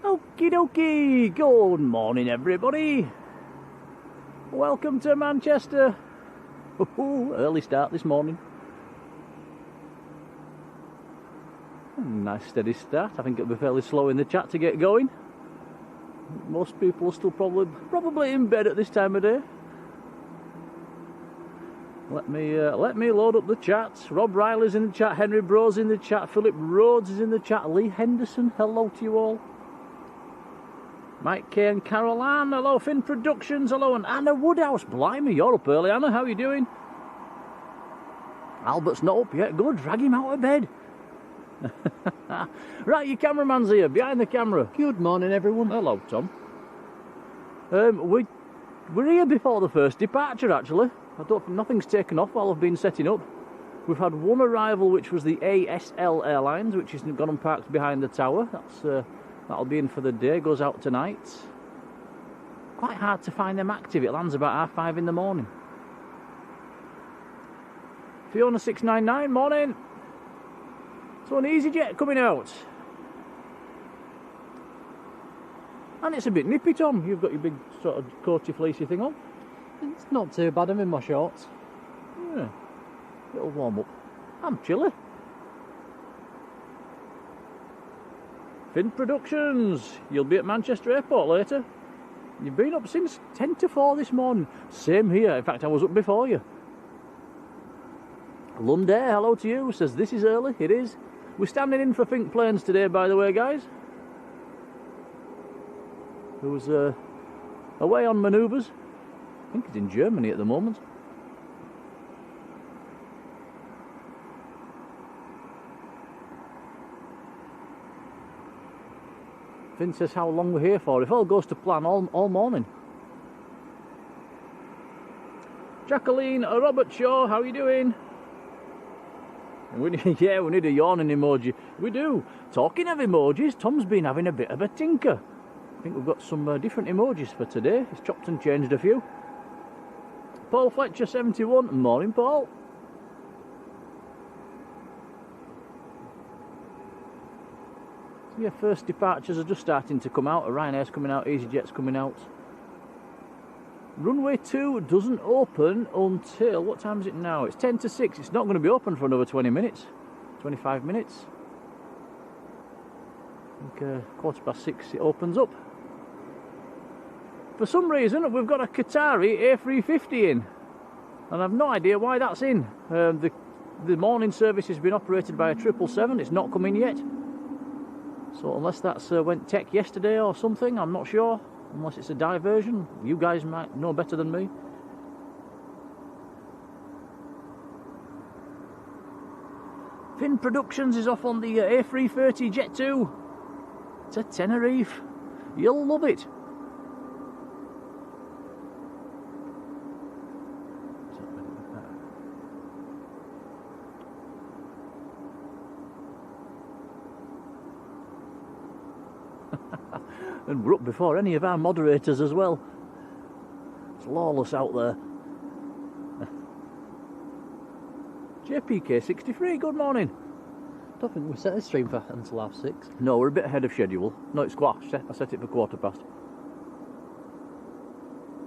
Okie dokie, good morning everybody. Welcome to Manchester. Ooh, early start this morning. Nice steady start. I think it'll be fairly slow in the chat to get going. Most people are still probably in bed at this time of day. Let me load up the chat. Rob Riley's in the chat, Henry Bro's in the chat, Philip Rhodes is in the chat, Lee Henderson, hello to you all. Mike K and Carol Ann, hello. Finn Productions, hello. And Anna Woodhouse, blimey, you're up early, Anna, how are you doing? Albert's not up yet, good, drag him out of bed. Right, your cameraman's here, behind the camera. Good morning everyone. Hello Tom. We're here before the first departure actually. Nothing's taken off while I've been setting up. We've had one arrival which was the ASL Airlines, which is gone and parked behind the tower. That'll be in for the day, goes out tonight. Quite hard to find them active, it lands about 5:30 in the morning. Fiona 699, morning. So an EasyJet coming out. And it's a bit nippy, Tom. You've got your big sort of coaty fleecy thing on. It's not too bad, I'm in my shorts. Yeah, it'll warm up. I'm chilly. Finn Productions, you'll be at Manchester Airport later. You've been up since 10 to 4 this morning. Same here, in fact I was up before you. Lundair, hello to you, says this is early, it is. We're standing in for Fink Planes today, by the way, guys. Who's away on manoeuvres. I think he's in Germany at the moment. Finn says how long we're here for. If all goes to plan, all morning. Jacqueline, Robert Shaw, how are you doing? Yeah, we need a yawning emoji. We do. Talking of emojis, Tom's been having a bit of a tinker. I think we've got some different emojis for today. He's chopped and changed a few. Paul Fletcher 71, morning Paul. Yeah, first departures are just starting to come out. Ryanair's coming out, EasyJet's coming out. Runway 2 doesn't open until, what time is it now? It's 10 to 6. It's not going to be open for another 20 minutes, 25 minutes. I think 6:15 it opens up. For some reason, we've got a Qatari A350 in, and I've no idea why that's in. The morning service has been operated by a 777. It's not come in yet. So unless that's went tech yesterday or something, I'm not sure. Unless it's a diversion, you guys might know better than me. Finn Productions is off on the A330 Jet 2 to Tenerife. You'll love it. And we're up before any of our moderators as well. It's lawless out there. JPK63, good morning. Don't think we set this stream for until 6:30. No, we're a bit ahead of schedule. No, it's I set it for 15:15.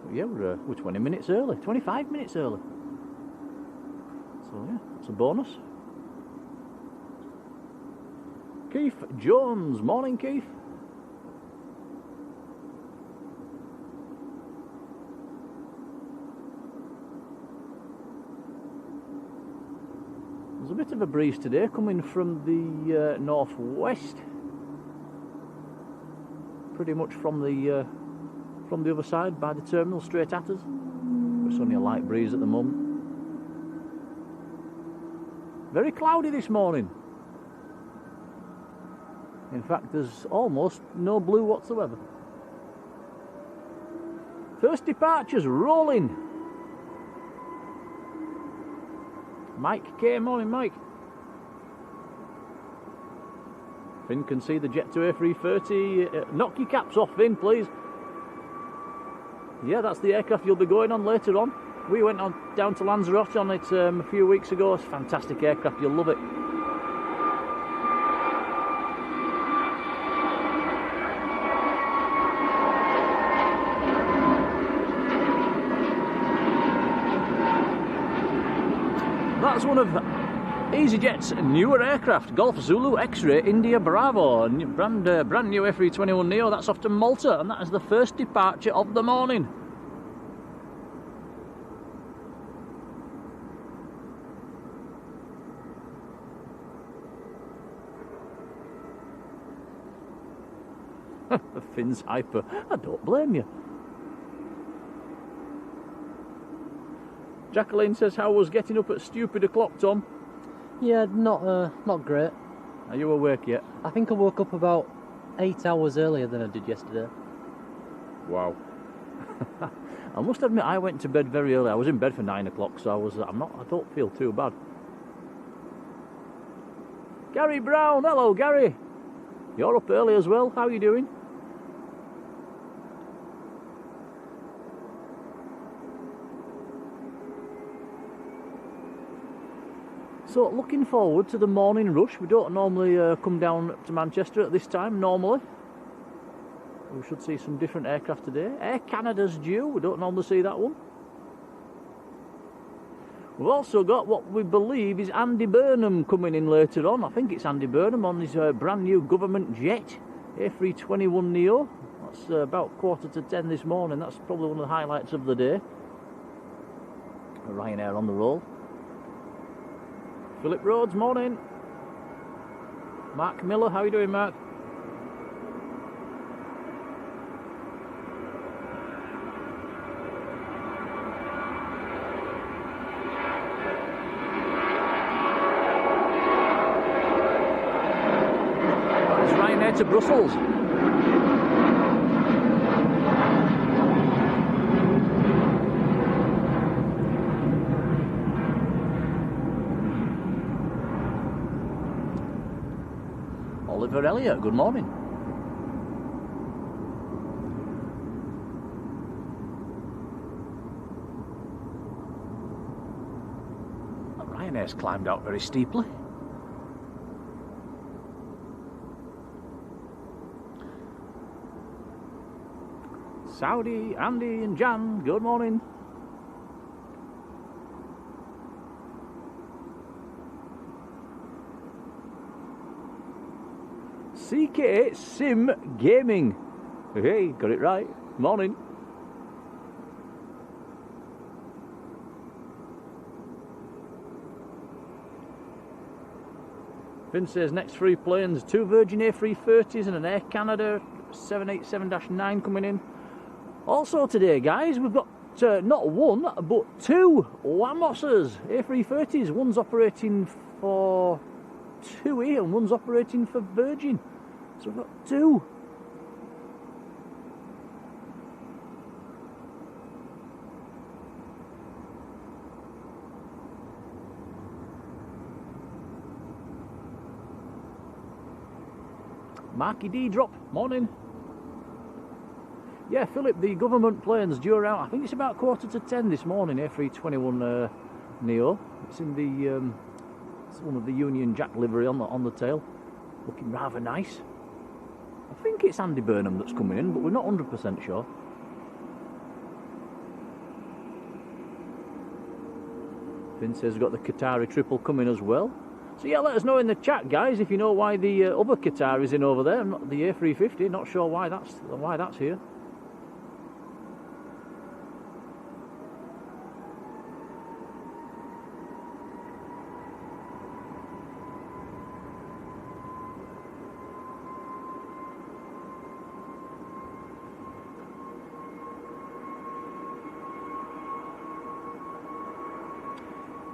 But yeah, we're 20 minutes early, 25 minutes early. So yeah, it's a bonus. Keith Jones, morning Keith. There's a bit of a breeze today coming from the northwest, pretty much from the other side by the terminal straight at us. It's only a light breeze at the moment. Very cloudy this morning. In fact, there's almost no blue whatsoever. First departures rolling. Mike K, morning Mike. Finn can see the Jet 2 A330. Knock your caps off, Finn, please. Yeah, that's the aircraft you'll be going on later on. We went down to Lanzarote on it a few weeks ago. It's a fantastic aircraft, you'll love it. That's one of EasyJet's newer aircraft, Golf Zulu X-Ray India Bravo, brand new A321Neo. That's off to Malta, and that is the first departure of the morning. Finn's hyper. I don't blame you. Jacqueline says, how was getting up at stupid o'clock, Tom? Yeah, not great. Are you awake yet? I think I woke up about 8 hours earlier than I did yesterday. Wow. I must admit, I went to bed very early. I was in bed for 9 o'clock, so I don't feel too bad. Gary Brown, hello Gary. You're up early as well. How are you doing? So, looking forward to the morning rush. We don't normally come down to Manchester at this time, normally. We should see some different aircraft today. Air Canada's due. We don't normally see that one. We've also got what we believe is Andy Burnham coming in later on. I think it's Andy Burnham on his brand new government jet, A321Neo. That's about 9:45 this morning. That's probably one of the highlights of the day. Ryanair on the roll. Philip Rhodes, morning. Mark Miller, how are you doing, Mark? It's Ryanair to Brussels. Oliver Elliott, good morning. Ryanair's climbed out very steeply. Saudi, Andy and Jan, good morning. CK Sim Gaming. Hey, got it right. Morning. Finn says next 3 planes, 2 Virgin A330s and an Air Canada 787-9 coming in. Also today, guys, we've got not 1 but 2 Wamosses A330s. One's operating for TUI and one's operating for Virgin. So we've got 2. Marky D drop, morning. Yeah, Philip, the government plane's due around, I think it's about 9:45 this morning, A321 Neo. It's in the, it's one of the Union Jack livery on the tail. Looking rather nice. I think it's Andy Burnham that's coming in, but we're not 100% sure. Finn says we've got the Qatari triple coming as well. So yeah, let us know in the chat, guys, if you know why the other Qatar is in over there, not the A350. Not sure why that's here.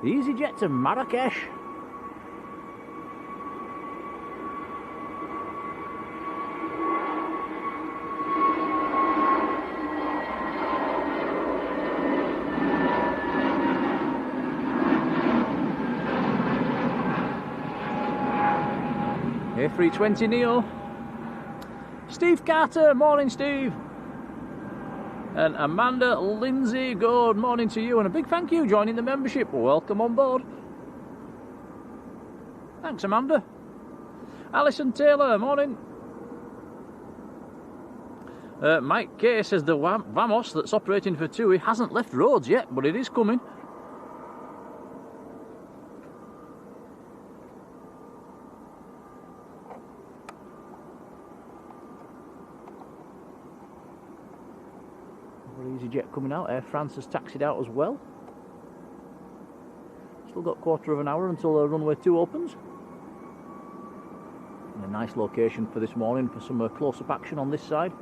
EasyJet to Marrakesh. A320Neo. Steve Carter, morning Steve. And Amanda Lindsay, good morning to you, and a big thank you joining the membership. Welcome on board. Thanks, Amanda. Alison Taylor, morning. Mike K says the Vamos that's operating for TUI hasn't left roads yet, but it is coming. EasyJet coming out. Air France has taxied out as well. Still got quarter of an hour until runway 2 opens. And a nice location for this morning for some close-up action on this side.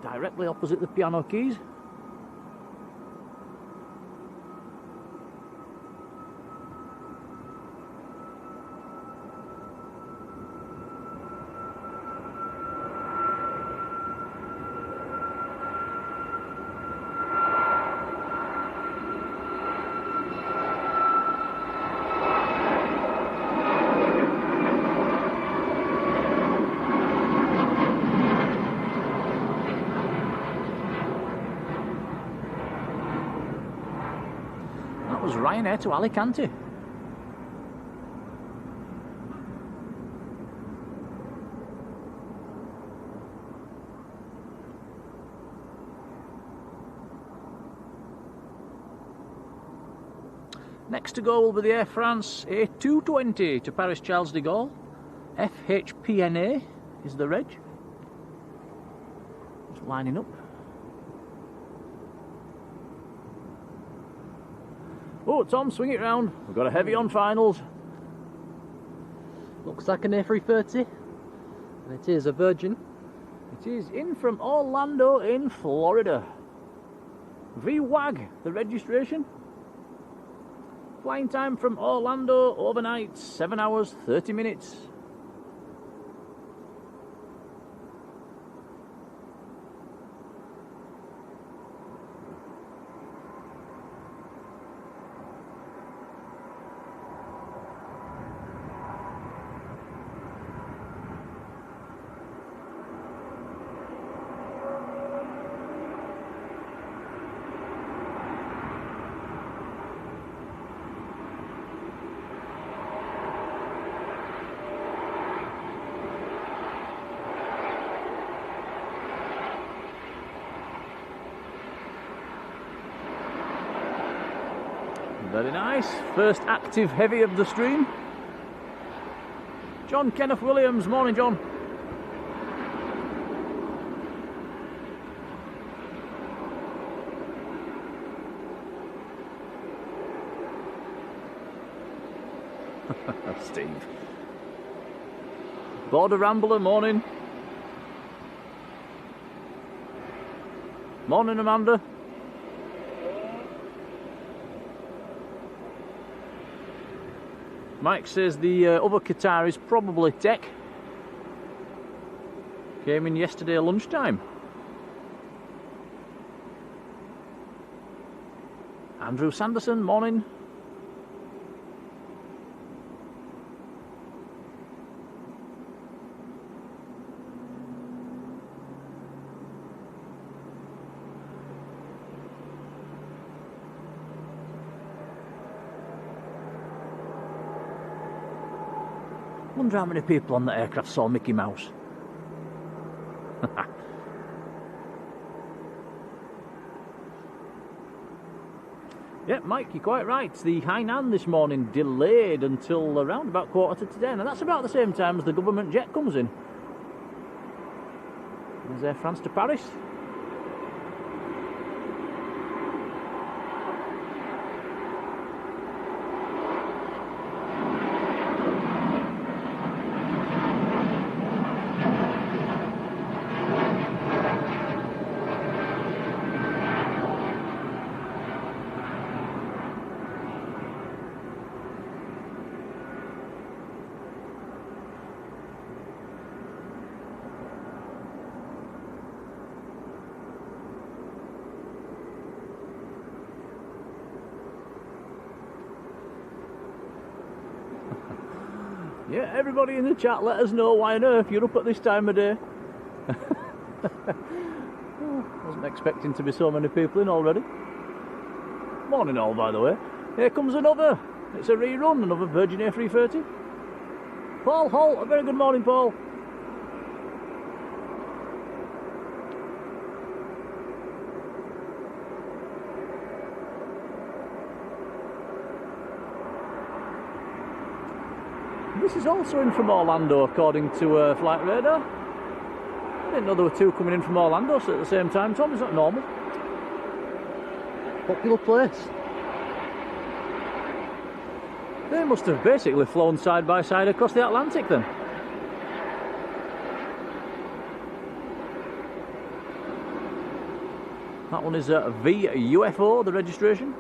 Directly opposite the piano keys. Ryanair to Alicante. Next to go will be the Air France A320 to Paris Charles de Gaulle. FHPNA is the reg. Just lining up. Oh, Tom, swing it round. We've got a heavy on finals. Looks like an A330. And it is a Virgin. It is in from Orlando in Florida. VWAG, the registration. Flying time from Orlando overnight, 7 hours, 30 minutes. Very nice. First active heavy of the stream. John Kenneth Williams. Morning, John. Steve. Border Rambler. Morning. Morning, Amanda. Mike says the other Qatar is probably Tech. Came in yesterday at lunchtime. Andrew Sanderson, morning. Wonder how many people on that aircraft saw Mickey Mouse. Yeah, Mike, you're quite right. The Hainan this morning delayed until around about 9:45, and that's about the same time as the government jet comes in. There's Air France to Paris. Yeah, everybody in the chat, let us know why on earth you're up at this time of day. Wasn't expecting to be so many people in already. Morning all, by the way. Here comes another. It's a rerun, another Virgin A330. Paul Holt, a very good morning, Paul. This is also in from Orlando, according to Flight Radar. didn't know there were two coming in from Orlando at the same time, Tom. Is that normal? Popular place. They must have basically flown side by side across the Atlantic then. That one is VUFO, the registration.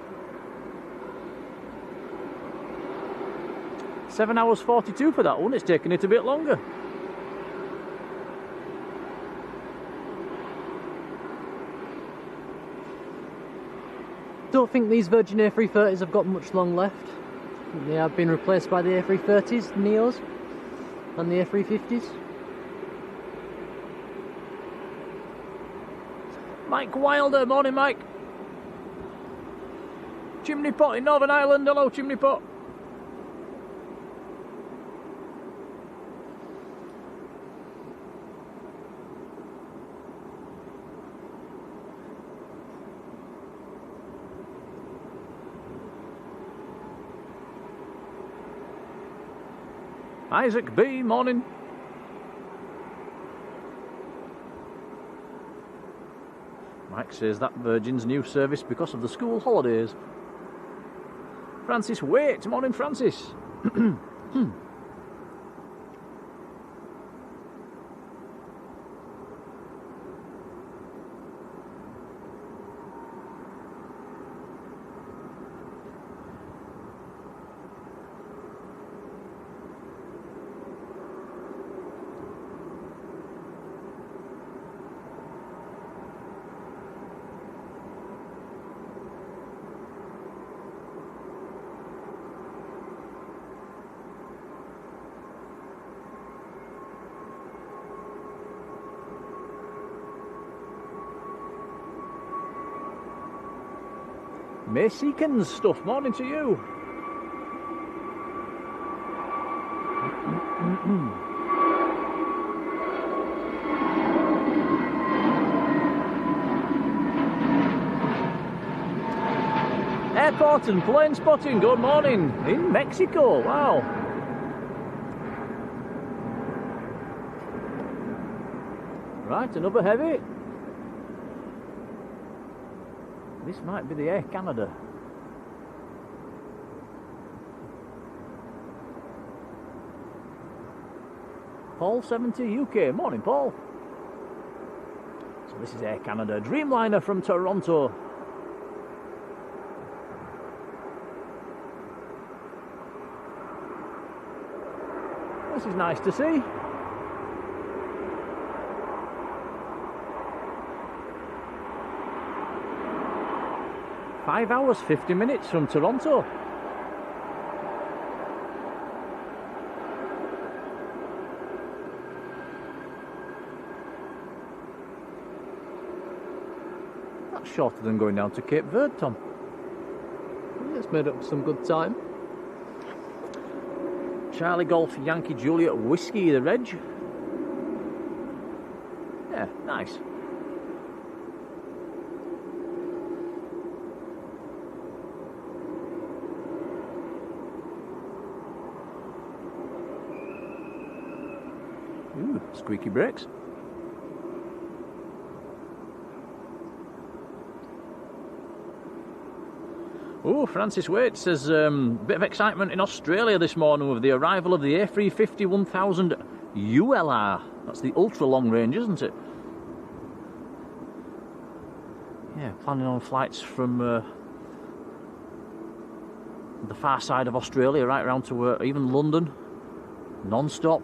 7 hours 42 for that one. It's taken it a bit longer. Don't think these Virgin A330s have got much long left. They have been replaced by the A330s, Neos, and the A350s. Mike Wilder, morning Mike. Chimney Pot in Northern Ireland, hello Chimney Pot. Isaac B, morning. Mike says that Virgin's new service because of the school holidays. Francis Waite, morning Francis. May Seekins stuff, morning to you. Airport and plane spotting, good morning. In Mexico, wow. Right, another heavy. This might be the Air Canada. Paul 70 UK, morning Paul. So this is Air Canada, Dreamliner from Toronto. This is nice to see. Five hours, 50 minutes from Toronto. That's shorter than going down to Cape Verde, Tom. It's made up some good time. Charlie Golf Yankee Juliet Whiskey, the reg. Yeah, nice. Ooh, squeaky brakes. Oh, Francis Waite says bit of excitement in Australia this morning with the arrival of the A350-1000 ULR. That's the ultra long range, isn't it? Yeah, planning on flights from the far side of Australia right around to even London, non-stop.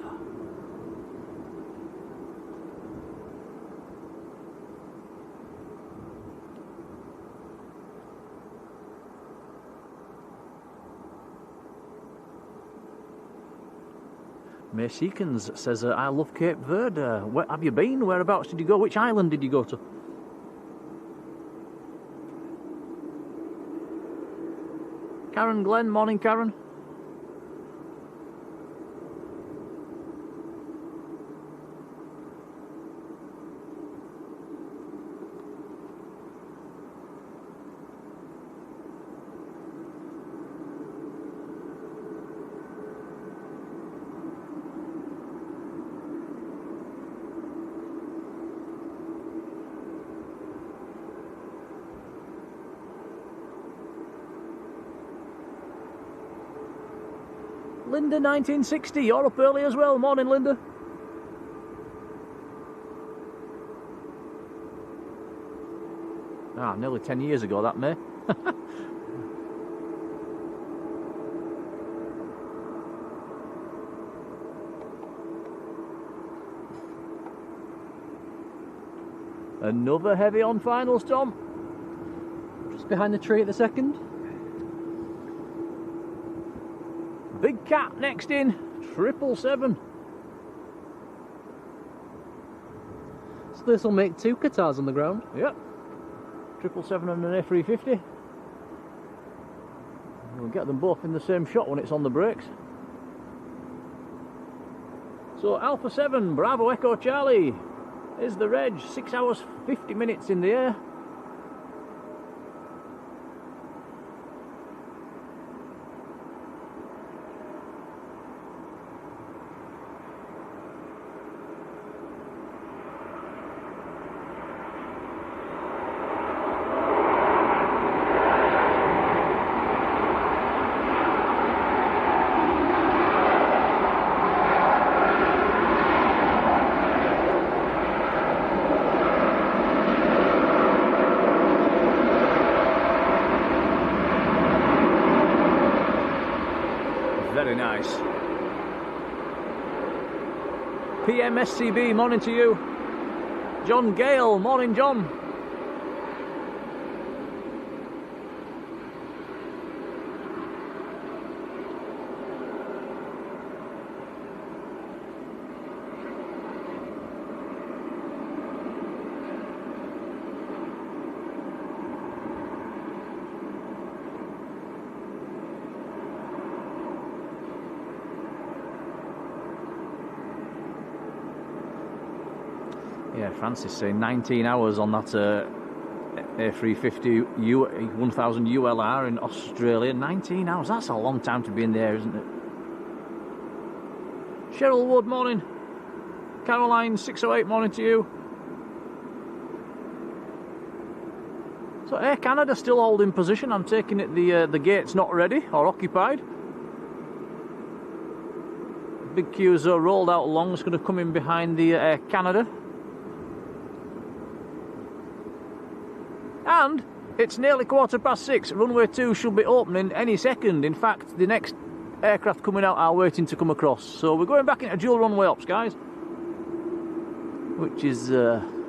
May Seekins says, I love Cape Verde. Where have you been? Whereabouts did you go? Which island did you go to? Karen Glenn, morning Karen. Linda 1960, you're up early as well. Morning, Linda. Ah, nearly 10 years ago that, May. Another heavy on finals, Tom. Just behind the tree at the second. Big Cat next in, 777. So this will make 2 Qatars on the ground. Yep. 777 and an A350. We'll get them both in the same shot when it's on the brakes. So Alpha 7, Bravo Echo Charlie is the reg. 6 hours 50 minutes in the air. Very nice. PMSCB, morning to you. John Gale, morning John. Yeah, Francis saying 19 hours on that A350 1000 ULR in Australia. 19 hours, that's a long time to be in the air, isn't it? Cheryl Wood, morning. Caroline 608, morning to you. So Air Canada still holding position. I'm taking it the gate's not ready or occupied. Big queues are rolled out long. It's going to come in behind the Air Canada. And it's nearly 6:15. Runway 2 should be opening any second. In fact, the next aircraft coming out are waiting to come across. So we're going back into dual runway ops, guys, which is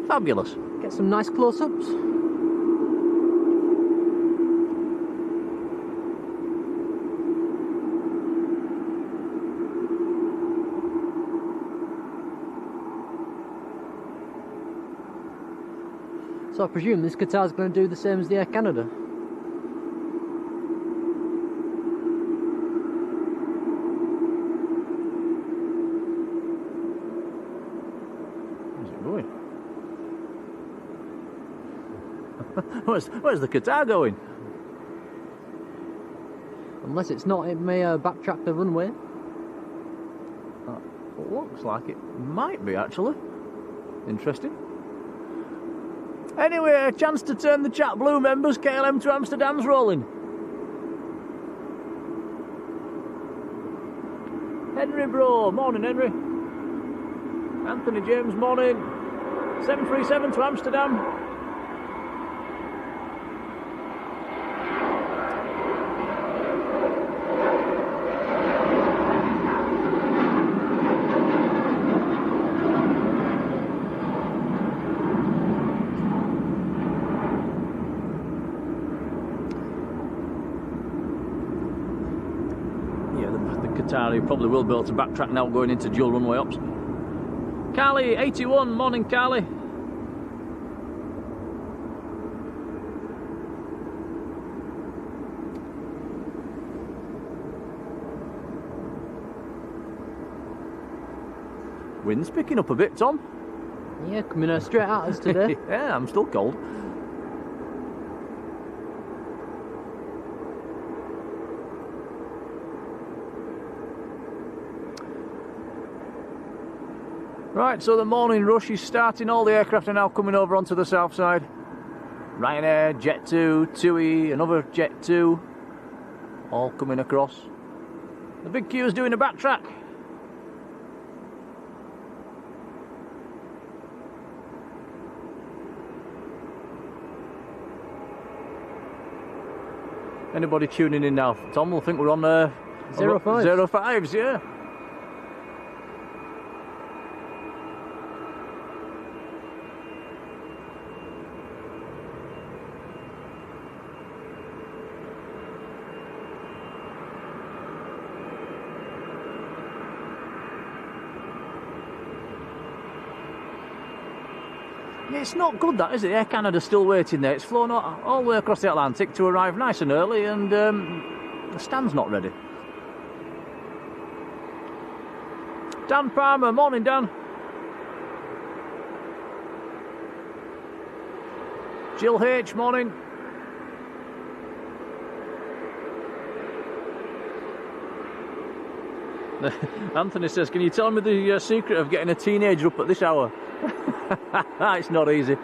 fabulous. Get some nice close-ups. So I presume this Qatar's going to do the same as the Air Canada. Where's it going? Where's the Qatar going? Unless it's not, it may backtrack the runway. It looks like it might be, actually. Interesting. Anyway, a chance to turn the chat blue, members. KLM to Amsterdam's rolling. Henry Bro, morning Henry. Anthony James, morning. 737 to Amsterdam. You probably will be able to backtrack now going into dual runway ops. Carly 81, morning Carly. Wind's picking up a bit, Tom. Yeah, coming straight at us today. Yeah, I'm still cold. Right, so the morning rush is starting. All the aircraft are now coming over onto the south side. Ryanair, Jet2, TUI, another Jet2, all coming across. The big queue's doing a backtrack. Anybody tuning in now, Tom, will think we're on 05s, yeah. Yeah, it's not good that, is it? Air Canada's still waiting there. It's flown all the way across the Atlantic to arrive nice and early, and the stand's not ready. Dan Palmer, morning Dan. Jill H, morning. Anthony says, can you tell me the secret of getting a teenager up at this hour? It's not easy.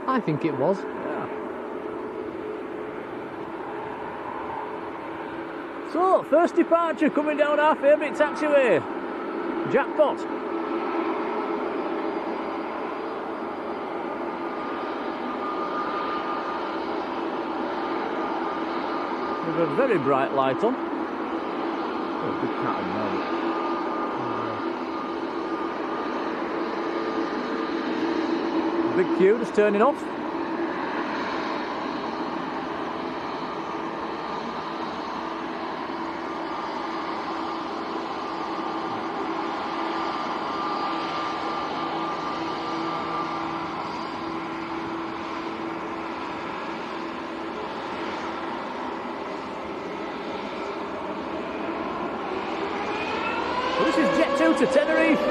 I think it was. Yeah. So, first departure coming down our favourite taxiway. Jackpot. With a very bright light on. Oh, big cat and mouse. Big queue just turning off. Well, this is Jet 2 to Tenerife.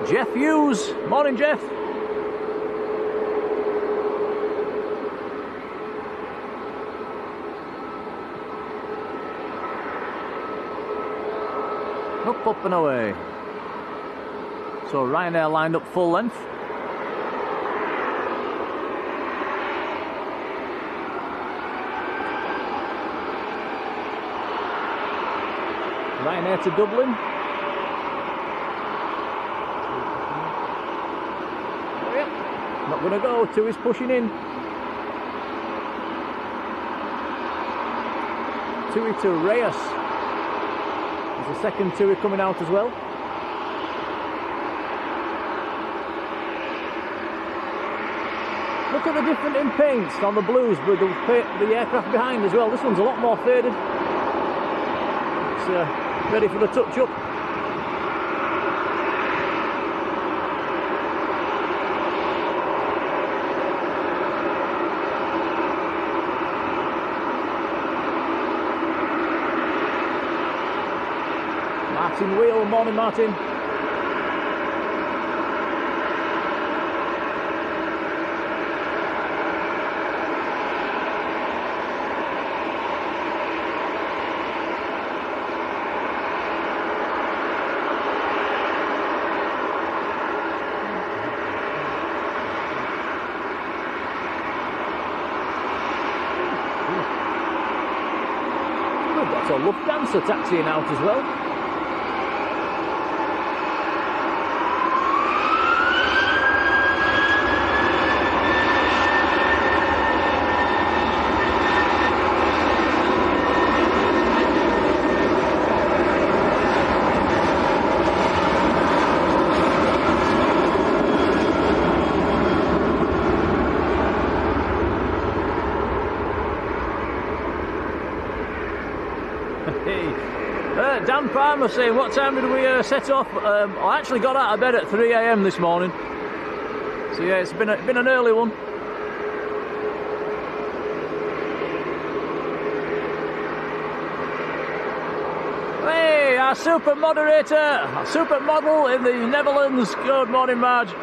Jeff Hughes, morning Jeff. Up and away. So Ryanair lined up full length. Ryanair to Dublin. Not going to go, two is pushing in. Tui to Reyes. There's a second Tui coming out as well. Look at the different in paints on the blues with the aircraft behind as well. This one's a lot more faded. It's ready for the touch-up. Martin Wheel, morning Martin. We've got a Lufthansa taxiing out as well. Dan Palmer saying, what time did we set off? I actually got out of bed at 3 AM this morning. So yeah, it's been an early one. Hey, our super moderator, our super model in the Netherlands. Good morning, Marge.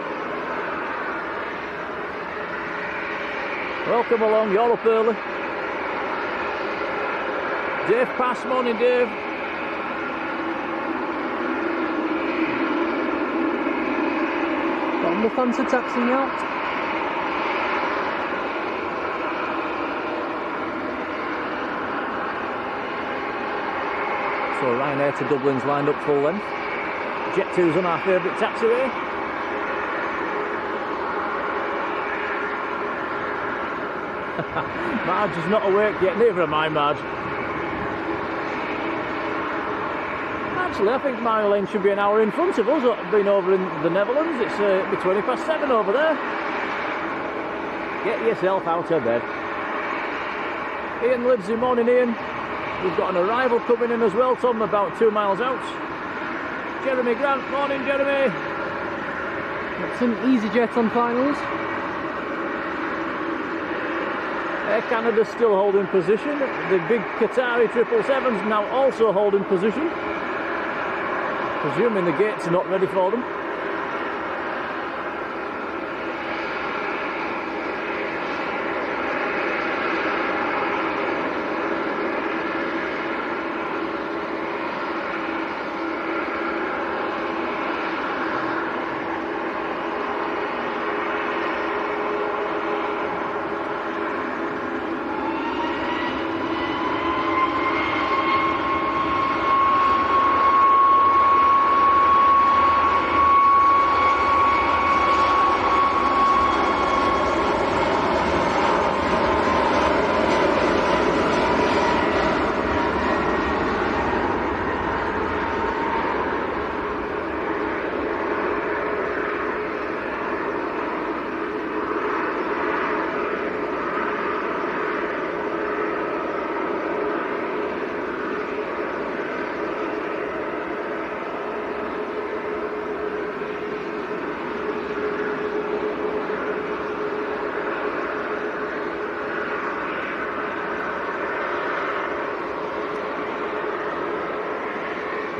Welcome along, you're up early. Dave Pass, morning Dave. Got enough answer taxiing out. So Ryanair to Dublin's lined up full length. Jet2's on our favourite taxiway. Marge is not awake yet, neither am I, Marge. Actually, I think Marjolein should be an hour in front of us, being over in the Netherlands. It'll be 7:20 over there. Get yourself out of bed. Ian Livesey, morning Ian. We've got an arrival coming in as well, Tom, about 2 miles out. Jeremy Grant, morning Jeremy. Got some EasyJet on finals. Air Canada's still holding position. The big Qatari 777's now also holding position. Presuming the gates are not ready for them.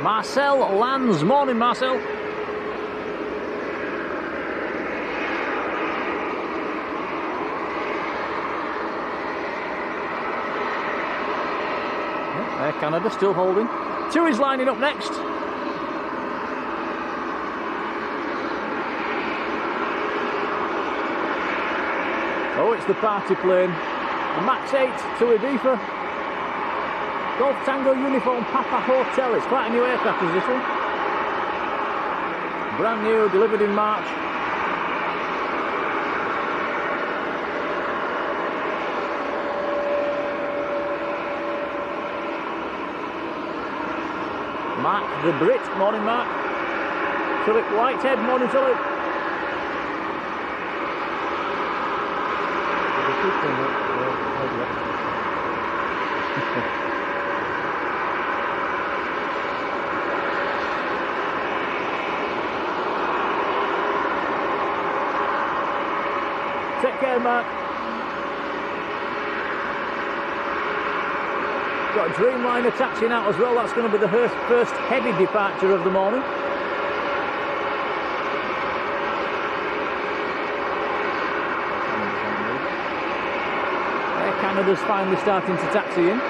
Marcel lands. Morning, Marcel. Air Canada still holding. Two is lining up next. Oh, it's the party plane. Max 8 to Ibiza. Golf Tango Uniform Papa Hotel. It's quite a new aircraft, is this one? Brand new, delivered in March. Mark the Brit, morning Mark. Philip Whitehead, morning Philip. Take care, Mark. Got a Dreamliner taxiing out as well. That's going to be the first heavy departure of the morning. Air Canada's finally starting to taxi in.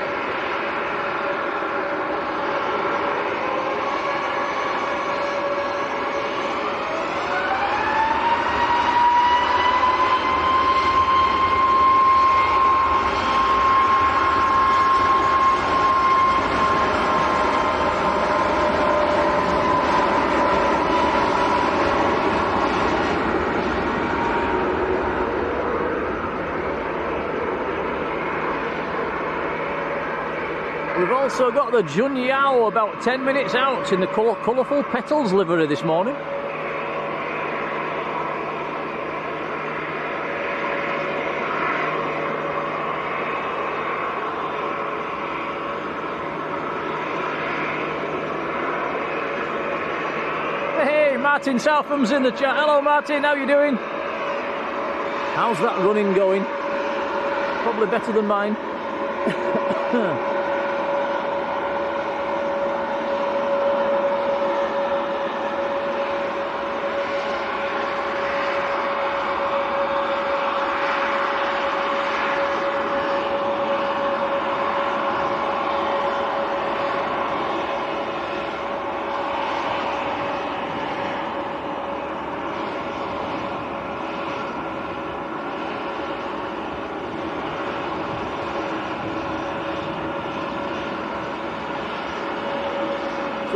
We've also got the Jun Yao about 10 minutes out in the colourful petals livery this morning. Hey, Martin Southam's in the chat. Hello Martin, how you doing? How's that running going? Probably better than mine.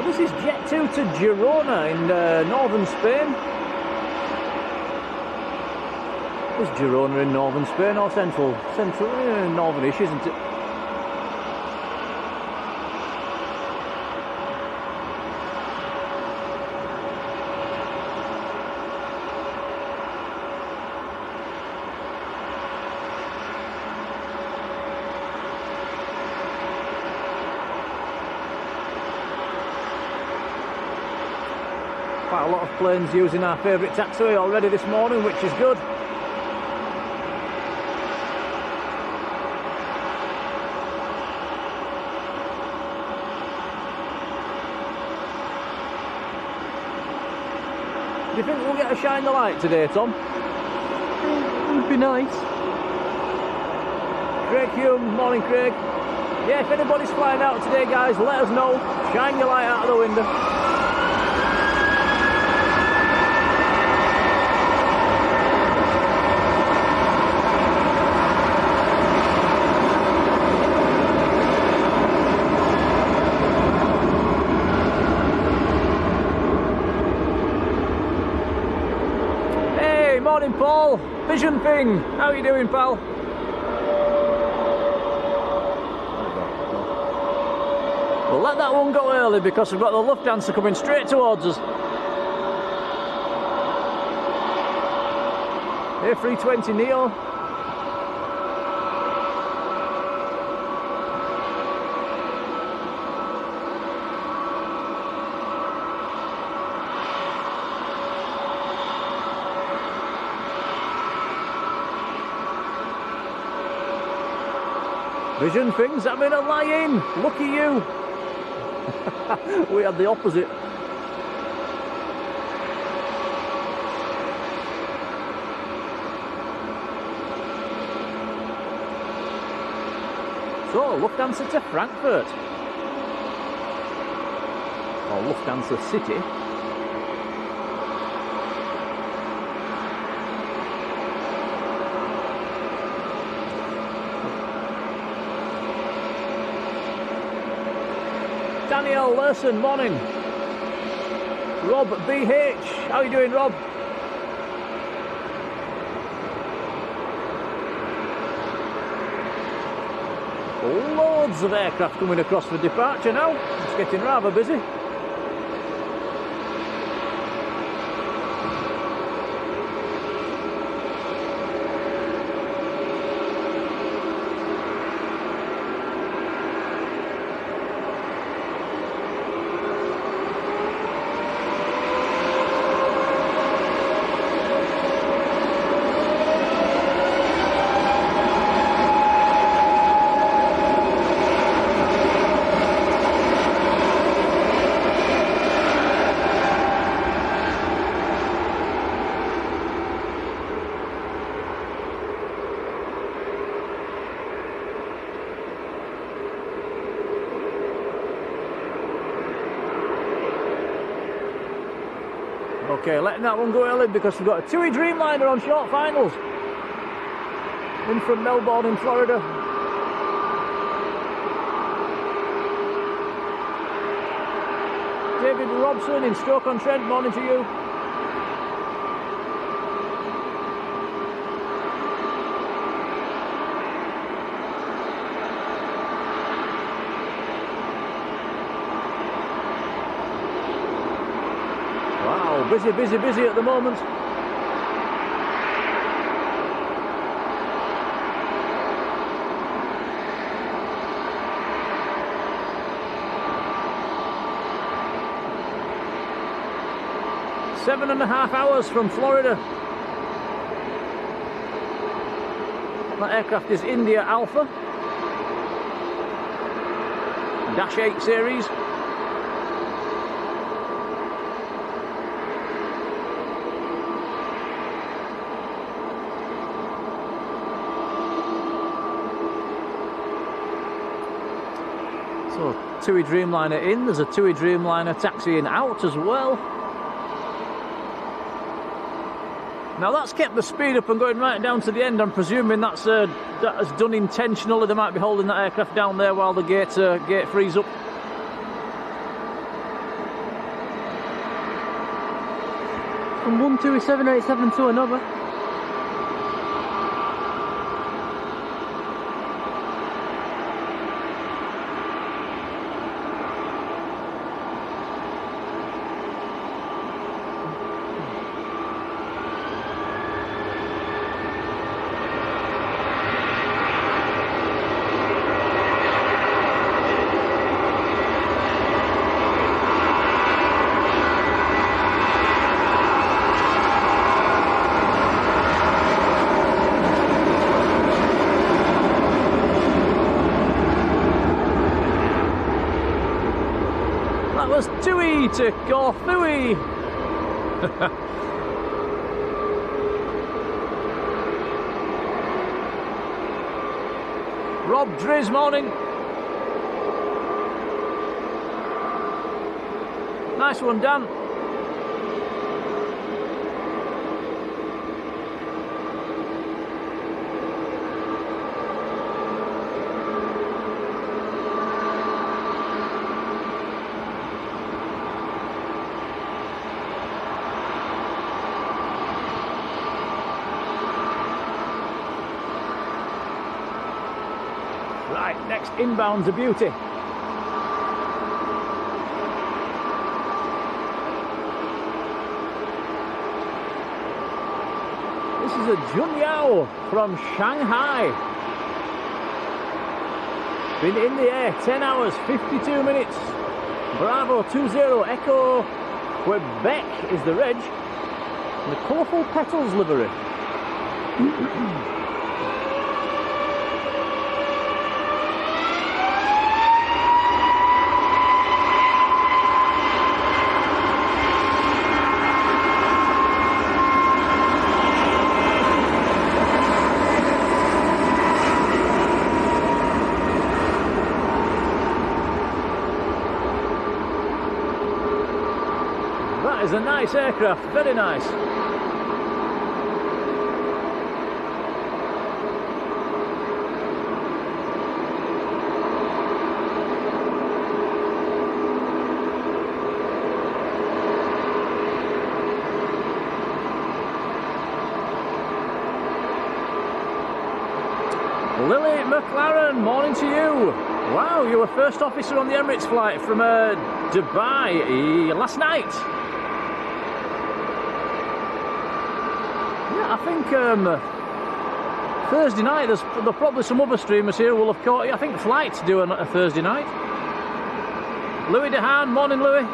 This is Jet 2 to Girona in northern Spain. Is Girona in northern Spain or central? Northern-ish, isn't it? Quite a lot of planes using our favourite taxiway already this morning, which is good. Do you think we'll get a shine the light today, Tom? It would be nice. Craig Hume, morning Craig. Yeah, if anybody's flying out today, guys, let us know. Shine your light out of the window. Morning Paul, Vision Thing, how are you doing pal? We'll let that one go early because we've got the Lufthansa coming straight towards us. A320Neo. Vision Things having a lie-in. Lucky you. We had the opposite. So, Lufthansa to Frankfurt. Or Lufthansa City. Daniel Larson, morning. Rob BH, how are you doing, Rob? Loads of aircraft coming across for departure now. It's getting rather busy. Okay, letting that one go early because we've got a TUI Dreamliner on short finals. In from Melbourne in Florida. David Robson in Stoke-on-Trent, morning to you. Busy, busy, busy at the moment. Seven and a half hours from Florida. That aircraft is India Alpha. Dash 8 series. So, TUI Dreamliner in, there's a TUI Dreamliner taxiing out as well. Now that's kept the speed up and going right down to the end. I'm presuming that is done intentionally. They might be holding that aircraft down there while the gate frees up. from one 787 to another. Tui to Corfui. Rob Driz, morning. Nice one, Dan. Next inbound's a beauty. This is a Junyao from Shanghai. Been in the air 10 hours, 52 minutes. Bravo 20 Echo Quebec is the reg. And the colourful petals livery. That is a nice aircraft, very nice. Lily McLaren, morning to you. Wow, you were first officer on the Emirates flight from Dubai last night. Yeah, I think Thursday night, there's probably some other streamers here who will have caught you. I think Flight's doing a Thursday night. Louis DeHaan, morning Louis.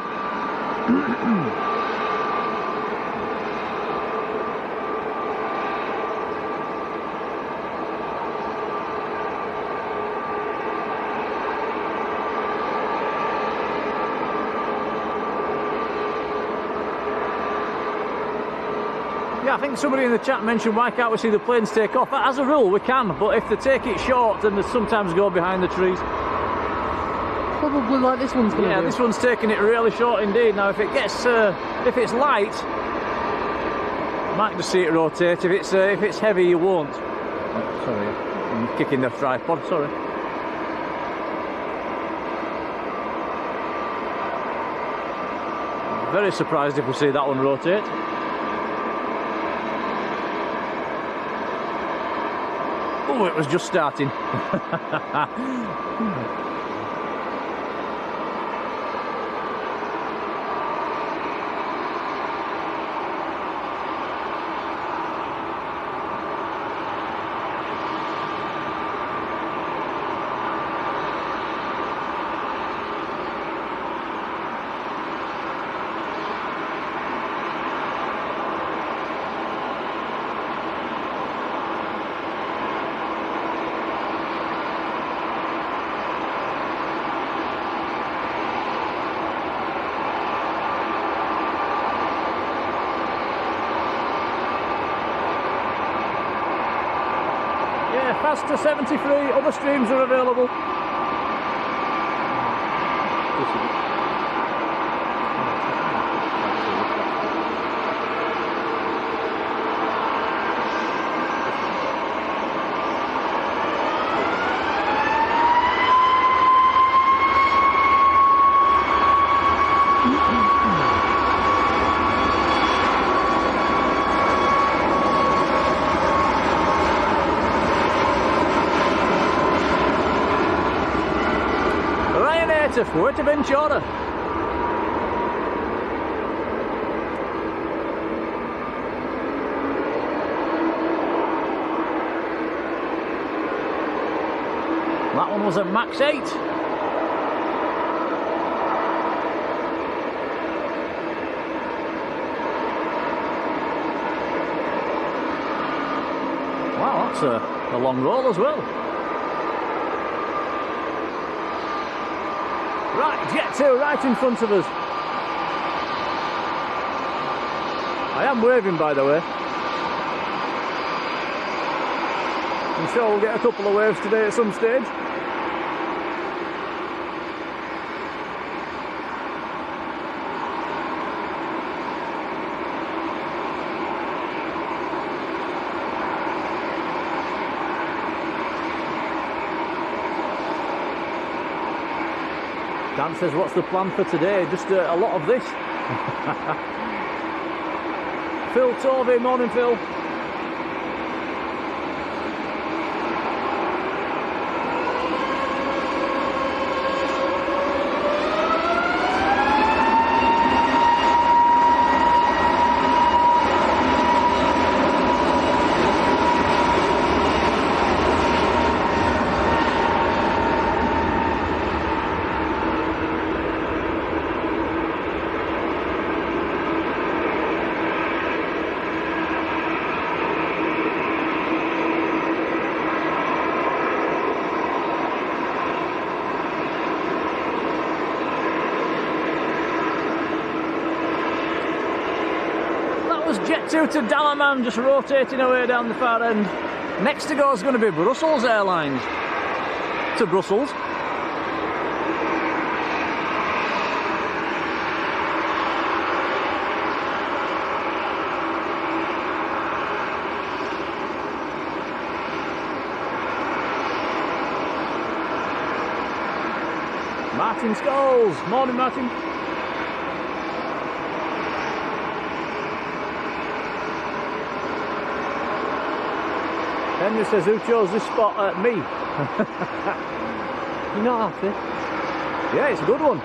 Yeah, I think somebody in the chat mentioned why can't we see the planes take off. As a rule we can, but if they take it short then they sometimes go behind the trees. Probably like this one's going to do. Yeah, this one's taking it really short indeed. Now if it gets, if it's light, you might just see it rotate. If it's heavy you won't. Oh, sorry, I'm kicking the tripod, sorry. Very surprised if we see that one rotate. Oh, it was just starting. To 73, other streams are available. to Fuerteventura. That one was at max 8. Wow, that's a long roll as well. Right, Jet 2 right in front of us. I am waving, by the way. I'm sure we'll get a couple of waves today at some stage. Dan says, what's the plan for today? Just a lot of this. Phil Tovey, morning Phil. Jet 2 to Dalaman, just rotating away down the far end. Next to go is going to be Brussels Airlines to Brussels. Martin Scholes, morning Martin. Henry says, who chose this spot? Me. You're not happy? Yeah, it's a good one.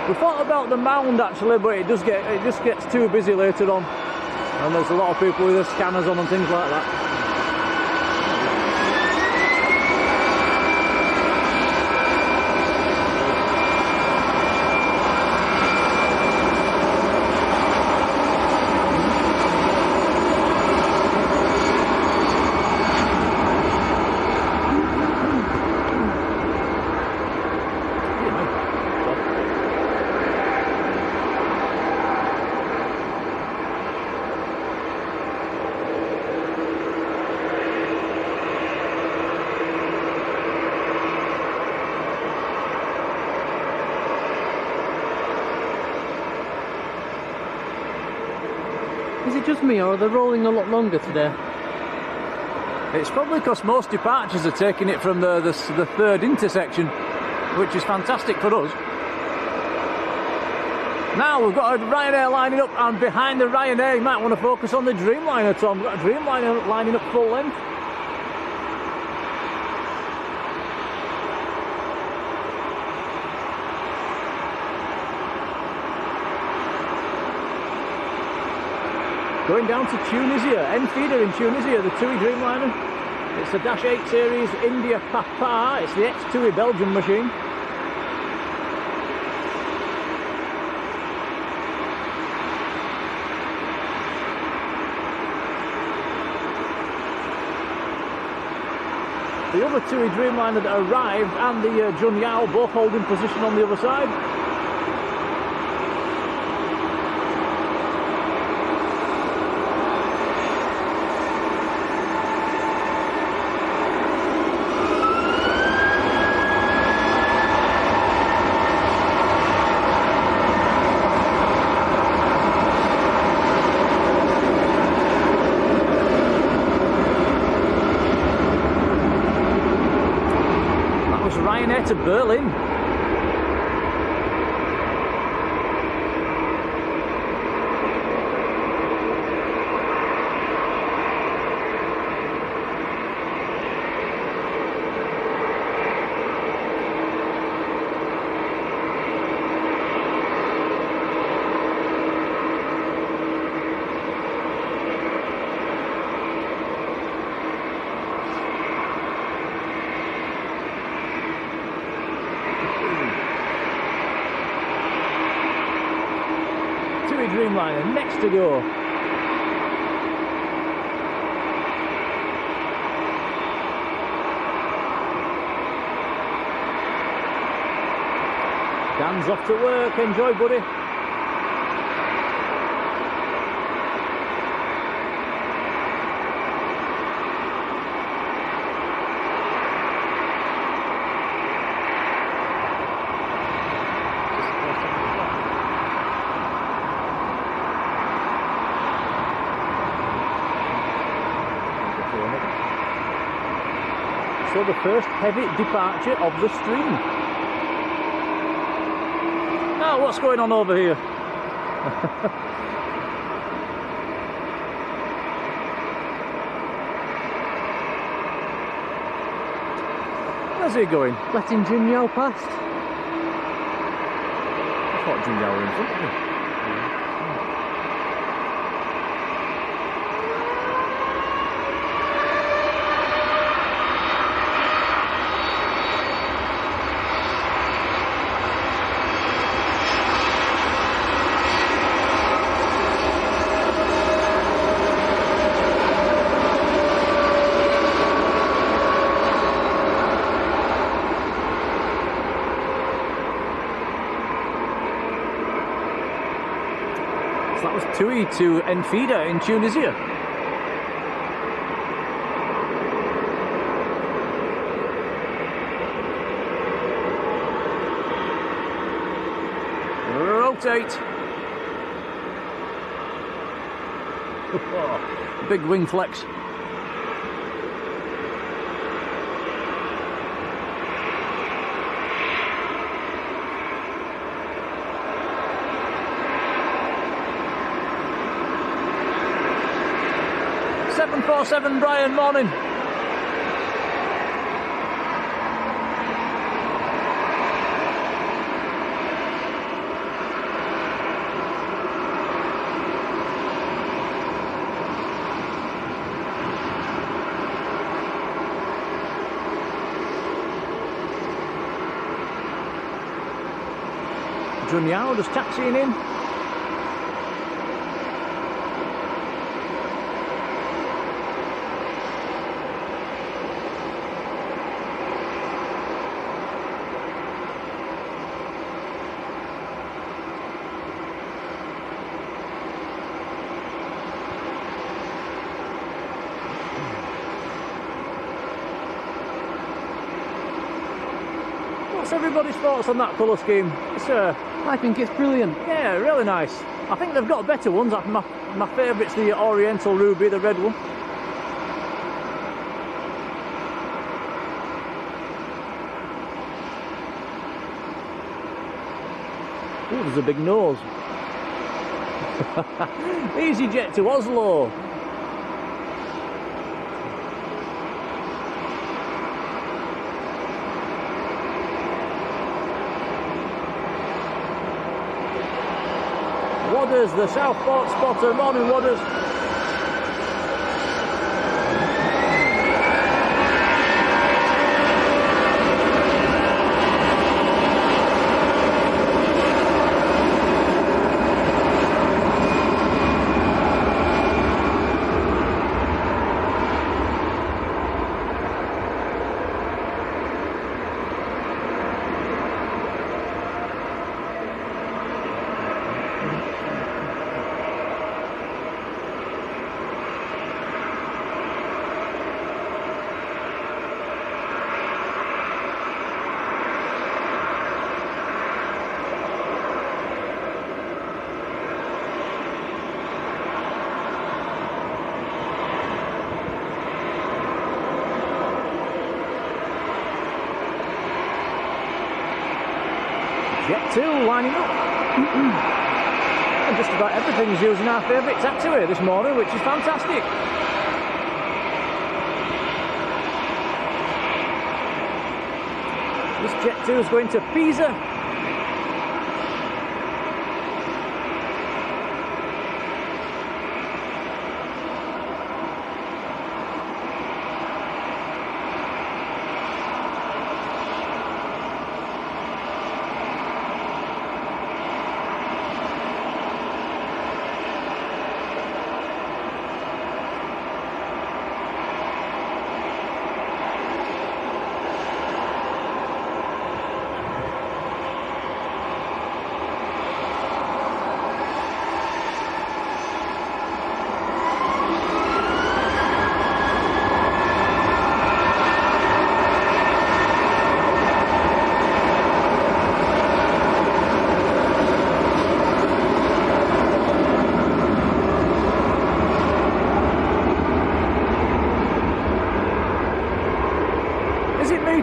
We thought about the mound actually, but it just gets too busy later on. And there's a lot of people with their scanners on and things like that. Is it just me, or are they rolling a lot longer today? It's probably because most departures are taking it from the third intersection, which is fantastic for us. Now we've got a Ryanair lining up, and behind the Ryanair you might want to focus on the Dreamliner, Tom. We've got a Dreamliner lining up full length. Going down to Tunisia, end feeder in Tunisia, the TUI Dreamliner. It's a Dash 8 series India Papa, it's the ex-TUI Belgium machine. The other TUI Dreamliner that arrived and the Junyao both holding position on the other side. Ryanair to Berlin. Cherry Dreamliner next to go. Dan's off to work. Enjoy, buddy. So the first heavy departure of the stream. Oh, what's going on over here? Where's he going? Letting Jun Yao past. I thought Jun Yao were in front of me. 2E to Enfida in Tunisia. Rotate. Big wing flex. Seven Brian, morning. Jun Yao just taxiing in. What's everybody's thoughts on that colour scheme? It's I think it's brilliant. Yeah, really nice. I think they've got better ones. My favourite's the Oriental Ruby, the red one. Oh, there's a big nose. EasyJet to Oslo. Wadders, the Southport spotter. Morning, Wadders. Jet 2 lining up. And just about everything's using our favourite taxiway this morning, which is fantastic. This Jet 2 is going to Pisa.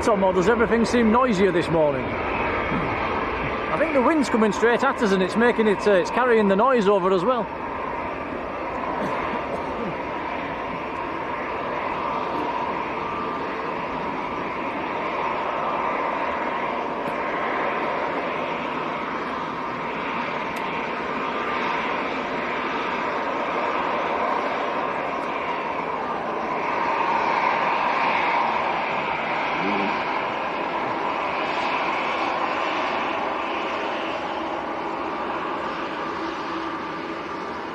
Tom, or does everything seem noisier this morning? I think the wind's coming straight at us and it's making it, it's carrying the noise over as well.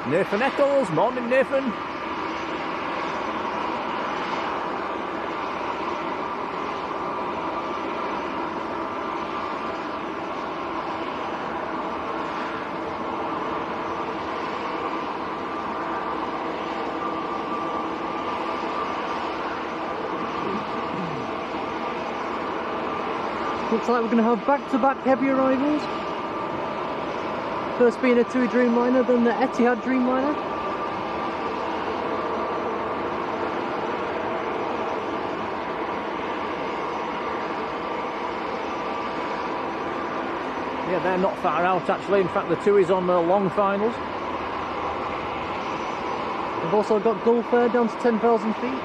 Nathan Eccles, morning Nathan. Looks like we're going to have back-to-back heavy arrivals. First being a TUI Dreamliner, then the Etihad Dreamliner. Yeah, they're not far out actually. In fact, the TUI's on the long finals. We've also got Gulf Air down to 10,000 feet.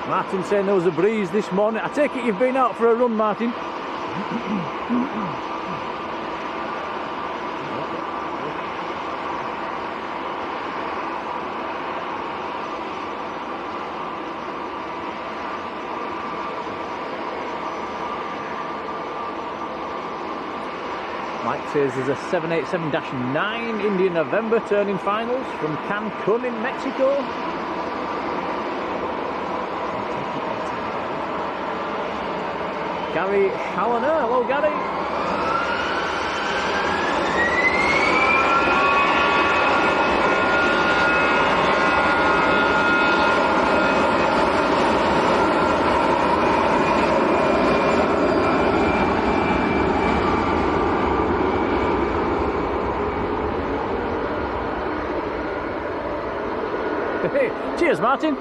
Martin saying there was a breeze this morning. I take it you've been out for a run, Martin. Mike says there's a 787-9 Indian November turning finals from Cancun in Mexico. Gary Challoner, hello Gary. Hey, cheers Martin.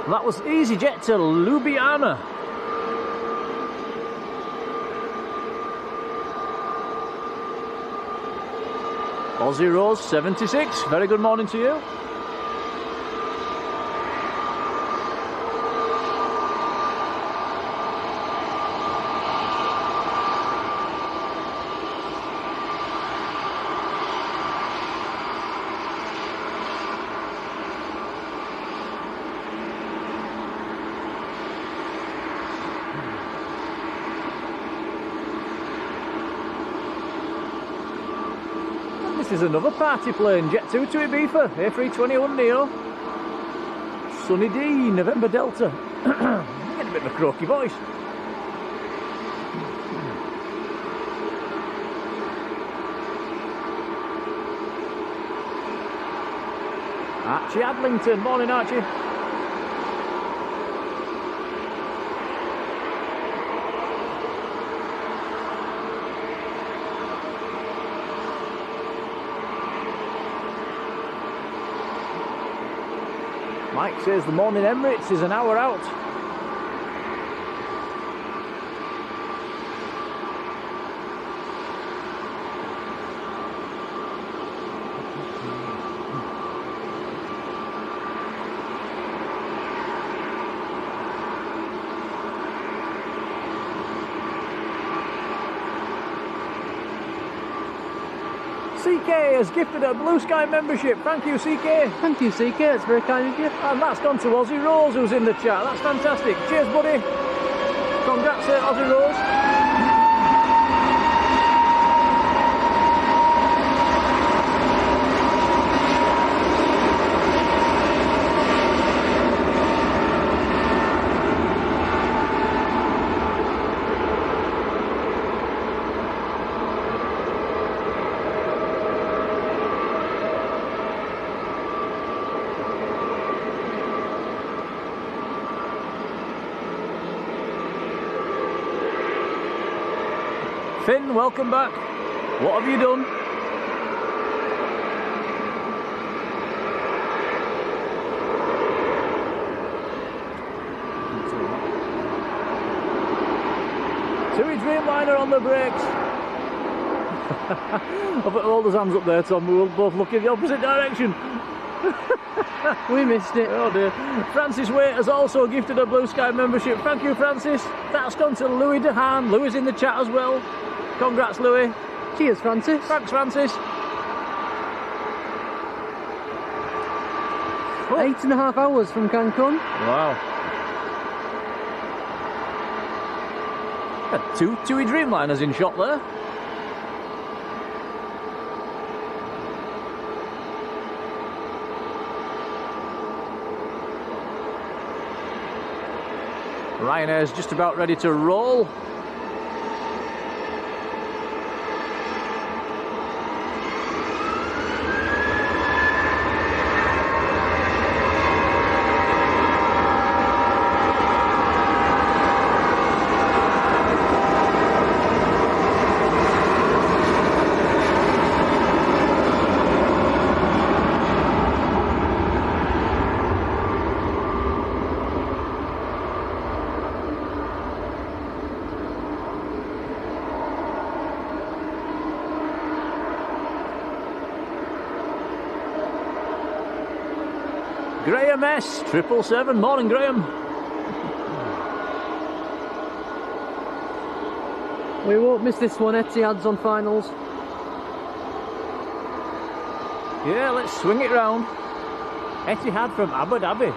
That was EasyJet to Ljubljana. Aussie Rose 76, very good morning to you. This is another party plane, Jet 2 to Ibiza, A321Neo. Sunny D, November Delta. I'm getting a bit of a croaky voice. Archie Adlington, morning Archie. Mike says the morning Emirates is an hour out. CK has gifted a Blue Sky membership. Thank you, CK. Thank you, CK. It's very kind of you. And that's gone to Aussie Rose, who's in the chat. That's fantastic. Cheers, buddy. Congrats, Aussie Rose. Finn, welcome back. What have you done? Tui Dreamliner on the brakes. I'll put all those hands up there, Tom. We will both look in the opposite direction. We missed it. Oh dear. Francis Waite has also gifted a Blue Sky membership. Thank you, Francis. That's gone to Louis DeHaan. Louis in the chat as well. Congrats, Louis. Cheers, Francis. Thanks, Francis. Oh. 8.5 hours from Cancun. Wow. Had two Tui Dreamliners in shot there. Ryanair's just about ready to roll. Graham S, 777. Morning, Graham. We won't miss this one. Etihad's on finals. Yeah, let's swing it round. Etihad from Abu Dhabi.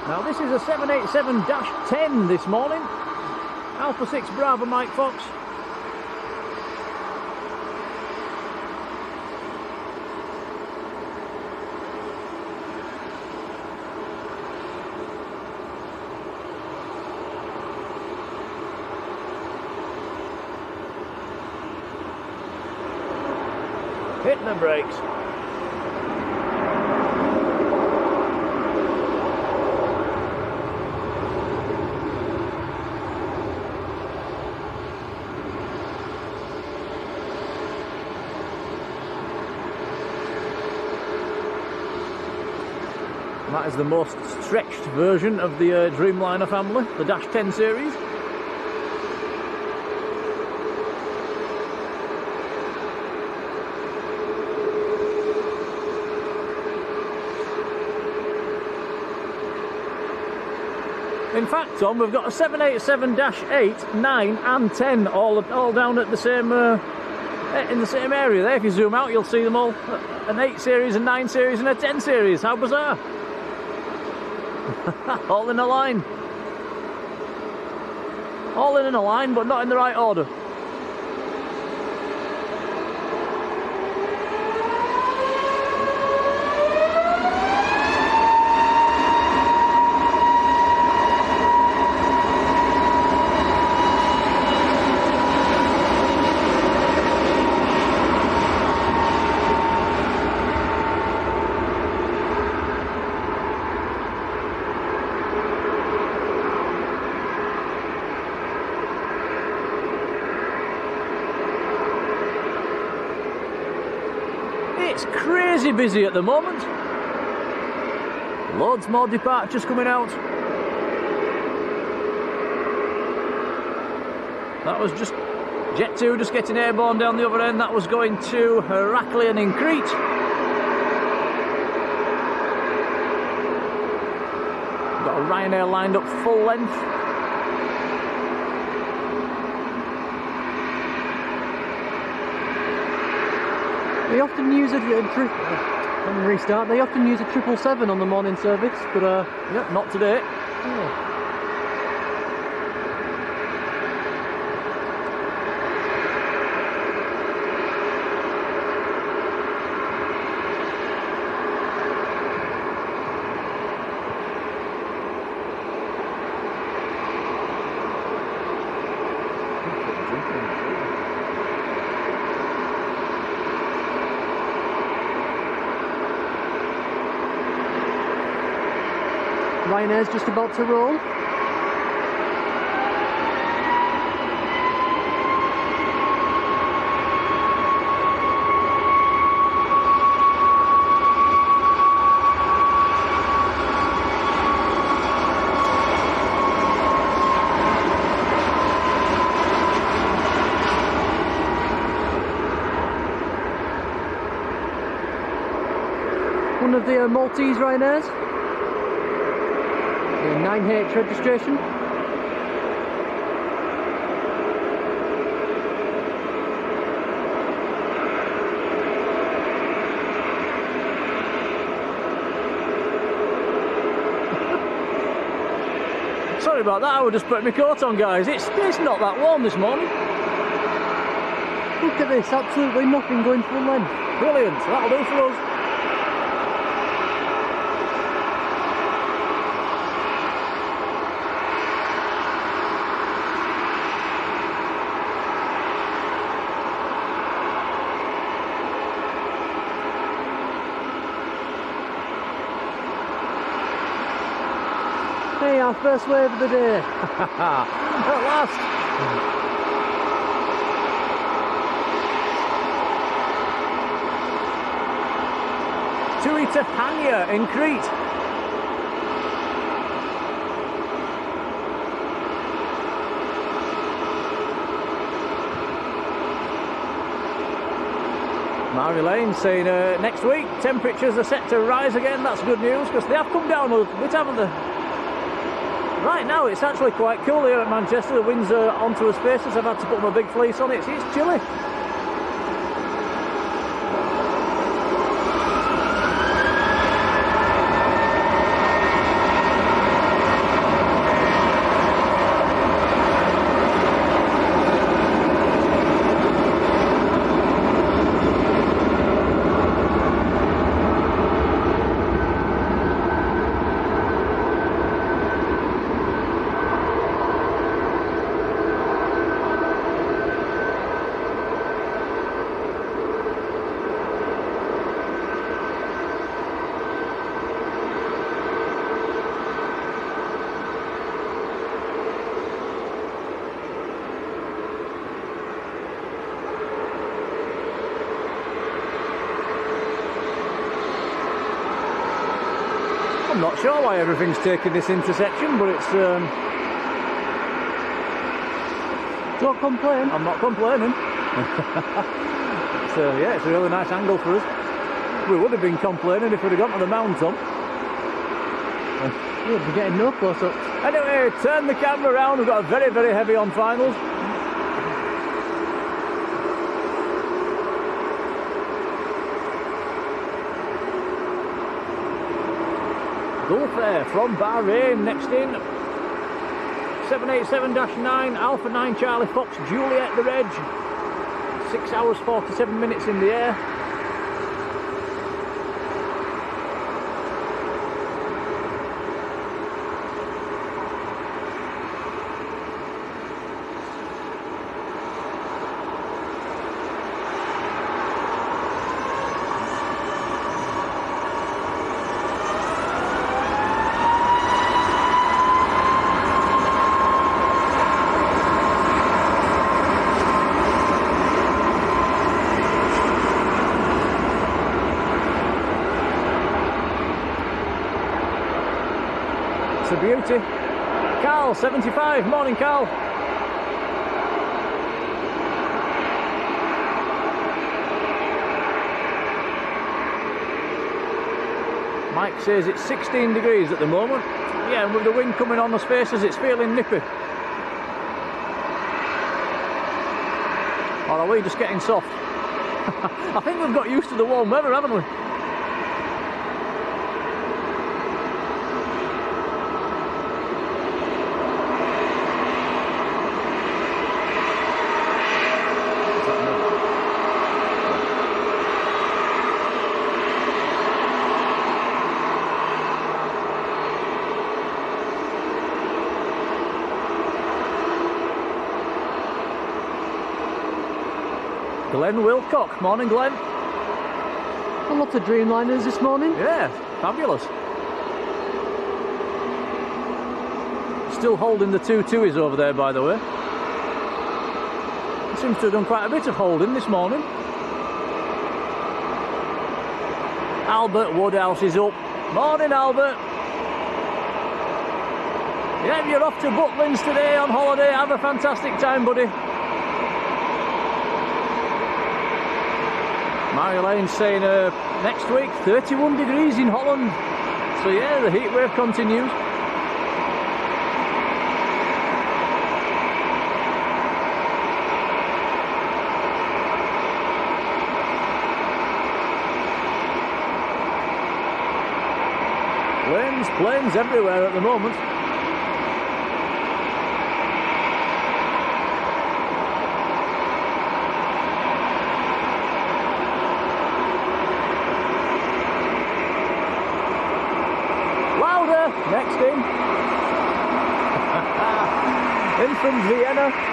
Now this is a 787-10 this morning. Alpha 6 Bravo Mike Fox. Hit the brakes. That is the most stretched version of the Dreamliner family, the Dash 10 series. In fact, Tom, we've got a 787-8, 9 and 10 all down at the same in the same area there. If you zoom out, you'll see them all. An 8 series, a 9 series and a 10 series. How bizarre. All in a line. All in a line, but not in the right order. It's crazy busy at the moment. Loads more departures coming out. That was just Jet 2 just getting airborne down the other end. That was going to Heraklion in Crete. Got a Ryanair lined up full length. They often use a restart. They often use a 777 on the morning service, but yeah, not today. Yeah. Ryanair's just about to roll. One of the Maltese Ryanairs, the 9H registration. Sorry about that, I was just putting my coat on, guys. It's not that warm this morning. Look at this, absolutely nothing going full length. Brilliant, that'll do for us. Hey, our first wave of the day. At last. Thankyou in Crete. Marjolein saying next week temperatures are set to rise again. That's good news because they have come down a little bit, haven't they? Right now it's actually quite cool here at Manchester. The winds are onto us faces. I've had to put my big fleece on it. It's chilly. I'm not sure why everything's taking this intersection, but it's... Don't complain. I'm not complaining. Yeah, it's a really nice angle for us. We would have been complaining if we'd have gone to the mount on. We'd be getting no close-ups. Anyway, turn the camera around. We've got a very, very heavy on finals. Gulf Air from Bahrain next in. 787-9 Alpha 9 Charlie Fox Juliet the reg. 6 hours 47 minutes in the air. It's a beauty. Carl, 75. Morning, Carl. Mike says it's 16 degrees at the moment. Yeah, and with the wind coming on the faces, it's feeling nippy. Or are we just getting soft? I think we've got used to the warm weather, haven't we? Glenn Wilcock. Morning, Glenn. A lot of Dreamliners this morning. Yeah, fabulous. still holding the 2-2s over there, by the way. He seems to have done quite a bit of holding this morning. Albert Woodhouse is up. Morning, Albert. Yeah, you're off to Butlins today on holiday. Have a fantastic time, buddy. Marjolein saying next week 31 degrees in Holland. So yeah, the heat wave continues. Planes everywhere at the moment. Louder! Next in. In from Vienna.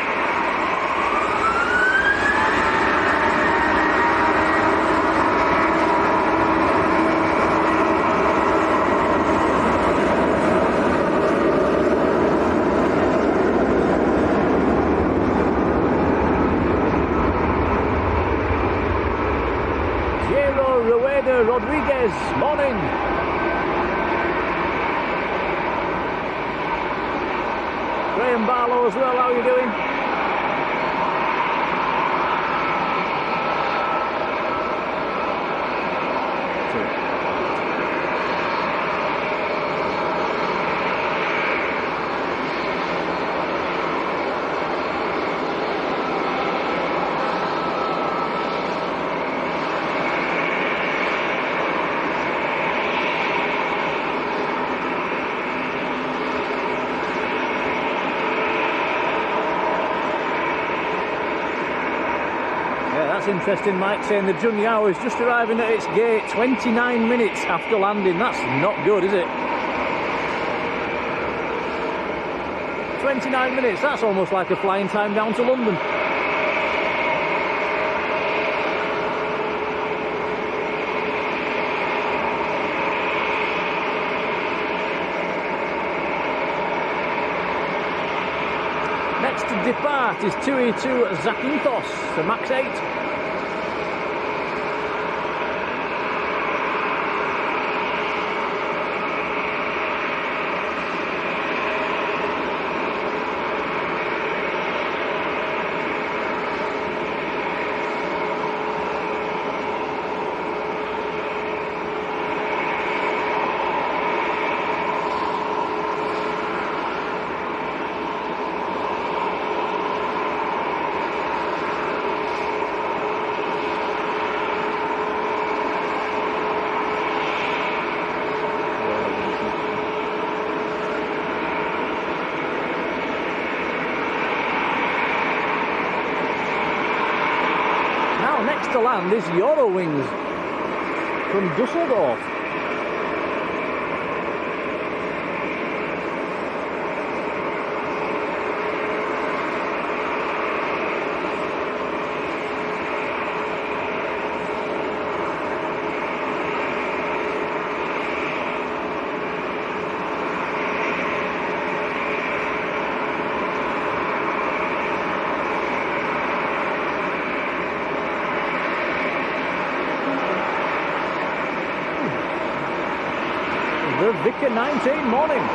Rodriguez, morning. Graham Barlow as well, how are you doing? Interesting, Mike saying the Junyao is just arriving at its gate 29 minutes after landing. That's not good, is it? 29 minutes, that's almost like a flying time down to London. Next to depart is 2E2 Zakynthos, the Max 8. To land is Eurowings from Dusseldorf. The Vicar 19 morning.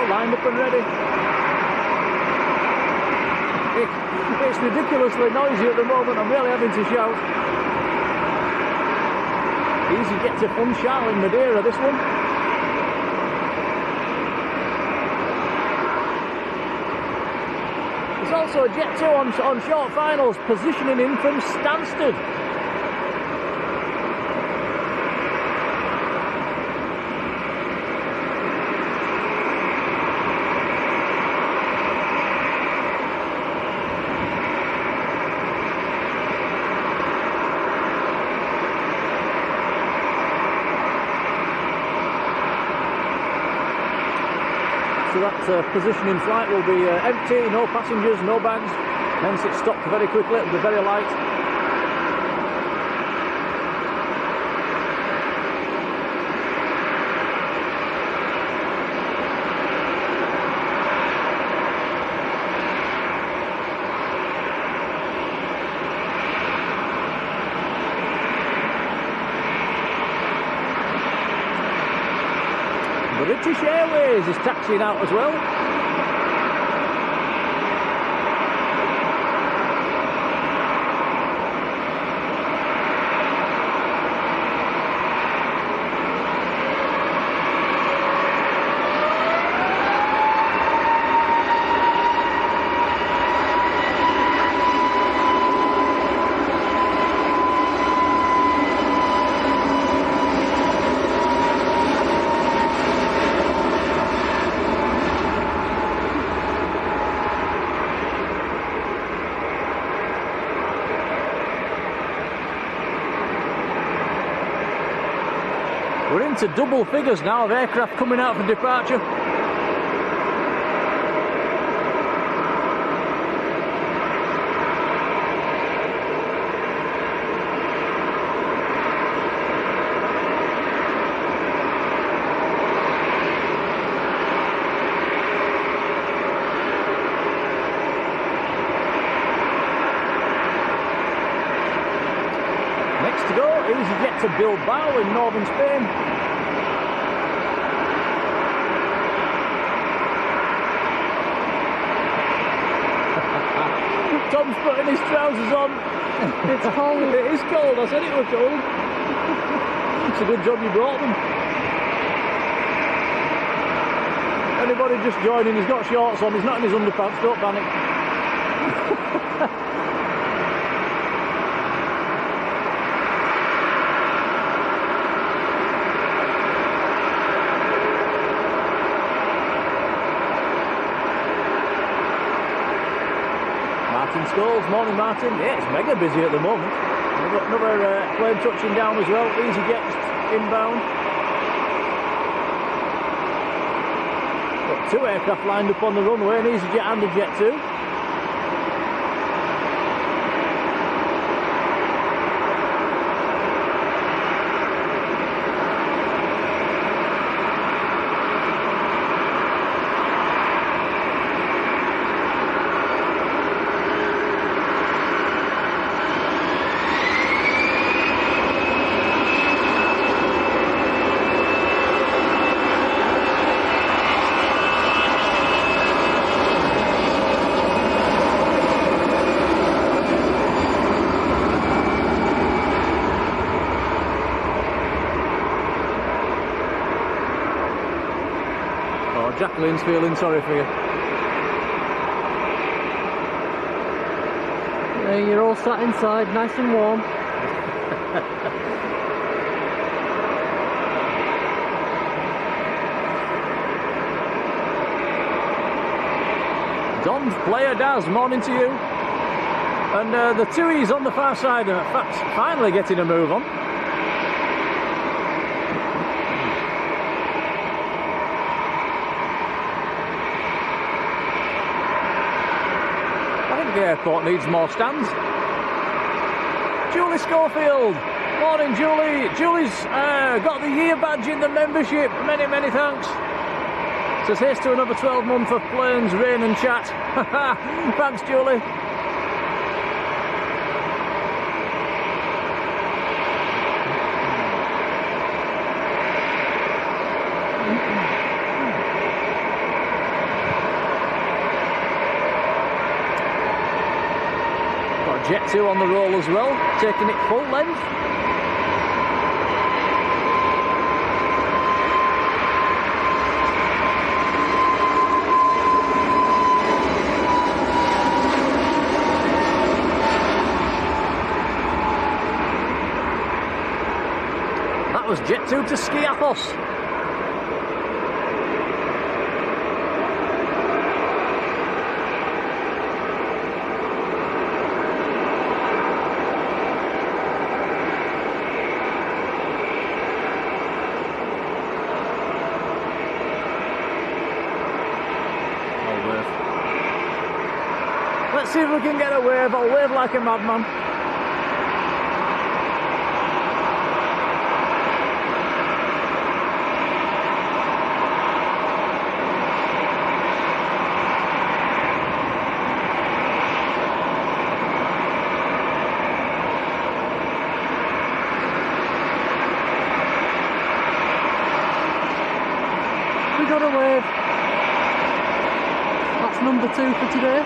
Lined up and ready. It's ridiculously noisy at the moment. I'm really having to shout. EasyJet to Funchal in Madeira, this one. There's also a Jet 2 on short finals, positioning in from Stansted. So that position in flight will be empty, no passengers, no bags, hence it stopped very quickly, it'll be very light. British Airways is taxiing out as well. We're into double figures now of aircraft coming out for departure. Next to go, EasyJet to Bilbao in northern Spain. Tom's putting his trousers on. It's cold. It is cold, I said it was cold. It's a good job you brought them. Anybody just joining, he's got shorts on, he's not in his underpants, don't panic. Martin Scholes, morning Martin. Yeah, it's mega busy at the moment. We've got another plane touching down as well. EasyJet inbound. Got two aircraft lined up on the runway, an EasyJet and a Jet 2. Jacqueline's feeling sorry for you. You're all sat inside, nice and warm. Don's player Daz, morning to you. And the Tui's on the far side are finally getting a move on. The airport needs more stands. Julie Schofield. Morning, Julie. Julie's got the year badge in the membership. Many, many thanks. Says here's to another 12 months of planes, rain and chat. Thanks, Julie. Jet 2 on the roll as well, taking it full length. Jet 2 to Skiathos. Let's see if we can get a wave. I'll wave like a madman. We got a wave. That's number 2 for today.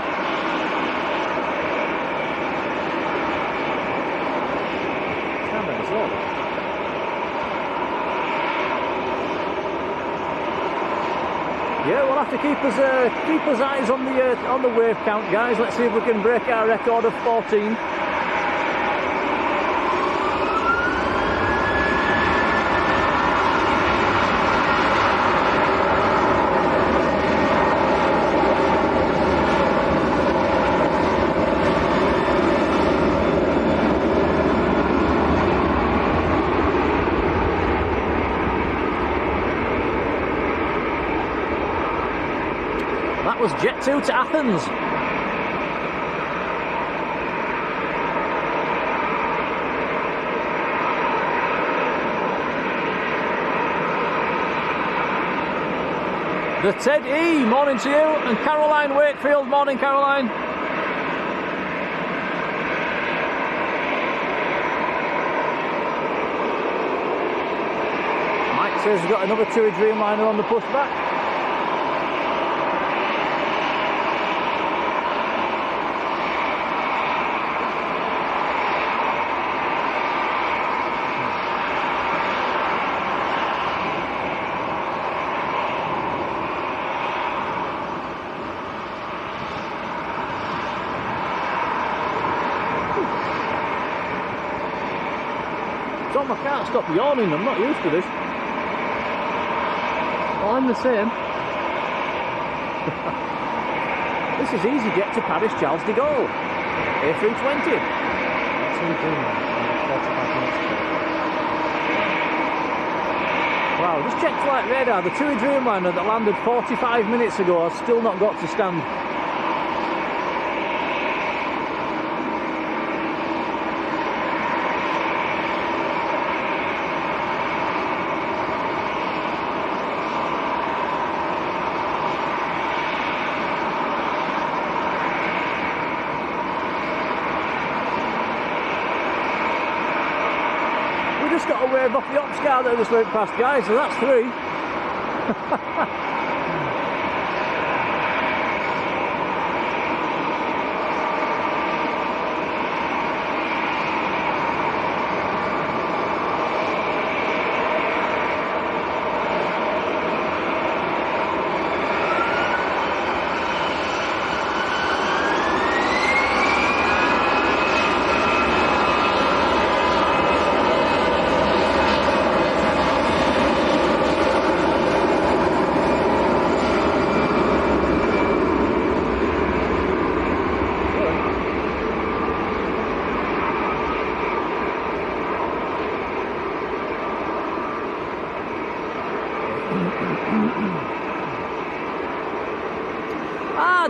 Yeah, we'll have to keep us eyes on the wave count, guys. Let's see if we can break our record of 14. That was Jet 2 to Athens. The Ted E, morning to you, and Caroline Wakefield, morning Caroline. Mike says he's got another TUI Dreamliner on the pushback. Tom, I can't stop yawning, I'm not used to this. Well, I'm the same. This is EasyJet to Paris Charles de Gaulle. A320. That's what we're doing now. 45 minutes ago. Wow, just checked flight radar. The TUI Dreamliner that landed 45 minutes ago has still not got to stand. Just got a wave off the ops car that just went past, guys, so that's 3.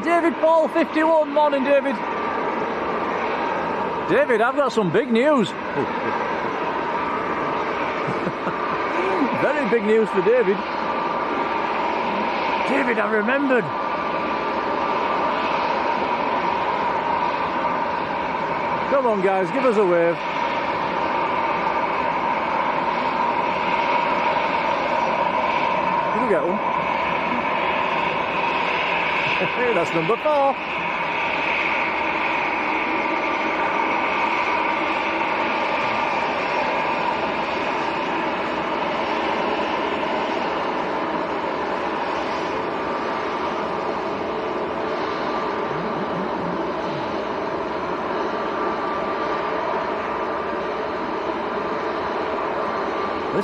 David Paul 51, morning David. David, I've got some big news. Very big news for David. David, I remembered. Come on guys, give us a wave. Did you get one? Hey, that's number 4.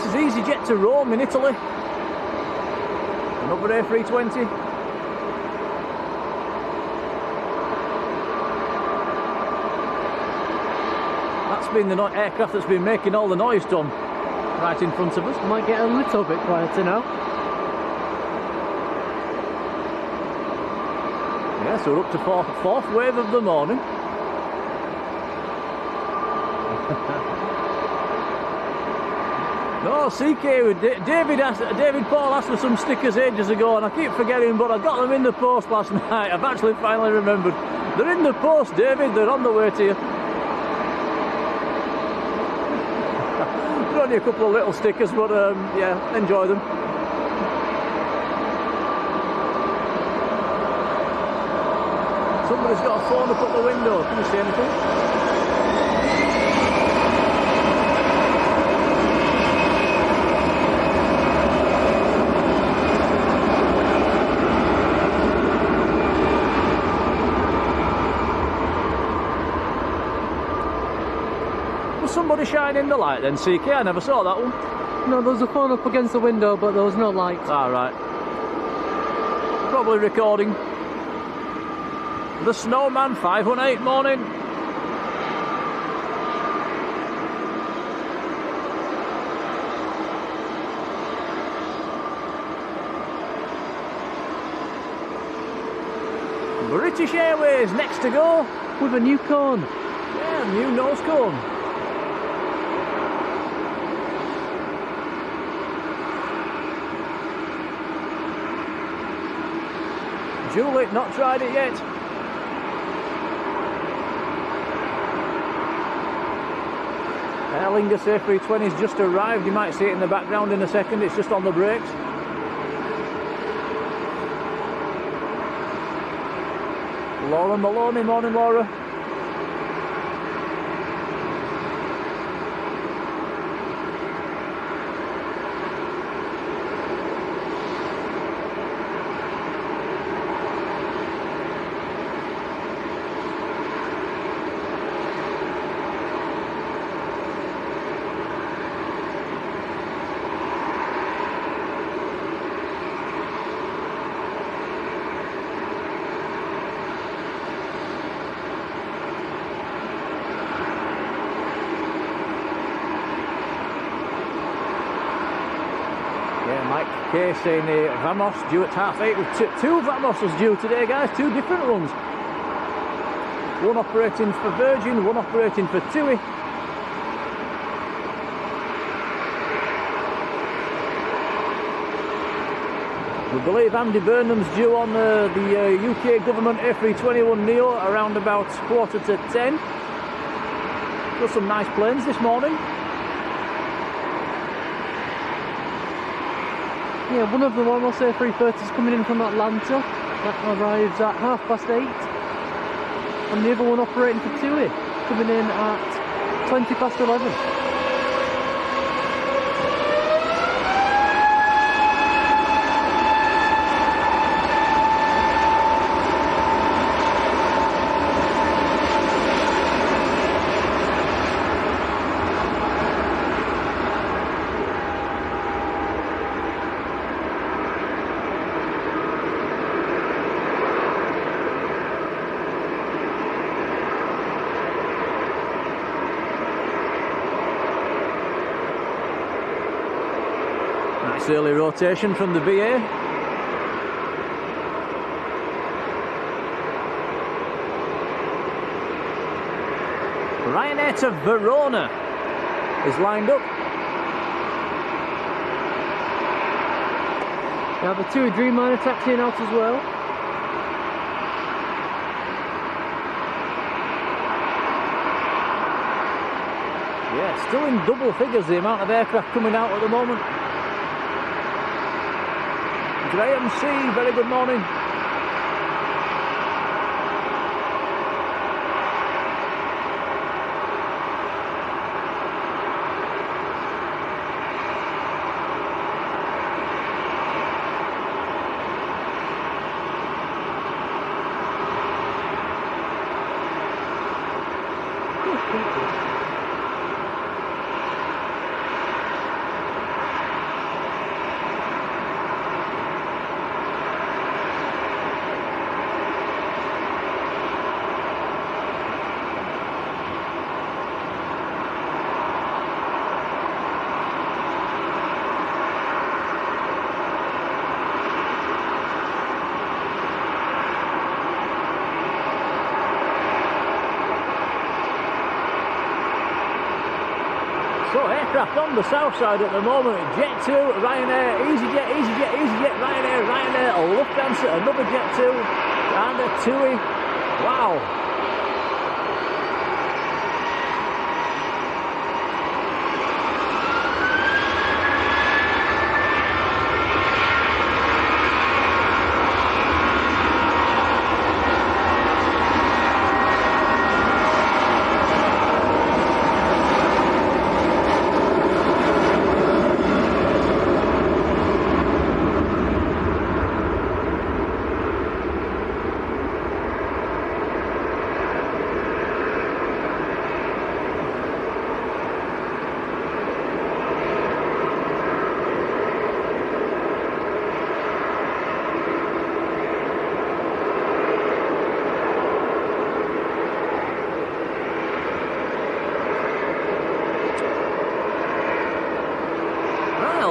This is EasyJet to Rome in Italy. Another A320. That's been the aircraft that's been making all the noise, Tom, right in front of us. Might get a little bit quieter now. Yeah, so we're up to fourth wave of the morning. No, CK, David Paul asked for some stickers ages ago, and I keep forgetting, but I got them in the post last night. I've actually finally remembered. They're in the post, David, they're on the way to you. They're only a couple of little stickers, but yeah, enjoy them. Somebody's got a phone up at the window. Can you see anything? Was somebody shining the light then, CK? I never saw that one. No, there was a phone up against the window, but there was no light. Ah, right. Probably recording. The Snowman 518 morning. British Airways next to go. With a new cone. Yeah, new nose cone. Julie, not tried it yet. Aer Lingus A320's just arrived. You might see it in the background in a second. It's just on the brakes. Laura Maloney, morning Laura. Okay, saying Vamos due at 8:30. With two Vamoses due today, guys. Two different ones. One operating for Virgin, one operating for TUI. We believe Andy Burnham's due on the UK government A321Neo around about 9:45. Got some nice planes this morning. Yeah, one of the Almost A330s coming in from Atlanta. That arrives at 8:30. And the other one operating for TUI, coming in at 11:20. Early rotation from the BA. Ryanair to Verona is lined up. We have a TUI Dreamliner taxiing out as well. Yeah, still in double figures the amount of aircraft coming out at the moment. Graham C, very good morning. aircraft on the south side at the moment. Jet2, Ryanair, EasyJet, EasyJet, EasyJet, Ryanair, Ryanair, Lufthansa, another Jet2, and a TUI. Wow.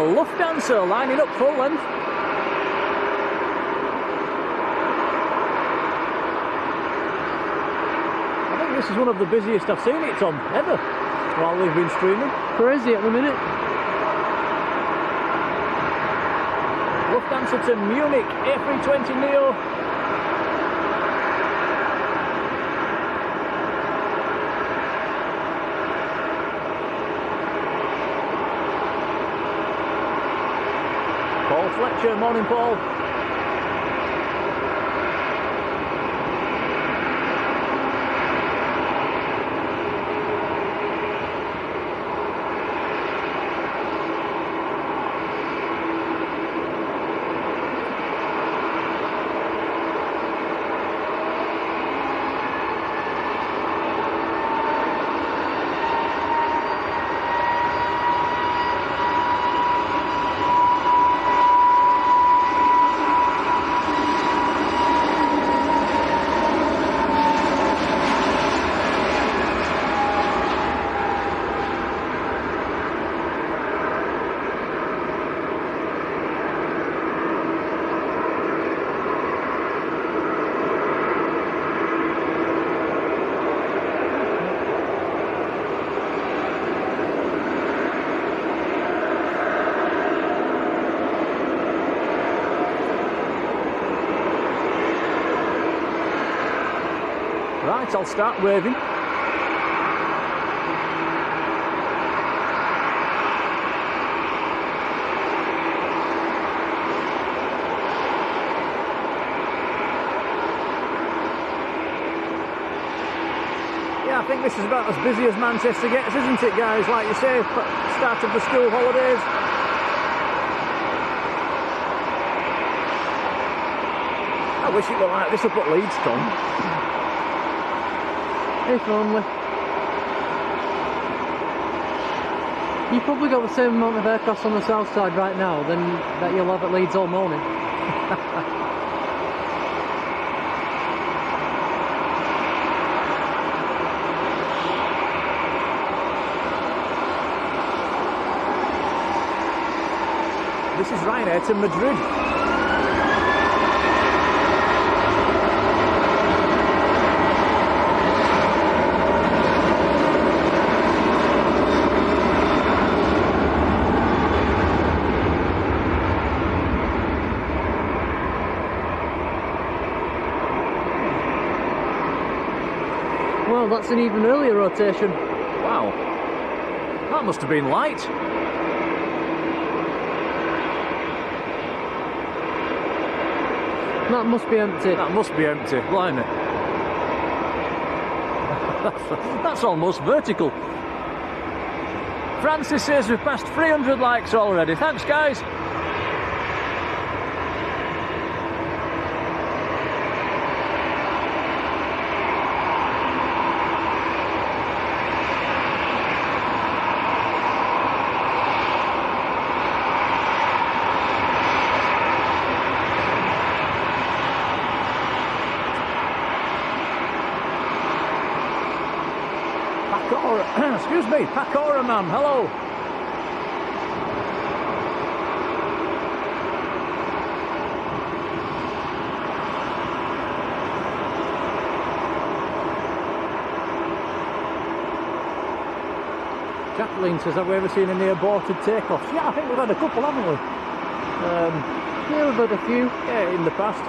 Lufthansa lining up full length. I think this is one of the busiest I've seen it, Tom, ever, while we've been streaming. Crazy at the minute. Lufthansa to Munich, A321Neo. Paul Fletcher, morning Paul. Right, I'll start waving. Yeah, I think this is about as busy as Manchester gets, isn't it, guys? Like you say, start of the school holidays. I wish it were like this up at Leeds, Tom. If only. You've probably got the same amount of aircraft on the south side right now than that you'll have at Leeds all morning. This is Ryanair to Madrid. Well, that's an even earlier rotation. Wow. That must have been light. That must be empty. That must be empty, blimey. That's almost vertical. Francis says we've passed 300 likes already. Thanks, guys. Excuse me, Pakora man, hello. Marjolein says, have we ever seen any aborted takeoffs? Yeah, I think we've had a couple, haven't we? Yeah, we've had a few. Yeah, in the past.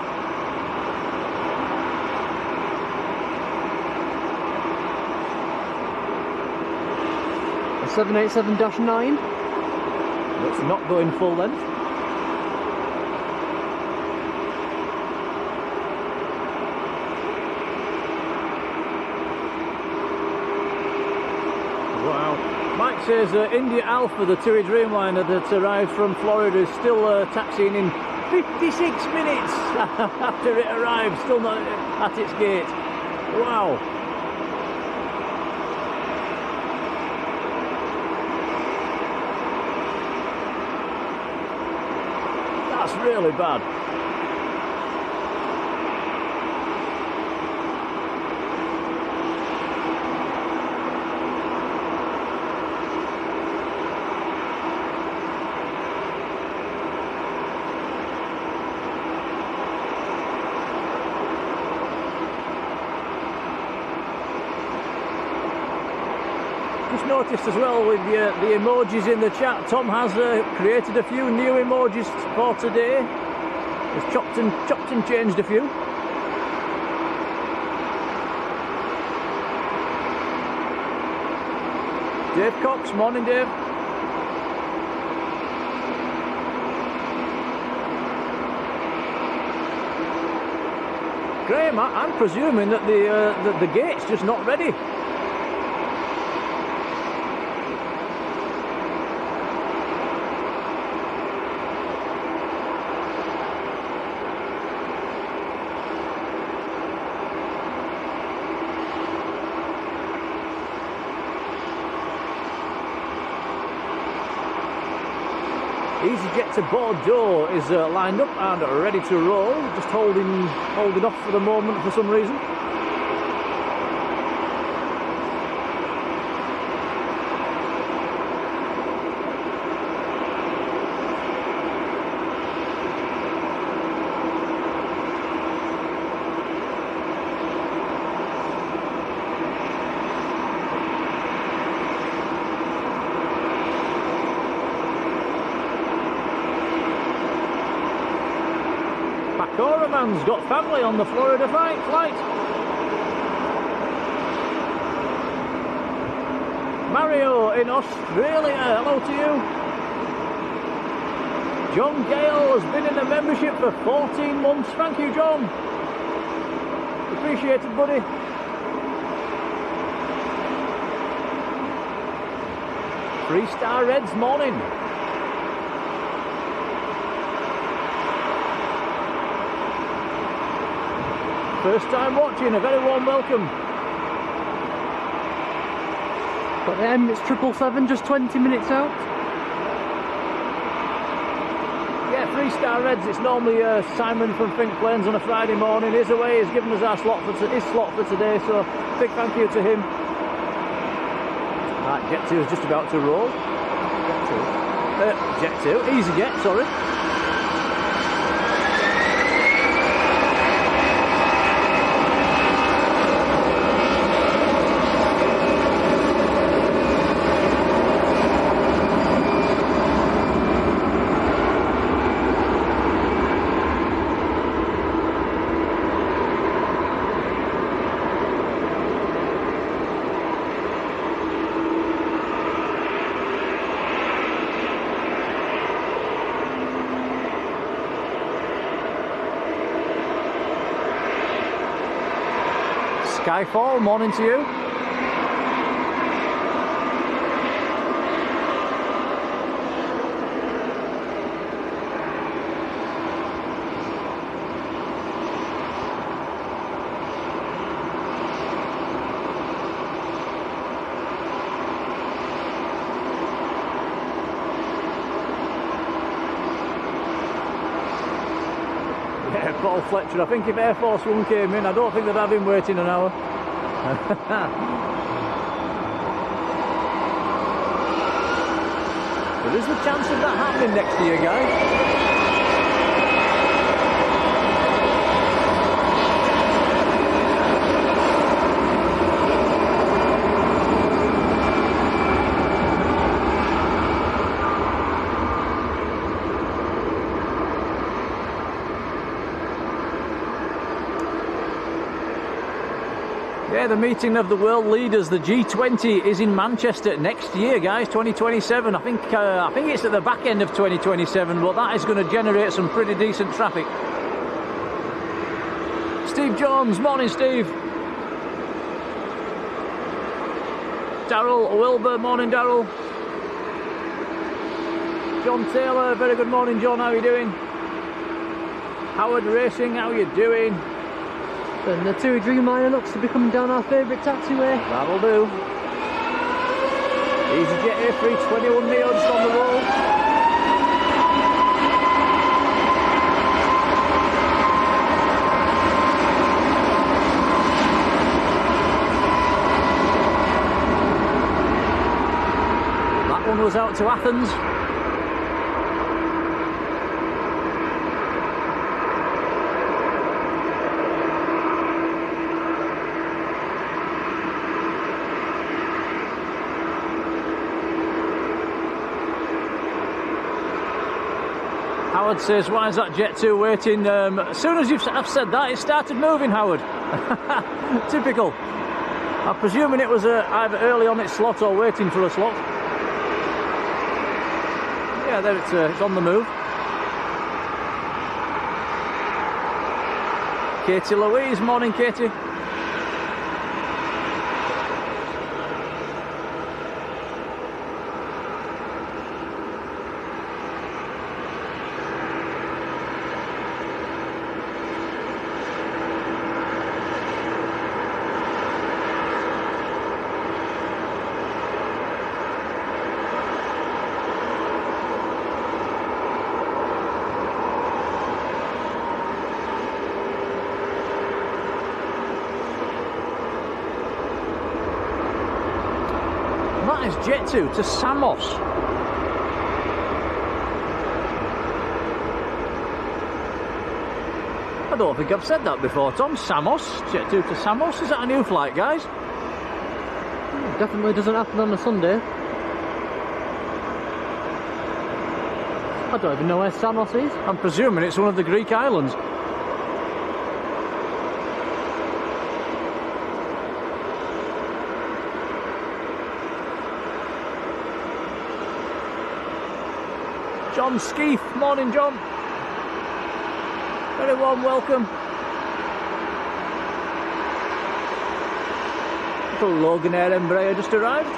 A 787-9. That's not going full length. Wow. Mike says India Alpha, the TUI Dreamliner that arrived from Florida, is still taxiing in 56 minutes after it arrived, still not at its gate. Wow. That's really bad. Just noticed as well with the emojis in the chat, Tom has created a few new emojis for today. He's chopped and changed a few. Dave Cox, morning Dave. Graham, I'm presuming that the gate's just not ready. EasyJet to Bordeaux is lined up and ready to roll, just holding off for the moment for some reason. Cameraman's got family on the Florida flight. Mario in Australia, hello to you. John Gale has been in the membership for 14 months. Thank you, John. Appreciate it, buddy. Three-star Reds morning. First time watching, a very warm welcome. Got the M, it's 777, just 20 minutes out. Yeah, three-star Reds, it's normally Simon from Think Planes on a Friday morning. He's away, he's given us our his slot for today, so big thank you to him. Right, Jet 2 is just about to roll. Jet 2, EasyJet, sorry. Skyfall, morning to you. Yeah, Paul Fletcher, I think if Air Force One came in, I don't think they'd have him waiting an hour. There is the chance of that happening next year, guys. Okay, the meeting of the world leaders, the G20, is in Manchester next year, guys, 2027. I think it's at the back end of 2027, but that is going to generate some pretty decent traffic. Steve Jones, morning, Steve. Darryl Wilbur, morning, Darryl. John Taylor, very good morning, John. How are you doing? Howard Racing, how are you doing? And the Tui Dreamliner looks to be coming down our favourite taxiway. That'll do. EasyJet A321Neo just on the roll. That one was out to Athens. Howard says, why is that Jet 2 waiting? As soon as I've said that, it started moving, Howard. Typical. I'm presuming it was either early on its slot or waiting for a slot. Yeah, there it's on the move. Katie Louise, morning, Katie. That is Jet 2 to Samos. I don't think I've said that before, Tom. Samos, Jet 2 to Samos. Is that a new flight, guys? Definitely doesn't happen on a Sunday. I don't even know where Samos is. I'm presuming it's one of the Greek islands. John Skeef, morning, John. Very warm welcome. Little Logan Air Embraer just arrived.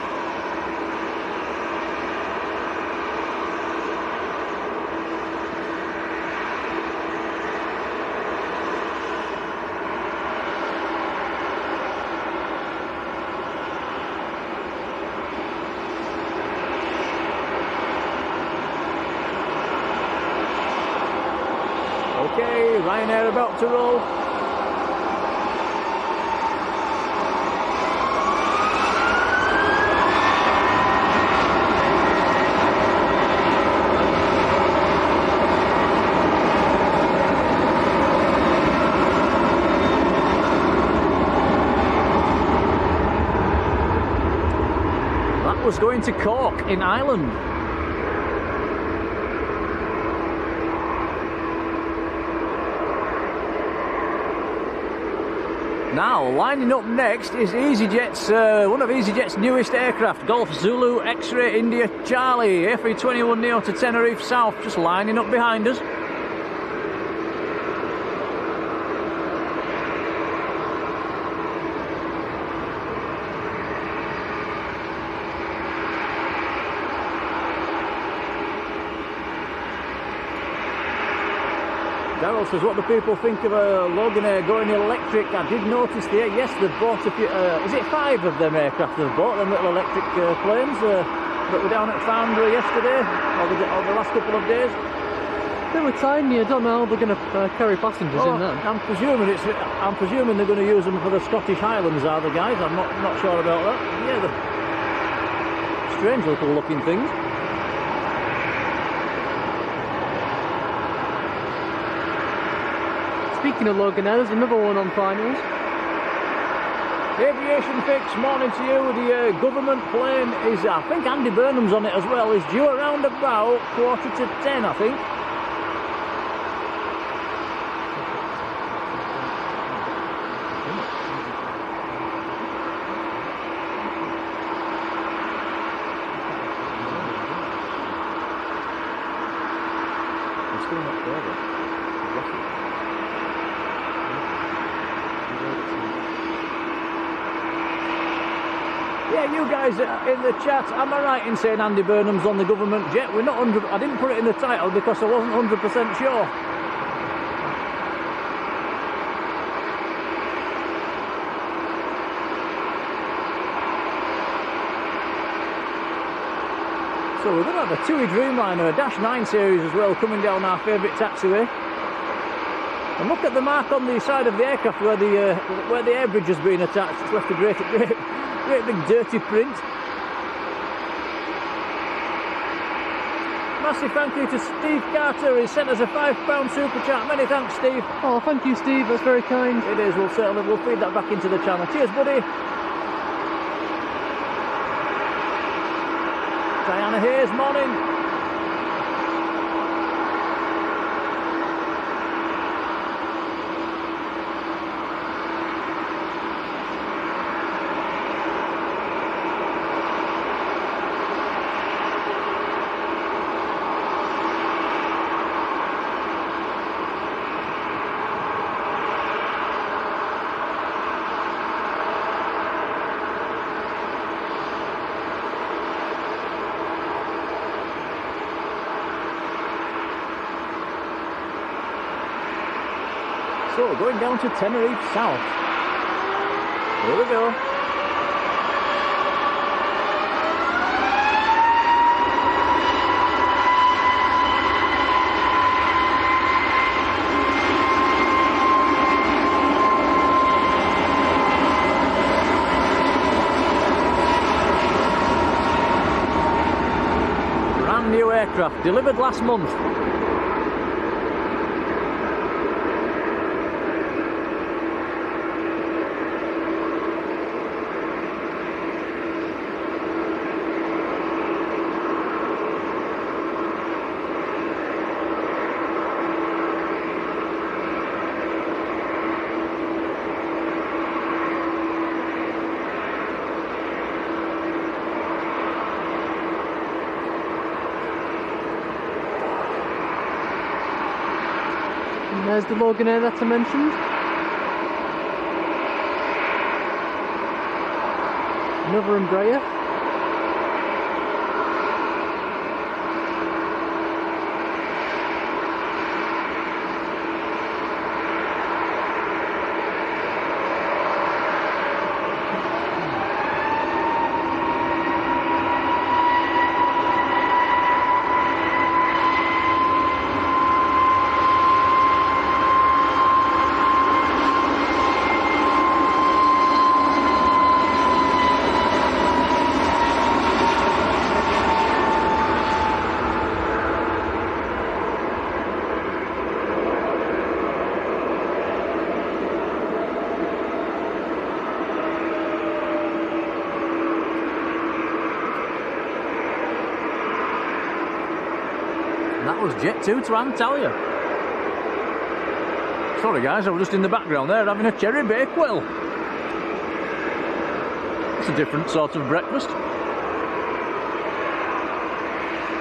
Okay, Ryanair about to roll. That was going to Cork in Ireland. Now, lining up next is EasyJet's, one of EasyJet's newest aircraft, Golf Zulu X-Ray India Charlie, A321Neo to Tenerife South, just lining up behind us. Darryl says, what do people think of a Logan Air going electric? I did notice there, yes, they've bought a few, is it 5 of them aircraft they've bought, them little electric planes that were down at Foundry yesterday, or the last couple of days? They were tiny, I don't know how they're going to carry passengers in them. I'm presuming they're going to use them for the Scottish Highlands, are the guys? I'm not sure about that. Yeah, they're strange little looking things. Speaking of Logan Air, there's another one on finals. Aviation Fix, morning to you. The government plane is, I think Andy Burnham's on it as well, is due around about 9:45, I think. We're still not there though. We've lost it. Yeah, you guys in the chat, am I right in saying Andy Burnham's on the government jet? We're not 100%, I didn't put it in the title because I wasn't 100% sure. So we're going to have a TUI Dreamliner, a Dash 9 series as well, coming down our favourite taxiway. And look at the mark on the side of the aircraft where the air bridge has been attached. It's left a great big dirty print. Massive thank you to Steve Carter. He sent us a £5 super chat. Many thanks, Steve. Oh, thank you, Steve. That's very kind. It is. We'll feed that back into the channel. Cheers, buddy. Diana Hayes, morning. So, going down to Tenerife South. Here we go. Brand new aircraft, delivered last month. There's the Loganair that I mentioned. Another Embraer. That was Jet 2 to Antalya. Sorry guys, I was just in the background there having a cherry bakewell. It's a different sort of breakfast.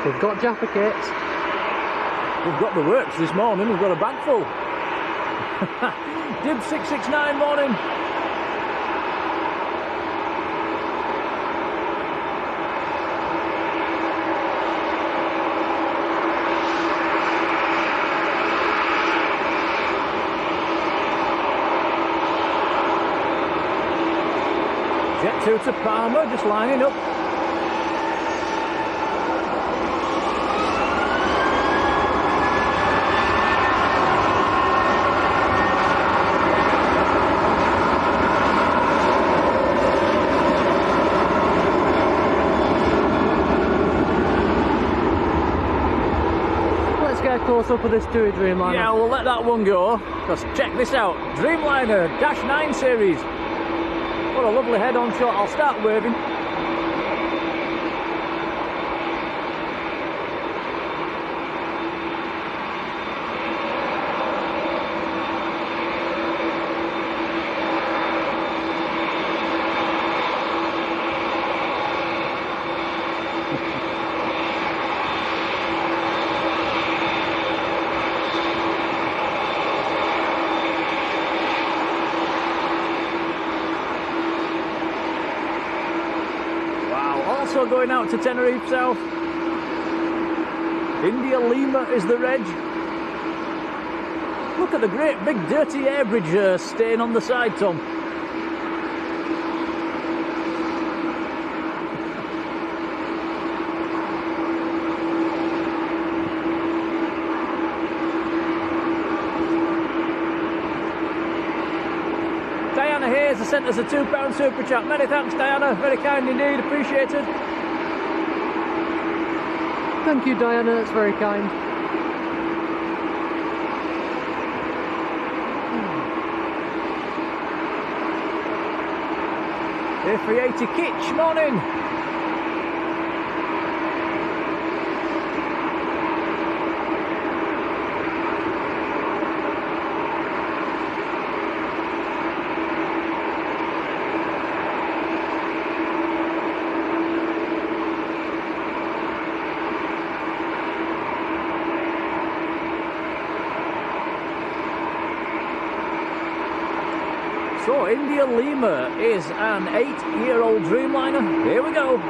We've got Jaffa cakes. We've got the works this morning, we've got a bag full. Dib 669 morning. Jet 2 to Palmer, just lining up. Let's get a close up of this TUI Dreamliner. Yeah, we'll let that one go. Just check this out. Dreamliner Dash 9 series. What a lovely head-on shot. I'll start waving. Alonso going out to Tenerife South. India Lima is the reg. Look at the great big dirty air bridge stain on the side, Tom. Diana Hayes has sent us a £2 super chat. Many thanks, Diana. Very kind indeed. Appreciated. Thank you, Diana. That's very kind. A380 Kitch, morning. So, India Lima is an 8-year-old Dreamliner. Here we go.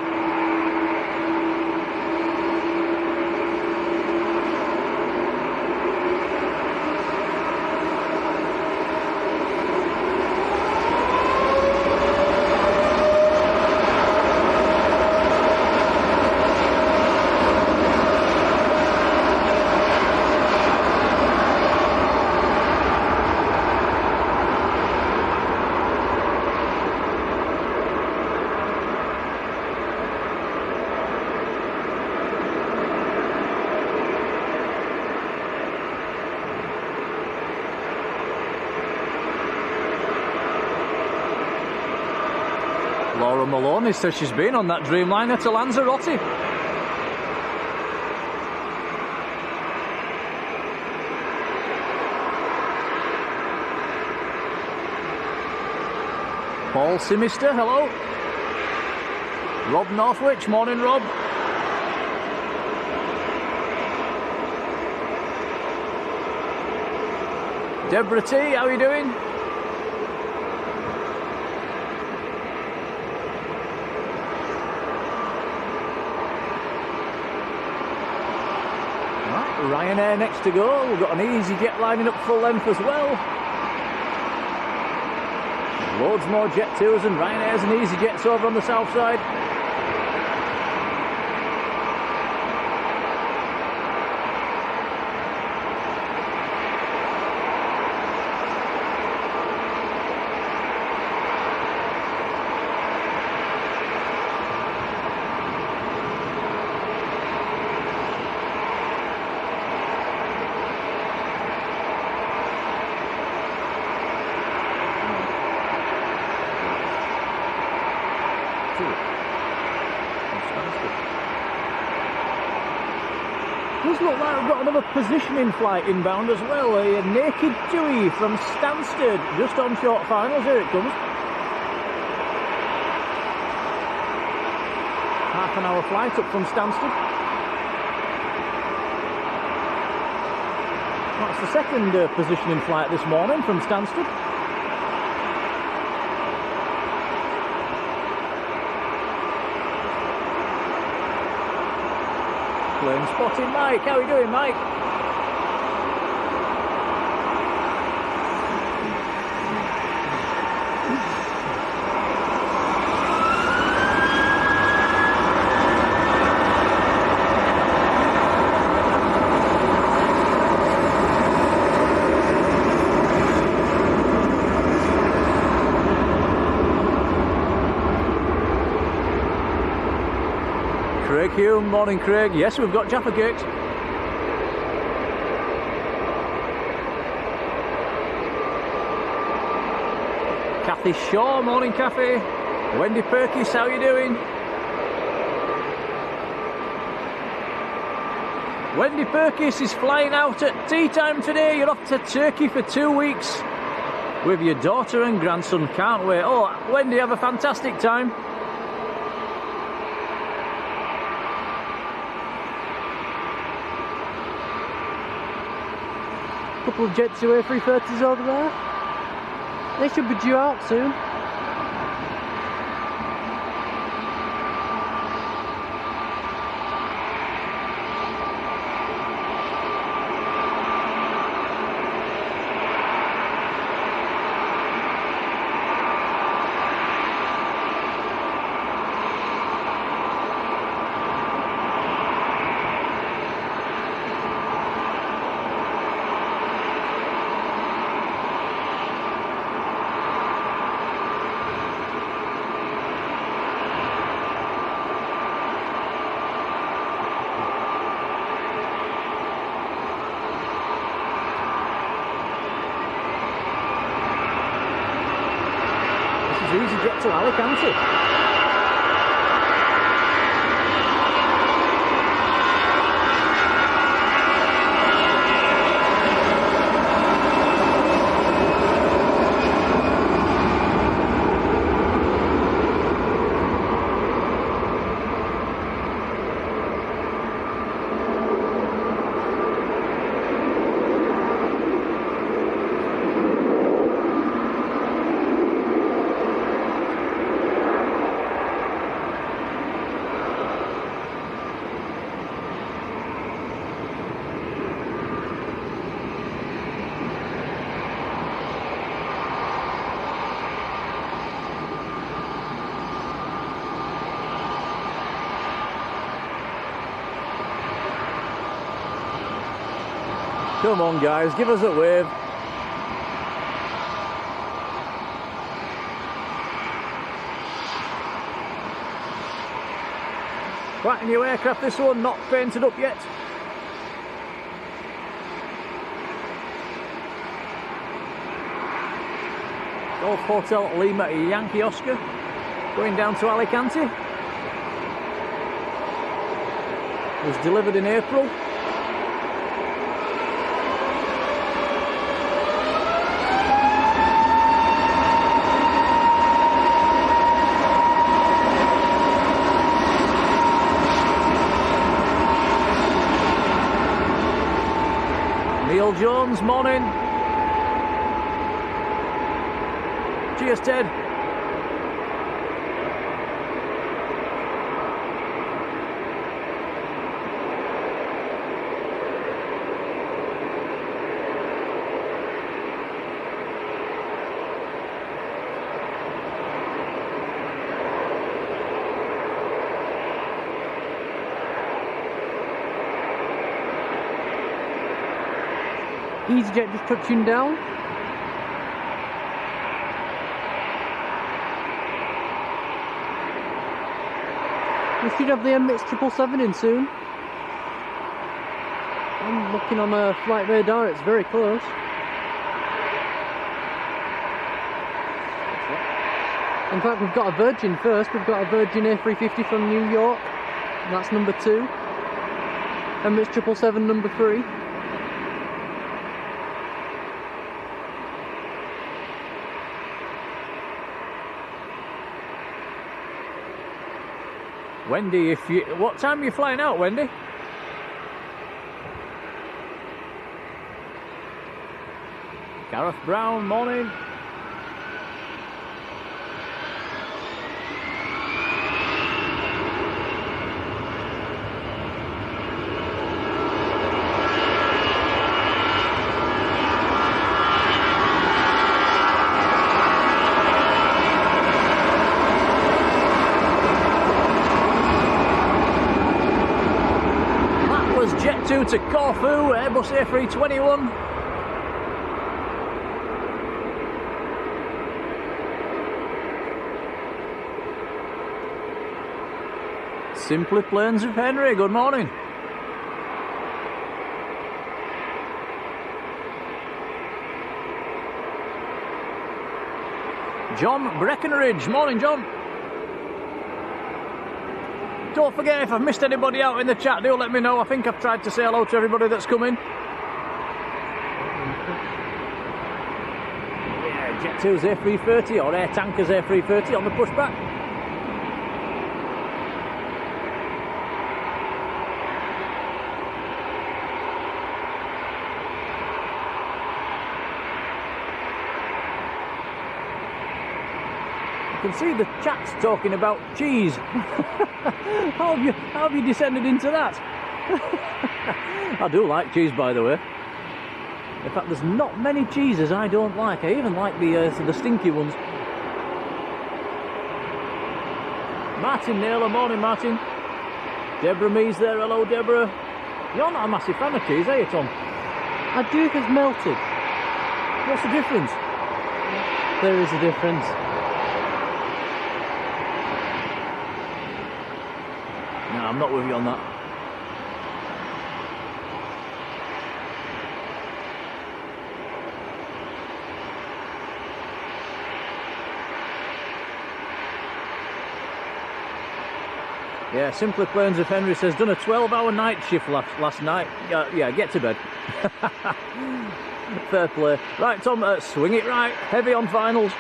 Laura Maloney says she's been on that Dreamliner to Lanzarote. Paul Simister, hello. Rob Northwich, morning Rob. Deborah T, how are you doing? Ryanair next to go. We've got an EasyJet lining up full length as well. Loads more Jet 2s and Ryanair's and EasyJets over on the south side. Does look like we've got another positioning flight inbound as well. A naked Dewey from Stansted, just on short finals. Here it comes. Half an hour flight up from Stansted. That's the second positioning flight this morning from Stansted. Plane spotted Mike. How are you doing, Mike? Craig Hume, morning Craig. Yes, we've got Jaffa cakes. Kathy Shaw, morning Kathy. Wendy Perkis, how are you doing? Wendy Perkis is flying out at tea time today. You're off to Turkey for 2 weeks with your daughter and grandson. Can't wait. Oh, Wendy, have a fantastic time. Couple of Jet 2 A330s over there. They should be due out soon. EasyJet to Alicante. Come on guys, give us a wave. Quite a new aircraft this one, not painted up yet. Golf Hotel Lima Yankee Oscar, going down to Alicante. Was delivered in April. Neil Jones, morning. Cheers, Ted. EasyJet just touching down. We should have the Emirates 777 in soon. I'm looking on a flight radar, it's very close. In fact, we've got a Virgin first. We've got a Virgin A350 from New York. And that's number 2. Emirates 777 number 3. Wendy, what time are you flying out, Wendy? Gareth Brown, morning. Jet2 to Corfu, Airbus A321. Simply Plains of Henry, good morning. John Breckenridge, morning John. Don't forget, if I've missed anybody out in the chat, do let me know. I think I've tried to say hello to everybody that's coming. Yeah, Jet2's A330 or Air Tankers A330 on the pushback. I can see the chat's talking about cheese. how have you descended into that? I do like cheese, by the way. In fact, there's not many cheeses I don't like. I even like the stinky ones. Martin Naylor, morning Martin. Deborah Mees there, hello Deborah. You're not a massive fan of cheese, are you, Tom? I do if it's melted. What's the difference? There is a difference. No, I'm not with you on that. Yeah, Simply Plains of Henry says, done a 12-hour night shift last night. Yeah, get to bed. Fair play. Right, Tom, swing it right. Heavy on finals.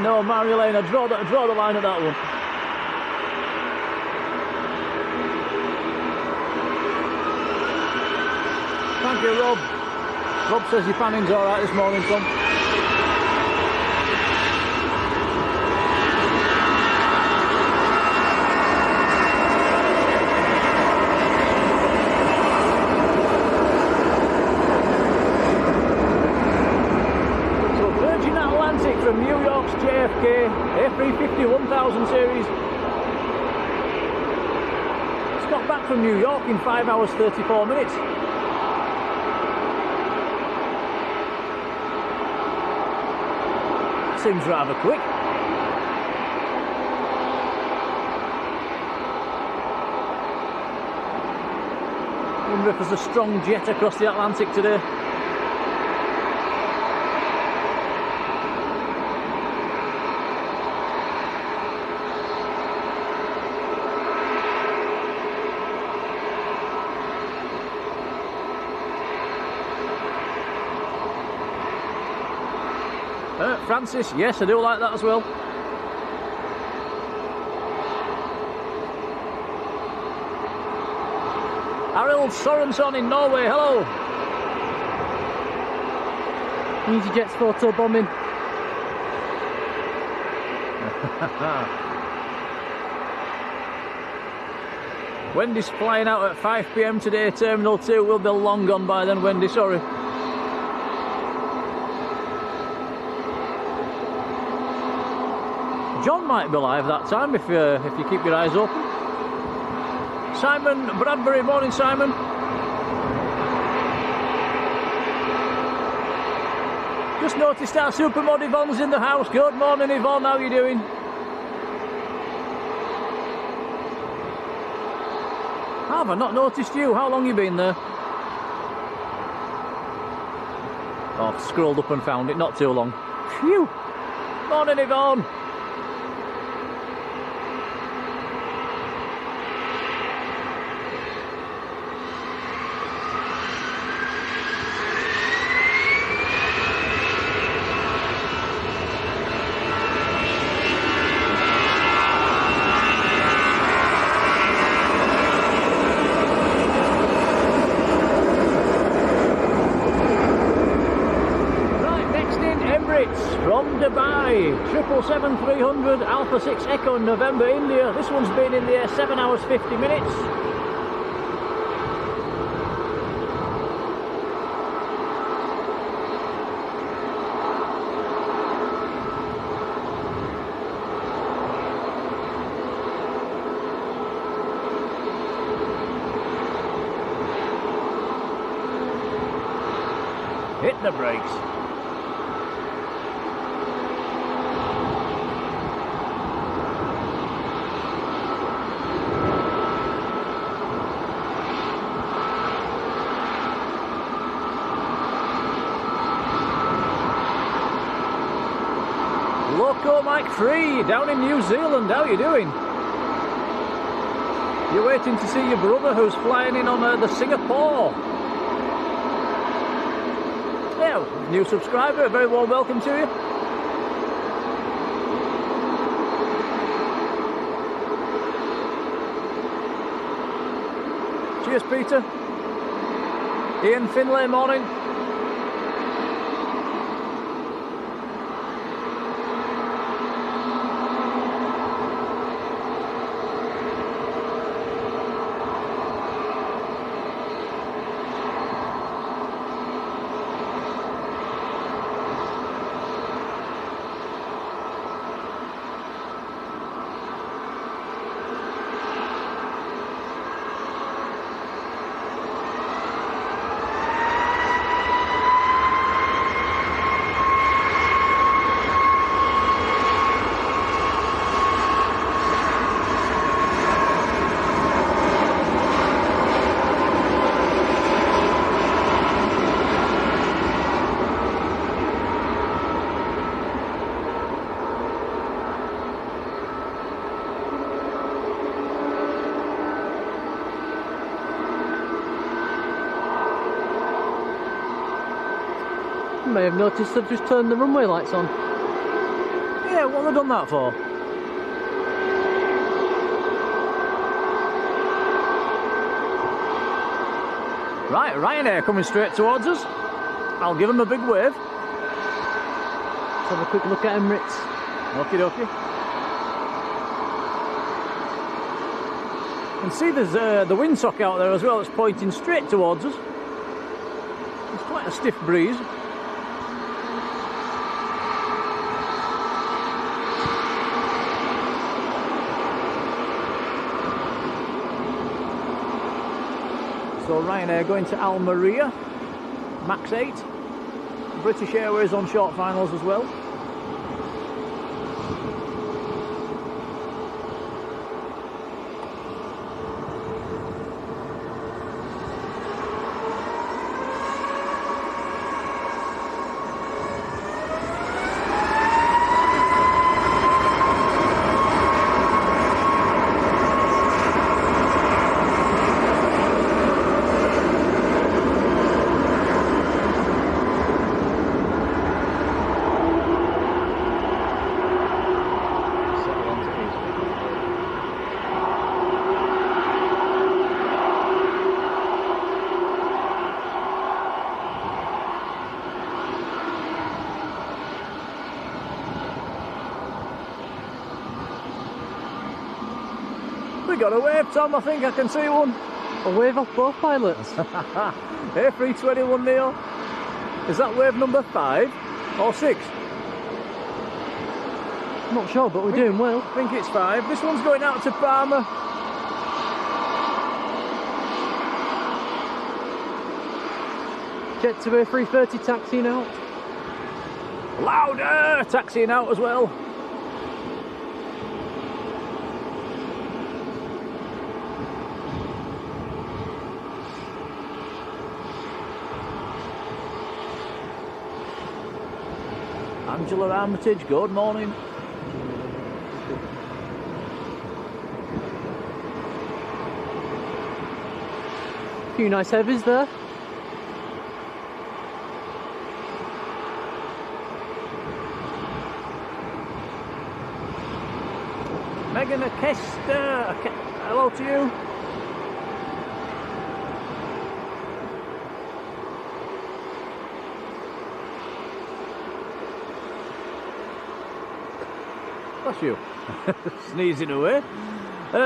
No, Marjolein, I draw the line at that one. Thank you, Rob. Rob says your panning's all right this morning, Tom. From New York's JFK, A350 1000 series. It's got back from New York in 5 hours 34 minutes. That seems rather quick. I wonder if there's a strong jet across the Atlantic today. Francis, yes, I do like that as well. Arild Sorensson in Norway, hello. EasyJet's photo bombing. Wendy's flying out at 5 PM today, Terminal 2. We'll be long gone by then, Wendy, sorry. John might be live that time if you keep your eyes open. Simon Bradbury, morning Simon. Just noticed our supermod Yvonne's in the house. Good morning Yvonne, how are you doing? Have I not noticed you? How long you been there? Oh, I've scrolled up and found it, not too long. Phew! Morning Yvonne! From Dubai, 777-300 Alpha 6 Echo November India. This one's been in the air 7 hours 50 minutes. Hit the brakes. Loco Mike Free down in New Zealand, how are you doing? You're waiting to see your brother who's flying in on the Singapore. Yeah, new subscriber, a very warm welcome to you. Cheers Peter. Ian Finlay, morning. may have noticed they've just turned the runway lights on. Yeah, what have they done that for? Right, Ryanair coming straight towards us. I'll give them a big wave. Let's have a quick look at Emirates. Okie dokie. You can see there's the windsock out there as well, that's pointing straight towards us. It's quite a stiff breeze. So Ryanair going to Almeria, max 8. British Airways on short finals as well. We got a wave, Tom, I think I can see one. A wave off both pilots. A321Neo. Is that wave number 5 or 6? Not sure, but we're doing well. I think it's 5. This one's going out to Parma. Jet to A330 taxiing out. Louder! Taxiing out as well. Angela Armitage, good morning. A few nice heavies there. Megan Kester, hello to you. Bless you. Sneezing away.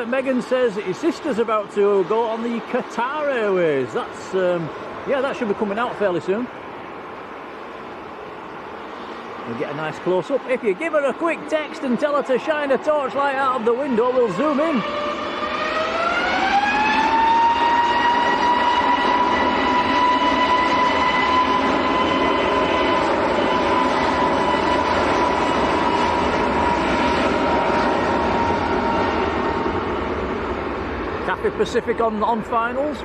Megan says his sister's about to go on the Qatar Airways. That's, yeah, that should be coming out fairly soon. We'll get a nice close-up. If you give her a quick text and tell her to shine a torchlight out of the window, we'll zoom in. Cathay Pacific on finals.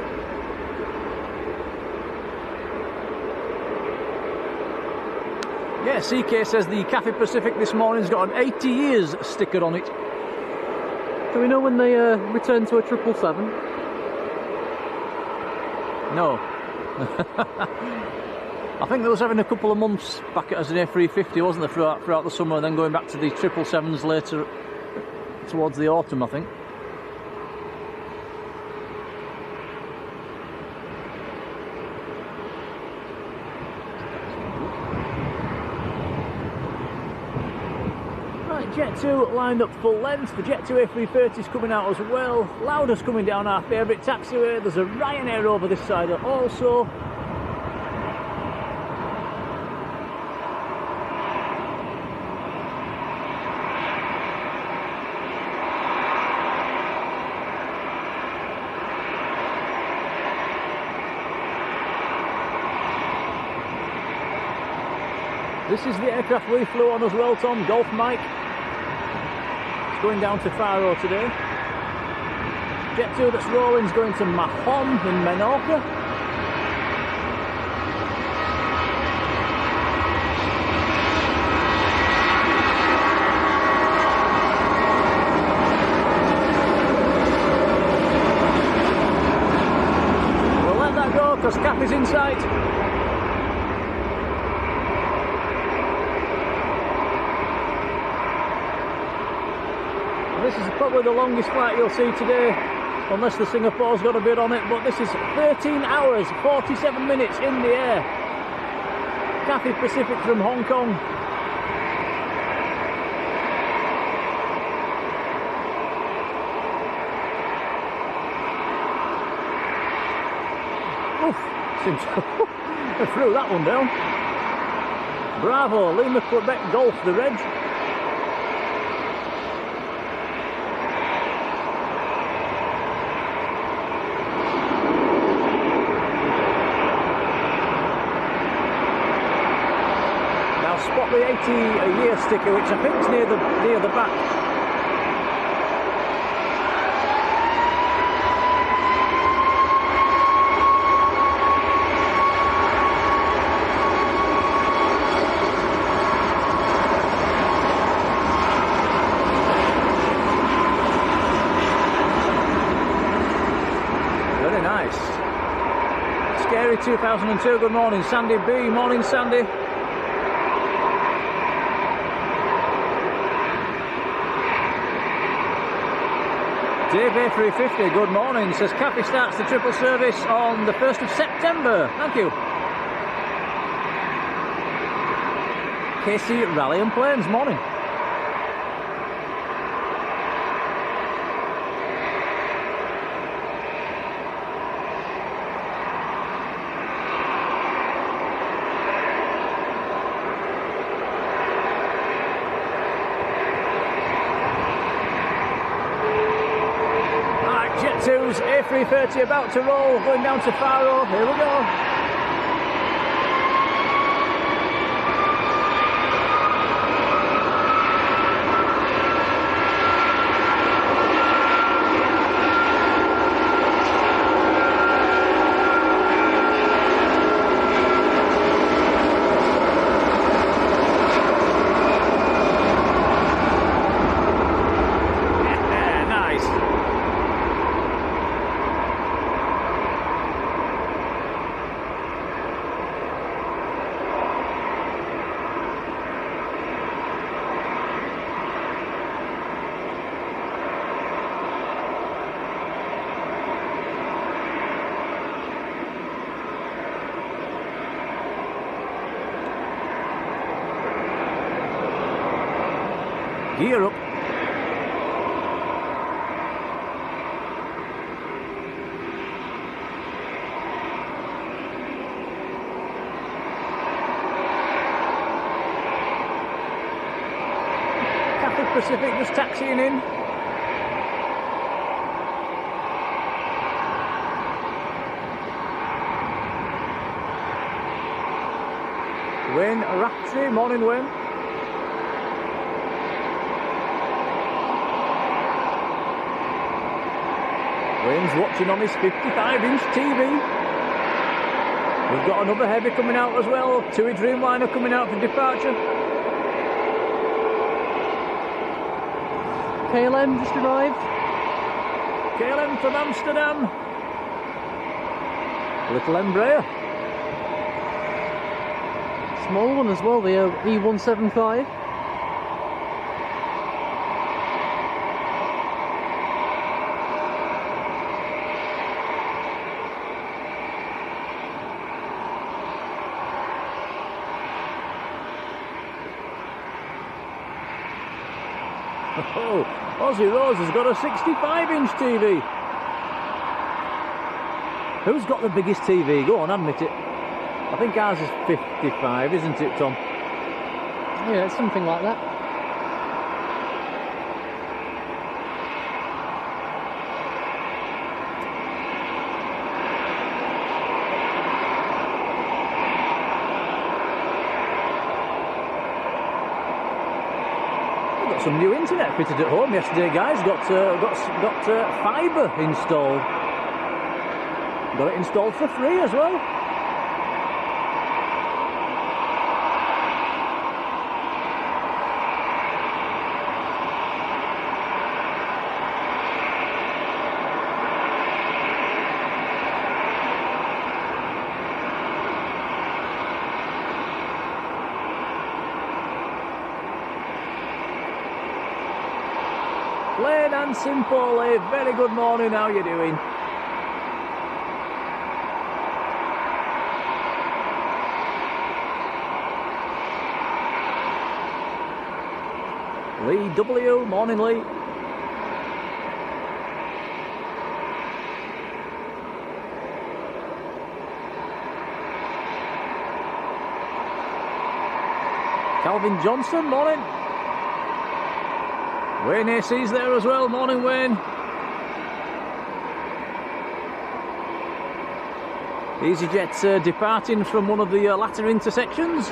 Yeah, CK says the Cathay Pacific this morning's got an 80 years sticker on it. Do we know when they return to a 777? No. I think they was having a couple of months back as an A350, wasn't there, throughout the summer, and then going back to the 777s later towards the autumn, I think. Jet 2 lined up full length. The Jet 2 A330 is coming out as well. Lauder's coming down our favourite taxiway. There's a Ryanair over this side also. This is the aircraft we flew on as well, Tom. Golf Mike. Going down to Faro today. Jet 2 that's rolling is going to Mahon in Menorca. We'll let that go because Cap is in sight. probably the longest flight you'll see today, unless the Singapore's got a bit on it, but this is 13 hours, 47 minutes in the air. Cathay Pacific from Hong Kong. Oof, seems I threw that one down. Bravo, Lima Quebec Golf, the reg. Now spot the 80-a-year sticker, which I think is near the back. Very nice. Scary 2002, good morning Sandy B, morning Sandy. Dave A350, good morning, says Cathay starts the triple service on the 1st of September. Thank you. Casey Rally and Planes, morning. A330 about to roll, going down to Faro. Here we go. Gear up. Cathay Pacific just taxiing in. Wayne Rattree, morning Wayne. Wayne's watching on his 55-inch TV. We've got another heavy coming out as well. TUI Dreamliner coming out for departure. KLM just arrived. KLM from Amsterdam. Little Embraer. Small one as well, the E175. Oh, Aussie Rose has got a 65-inch TV. Who's got the biggest TV? Go on, admit it. I think ours is 55, isn't it, Tom? Yeah, it's something like that. Got some new internet fitted at home yesterday, guys. Got fibre installed. Got it installed for free as well. Plain and simple, a very good morning, how you doing? Lee W, morning Lee. Calvin Johnson, morning. Wayne AC's there as well, morning Wayne. EasyJet departing from one of the latter intersections.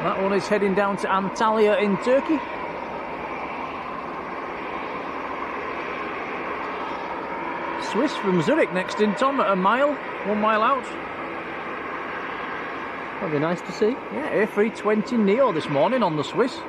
That one is heading down to Antalya in Turkey. Swiss from Zurich next in, Tom, at 1 mile out. That'd be nice to see. Yeah, A320Neo this morning on the Swiss.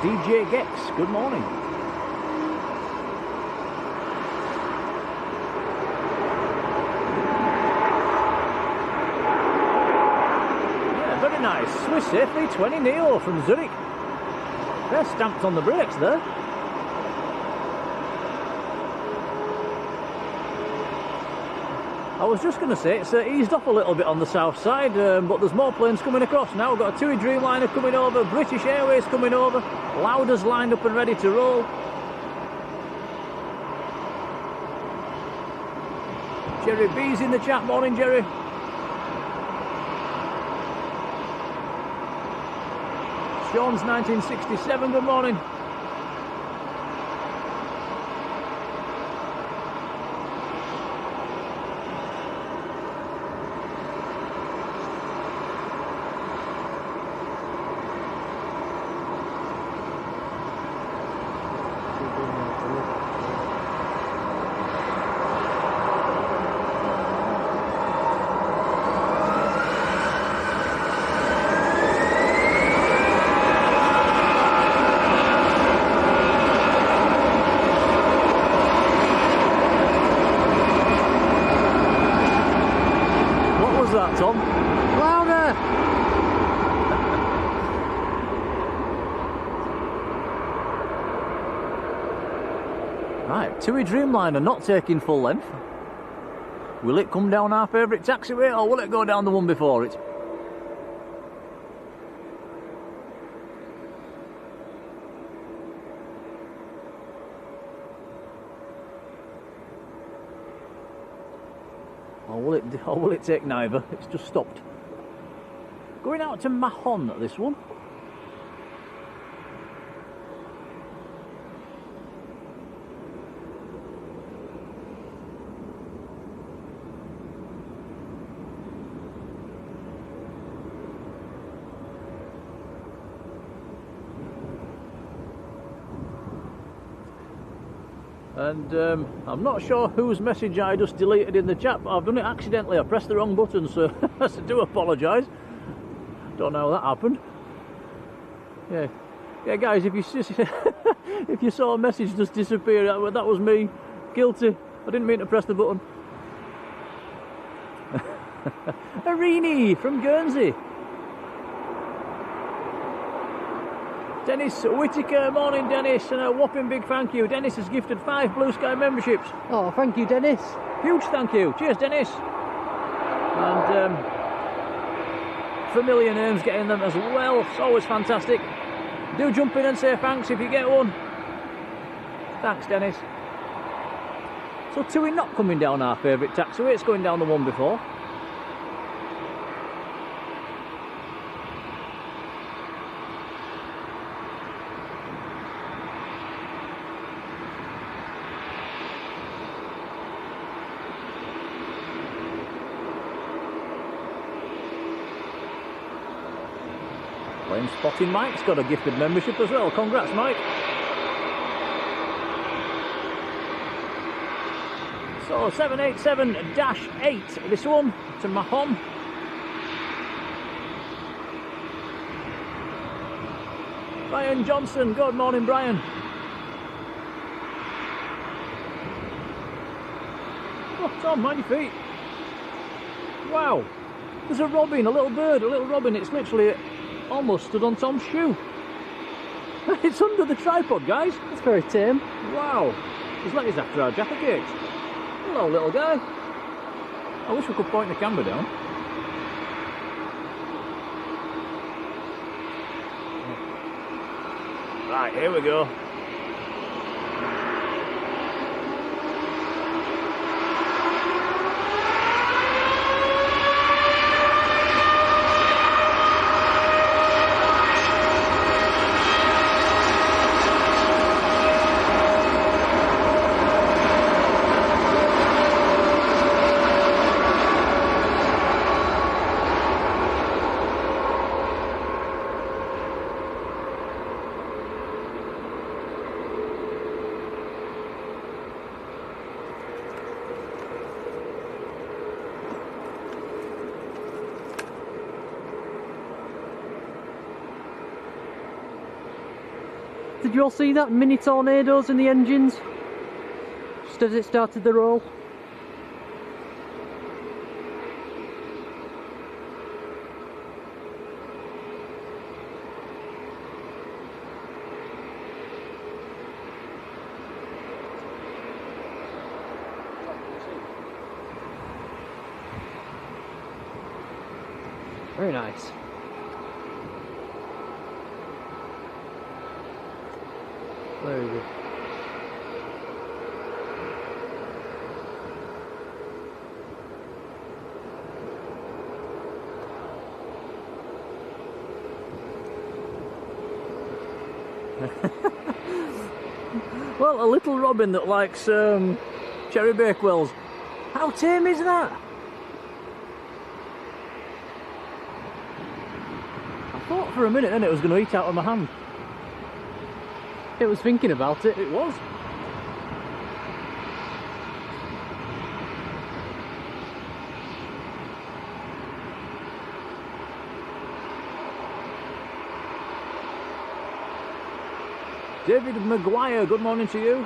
DJ Gex, good morning. Yeah, very nice. Swiss A320Neo from Zurich. They're stamped on the brakes there. I was just going to say it's eased off a little bit on the south side, but there's more planes coming across now. We've got a TUI Dreamliner coming over, British Airways coming over, Lauda's lined up and ready to roll. Jerry B's in the chat, morning Jerry. Sean's 1967, good morning. Tom? Louder! Right, TUI Dreamliner not taking full length. Will it come down our favourite taxiway or will it go down the one before it? Or will it take neither? It's just stopped. Going out to Mahon, this one. And I'm not sure whose message I just deleted in the chat, but I've done it accidentally. I pressed the wrong button, so I do apologise. Don't know how that happened. Yeah, guys, if you if you saw a message just disappear, that was me. Guilty. I didn't mean to press the button. Arini from Guernsey. Dennis Whittaker, morning Dennis, and a whopping big thank you. Dennis has gifted 5 Blue Sky memberships. Oh, thank you, Dennis. Huge thank you. Cheers, Dennis. And familiar names getting them as well. It's always fantastic. Do jump in and say thanks if you get one. Thanks, Dennis. So TUI not coming down our favourite taxiway, it's going down the one before. Plane Spotting Mike's got a gifted membership as well. Congrats, Mike. So 787-8, this one to Mahon. Brian Johnson, good morning, Brian. Oh, Tom, mind your feet. Wow, there's a robin, a little bird, a little robin. It's literally almost stood on Tom's shoe. It's under the tripod, guys. It's very tame. Wow, he's like he's after our Jaffa cakes. Hello, little guy. I wish we could point the camera down. Right, here we go. Did you all see that? Mini tornadoes in the engines? Just as it started the roll. Very nice. Very good. Well, a little robin that likes cherry bakewells. How tame is that? I thought for a minute then it was going to eat out of my hand. It was thinking about it. It was. David Maguire, good morning to you.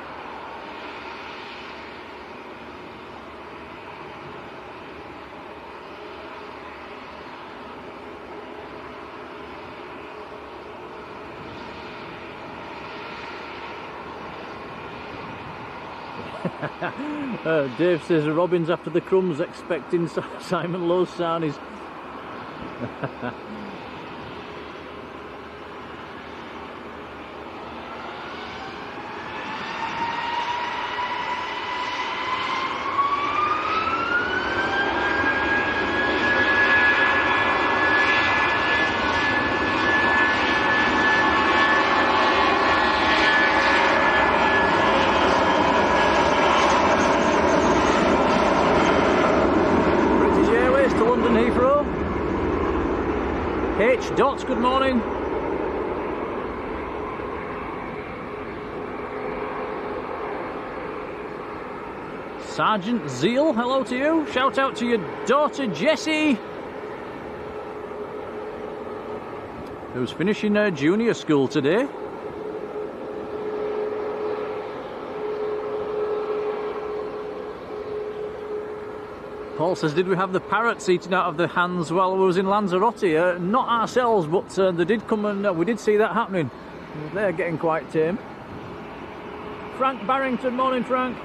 Dave says Robin's after the crumbs, expecting Simon Lowe's sarnies. Dots, good morning. Sergeant Zeal, hello to you. Shout out to your daughter Jessie, who's finishing her junior school today. Paul says, did we have the parrots eating out of the hands while we was in Lanzarote? Not ourselves, but they did come and we did see that happening. They're getting quite tame. Frank Barrington, morning Frank.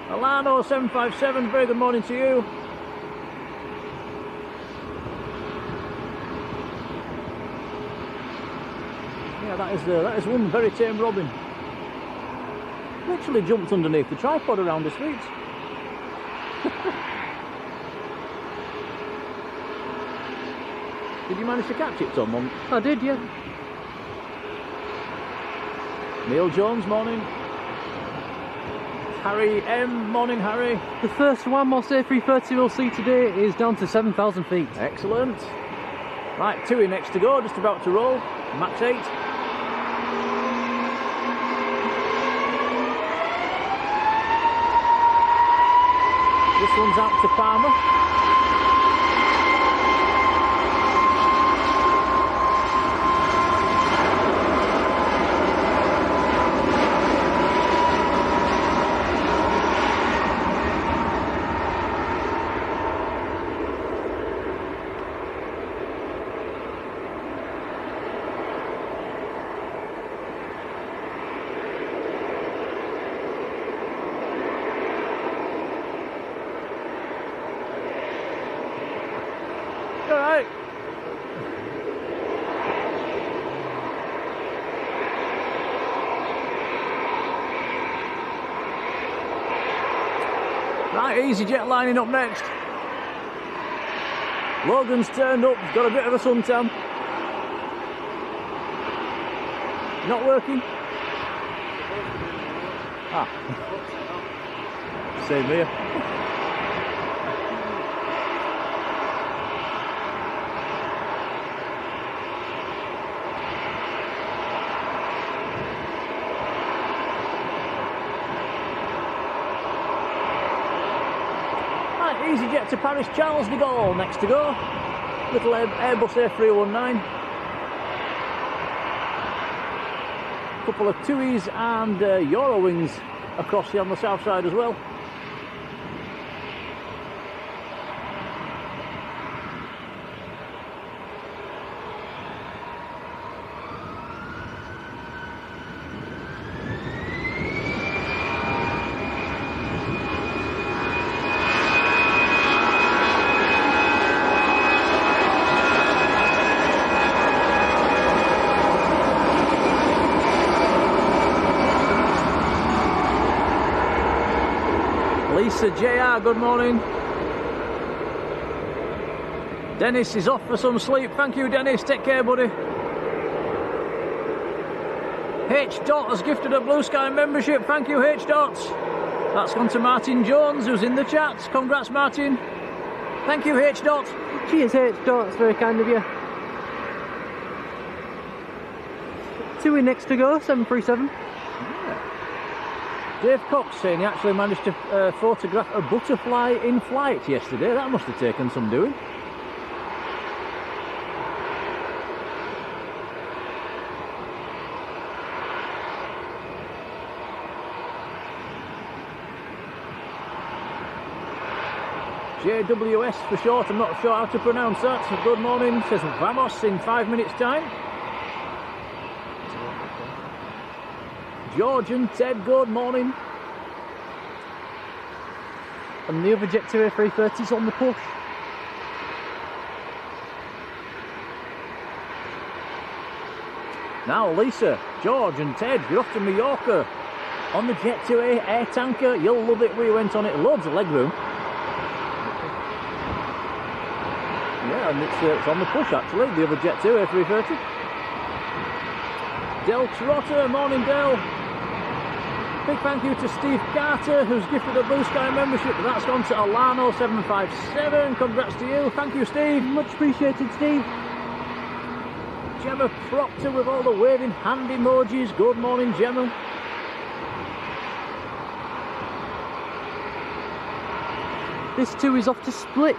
Alano 757, very good morning to you. Yeah, that is one very tame robin. Literally jumped underneath the tripod around the streets. Did you manage to catch it, Tom? I did, yeah. Neil Jones, morning. Harry M, morning Harry. The first Wamos A330 we'll see today is down to 7,000 feet. Excellent. Right, Tui next to go, just about to roll. Max 8. This one's out to Palmer. Alright. Right, EasyJet lining up next. Logan's turned up, got a bit of a suntan. Not working? Ah. Same here. EasyJet to Paris Charles de Gaulle next to go. Little Airbus A319. Couple of TUIs and Eurowings across here on the south side as well. Lisa JR, good morning. Dennis is off for some sleep. Thank you, Dennis. Take care, buddy. H. Dot has gifted a Blue Sky membership. Thank you, H. Dot. That's gone to Martin Jones, who's in the chat. Congrats, Martin. Thank you, H. Dot. Cheers, H. Dot. That's very kind of you. 2 in next to go, 737. Dave Cox saying he actually managed to photograph a butterfly in flight yesterday. That must have taken some doing. JWS for short, I'm not sure how to pronounce that. So good morning, says Vamos in 5 minutes time. George and Ted, good morning. And the other Jet 2 A330's on the push. Now Lisa, George and Ted, you're off to Mallorca on the Jet 2A air tanker. You'll love it. We went on it, loads of legroom. Yeah, and it's on the push actually, the other Jet 2 A330. Del Trotter, morning Del. Big thank you to Steve Carter, who's gifted a Blue Sky membership. That's gone to Alano757. Congrats to you. Thank you, Steve. Much appreciated, Steve. Gemma Proctor with all the waving hand emojis. Good morning, Gemma. This 2 is off to Split.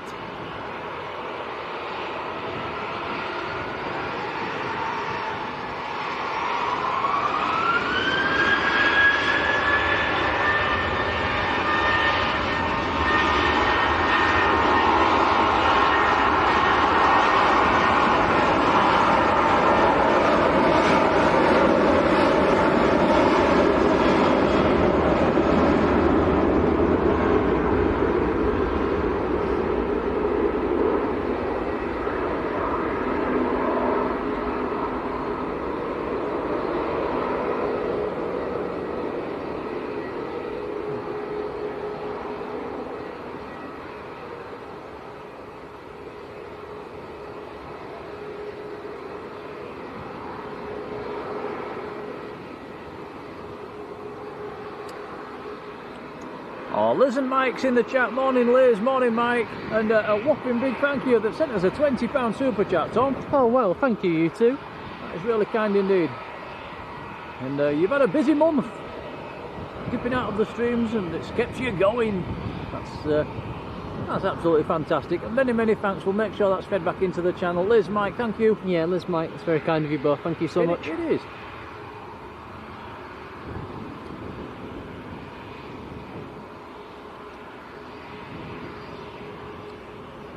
Oh, Liz and Mike's in the chat. Morning, Liz. Morning, Mike. And a whopping big thank you that sent us a £20 super chat, Tom. Oh, well, thank you, you two. That is really kind indeed. And you've had a busy month, dipping out of the streams, and it's kept you going. That's absolutely fantastic. And many thanks. We'll make sure that's fed back into the channel. Liz, Mike, thank you. Yeah, Liz, Mike, it's very kind of you both. Thank you so much. It is.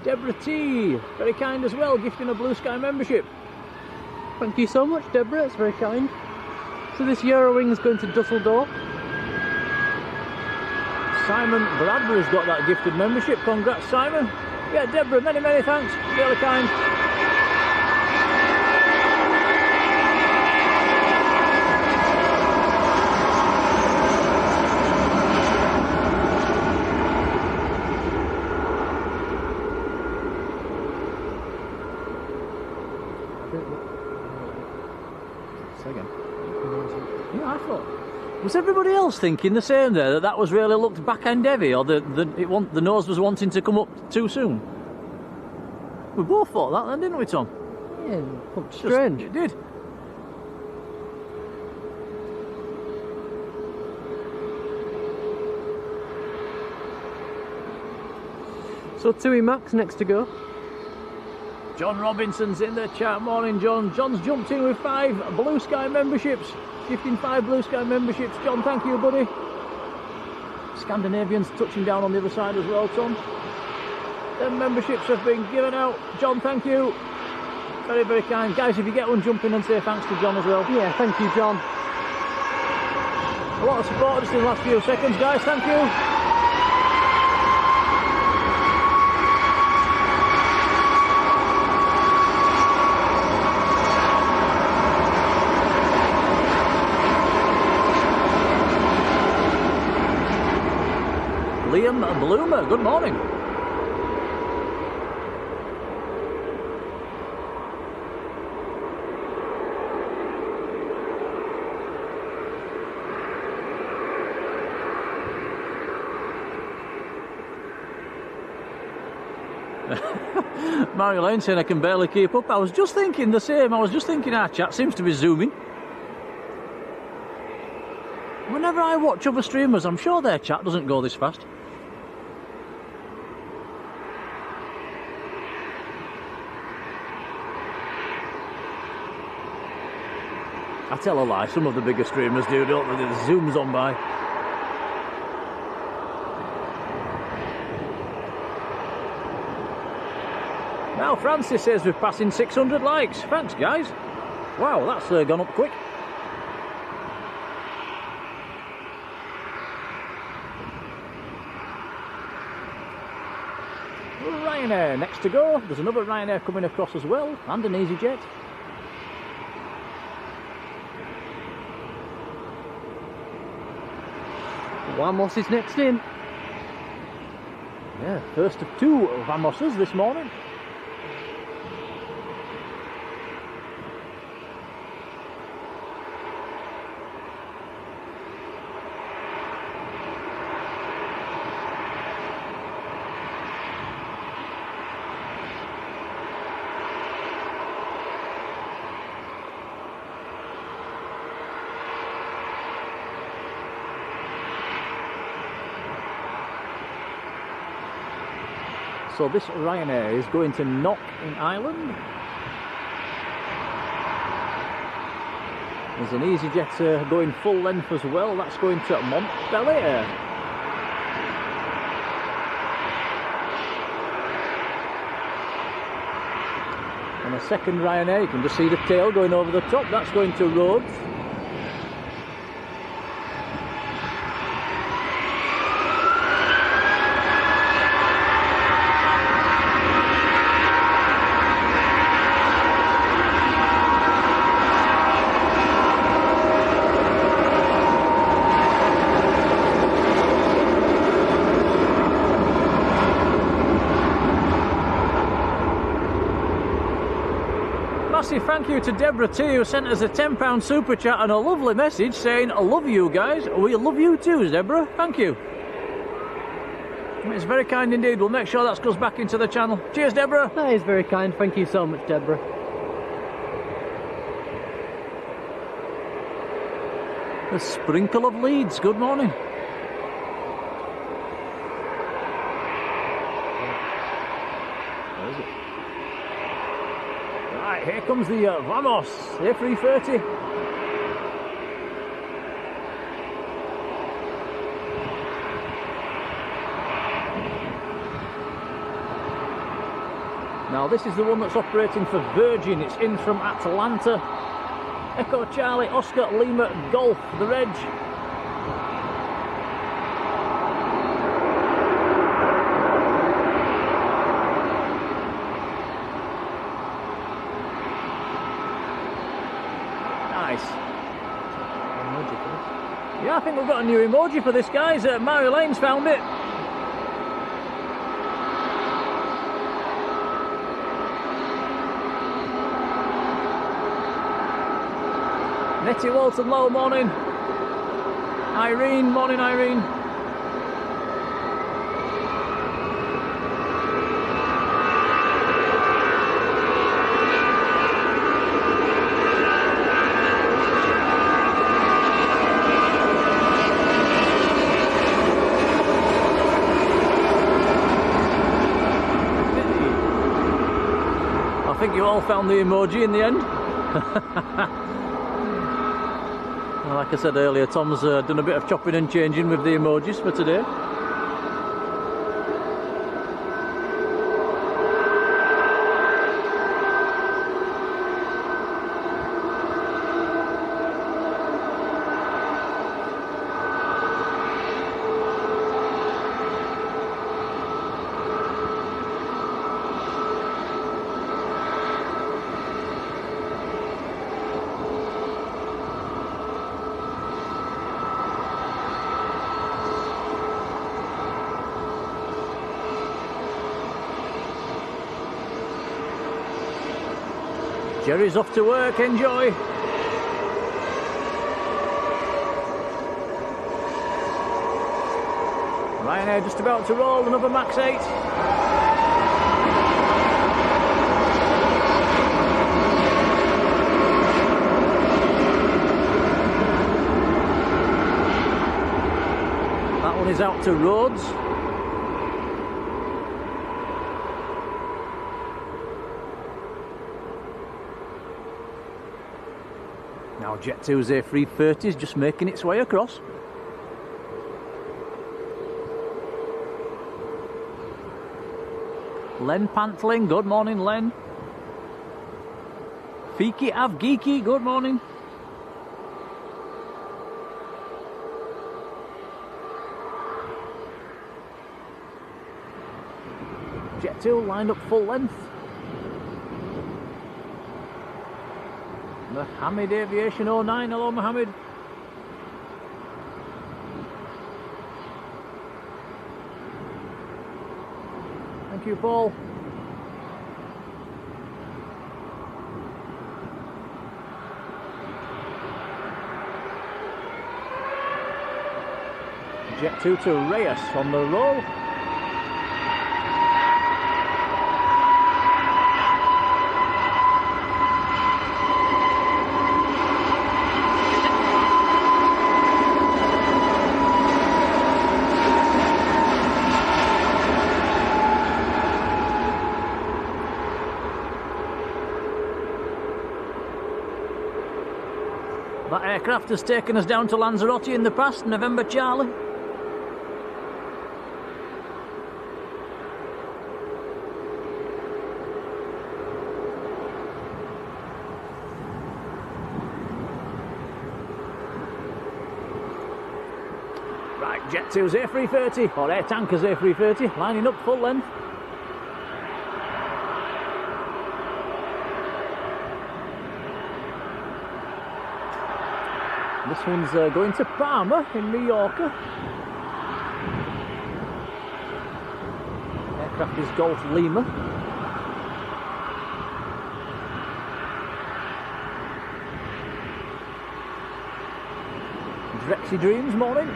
Deborah T, very kind as well, gifting a Blue Sky membership. Thank you so much, Deborah, it's very kind. So this Eurowing's going to Dusseldorf. Simon Bradbury's got that gifted membership. Congrats, Simon. Yeah, Deborah, many thanks. Really kind. Yeah, I thought. Was everybody else thinking the same there, that was really looked back-end heavy, or the nose was wanting to come up too soon? We both thought that then, didn't we, Tom? Yeah, it looked strange. It did. So Tui Max next to go. John Robinson's in the chat. Morning, John. John's jumped in with 5 Blue Sky memberships. Gifting 5 Blue Sky memberships. John, thank you, buddy. Scandinavians touching down on the other side as well, Tom. Them memberships have been given out. John, thank you. Very kind. Guys, if you get one, jump in and say thanks to John as well. Yeah, thank you, John. A lot of support just in the last few seconds, guys. Thank you. Liam Bloomer, good morning. Marjolein saying I can barely keep up. I was just thinking the same. I was just thinking our chat seems to be zooming. Whenever I watch other streamers, I'm sure their chat doesn't go this fast. I tell a lie, some of the bigger streamers do, don't they? The zooms on by. Now Francis says we're passing 600 likes. Thanks, guys. Wow, that's gone up quick. Ryanair next to go. There's another Ryanair coming across as well, and an EasyJet. Vamos is next in. Yeah, first of 2 Vamoses this morning. So this Ryanair is going to Knock in Ireland. There's an EasyJet going full length as well. That's going to Montpellier. And a second Ryanair, you can just see the tail going over the top. That's going to Rhodes. Thank you to Deborah T, who sent us a £10 super chat and a lovely message saying, I love you guys. We love you too, Deborah. Thank you. It's very kind indeed. We'll make sure that goes back into the channel. Cheers, Deborah. That is very kind. Thank you so much, Deborah. A sprinkle of leads, good morning. Where is it? Right, here comes the Vamos A330. Now this is the one that's operating for Virgin. It's in from Atlanta. Echo Charlie Oscar Lima Golf, the reg. Nice. Yeah, I think we've got a new emoji for this, guys. Marjoleine's found it. Nettie Walton Low, morning. Irene, morning Irene. I think you all found the emoji in the end. Like I said earlier, Tom's done a bit of chopping and changing with the emojis for today. Jerry's off to work, enjoy! Ryanair just about to roll, another Max 8. That one is out to Rhodes. Now Jet2's A330 is just making its way across. Len Pantling, good morning Len. Fiki Avgeeki, good morning. Jet2 lined up full length. Mohammed Aviation 09, hello Mohammed. Thank you, Paul. Jet2 to Reyes on the roll. That aircraft has taken us down to Lanzarote in the past, November Charlie. Right, Jet2's A330, or Air Tanker's A330, lining up full length. This one's going to Palma in Mallorca. Aircraft is Golf Lima. Drexy Dreams, morning.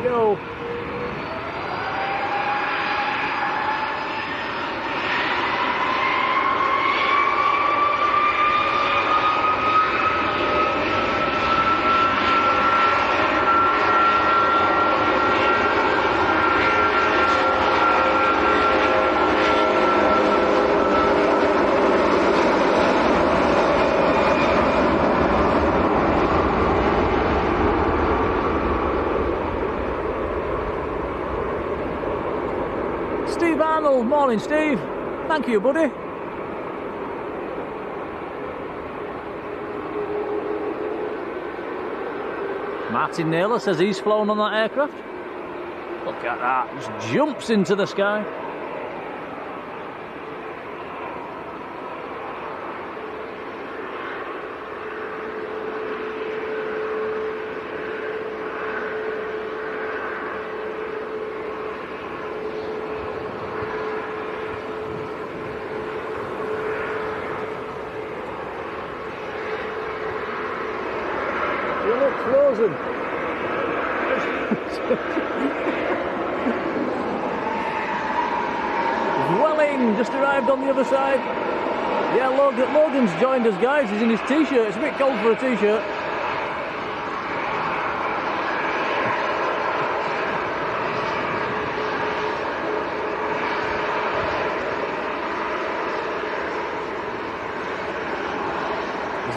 go. Steve Arnold, morning Steve. Thank you, buddy. Martin Naylor says he's flown on that aircraft. Look at that, just jumps into the sky. You look frozen. Welling just arrived on the other side. Yeah, Logan's joined us, guys. He's in his t-shirt. It's a bit cold for a t-shirt.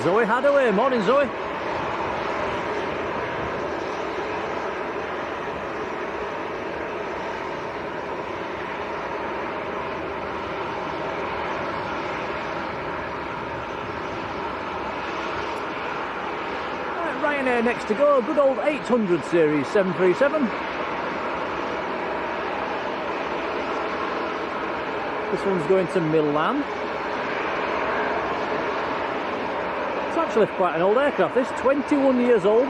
Zoe Hadaway, morning Zoe. Ryanair next to go, good old 800 series 737. This one's going to Milan. It's actually quite an old aircraft, this, 21 years old.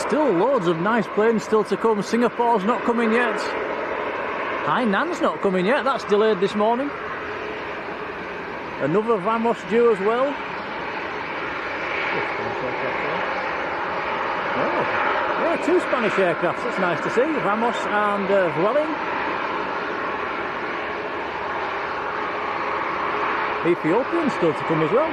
Still loads of nice planes still to come. Singapore's not coming yet. Hainan's not coming yet. That's delayed this morning. Another Vamos due as well. Oh, yeah, two Spanish aircrafts. That's nice to see. Vamos and Welling. Ethiopian still to come as well.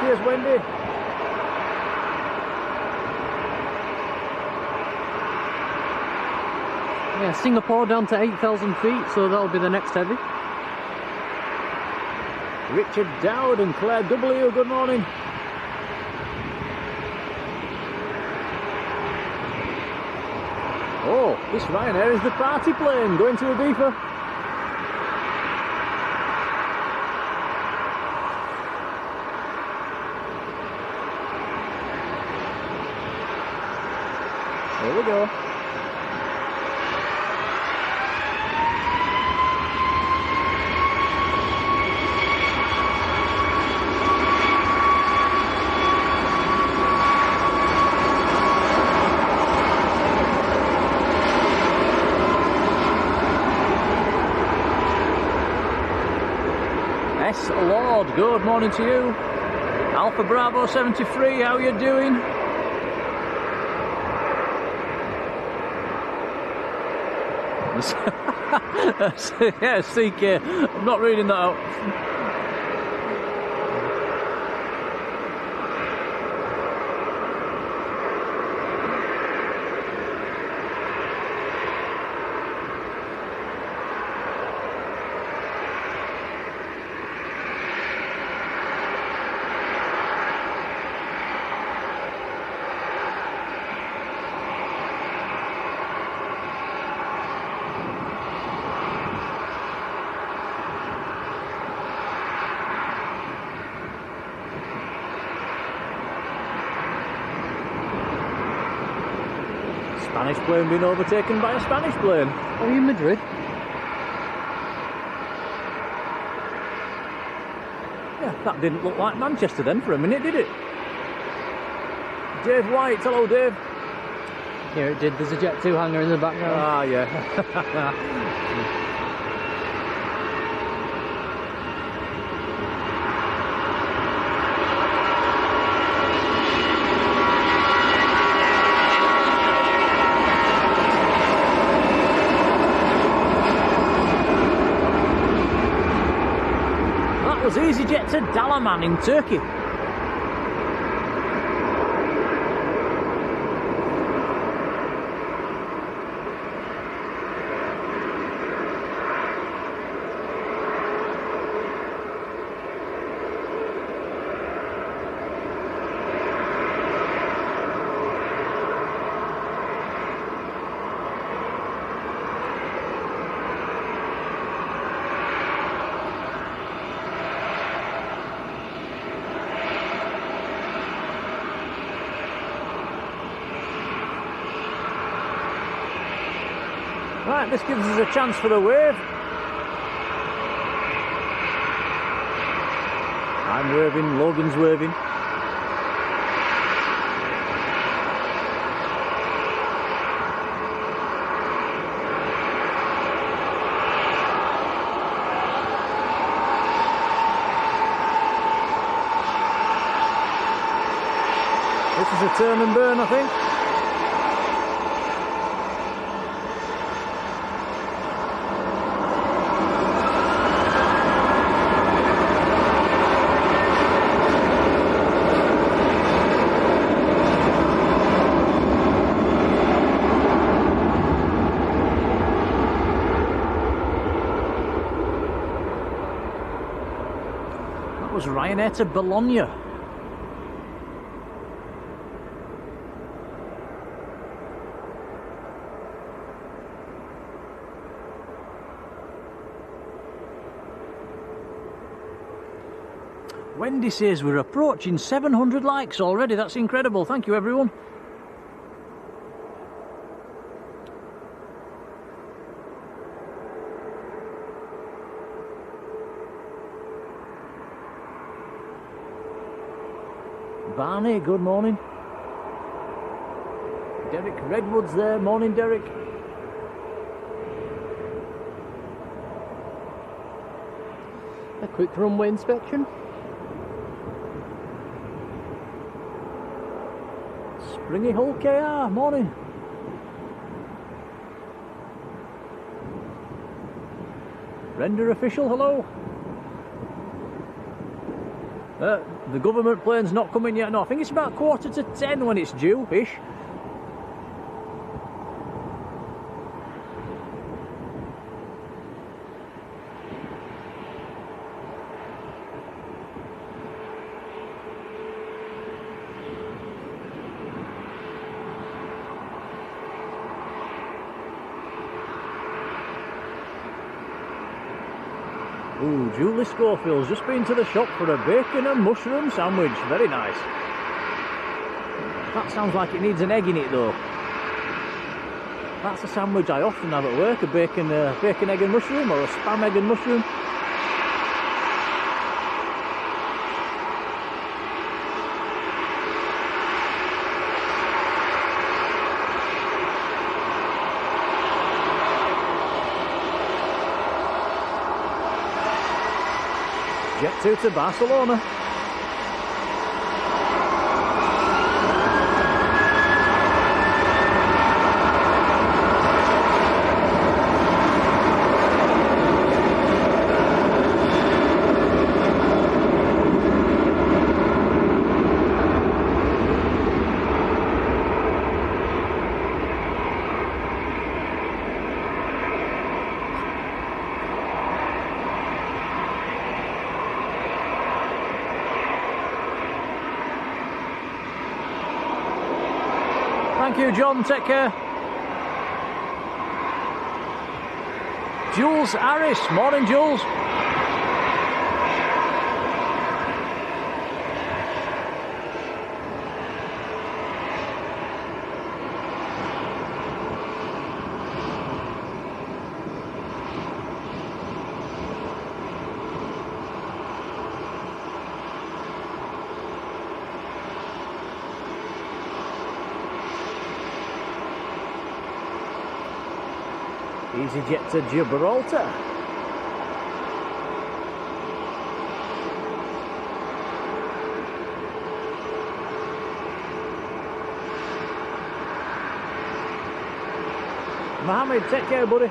Cheers, Wendy. Yeah, Singapore down to 8,000 feet, so that'll be the next heavy. Richard Dowd and Claire W, good morning. Oh, this Ryanair is the party plane going to Ibiza. There we go. S. Lord, good morning to you. Alpha Bravo 73, how you doing? Yeah, CK. I'm not reading that out. Spanish plane being overtaken by a Spanish plane. Are you in Madrid? Yeah, that didn't look like Manchester then for a minute, did it? Dave White, hello Dave. Yeah, it did. There's a Jet 2 hangar in the background. Ah, yeah. That was EasyJet to Dalaman in Turkey. Right, this gives us a chance for a wave. I'm waving, Logan's waving. This is a turn and burn, I think. Was Ryanair to Bologna. Wendy says we're approaching 700 likes already. That's incredible. Thank you, everyone. Barney, good morning. Derek Redwood's there. Morning, Derek. A quick runway inspection. Springy Hull KR, morning. Render official, hello. The government plane's not coming yet. No, I think it's about 9:45 when it's due-ish. Ooh, Julie Schofield's just been to the shop for a bacon and mushroom sandwich. Very nice. That sounds like it needs an egg in it though. That's a sandwich I often have at work, a bacon, egg and mushroom, or a spam egg and mushroom. Jet 2 to Barcelona. Thank you, John. Take care. Jules Harris. Morning, Jules. EasyJet to Gibraltar. Mohammed, take care, buddy.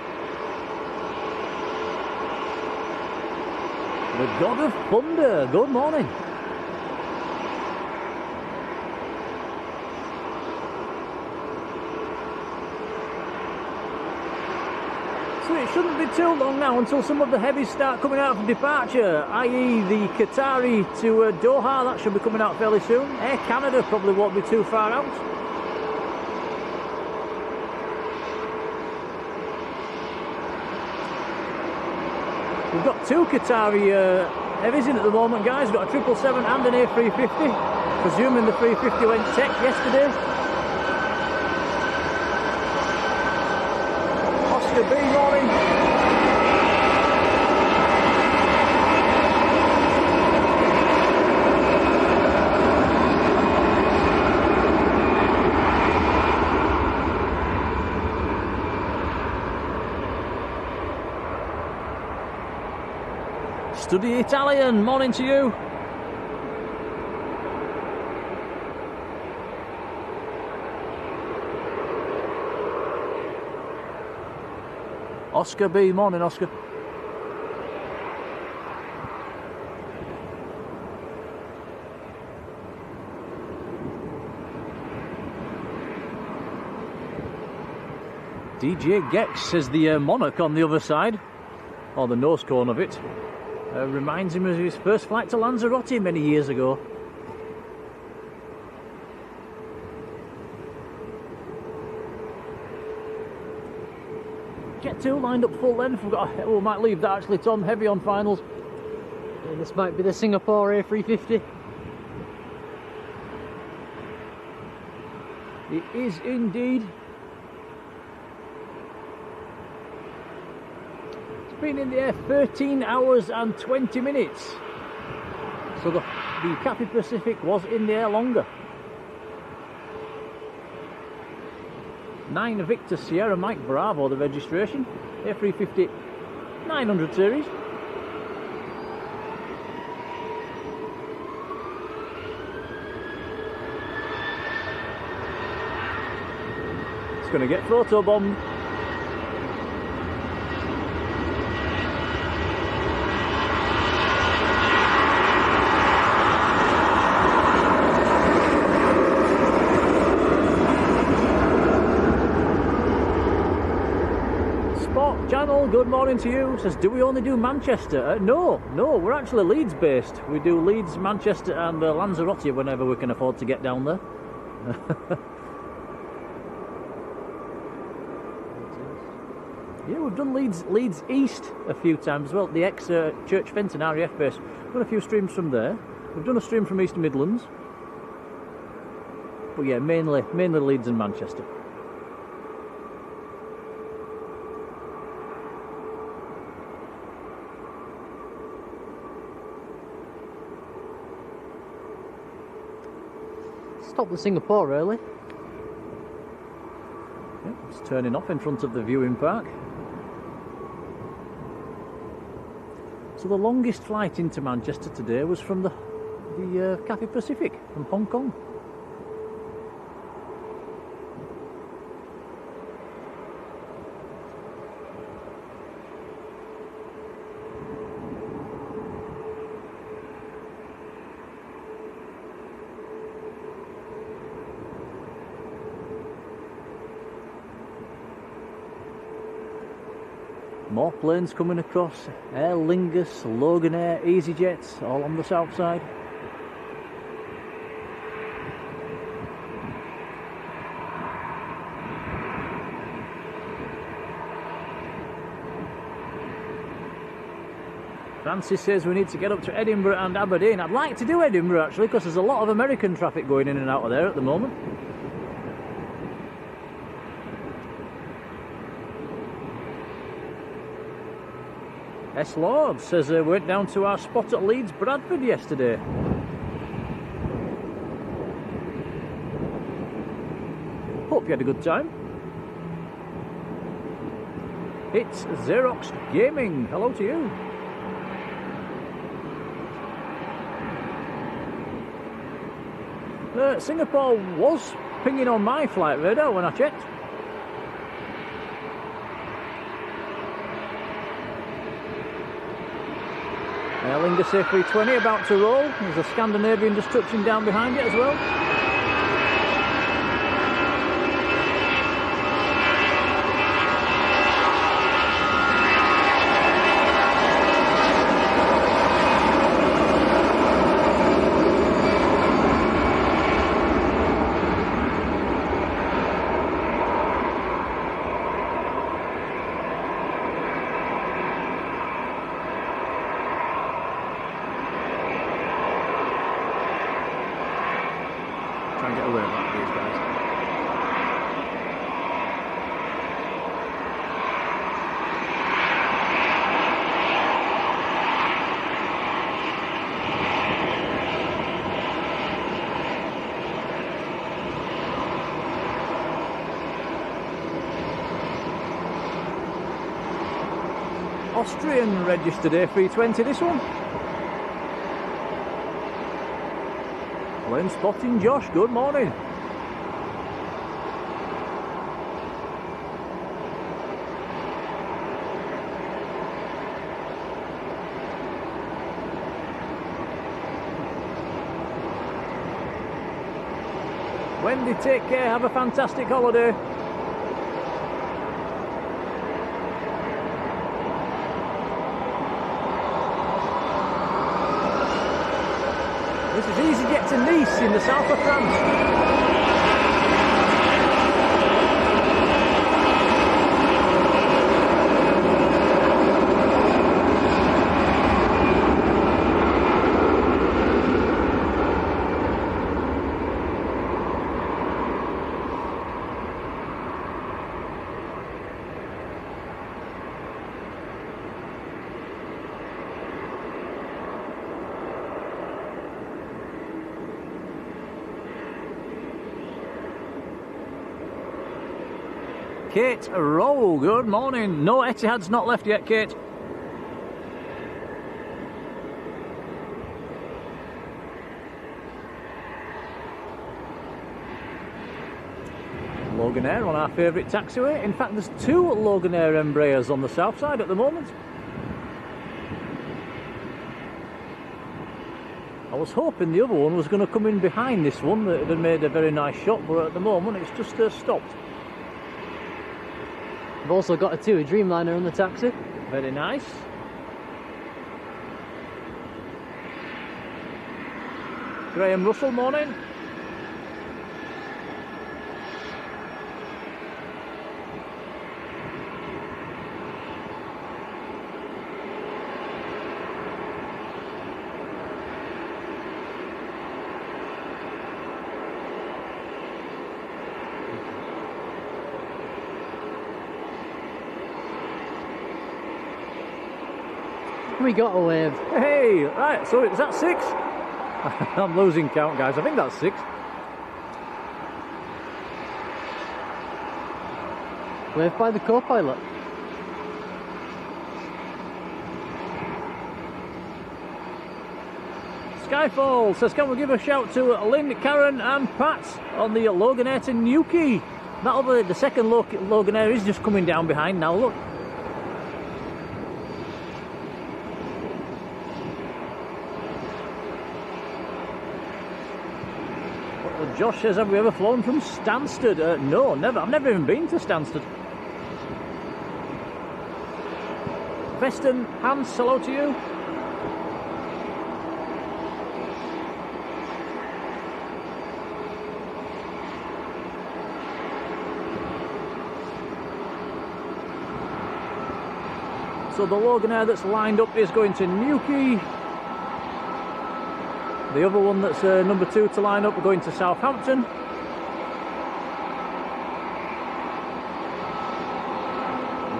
The God of Thunder, good morning. So it shouldn't be too long now until some of the heavies start coming out for departure, i.e. the Qatari to Doha. That should be coming out fairly soon. Air Canada probably won't be too far out. We've got two Qatari heavies in at the moment, guys. We've got a 777 and an A350. Presuming the 350 went tech yesterday. Oscar B, morning. Study Italian, morning to you. Oscar B, morning Oscar. DJ Gex says the Monarch on the other side, or the nose cone of it. Reminds him of his first flight to Lanzarote many years ago. Jet 2 lined up full length. We might leave that actually, Tom. Heavy on finals. Yeah, this might be the Singapore A350. It is indeed. Been in the air 13 hours and 20 minutes. So the Cathay Pacific was in the air longer. 9 Victor Sierra Mike Bravo, the registration. A350 900 series. It's going to get photobombed. Channel, good morning to you. Says, do we only do Manchester? No, we're actually Leeds based. We do Leeds, Manchester and Lanzarote whenever we can afford to get down there. Yeah, we've done Leeds East a few times as well. The ex-Church Fenton RAF base. We've done a few streams from there. We've done a stream from East Midlands. But yeah, mainly Leeds and Manchester. Stop the Singapore early. Yeah, it's turning off in front of the viewing park. So the longest flight into Manchester today was from the Cathay Pacific from Hong Kong. More planes coming across. Aer Lingus, Logan Air, EasyJet, all on the south side. Francis says we need to get up to Edinburgh and Aberdeen. I'd like to do Edinburgh actually, because there's a lot of American traffic going in and out of there at the moment. S. Lord says we went down to our spot at Leeds Bradford yesterday. Hope you had a good time. It's Xerox Gaming. Hello to you. Singapore was pinging on my flight radar when I checked. Aer Lingus A320 about to roll. There's a Scandinavian just touching down behind it as well. Try and get away from these guys. Austrian registered A320 this one. Plane spotting Josh, good morning. Wendy, take care, have a fantastic holiday. This is easy to get to Nice in the south of France. Kate Roll, good morning. No, Etihad's not left yet, Kate. Loganair on our favourite taxiway. In fact, there's two Loganair Embraers on the south side at the moment. I was hoping the other one was going to come in behind this one that had made a very nice shot, but at the moment it's just stopped. I've also got a TUI Dreamliner on the taxi. Very nice. Graham Russell, morning. We got a wave. Hey, right, so is that 6? I'm losing count, guys. I think that's 6. Wave by the co-pilot. Skyfall says, can we give a shout to Lynn, Karen and Pat on the Loganair to Newquay? That other, the second Loganair is just coming down behind now, look. Josh says, have we ever flown from Stansted? No, never. I've never even been to Stansted. Veston, Hans, hello to you. So the Loganair that's lined up is going to Newquay. The other one that's number 2 to line up, we're going to Southampton.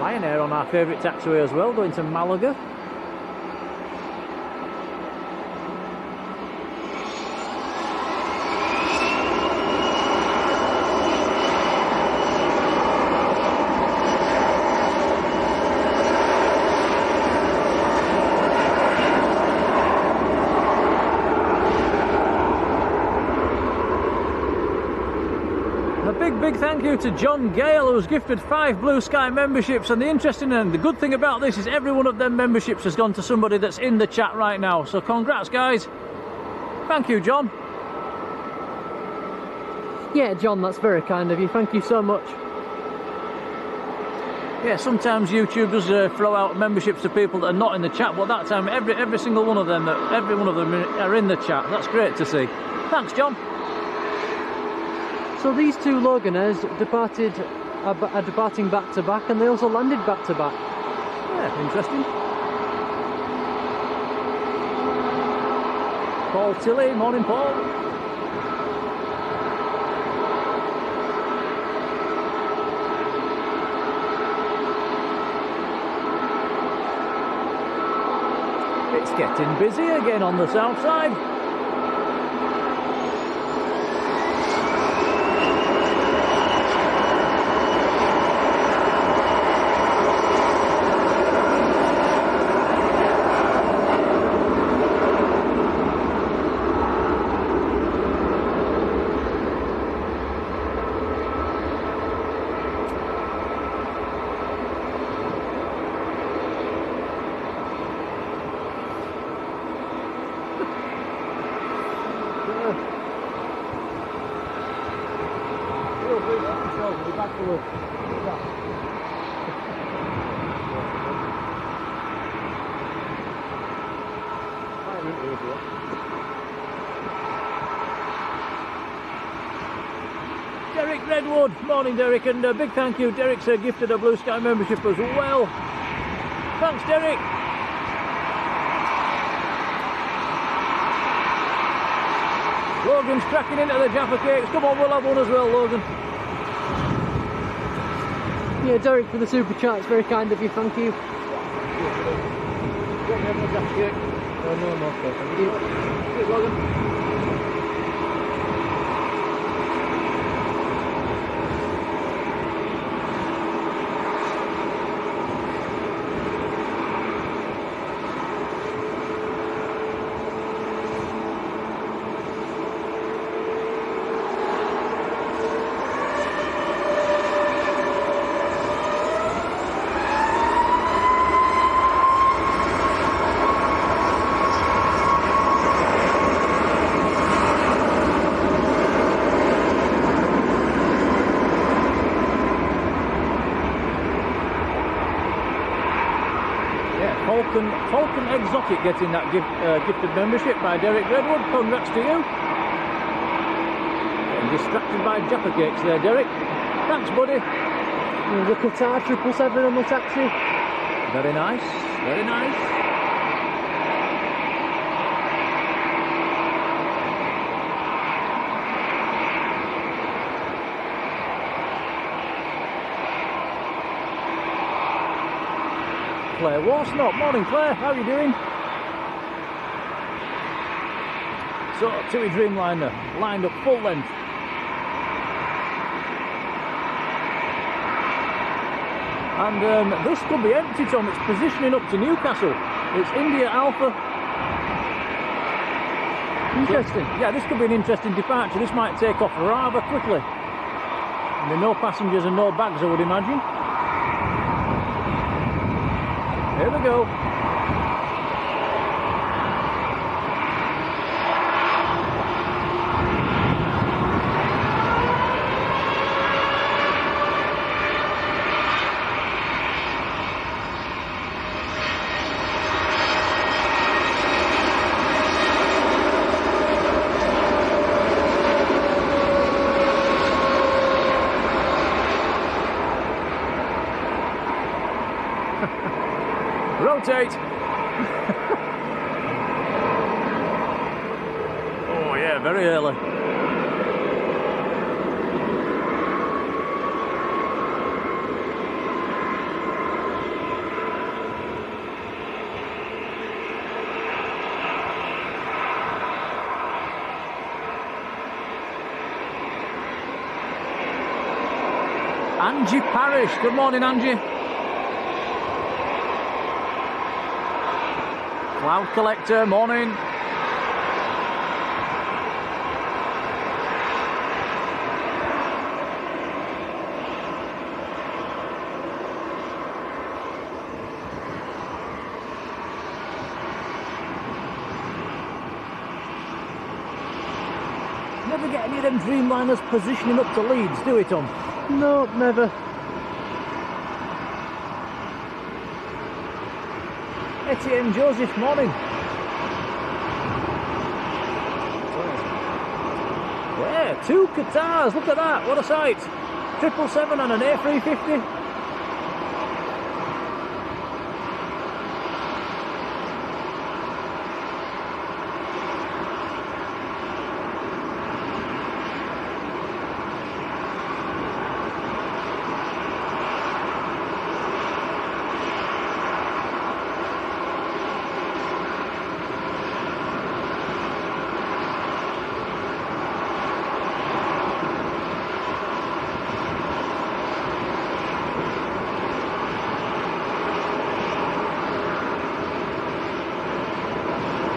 Lion Air on our favourite taxiway as well, going to Malaga. big thank you to John Gale, who's gifted 5 Blue Sky memberships. And the interesting and the good thing about this is every one of them memberships has gone to somebody that's in the chat right now. So congrats, guys. Thank you, John. Yeah, John, that's very kind of you. Thank you so much. Yeah, sometimes YouTube does throw out memberships to people that are not in the chat, but that time every single one of them, every one of them are in the chat. That's great to see. Thanks, John. So these two Loganaires are departing back to back, and they also landed back to back. Yeah, interesting. Paul Tilley, morning, Paul. It's getting busy again on the south side. Derek Redwood, morning Derek, and a big thank you. Derek's gifted a Blue Sky membership as well. Thanks, Derek. Logan's cracking into the Jaffa cakes. Come on, we'll have one as well, Logan. Yeah, Derek, for the super chat, it's very kind of you. Thank you. Don't have no Jaffa cake. No, I'm okay. Thank you. Cheers, Logan. Falcon Exotic getting that gifted membership by Derek Redwood. Congrats to you. Getting distracted by Jaffa cakes there, Derek. Thanks, buddy. The Qatar 777 on the taxi. Very nice, very nice. Claire Warsnop, morning Claire, how are you doing? So, TUI Dreamliner, lined up full length. And this could be empty, Tom. It's positioning up to Newcastle. It's India Alpha. Interesting. Yeah, this could be an interesting departure. This might take off rather quickly. And there are no passengers and no bags, I would imagine. Here we go. Rotate. Oh yeah, very early. Angie Parish, good morning Angie. Cloud Collector, morning. ever get any of them Dreamliners positioning up to Leeds, do it, Tom? No, never. Etienne Joseph, morning. Yeah, 2 Qatars, look at that, what a sight. 777 and an A350.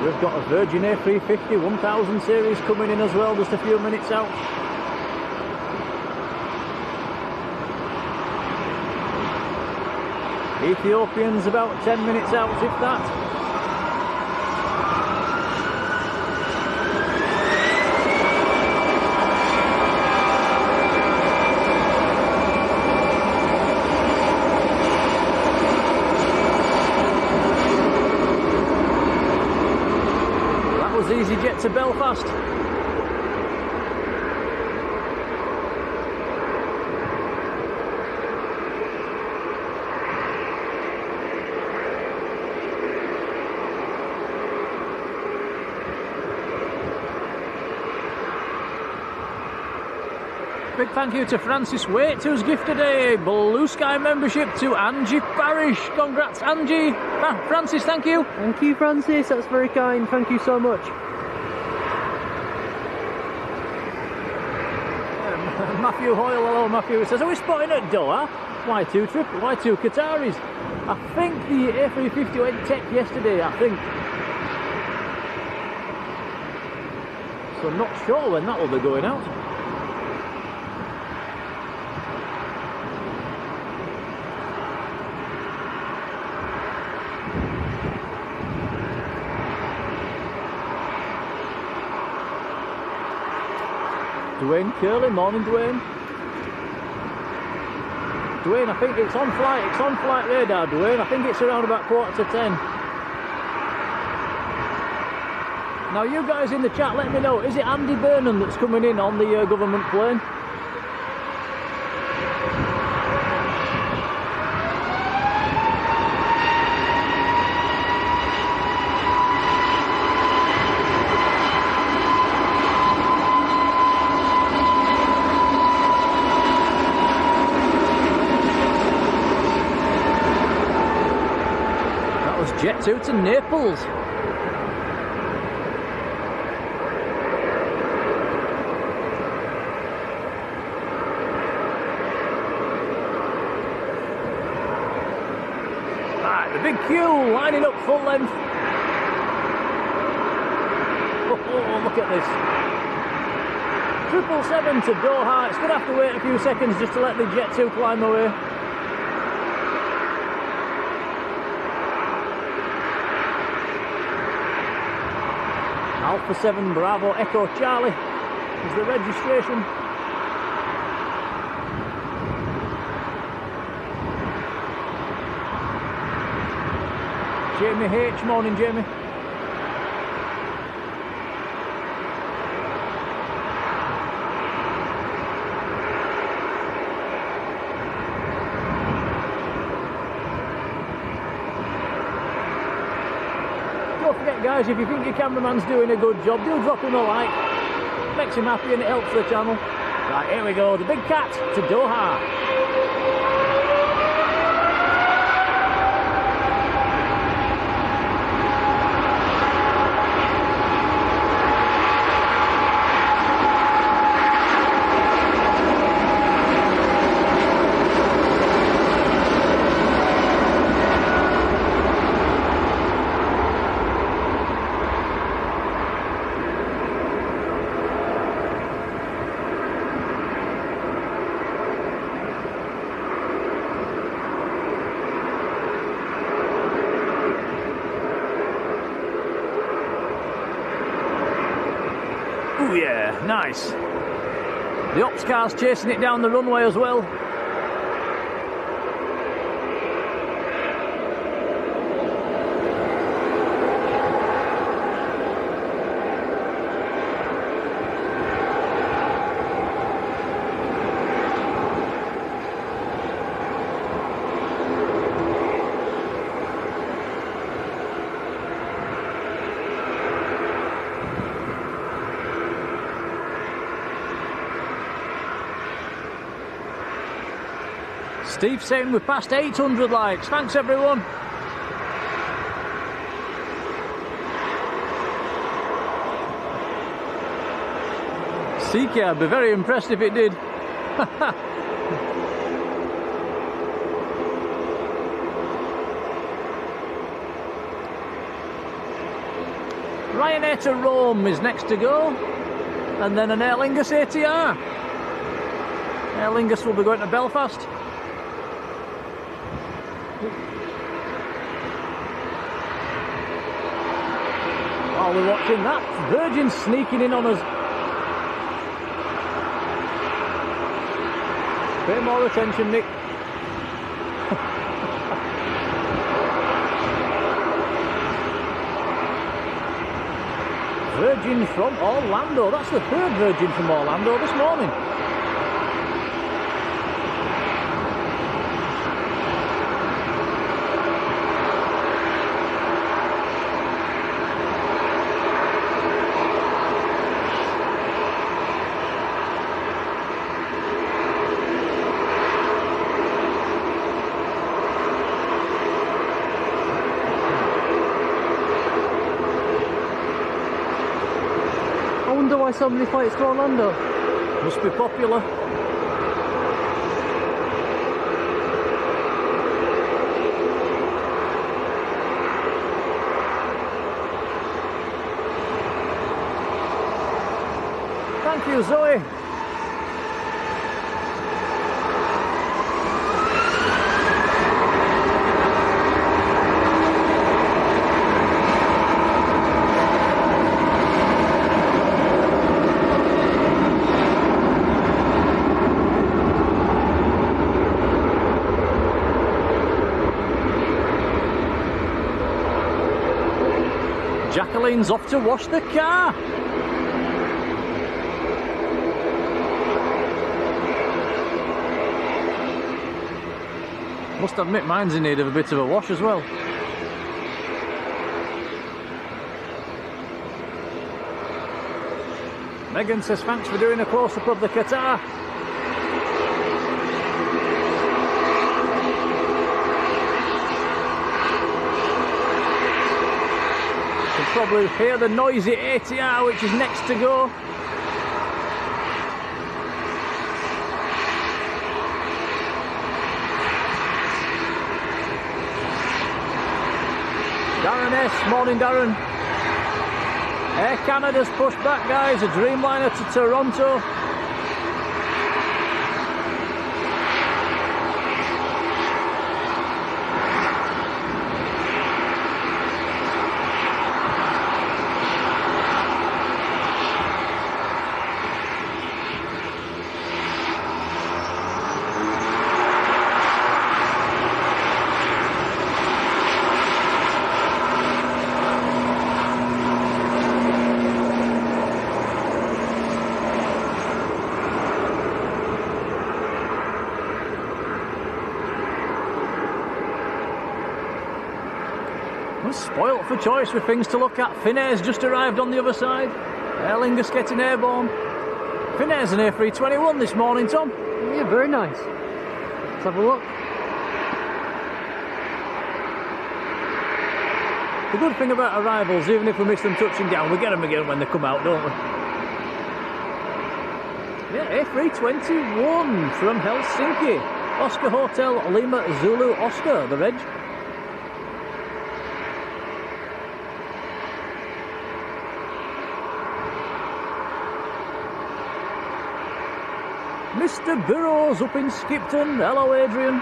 We've got a Virgin A350 1000 series coming in as well, just a few minutes out. Ethiopian's about 10 minutes out, if that. EasyJet to Belfast. Big thank you to Francis Waite, who's gifted a Blue Sky membership to Angie Parish. Congrats, Angie. Francis, thank you. Thank you, Francis. That's very kind. Thank you so much. Matthew Hoyle, hello Matthew, says, are we spotting at Doha? Y2 Qataris? I think the A350 went tech yesterday, I think. So I'm not sure when that will be going out. Dwayne Curley, morning Dwayne. Dwayne, I think it's on flight radar, Dwayne. I think it's around about 9:45. Now you guys in the chat, let me know, is it Andy Burnham that's coming in on the government plane? Jet 2 to Naples. Right, the big queue lining up full length. Oh, look at this. 777 to Doha. It's going to have to wait a few seconds just to let the Jet 2 climb away. Alpha 7 Bravo Echo Charlie is the registration. Jamie H, morning Jamie. Don't forget guys, if you think your cameraman's doing a good job, do drop him a like. Makes him happy and it helps the channel. Right, here we go, the big cat to Doha. Ooh, yeah, nice. The ops car's chasing it down the runway as well. Steve saying we're past 800 likes. Thanks, everyone. CK, I'd be very impressed if it did. Ryanair to Rome is next to go, and then an Aer Lingus ATR. Aer Lingus will be going to Belfast. While we're watching that, Virgin's sneaking in on us. Pay more attention, Nick. Virgin from Orlando. That's the third Virgin from Orlando this morning. Why so many flights to Orlando? Must be popular. Thank you, Zoe. Jacqueline's off to wash the car. Must admit mine's in need of a bit of a wash as well. Megan says thanks for doing a close-up of the Qatar. Probably hear the noisy ATR which is next to go. Darren S, morning Darren. Air Canada's pushed back, guys, a Dreamliner to Toronto. Spoilt for choice with things to look at. Finnair's just arrived on the other side. Aer Lingus getting airborne. Finnair's an A321 this morning, Tom. Yeah, very nice. Let's have a look. The good thing about arrivals, even if we miss them touching down, we get them again when they come out, don't we? Yeah, A321 from Helsinki. Oscar Hotel Lima Zulu Oscar, the reg. Mr. Burrows up in Skipton. Hello, Adrian.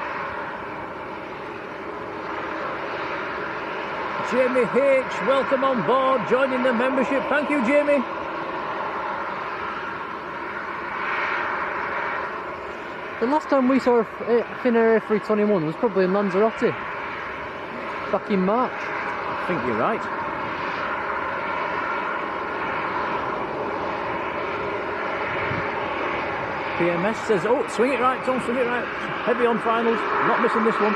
Jamie H, welcome on board, joining the membership. Thank you, Jamie. The last time we saw a Finnair A321 was probably in Lanzarote, back in March. I think you're right. PMS says, oh, swing it right, Tom, swing it right. Heavy on finals, not missing this one.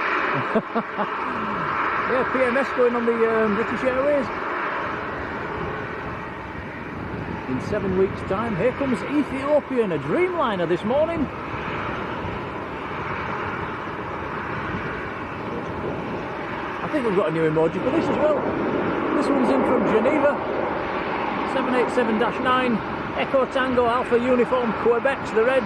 Yeah, PMS going on the British Airways. In 7 weeks' time, here comes Ethiopian, a Dreamliner this morning. I think we've got a new emoji for this as well. This one's in from Geneva. 787-9, Echo Tango Alpha Uniform, Quebec's the reg.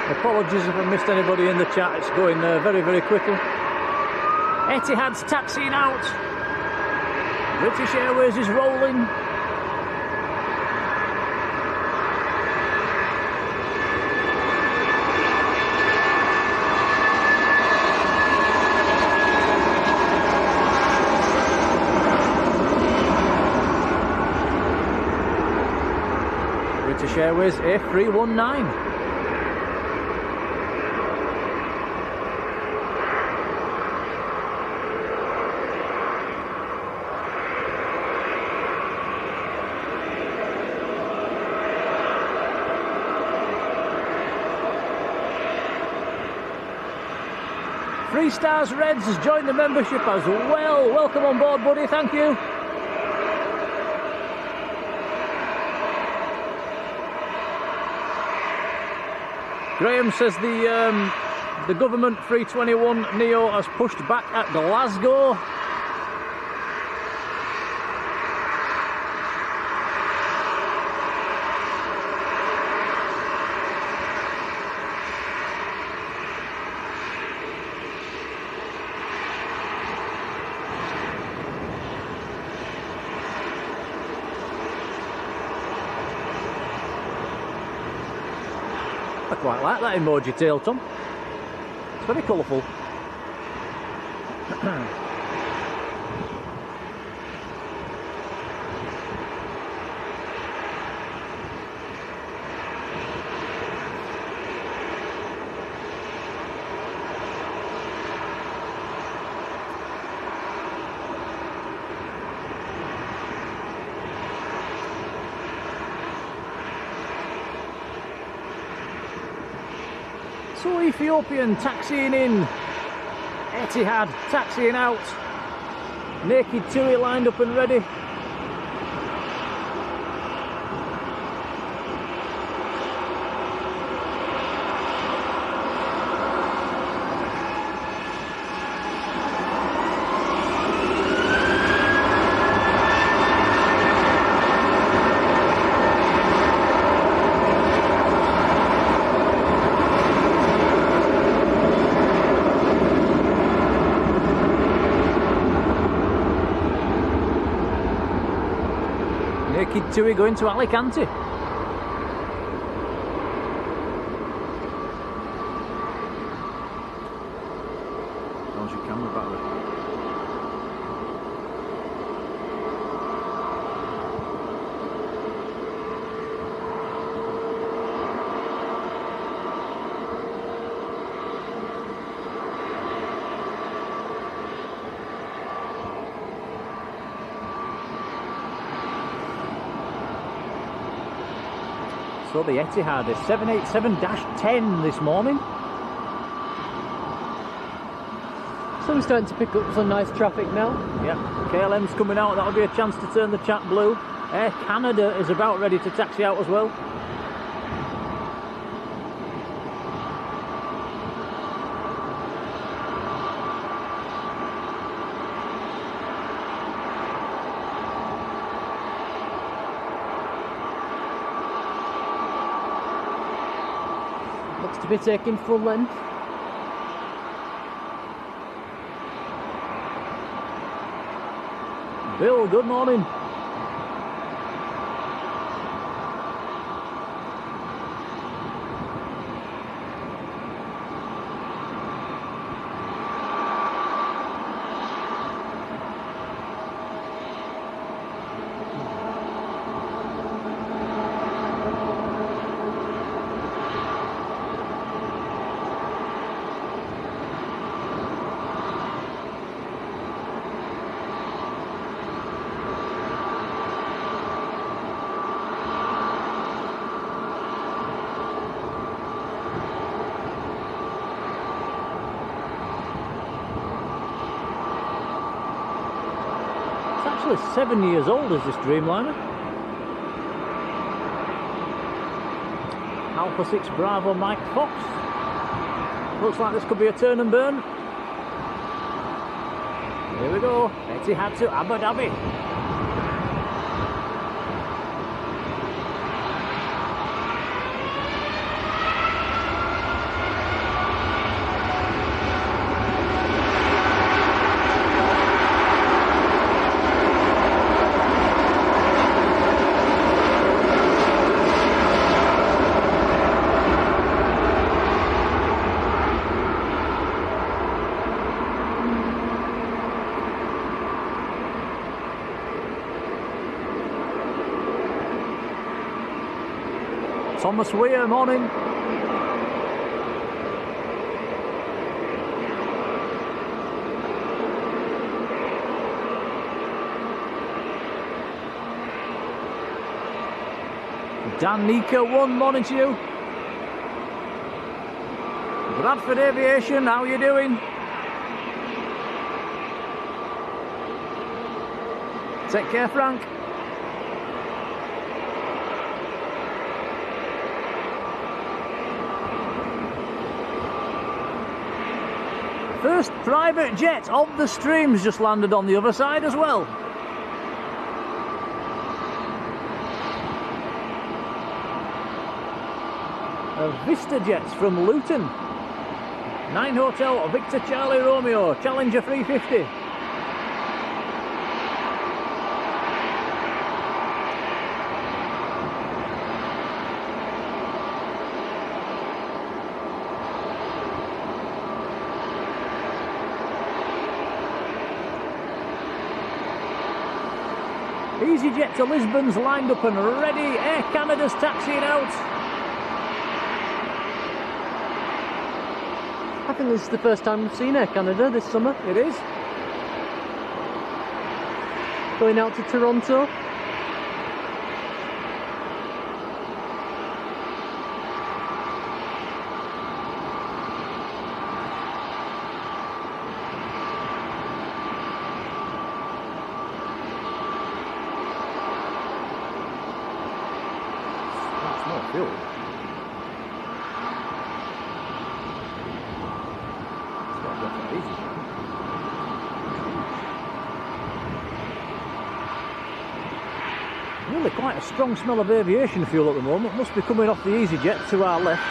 Apologies if I missed anybody in the chat, it's going very, very quickly. Etihad's taxiing out. British Airways is rolling. British Airways A319. Three Stars Reds has joined the membership as well. Welcome on board, buddy. Thank you. Graham says the government 321Neo has pushed back at Glasgow. I quite like that emoji tail, Tom. It's very colourful. So Ethiopian taxiing in, Etihad taxiing out, Naked Tui lined up and ready. Naked Tui going to Alicante. How's your camera battery? So the Etihad is 787-10 this morning. So we're starting to pick up some nice traffic now. Yeah, KLM's coming out, that'll be a chance to turn the chat blue. Air Canada is about ready to taxi out as well. Looks to be taking full length. Bill, good morning. actually 7 years old is this Dreamliner. Alpha 6 Bravo Mike Fox. Looks like this could be a turn and burn. Here we go. Etihad to Abu Dhabi. Thomas Weir, morning. Dan Nika, 1, morning to you. Bradford Aviation, how are you doing? Take care, Frank. First private jet of the streams just landed on the other side as well. Vista Jets from Luton. 9 Hotel Victor Charlie Romeo, Challenger 350. EasyJet to Lisbon's lined up and ready. Air Canada's taxiing out. I think this is the first time we've seen Air Canada this summer. It is. Going out to Toronto. Fuel. Really quite a strong smell of aviation fuel at the moment. Must be coming off the EasyJet to our left.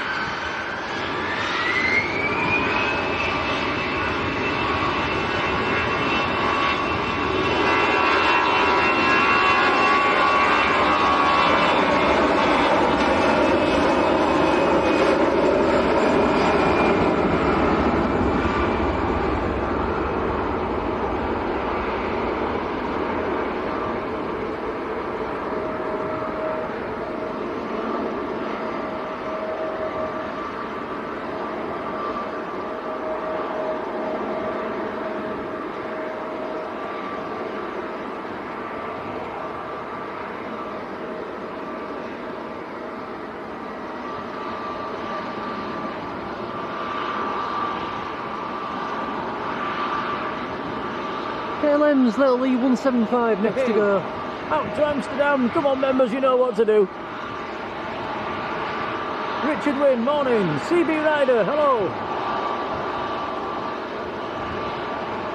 KLM's little E175 next to go. Out to Amsterdam. Come on, members, you know what to do. Richard Wynn, morning. CB Rider, hello.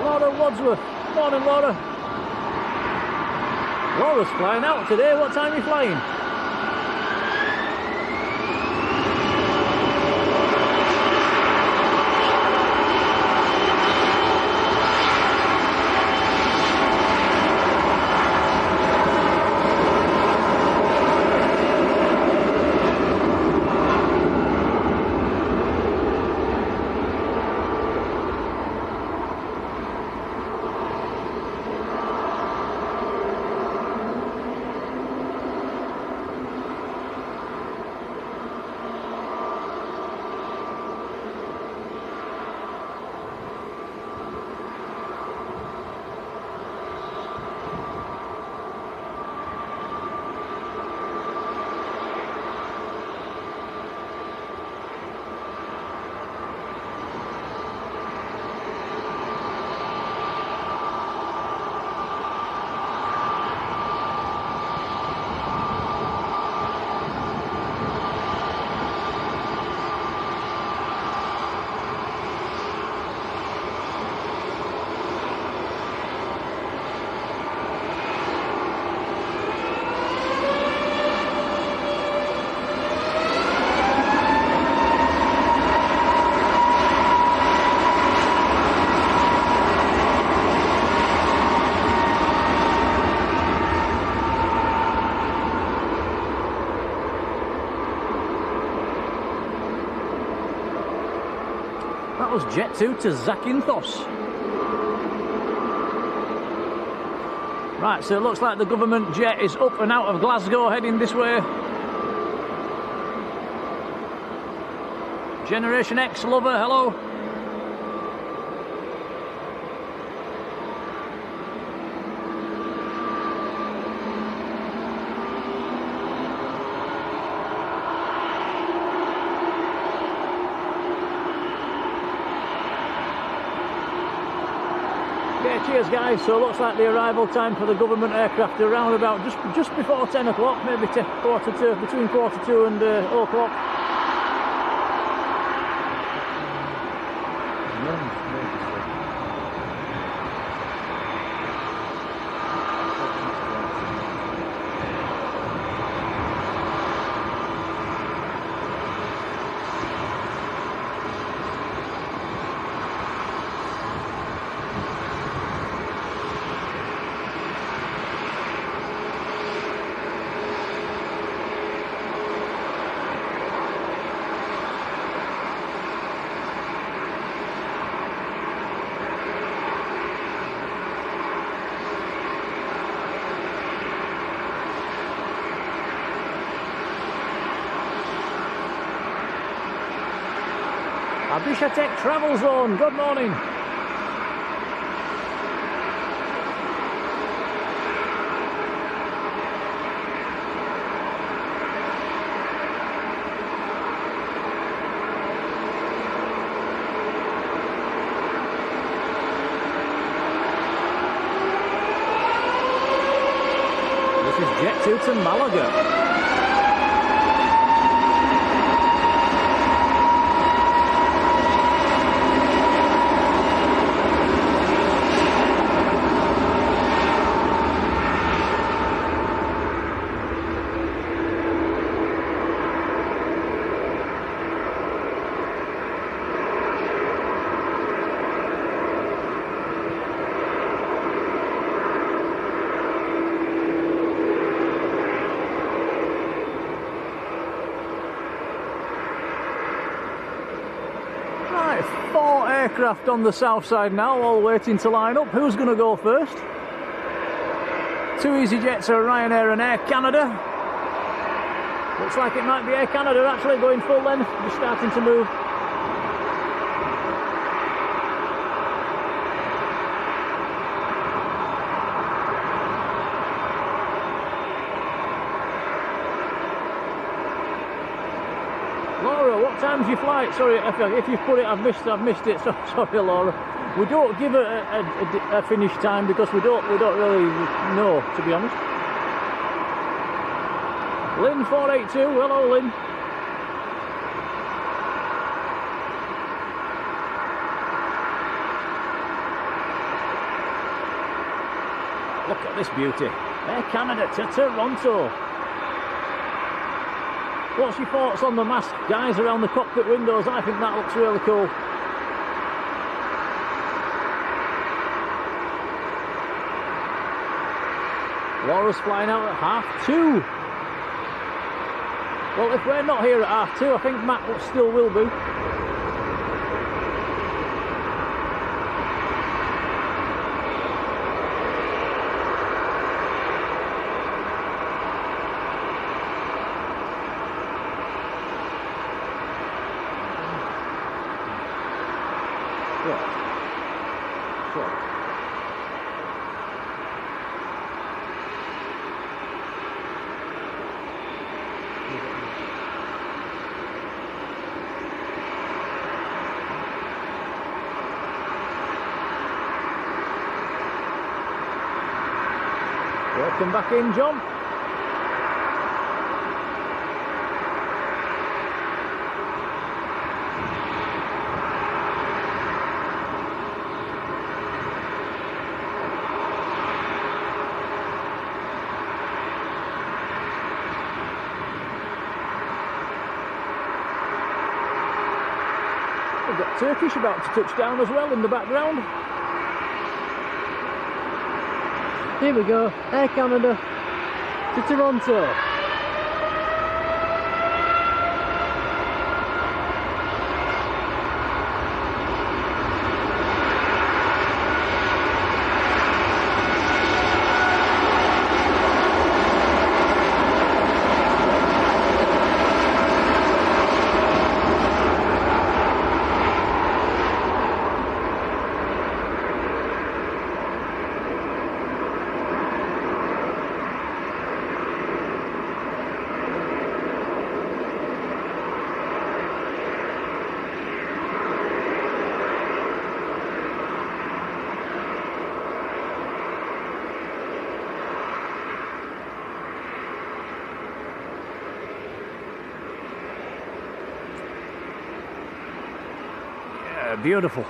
Laura Wadsworth, morning, Laura. Laura's flying out today. What time are you flying? that was Jet 2 to Zakynthos. Right, so it looks like the government jet is up and out of Glasgow, heading this way. Generation X lover, hello. Yeah, cheers guys. So it looks like the arrival time for the government aircraft around about just before 10 o'clock, maybe quarter to, between quarter to and 0 o'clock. Abishatek Travel Zone, good morning. This is Jet 2 to Malaga. Aircraft on the south side now, all waiting to line up. Who's going to go first? Two EasyJets are Ryanair and Air Canada. Looks like it might be Air Canada actually going full length, just starting to move. Laura, what time's your flight? Sorry, if you've put it, I've missed it. So, sorry, Laura. We don't give a finish time because we don't really know, to be honest. Lynn 482, hello Lynn. Look at this beauty. Air Canada to Toronto. What's your thoughts on the masked guys around the cockpit windows? I think that looks really cool. Laura's flying out at 2:30. Well, if we're not here at 2:30, I think Matt still will be. Welcome back in, John. We've got Turkish about to touch down as well in the background. Here we go, Air Canada to Toronto. beautiful.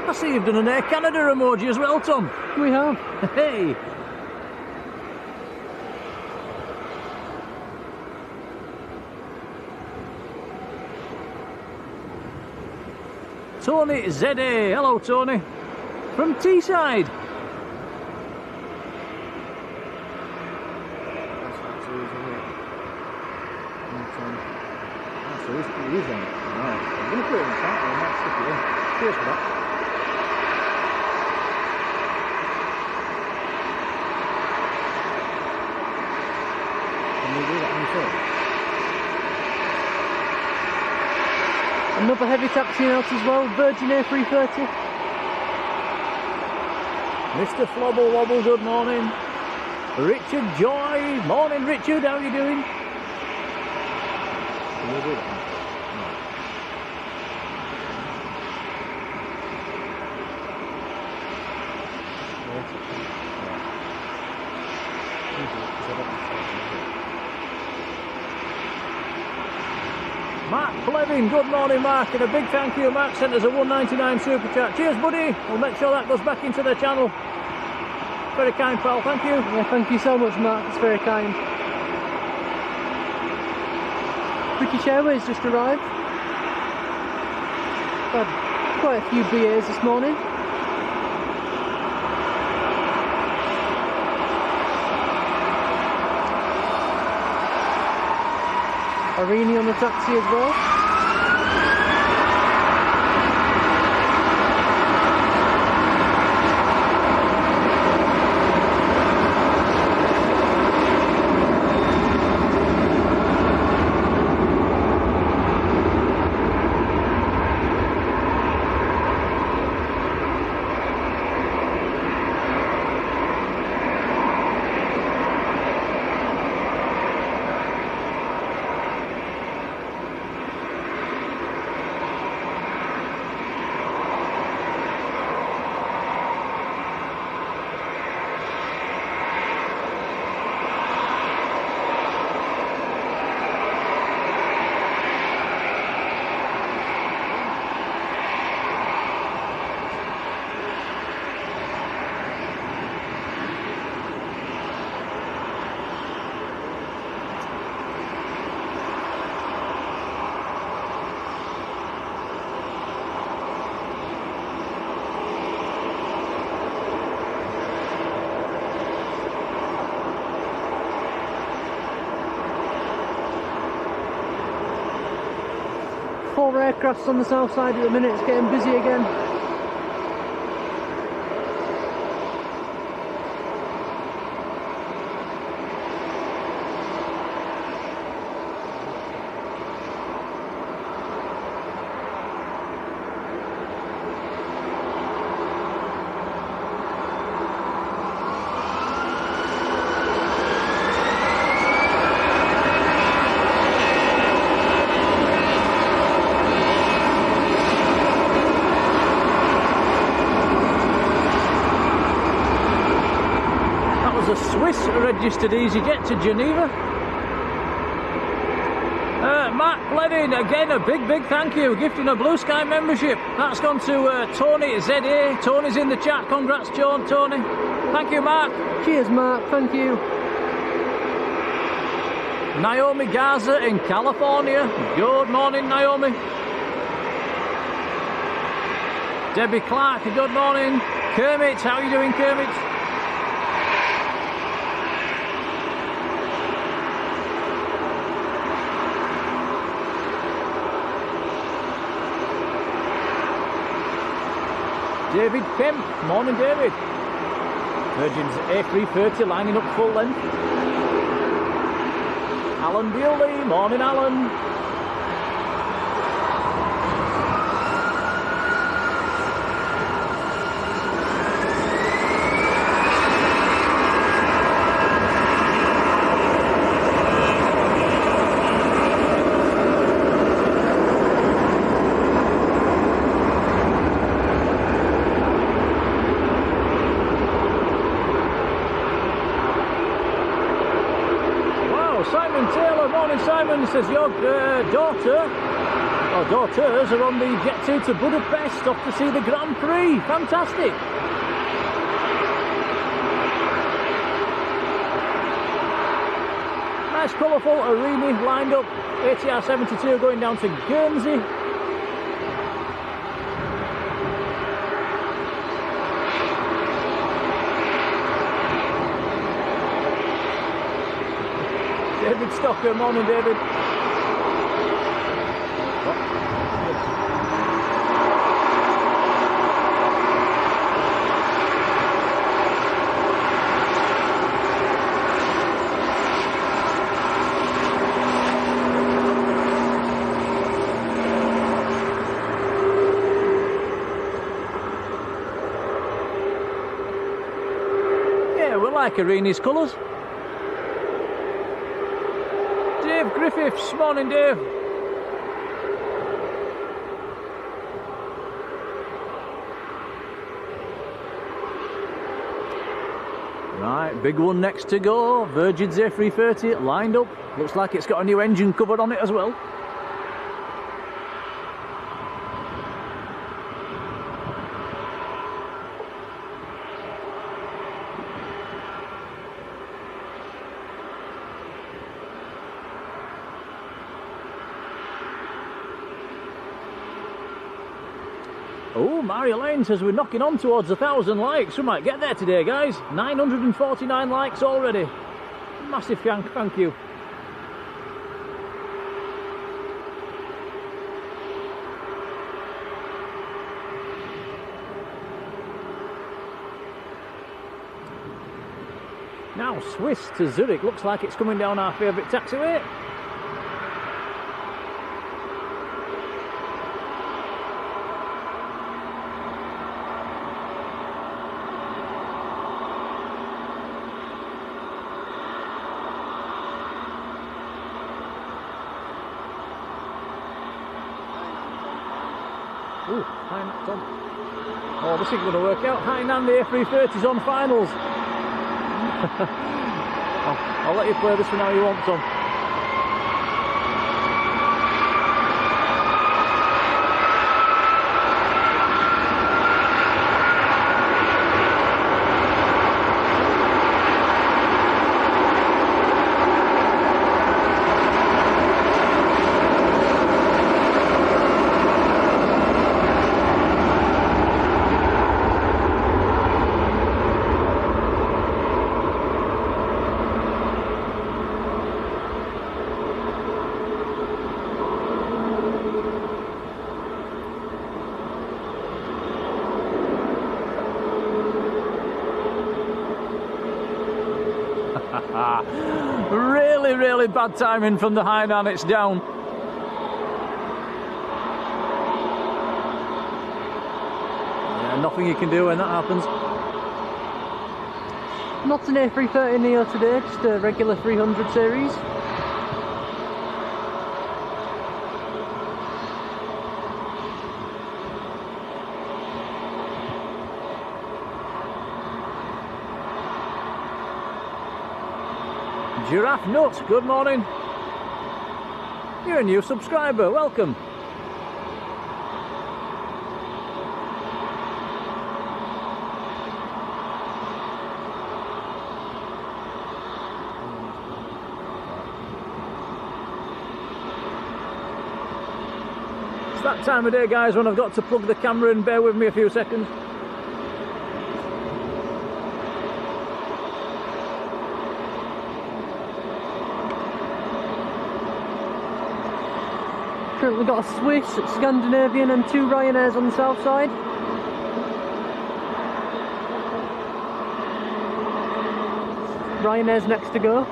I see you've done an Air Canada emoji as well, Tom. We have. Hey! Tony ZA, hello Tony, from Teesside. So it is on. Right. I'm going to put it in the tank and I might stick it in. Cheers for that. Can you do that on your phone? Another heavy taxi out as well, Virgin A330. Mr. Flobble Wobble, good morning. Richard Joy, morning Richard, how are you doing? Can you do that? Mark Flevin, good morning Mark, and a big thank you. Mark sent us a 199 super chat. Cheers buddy, we'll make sure that goes back into the channel. Very kind pal, thank you. Yeah, thank you so much Mark, it's very kind. British Airways just arrived. Had quite a few BAs this morning. Arini on the taxi as well. Four aircrafts on the south side at the minute, it's getting busy again. A Swiss registered EasyJet to Geneva. Mark Flevin, again a big thank you, gifting a Blue Sky membership. That's gone to Tony ZA. Tony's in the chat, congrats Tony. Thank you Mark. Cheers Mark, thank you. Naomi Garza in California, good morning Naomi. Debbie Clark, good morning. Kermit, how are you doing Kermit? David Kemp, morning David. Virgin's A330 lining up full length. Alan Bewley, morning Alan. Simon Taylor, morning Simon, says your daughter, or daughters, are on the jet to Budapest off to see the Grand Prix. Fantastic. Nice colourful Arini lined up. ATR 72 going down to Guernsey. David Stocker, morning David. Yeah, we like Arini's colours. Dave Griffiths, morning Dave. Right, big one next to go. Virgin's A330 lined up. Looks like it's got a new engine cover on it as well. Oh, Marjolein says we're knocking on towards 1,000 likes. We might get there today, guys. 949 likes already. Massive thank you. Now Swiss to Zurich. Looks like it's coming down our favourite taxiway. Ooh, Tom. Oh, this isn't going to work out. Hainan, the A330's on finals. I'll let you play this one how you want, Tom. Really bad timing from the Hainan, it's down. Yeah, nothing you can do when that happens. Not an A321Neo today, just a regular 300 series. Giraffe Nut, good morning. You're a new subscriber, welcome. It's that time of day, guys, when I've got to plug the camera in. Bear with me a few seconds. Currently got a Swiss, Scandinavian and 2 Ryanairs on the south side. Ryanairs next to go.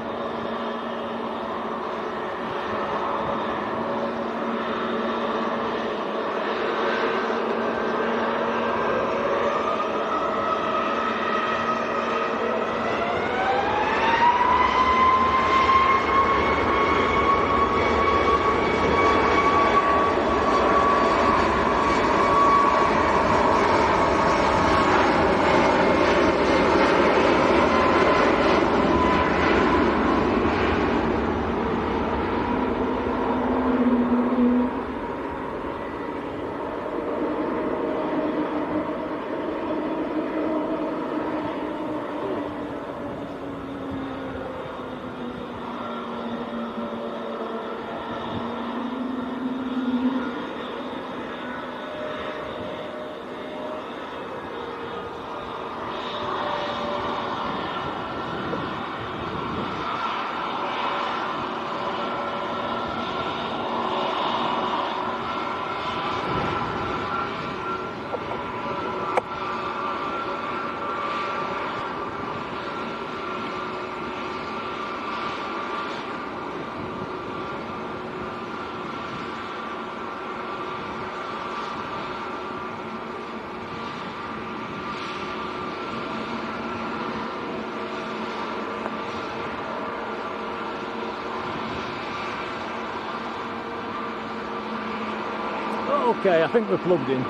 Okay, I think we're plugged in.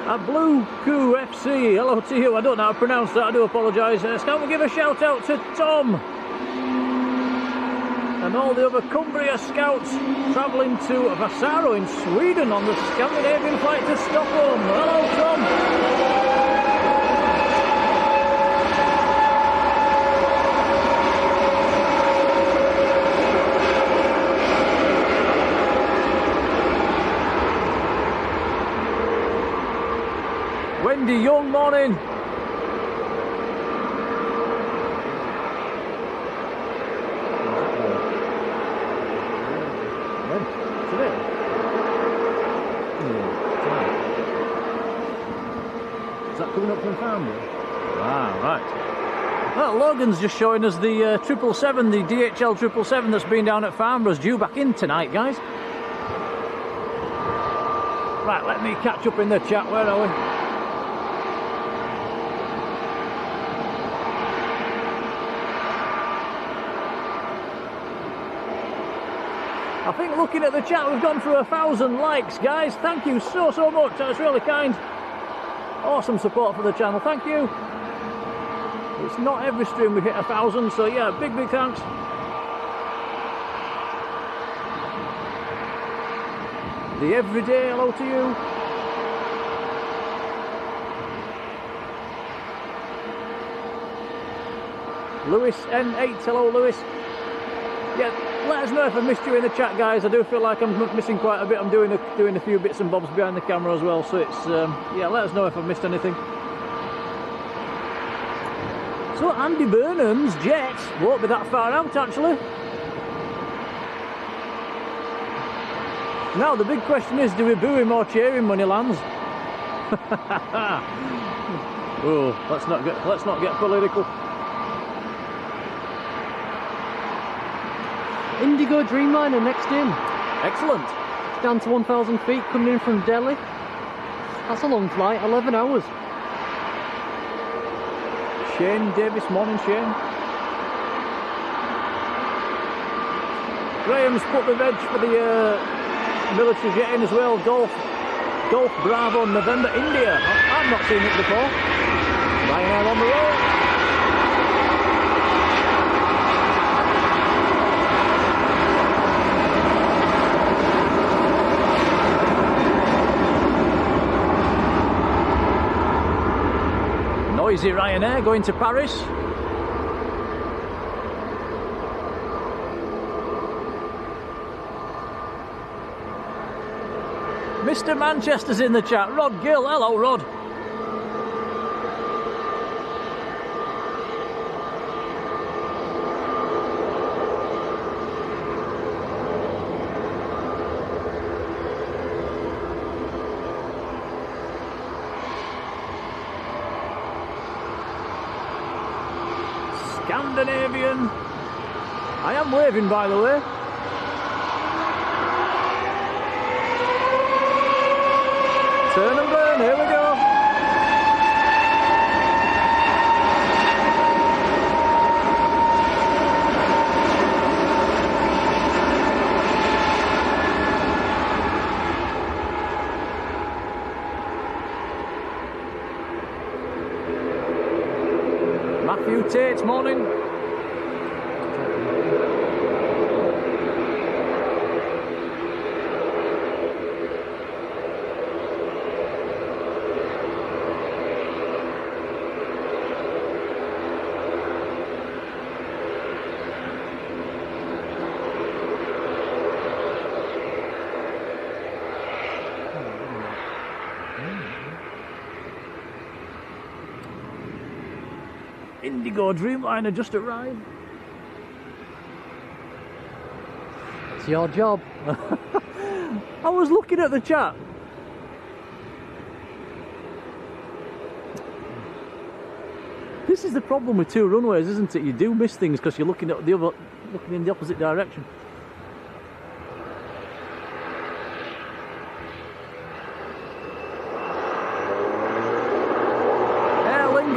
A Blue Coo FC, hello to you. I don't know how to pronounce that, I do apologise. Can we give a shout out to Tom and all the other Cumbria scouts travelling to Vasaro in Sweden on the Scandinavian flight to Stockholm. Hello Tom. Wendy Young, morning. When? Today? Tonight. Is that coming up from Farnborough? Ah, right. Well, Logan's just showing us the 777, the DHL 777 that's been down at Farnborough's due back in tonight, guys. Right, let me catch up in the chat. Where are we? I think looking at the chat we've gone through 1,000 likes, guys. Thank you so much, that's really kind. Awesome support for the channel, thank you. It's not every stream we hit 1,000, so yeah, big thanks. The everyday hello to you. Lewis N8, hello Lewis. Yeah, let us know if I missed you in the chat, guys. I do feel like I'm missing quite a bit. I'm doing a few bits and bobs behind the camera as well, so it's yeah, let us know if I've missed anything. So Andy Burnham's jet won't be that far out actually. Now the big question is, do we boo him or cheer him when he lands? Oh, let's not get political. Indigo Dreamliner next in. Excellent. It's down to 1,000 feet, coming in from Delhi. That's a long flight, 11 hours. Shane Davis, morning Shane. Graham's put the veg for the military jet in as well. Golf Bravo November India. I've not seen it before. Ryanair on the road. Noisy Ryanair going to Paris. Mr. Manchester's in the chat. Rod Gill, hello Rod. Scandinavian. I am waving, by the way. Turn and burn, here we go. Matthew Tate, morning. Indigo Dreamliner just arrived. It's your job. I was looking at the chat. This is the problem with two runways, isn't it? You do miss things because you're looking in the opposite direction.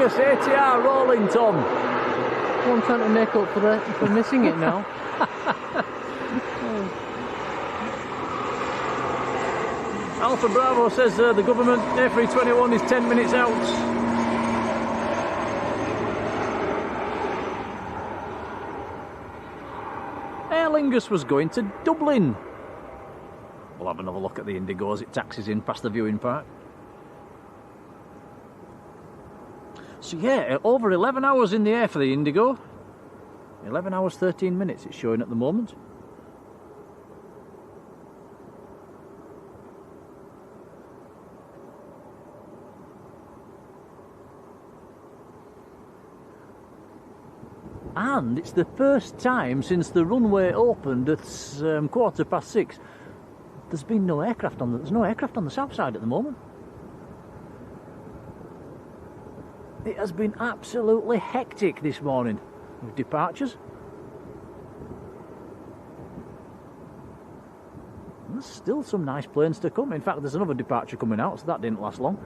Angus ATR rolling, Tom. I'm trying to make up for missing it now. Alpha Bravo says the government A321 is 10 minutes out. Aer Lingus was going to Dublin. We'll have another look at the Indigo as it taxis in past the viewing park. So yeah, over 11 hours in the air for the Indigo. 11 hours 13 minutes it's showing at the moment. And it's the first time since the runway opened at 6:15. There's been no aircraft on there's no aircraft on the south side at the moment. It has been absolutely hectic this morning with departures. And there's still some nice planes to come. In fact, there's another departure coming out, so that didn't last long.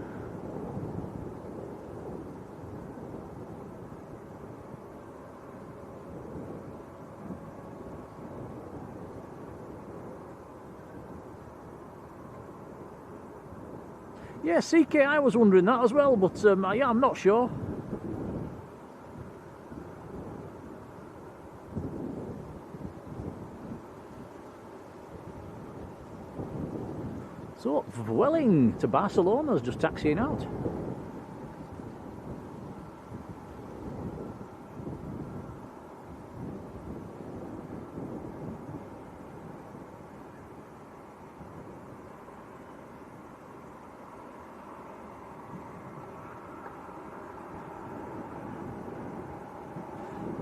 Yeah, CK, I was wondering that as well, but yeah, I'm not sure. So, Vueling to Barcelona is just taxiing out.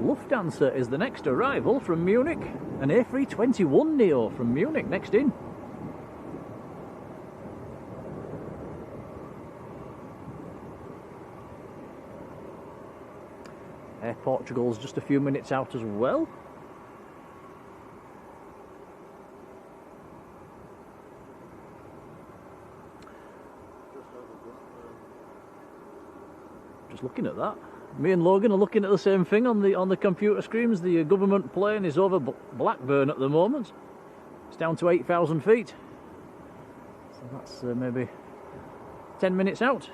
Lufthansa is the next arrival from Munich. An A321Neo from Munich next in. Air Portugal's just a few minutes out as well. Just looking at that. Me and Logan are looking at the same thing on the computer screens. The government plane is over Blackburn at the moment. It's down to 8,000 feet. So that's maybe 10 minutes out.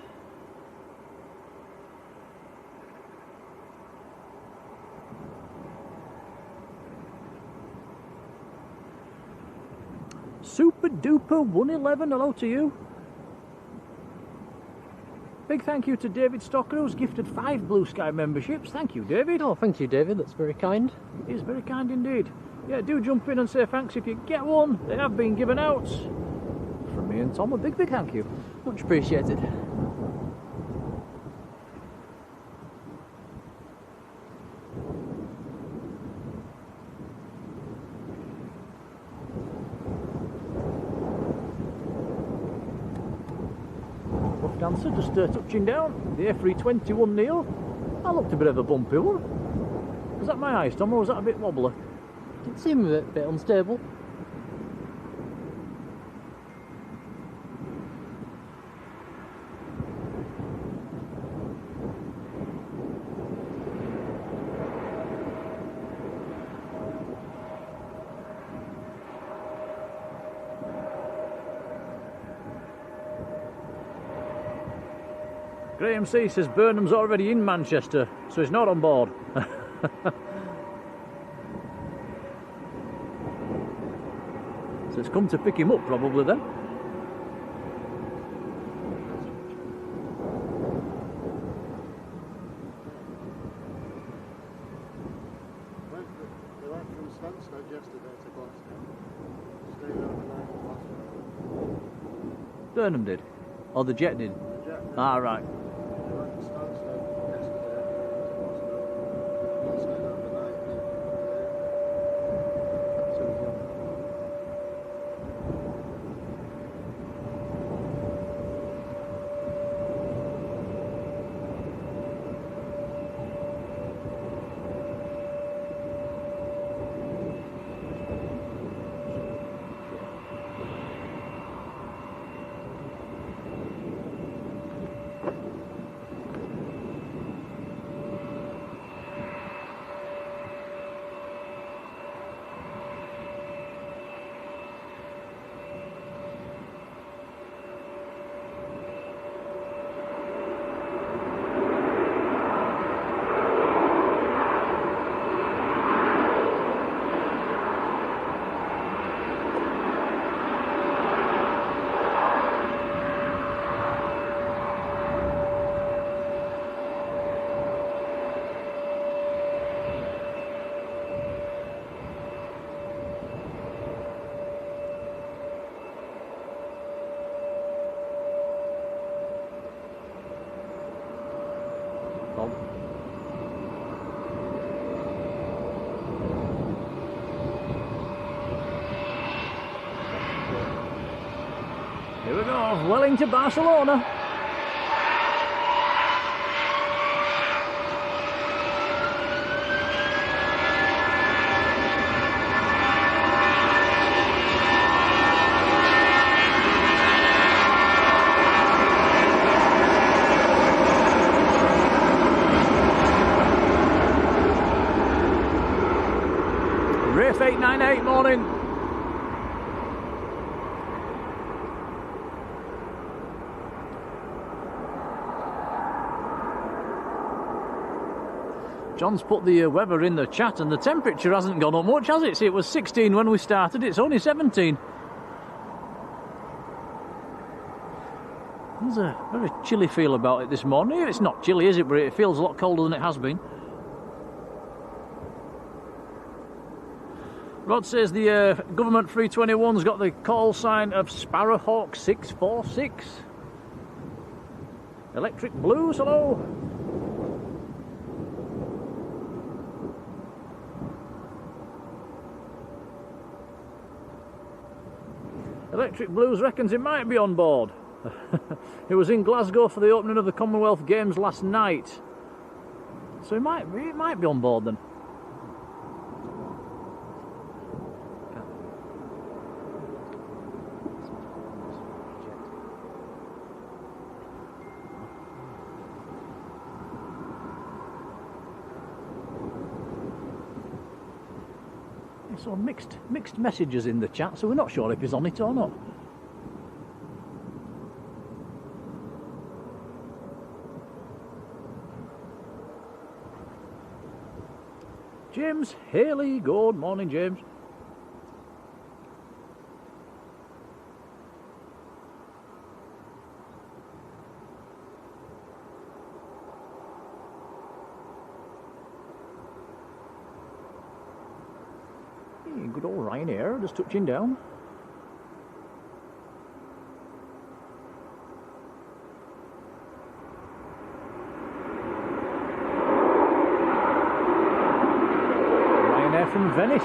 Super Duper 111, hello to you. Big thank you to David Stocker, who's gifted 5 Blue Sky memberships. Thank you, David. Oh, thank you, David. That's very kind. It is very kind indeed. Yeah, do jump in and say thanks if you get one. They have been given out. From me and Tom, a big thank you. Much appreciated. Lufthansa just touching down. The A321Neo. That looked a bit of a bumpy one. Was that my eyes, Tom, or was that a bit wobbly? It seemed a bit unstable. Graham C says Burnham's already in Manchester, so he's not on board. So it's come to pick him up probably then. They went from Stansted yesterday to Glasgow. Stayed overnight in Glasgow. Burnham did? Or the jet did? The jet. Ah, right. They went to Stansted yesterday to Glasgow. Stayed overnight today. Here we go, Welling to Barcelona. Rafe 898 morning. John's put the weather in the chat and the temperature hasn't gone up much, has it? See, it was 16 when we started, it's only 17. There's a very chilly feel about it this morning. It's not chilly, is it? But it feels a lot colder than it has been. Rod says the government 321's got the call sign of Sparrowhawk 646. Electric Blues, hello. Electric Blues reckons it might be on board. It was in Glasgow for the opening of the Commonwealth Games last night. So it might be on board then. So mixed messages in the chat, so we're not sure if he's on it or not. James Haley, good morning, James. Good old Ryanair, just touching down. Ryanair from Venice.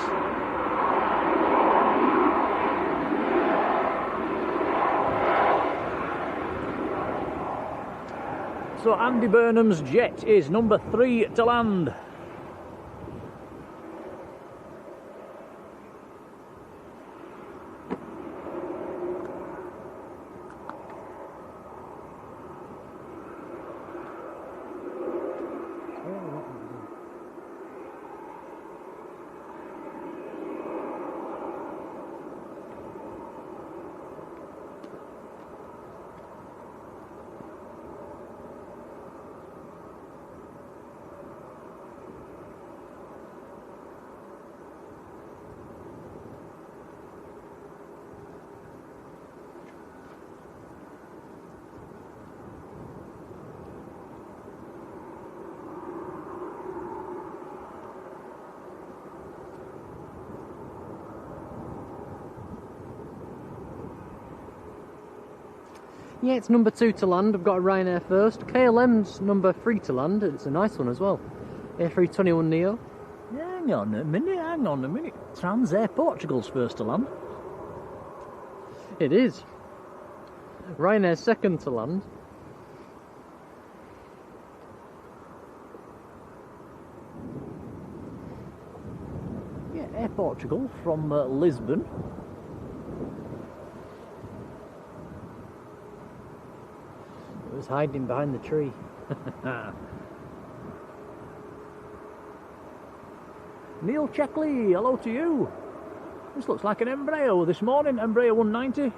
So Andy Burnham's jet is number 3 to land. Yeah, it's number 2 to land. I've got a Ryanair first. KLM's number 3 to land. It's a nice one as well. A321Neo. Yeah, hang on a minute. Transair Portugal's first to land. It is. Ryanair's second to land. Yeah, Air Portugal from Lisbon. It was hiding behind the tree. Neil Checkley, hello to you. This looks like an Embraer this morning, Embraer 190.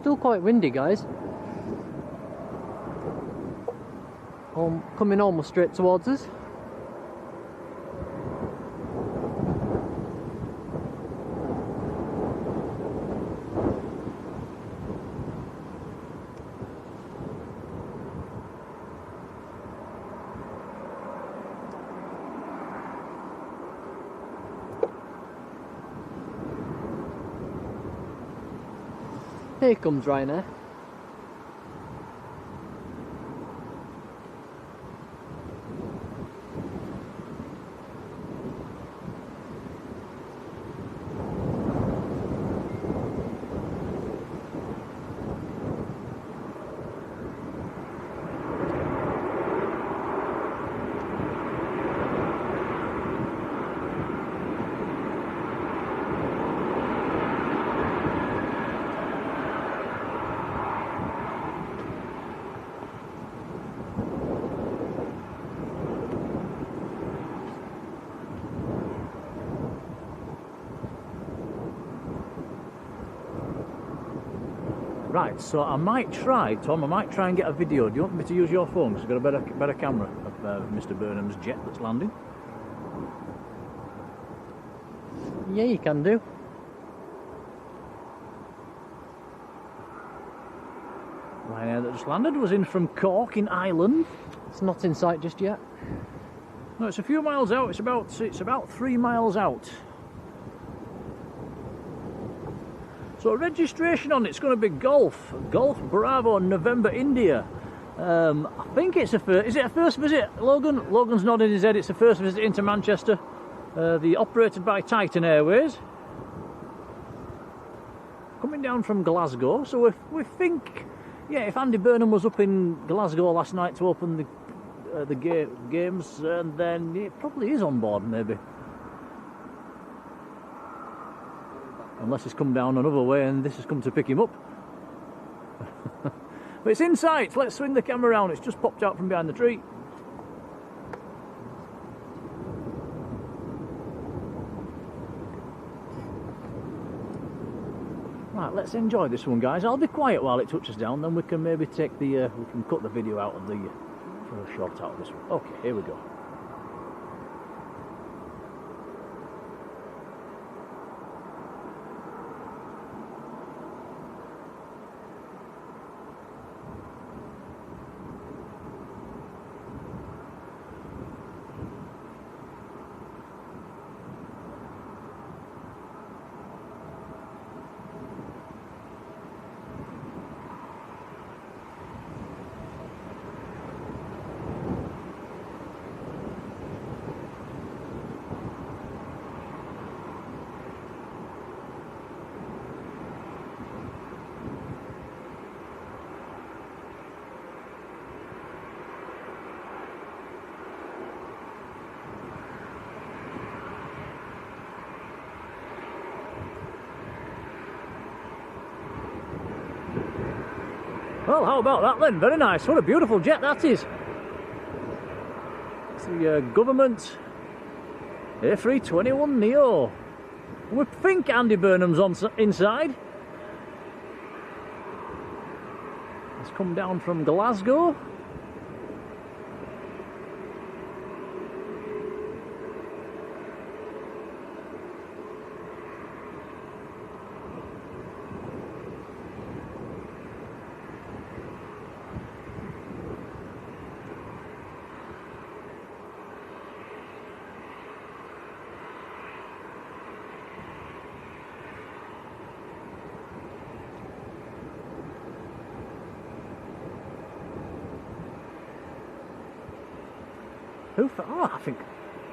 still quite windy, guys. Coming almost straight towards us. Here comes Ryanair. Right, so I might try, Tom, and get a video. Do you want me to use your phone? Because I've got a better camera of Mr. Burnham's jet that's landing. Yeah, you can do. Ryanair that just landed was in from Cork in Ireland. It's not in sight just yet. No, it's a few miles out. It's about 3 miles out. So registration on it's going to be Golf Bravo November India. I think it's a first. Is it a first visit, Logan? Logan's nodding his head. It's a first visit into Manchester. The operated by Titan Airways. Coming down from Glasgow. So we think, yeah, if Andy Burnham was up in Glasgow last night to open the games, then it probably is on board, maybe. Unless he's come down another way and this has come to pick him up. But it's in sight. Let's swing the camera around. It's just popped out from behind the tree. Right, let's enjoy this one, guys. I'll be quiet while it touches down, then we can maybe take the we can cut the video out of the for a short out of this one. Okay, here we go. Well, how about that then? Very nice. What a beautiful jet that is. It's the government A321Neo. We think Andy Burnham's inside. It's come down from Glasgow. Oh, I think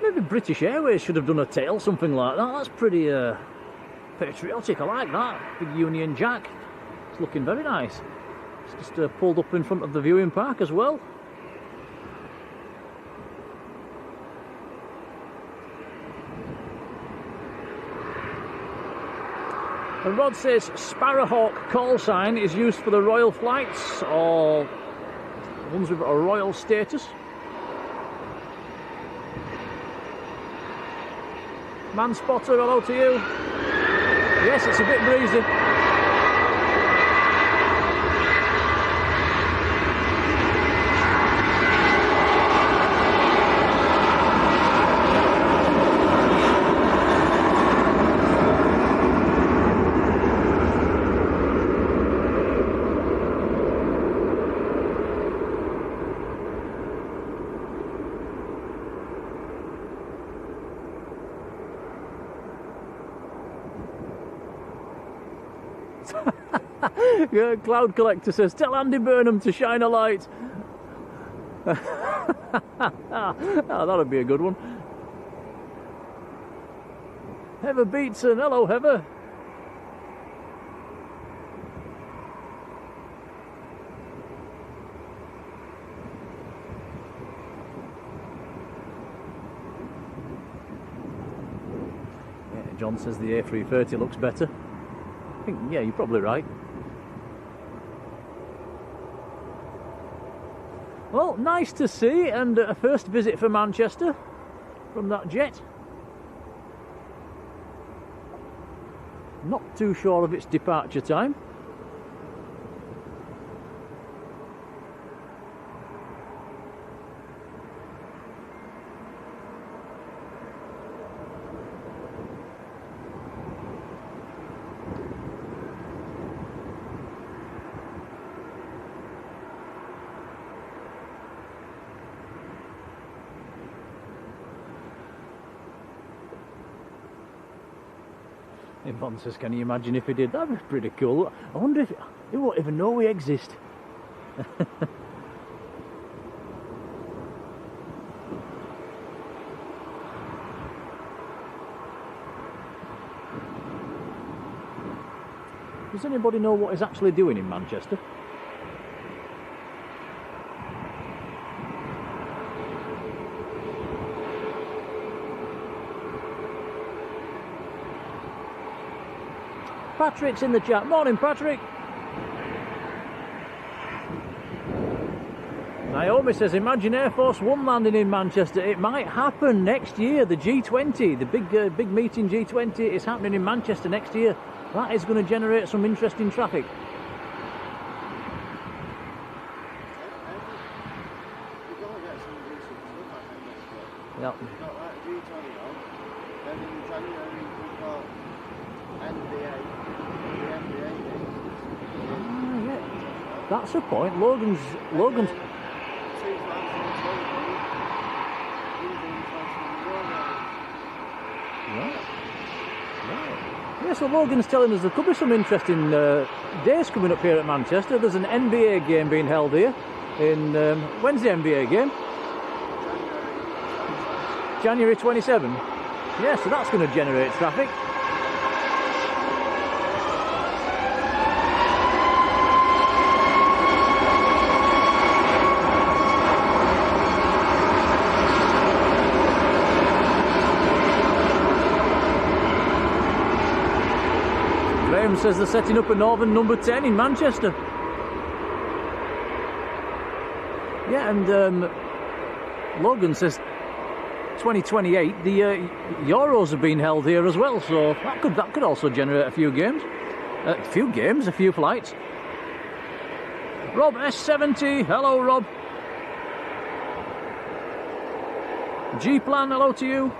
maybe British Airways should have done a tail, something like that. That's pretty patriotic. I like that. Big Union Jack. It's looking very nice. It's just pulled up in front of the viewing park as well. The rod says Sparrowhawk call sign is used for the royal flights or ones with a royal status. Man spotter, hello to you. Yes, it's a bit breezy. Cloud Collector says, tell Andy Burnham to shine a light. Oh, that'd be a good one. Heather Beatson, hello Heather. Yeah, John says the A330 looks better. I think, yeah, you're probably right. Well, nice to see, and a first visit for Manchester from that jet. Not too sure of its departure time. Yvonne says, can you imagine if he did? That'd be pretty cool. I wonder if he won't even know we exist. Does anybody know what he's actually doing in Manchester? Patrick's in the chat. Morning, Patrick. Naomi says, imagine Air Force One landing in Manchester. It might happen next year. The G20, the big meeting G20 is happening in Manchester next year. That is going to generate some interesting traffic. Yep. That's a point. Logan's. Right. Yeah, so Logan's telling us there could be some interesting days coming up here at Manchester. There's an NBA game being held here. When's the NBA game? January 27. Yeah, so that's going to generate traffic. Says they're setting up a Northern number 10 in Manchester. Yeah, and Logan says 2028 the Euros are being held here as well, so that could also generate a few games. A few flights. Rob S70, hello Rob. G-Plan, hello to you.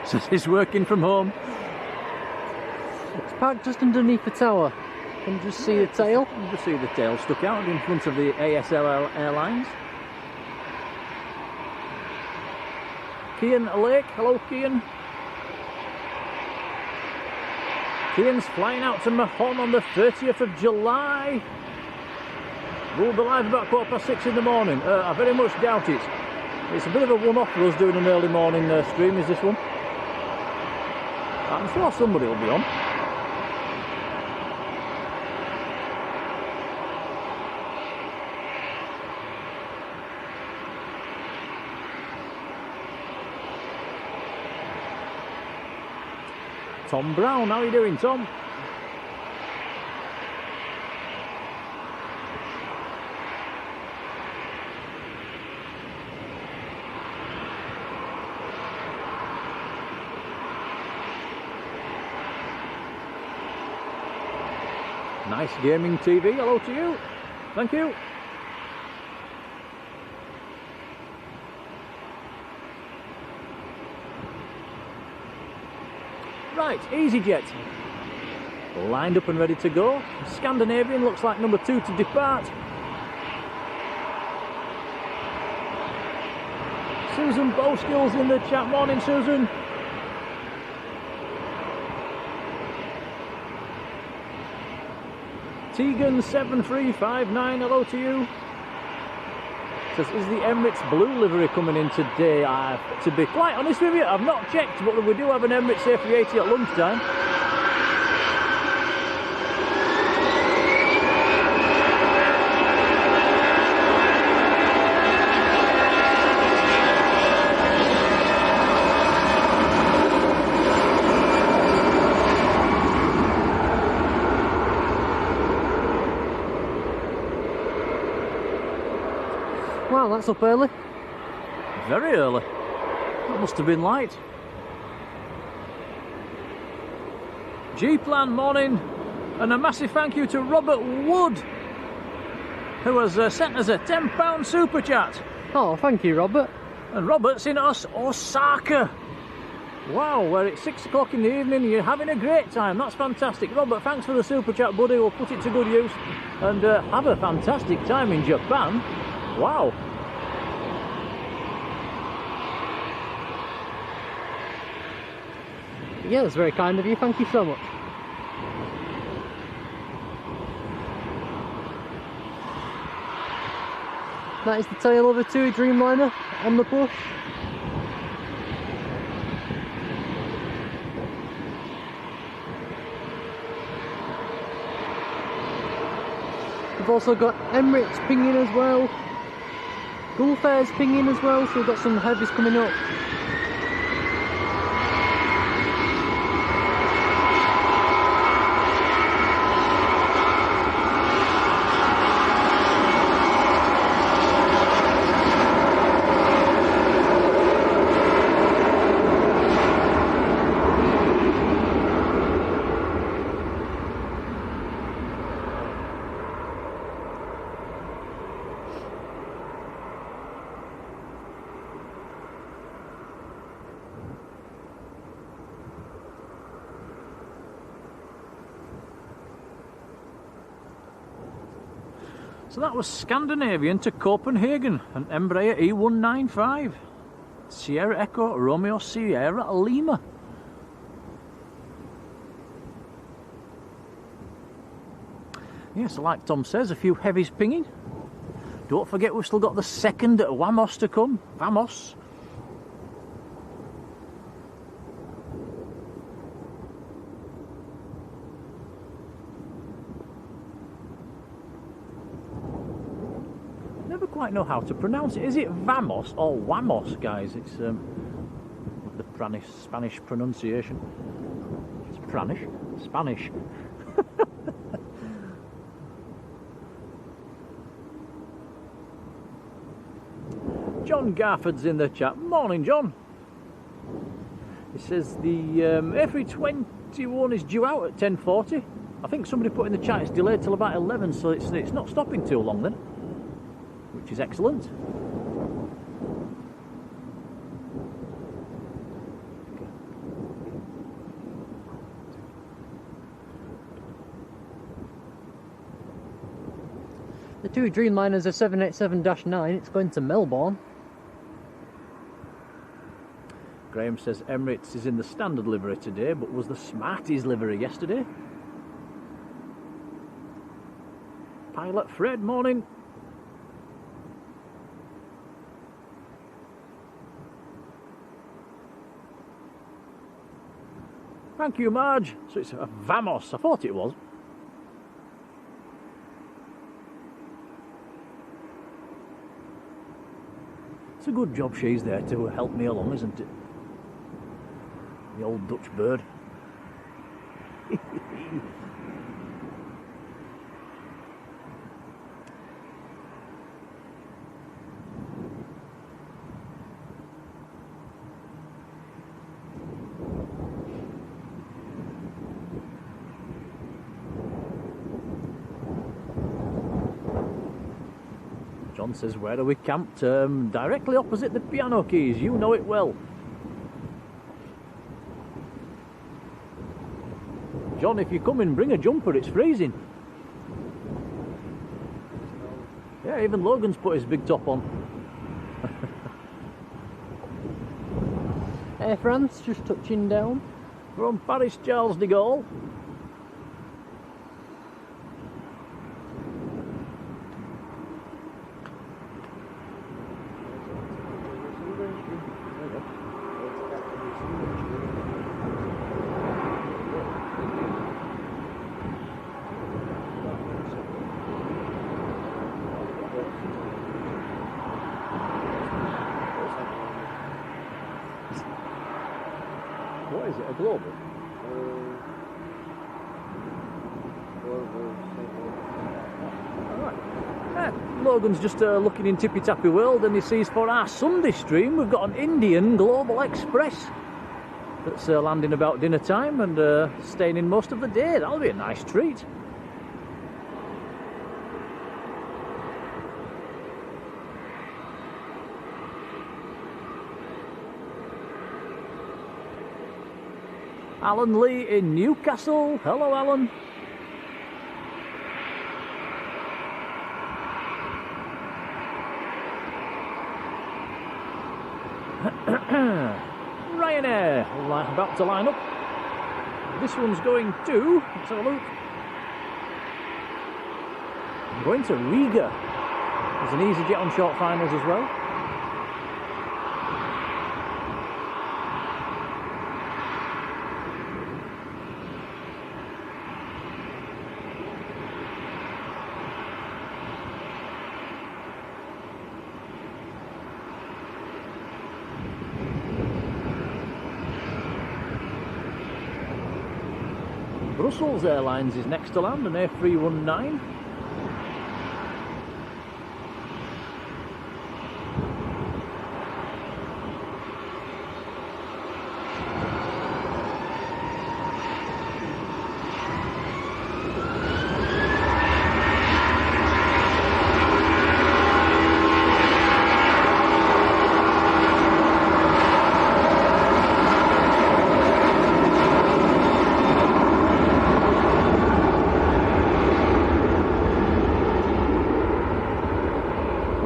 Says he's working from home. It's parked just underneath the tower. Can you just see the tail? You can just see the tail stuck out in front of the ASL Airlines. Kian Lake, hello Kian. Kian's flying out to Mahon on the 30th of July. We'll be live about 6:15 in the morning. I very much doubt it. It's a bit of a one-off for us doing an early morning stream, is this one? I'm sure somebody will be on. Tom Brown, how are you doing, Tom? Nice gaming TV, hello to you. Thank you. Right, EasyJet. Lined up and ready to go. Scandinavian looks like number 2 to depart. Susan Bowskill's in the chat. Morning, Susan. Tegan7359, hello to you. Says, is the Emirates blue livery coming in today? To be quite honest with you, I've not checked, but we do have an Emirates A380 at lunchtime. Wow, that's up early. Very early. That must have been light. G-Plan morning, and a massive thank you to Robert Wood, who has sent us a £10 super chat. Oh, thank you, Robert. And Robert's in us Osaka. Wow, where it's 6 o'clock in the evening, you're having a great time. That's fantastic. Robert, thanks for the super chat, buddy. We'll put it to good use. And have a fantastic time in Japan. Wow. Yeah, that's very kind of you. Thank you so much. That is the tail of a TUI Dreamliner on the push. We've also got Emirates pinging as well. Gulf Air's pinging as well, so we've got some heavies coming up. So that was Scandinavian to Copenhagen, an Embraer E195. Sierra Echo Romeo Sierra Lima. Yes, like Tom says, a few heavies pinging. Don't forget we've still got the second Wamos to come. Vamos. Quite know how to pronounce it. Is it Vamos or Wamos, guys? It's the Spanish pronunciation. It's Spanish. John Garford's in the chat. Morning, John. He says the A321 is due out at 10:40. I think somebody put in the chat it's delayed till about 11, so it's not stopping too long then, which is excellent. The TUI Dreamliner's a 787-9, it's going to Melbourne. Graham says Emirates is in the standard livery today, but was the Smarties livery yesterday. Pilot Fred, morning. Thank you, Marge. So it's a Vamos, I thought it was. It's a good job she's there to help me along, isn't it? The old Dutch bird. John says, where are we camped? Directly opposite the piano keys, you know it well. John, if you come in, bring a jumper, it's freezing. Yeah, even Logan's put his big top on. Air France just touching down. From Paris Charles de Gaulle. global? Logan's just looking in Tippy Tappy World and he sees for our Sunday stream we've got an Indian Global Express that's landing about dinner time and staying in most of the day. That'll be a nice treat. Alan Lee in Newcastle. Hello, Alan. Ryanair, about to line up. This one's going to, let's have a look. Going to Riga. There's an EasyJet on short finals as well. Brussels Airlines is next to land, an A319.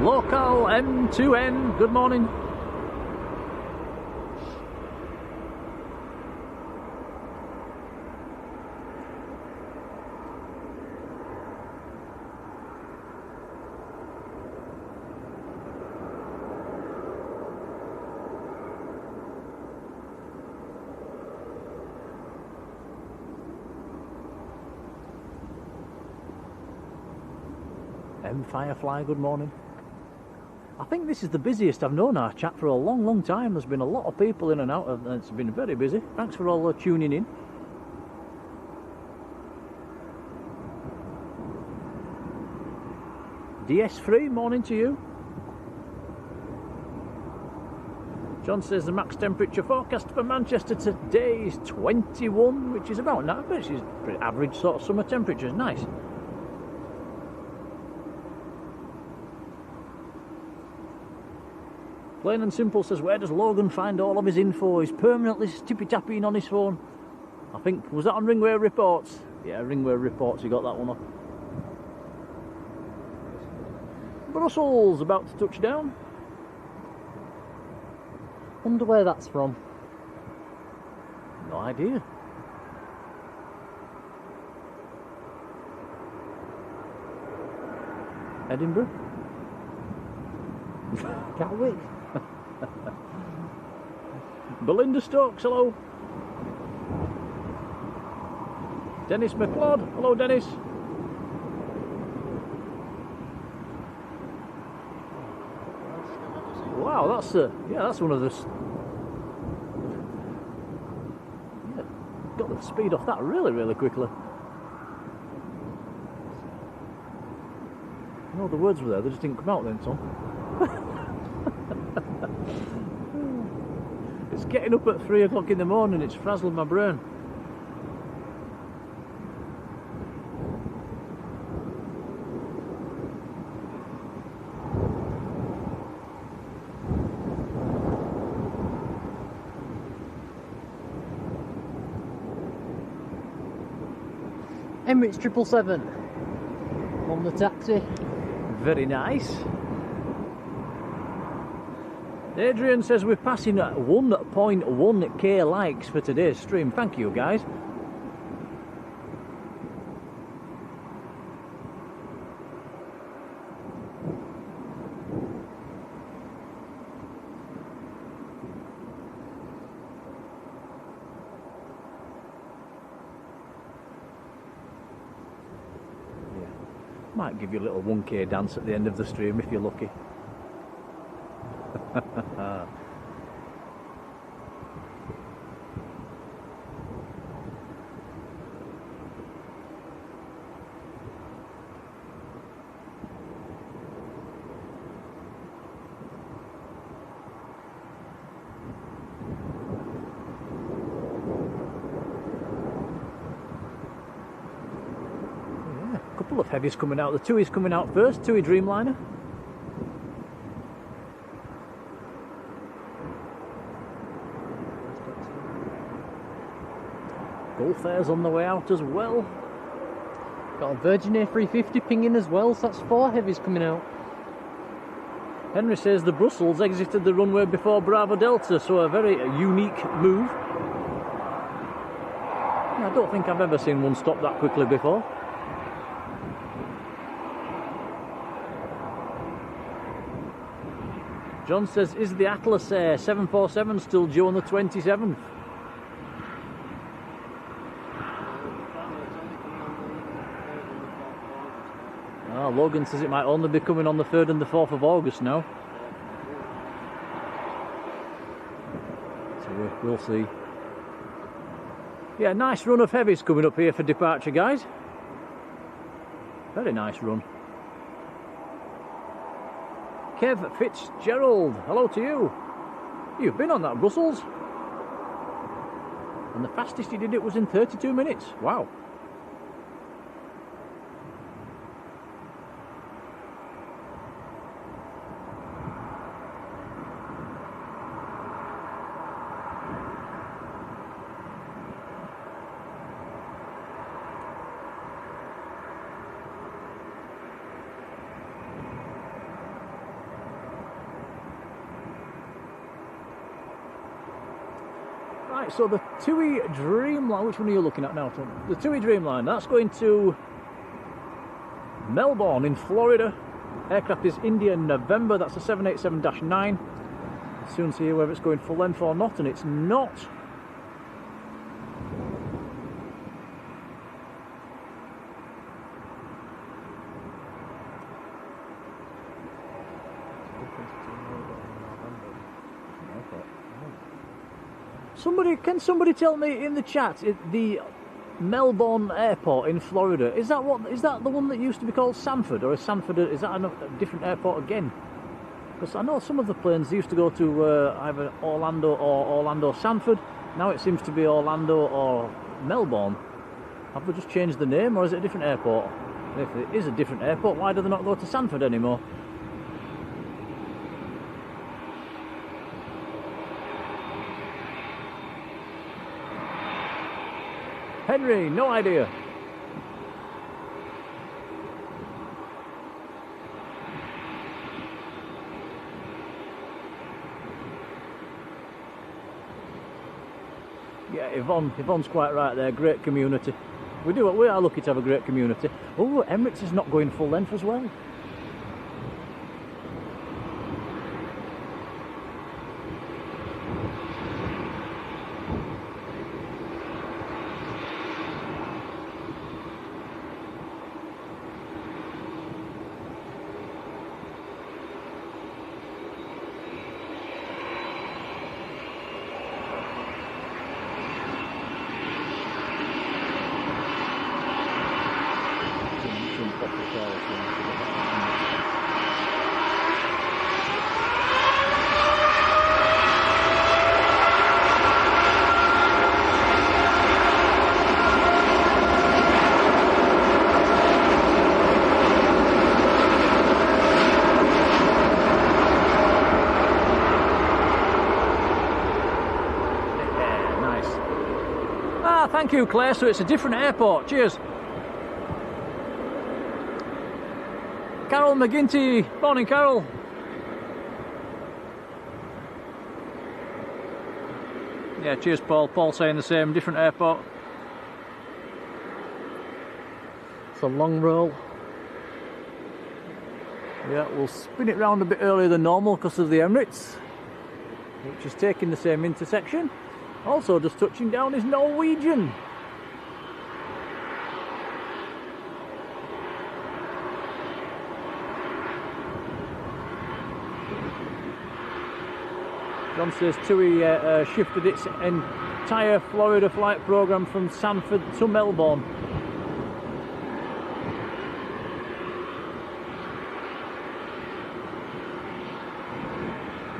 Local M2N, good morning. M Firefly, good morning. I think this is the busiest I've known our chat for a long, long time. There's been a lot of people in and out, and it's been very busy. Thanks for all tuning in. DS3, morning to you. John says the max temperature forecast for Manchester today is 21, which is about now, which is pretty average sort of summer temperatures. Nice. Plain and Simple says, where does Logan find all of his info? He's permanently tippy-tapping on his phone. I think, was that on Ringway Reports? Yeah, Ringway Reports, he got that one off. Brussels, about to touch down. Wonder where that's from. No idea. Edinburgh? Gatwick? Belinda Stokes, hello. Dennis McLeod, hello Dennis. Wow, that's yeah, that's one of the. Yeah, got the speed off that really, really quickly. No, the words were there, they just didn't come out then, Tom. It's getting up at 3 o'clock in the morning, it's frazzling my brain. Emirates 777 on the taxi. Very nice. Adrian says we're passing at 1.1k likes for today's stream. Thank you, guys. Yeah. Might give you a little 1k dance at the end of the stream if you're lucky. A couple of heavies coming out. The TUI's coming out first, TUI Dreamliner. Gulf Air's on the way out as well. Got a Virgin A350 pinging as well, so that's 4 heavies coming out. Henry says the Brussels exited the runway before Bravo Delta, so a very unique move. I don't think I've ever seen one stop that quickly before. John says, is the Atlas Air 747 still due on the 27th? Oh, Logan says it might only be coming on the 3rd and the 4th of August now. So we'll see. Yeah, nice run of heavies coming up here for departure, guys. Very nice run. Kev Fitzgerald, hello to you. You've been on that Brussels. And the fastest you did it was in 32 minutes. Wow. Right, so the TUI Dreamliner, which one are you looking at now, Tom? The TUI Dreamliner, that's going to Melbourne in Florida. Aircraft is India November, that's a 787-9. Soon see whether it's going full length or not, and it's not. Can somebody tell me in the chat, the Melbourne Airport in Florida, is that the one that used to be called Sanford, or is Sanford is that a different airport again? Because I know some of the planes used to go to either Orlando or Orlando Sanford. Now it seems to be Orlando or Melbourne. Have they just changed the name, or is it a different airport? If it is a different airport, why do they not go to Sanford anymore? Henry, no idea. Yeah, Yvonne's quite right there. Great community. We are lucky to have a great community. Oh, Emirates is not going full length as well. Thank you, Claire. So it's a different airport. Cheers. Carol McGinty. Morning, Carol. Yeah, cheers, Paul. Paul saying the same. Different airport. It's a long roll. Yeah, we'll spin it round a bit earlier than normal because of the Emirates, which is taking the same intersection. Also just touching down is Norwegian. John says TUI shifted its entire Florida flight program from Sanford to Melbourne.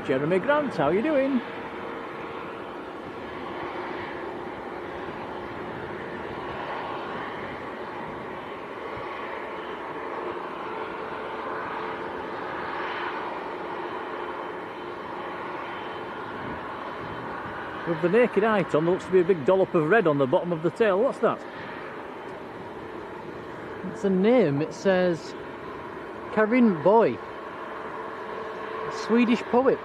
Jeremy Grant, how are you doing? With the naked eye, Tom, there looks to be a big dollop of red on the bottom of the tail. What's that? It's a name. It says Karin Boy, a Swedish poet.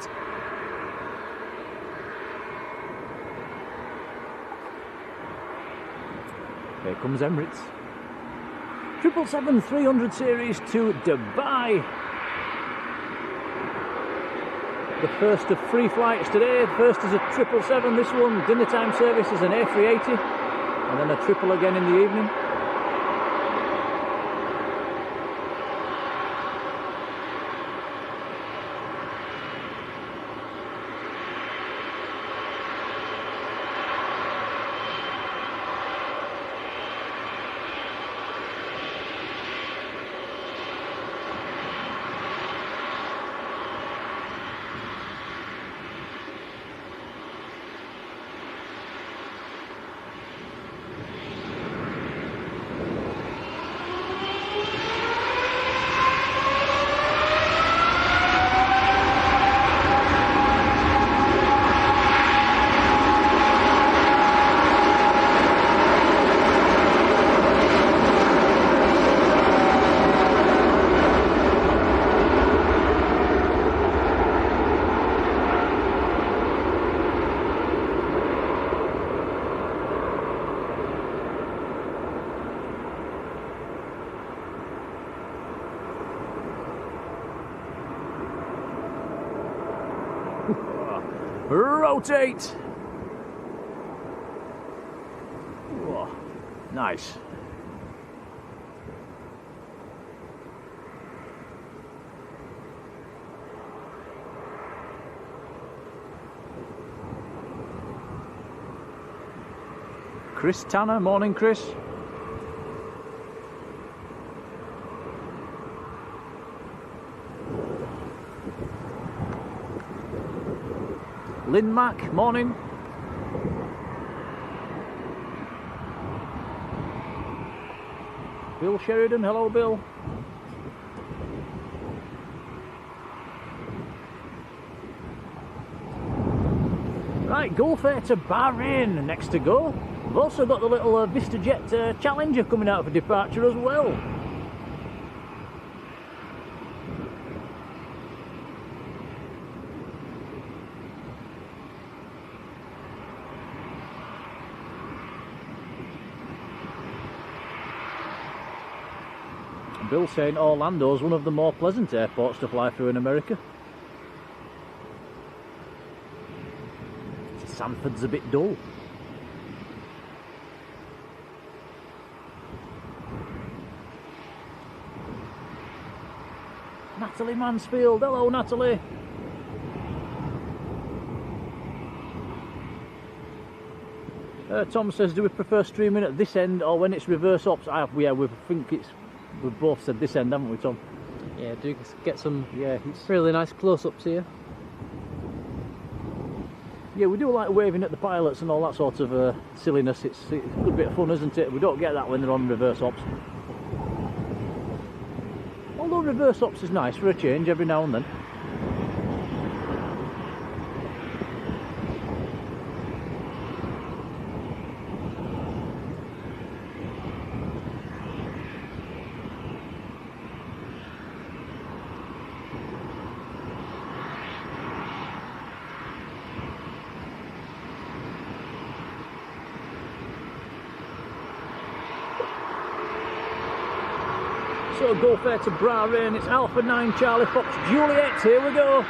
Here comes Emirates. 777-300 series to Dubai. The first of 3 flights today. The first is a 777. This one, dinner time service, is an A380, and then a triple again in the evening. Rotate! Whoa, nice. Chris Tanner, morning Chris. Lynn Mack, morning. Bill Sheridan, hello Bill. Right, Gulf Air to Bahrain, next to go. We've also got the little VistaJet Challenger coming out for departure as well. Bill saying Orlando's one of the more pleasant airports to fly through in America. Sanford's a bit dull. Natalie Mansfield, hello Natalie. Tom says, do we prefer streaming at this end or when it's reverse ops? Yeah, we think it's. We've both said this end, haven't we, Tom? Yeah, do get some it's really nice close-ups here. Yeah, we do like waving at the pilots and all that sort of silliness. It's a good bit of fun, isn't it? We don't get that when they're on reverse ops. Although reverse ops is nice for a change every now and then. So Gulf Air to Bahrain, it's Alpha 9 Charlie Fox Juliet, here we go.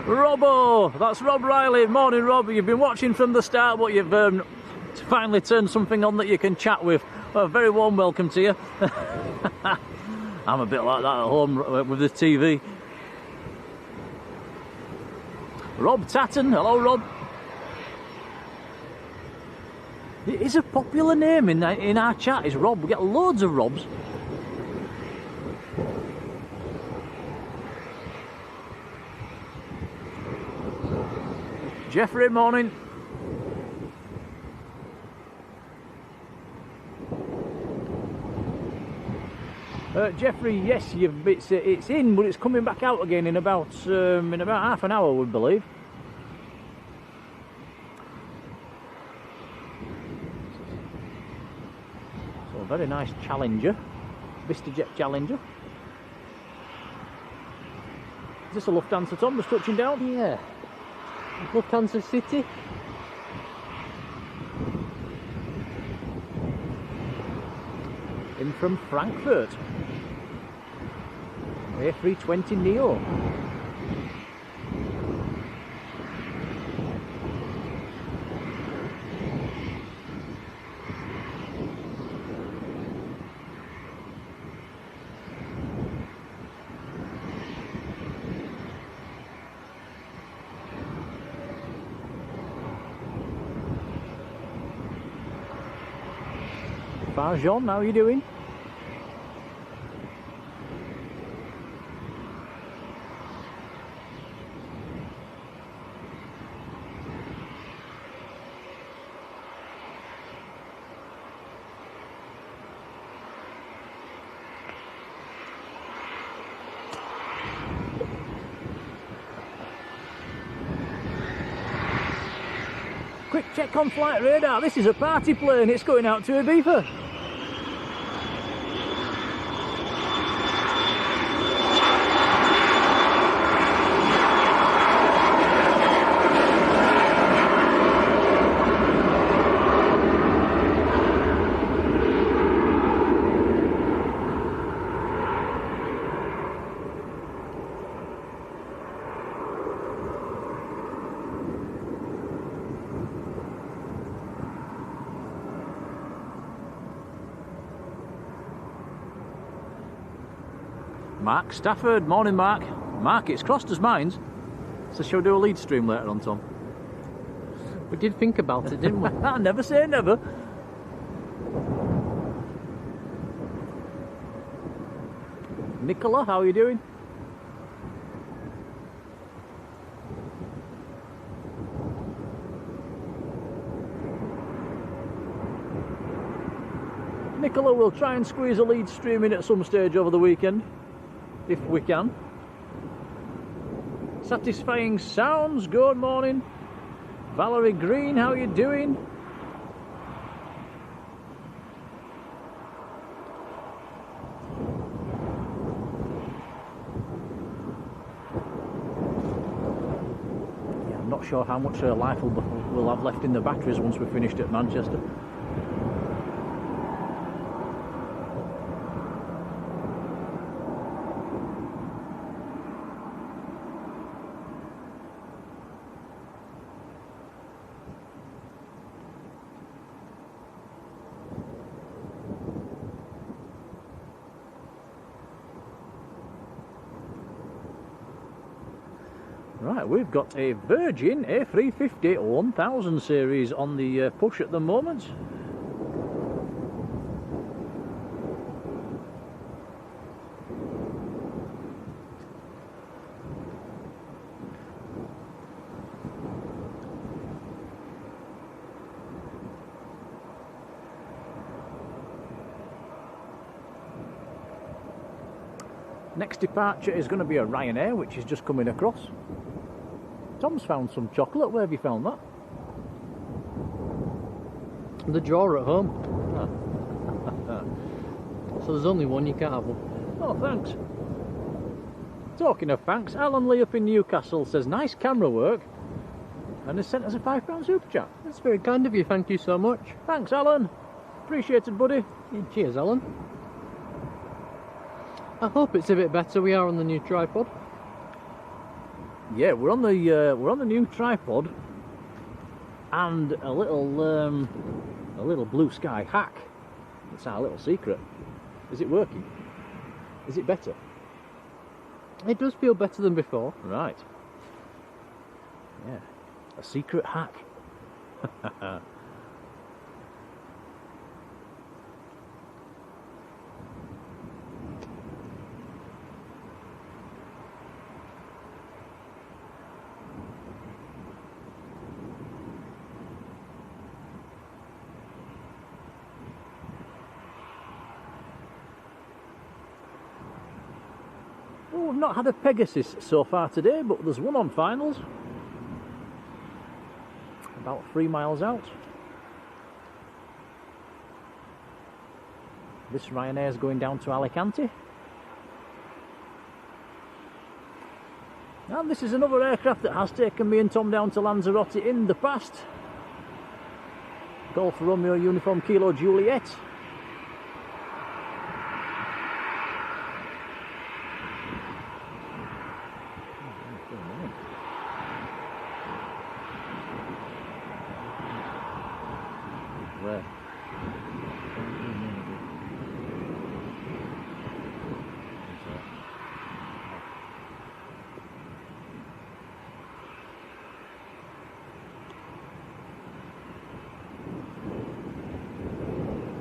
Robbo, that's Rob Riley. Morning, Rob. You've been watching from the start, but you've It's finally turned something on that you can chat with. Well, a very warm welcome to you. I'm a bit like that at home with the TV. Rob Tatton, hello Rob. It is a popular name in our chat, is Rob. We get loads of Robs. Jeffrey, morning. Jeffrey, yes, it's in, but it's coming back out again in about half an hour, we believe. So a very nice Challenger, VistaJet Challenger. Is this a Lufthansa, Tom, just touching down? Yeah. Lufthansa City. In from Frankfurt. A320Neo. John, how are you doing? Quick check on flight radar. This is a party plane. It's going out to Ibiza. Mark Stafford, morning Mark. Mark, it's crossed as mines. So shall we do a lead stream later on, Tom? We did think about it, didn't we? Never say never. Nicola, how are you doing? Nicola, we'll try and squeeze a lead stream in at some stage over the weekend, if we can. Satisfying sounds, good morning. Valerie Green, how are you doing? Yeah, I'm not sure how much life we'll have left in the batteries once we're finished at Manchester. Right, we've got a Virgin A350 1000 series on the push at the moment. Next departure is going to be a Ryanair, which is just coming across. Tom's found some chocolate. Where have you found that? The drawer at home. Ah. So there's only one, you can't have one. Oh, thanks. Talking of thanks, Alan Lee up in Newcastle says, nice camera work, and has sent us a £5 super chat. That's very kind of you, thank you so much. Thanks, Alan. Appreciated, buddy. Cheers, Alan. I hope it's a bit better. We are on the new tripod. Yeah, we're on the new tripod, and a little blue sky hack. It's our little secret. Is it working? Is it better? It does feel better than before. Right. Yeah. A secret hack. Oh, we've not had a Pegasus so far today, but there's one on finals. About 3 miles out. This Ryanair is going down to Alicante. And this is another aircraft that has taken me and Tom down to Lanzarote in the past. Golf Romeo Uniform Kilo Juliet. Where?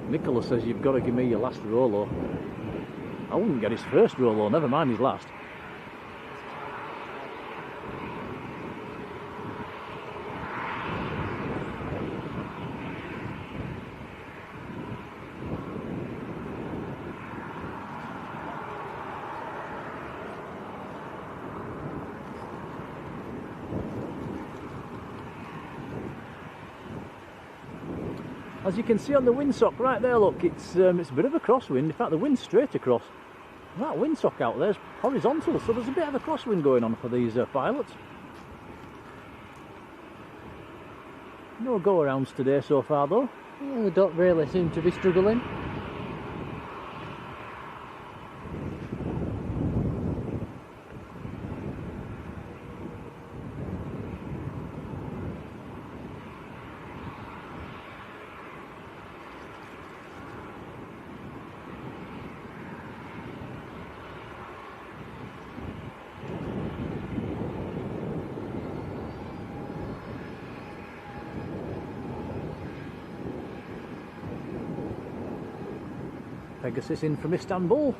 Nicholas says you've got to give me your last Rolo. I wouldn't get his first Rolo, never mind his last. As you can see on the windsock right there, look, it's a bit of a crosswind. In fact, the wind's straight across. That windsock out there is horizontal, so there's a bit of a crosswind going on for these pilots. No go-arounds today so far, though. Yeah, they don't really seem to be struggling. Pegasus in from Istanbul.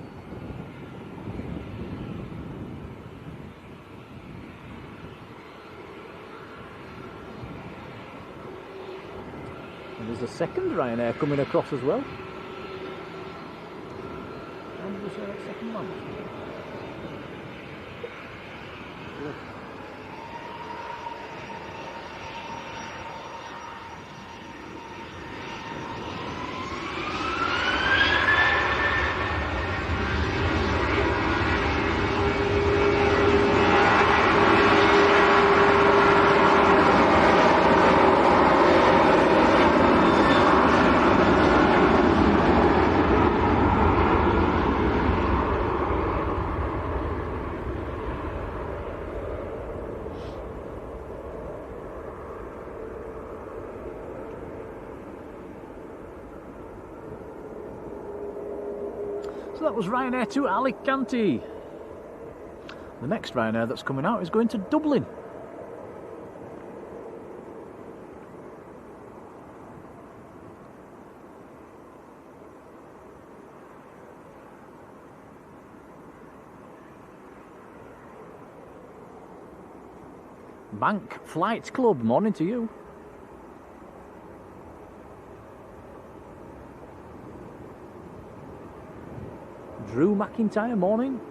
And there's a second Ryanair coming across as well. How did you say that second one? So that was Ryanair to Alicante. The next Ryanair that's coming out is going to Dublin. Bank Flight Club, morning to you. Drew McIntyre, morning.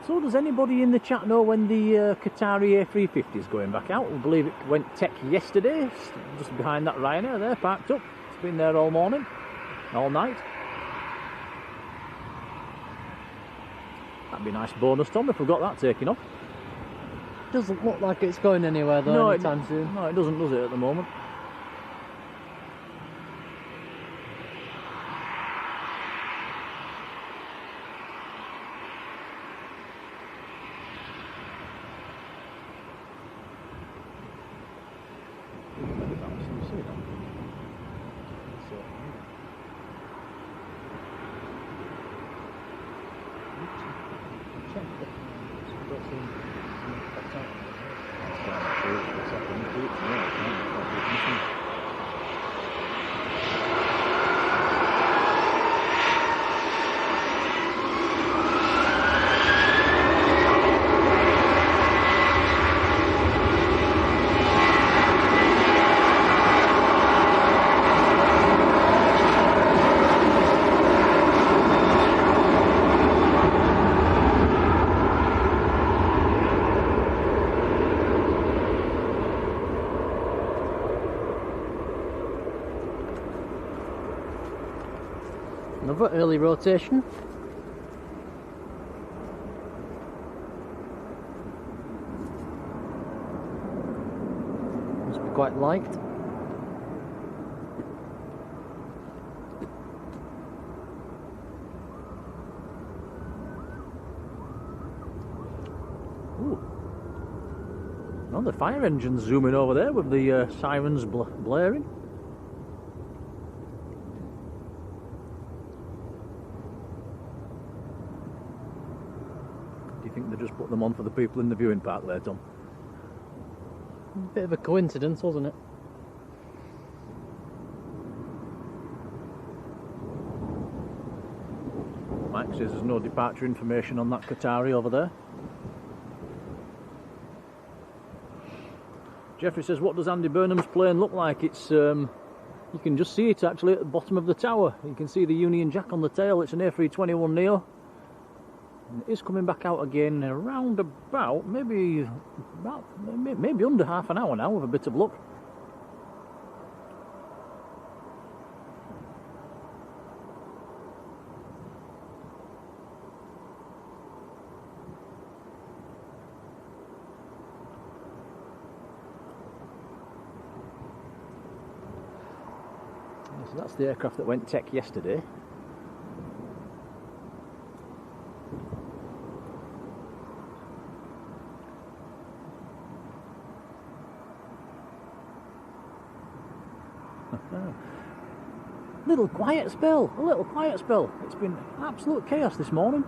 So does anybody in the chat know when the Qatari A350 is going back out? I believe it went tech yesterday, just behind that Ryanair there, parked up. It's been there all morning, all night. Might be a nice bonus, Tom, if we've got that taking off. Doesn't look like it's going anywhere though anytime soon. No, it doesn't, does it, at the moment? Another early rotation. Must be quite light. Ooh. Well, the fire engine's zooming over there with the sirens blaring. Do you think they just put them on for the people in the viewing park there, Tom? Bit of a coincidence, wasn't it? Mike says there's no departure information on that Qatari over there. Jeffrey says, what does Andy Burnham's plane look like? It's you can just see it actually at the bottom of the tower. You can see the Union Jack on the tail. It's an A321Neo. And it is coming back out again around about maybe under half an hour now with a bit of luck. So that's the aircraft that went tech yesterday. A little quiet spell. It's been absolute chaos this morning.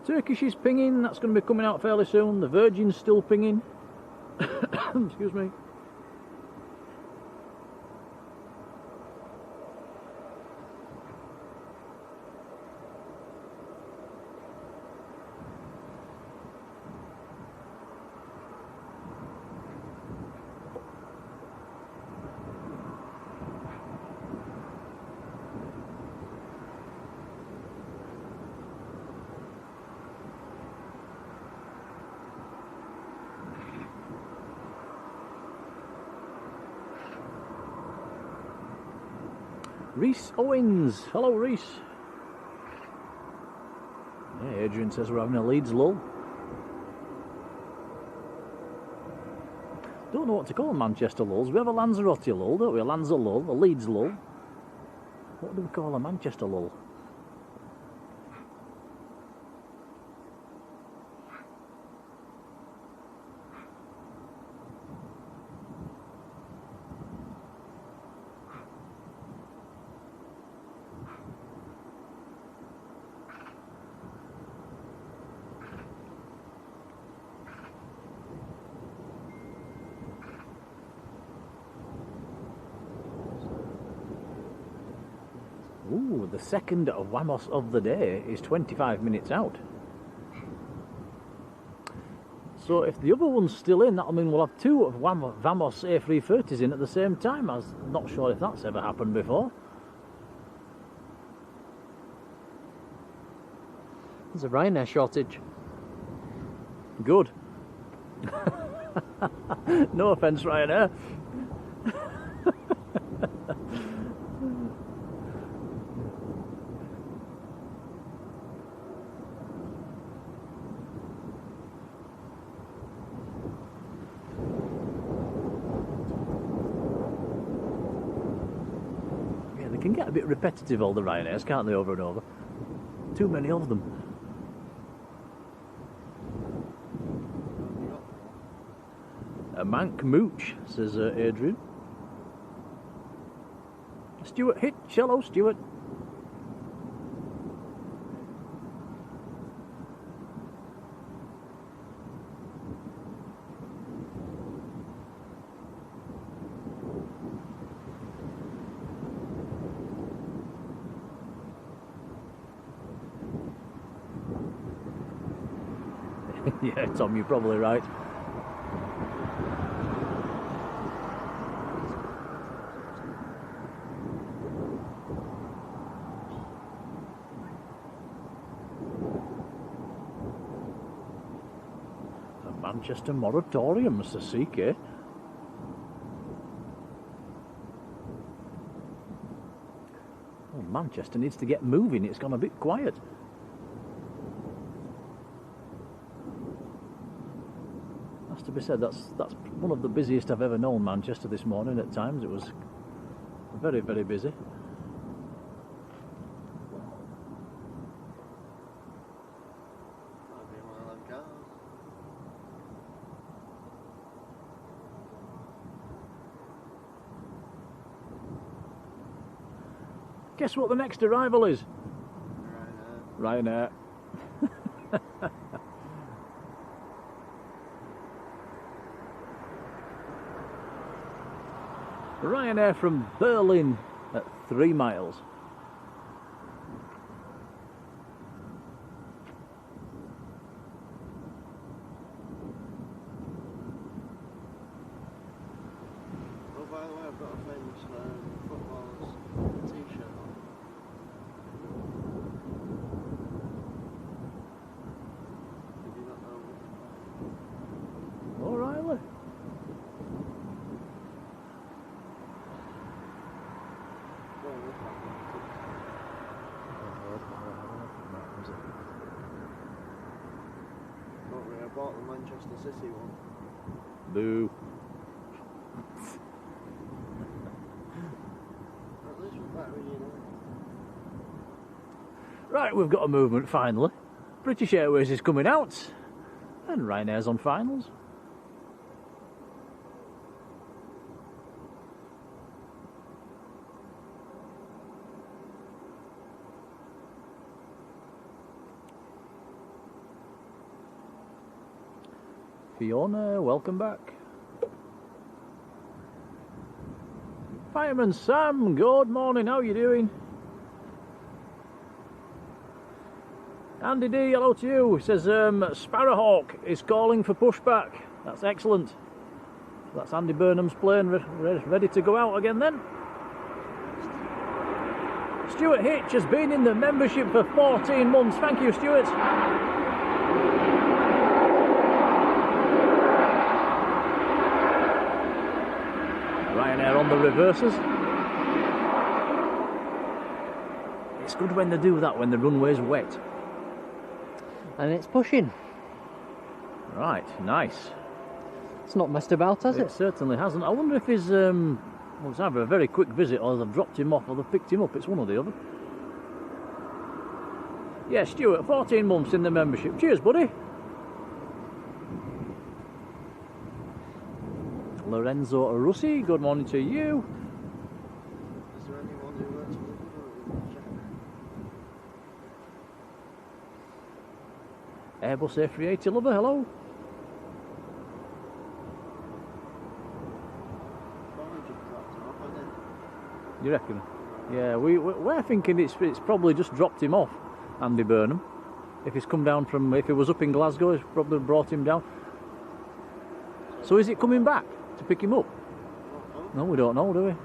Turkish is pinging, that's going to be coming out fairly soon. The Virgin's still pinging. Excuse me. Reese Owens. Hello, Reese. Yeah, Adrian says we're having a Leeds lull. Don't know what to call Manchester lulls. We have a Lanzarote lull, don't we? A Lanza lull, a Leeds lull. What do we call a Manchester lull? Ooh, the second Vamos of the day is 25 minutes out. So if the other one's still in, that'll mean we'll have two of Vamos A330s in at the same time. I'm not sure if that's ever happened before. There's a Ryanair shortage. Good. No offence, Ryanair. Yeah, they can get a bit repetitive, all the Ryanairs, can't they, over and over? Too many of them. A mank mooch, says Adrian. Stuart Hitch, hello Stuart. Yeah, Tom, you're probably right. Manchester moratorium, Mr. CK. Oh, Manchester needs to get moving, it's gone a bit quiet. Has to be said, that's one of the busiest I've ever known, Manchester, this morning at times. It was very, very busy. Guess what the next arrival is? Ryanair. Ryanair from Berlin at 3 miles. Oh, by the way, I've got a famous footballer's t-shirt on. Did you not know? O'Reilly. I bought the Manchester City one. Boo. At least we're back with United. Right, we've got a movement finally. British Airways is coming out, and Ryanair's on finals. Fiona, welcome back. Fireman Sam, good morning, how are you doing? Andy D, hello to you. He says Sparrowhawk is calling for pushback. That's excellent. That's Andy Burnham's plane ready to go out again then. Stuart Hitch has been in the membership for 14 months. Thank you, Stuart. Ryanair on the reversers. It's good when they do that, when the runway's wet. And it's pushing. Right, nice. It's not messed about, has it? It certainly hasn't. I wonder if he's well, it's either a very quick visit or they've dropped him off or they've picked him up. It's one or the other. Yeah, Stuart, 14 months in the membership. Cheers, buddy. Lorenzo Russi, good morning to you. Is there anyone who works for the Airbus A380 lover, hello. You reckon? Yeah, we're thinking it's probably just dropped him off, Andy Burnham. If he's come down from, if he was up in Glasgow, it's probably brought him down. So is it coming back to pick him up? No, we don't know, do we?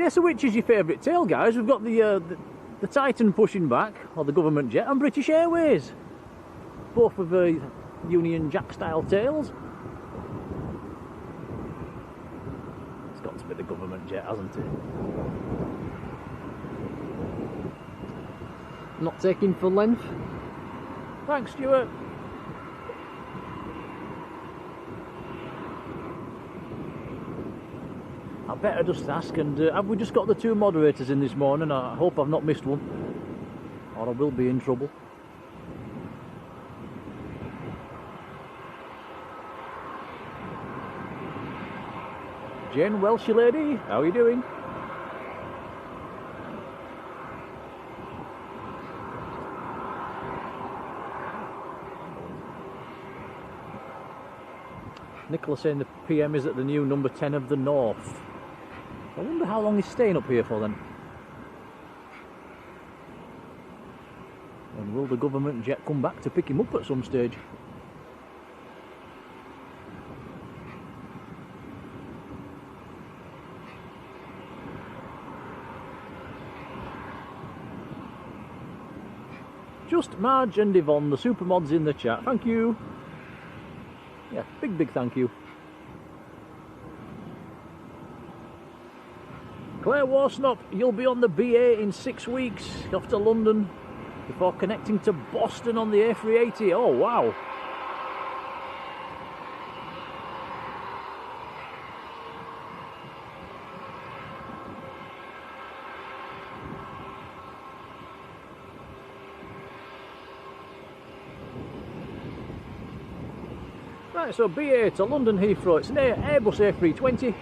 Yeah, so which is your favourite tail, guys? We've got the Titan pushing back, or the government jet, and British Airways. Both with Union Jack style tails. It's got to be the government jet, hasn't it? Not taking full length. Thanks, Stuart. I better just ask, and have we just got the two moderators in this morning? I hope I've not missed one, or I will be in trouble. Jane Welshie lady, how are you doing? Nicola saying the PM is at the new number 10 of the North. I wonder how long he's staying up here for then. And will the government jet come back to pick him up at some stage? Just Marge and Yvonne, the super mods in the chat. Thank you. Yeah, big thank you. Claire Warsnop, you'll be on the BA in 6 weeks, off to London, before connecting to Boston on the A380. Oh, wow. Right, so BA to London Heathrow, it's an Airbus A320.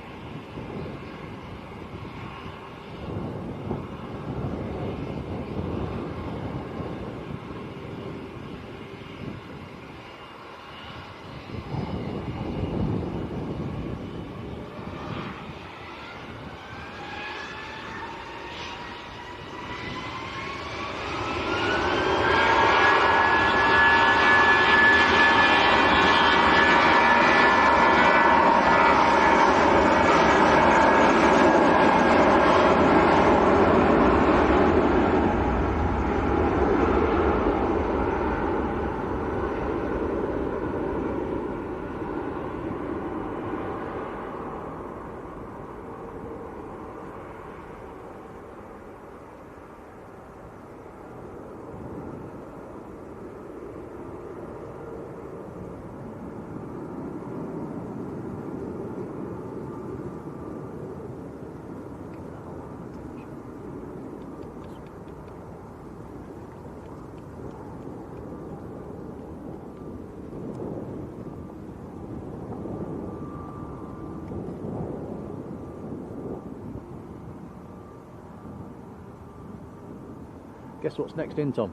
Guess what's next in, Tom?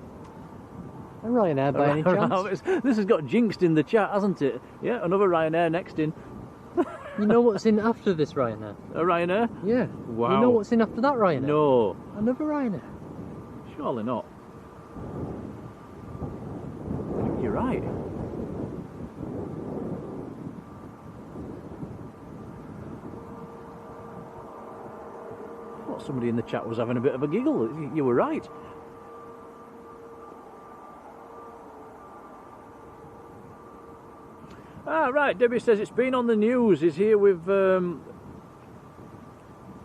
A Ryanair by any chance? This has got jinxed in the chat, hasn't it? Yeah, another Ryanair next in. You know what's in after this Ryanair? A Ryanair? Yeah. Wow. You know what's in after that Ryanair? No. Another Ryanair. Surely not. I think you're right. I thought somebody in the chat was having a bit of a giggle. You were right. Ah, right. Debbie says it's been on the news. He's here with.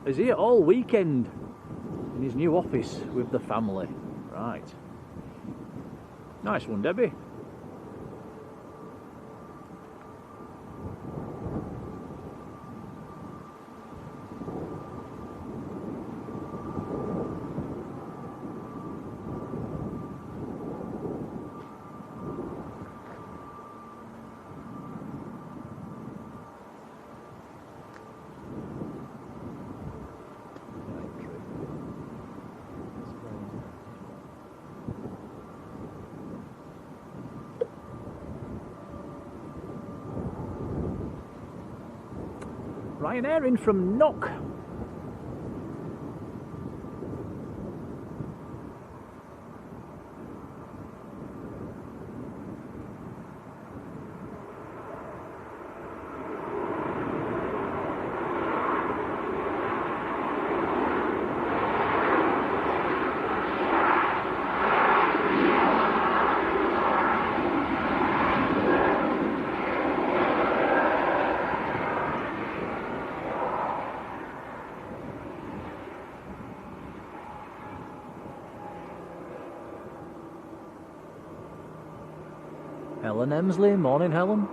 He's here all weekend in his new office with the family. Right. Nice one, Debbie. Ryanair in from Knock. Helen Emsley, morning Helen.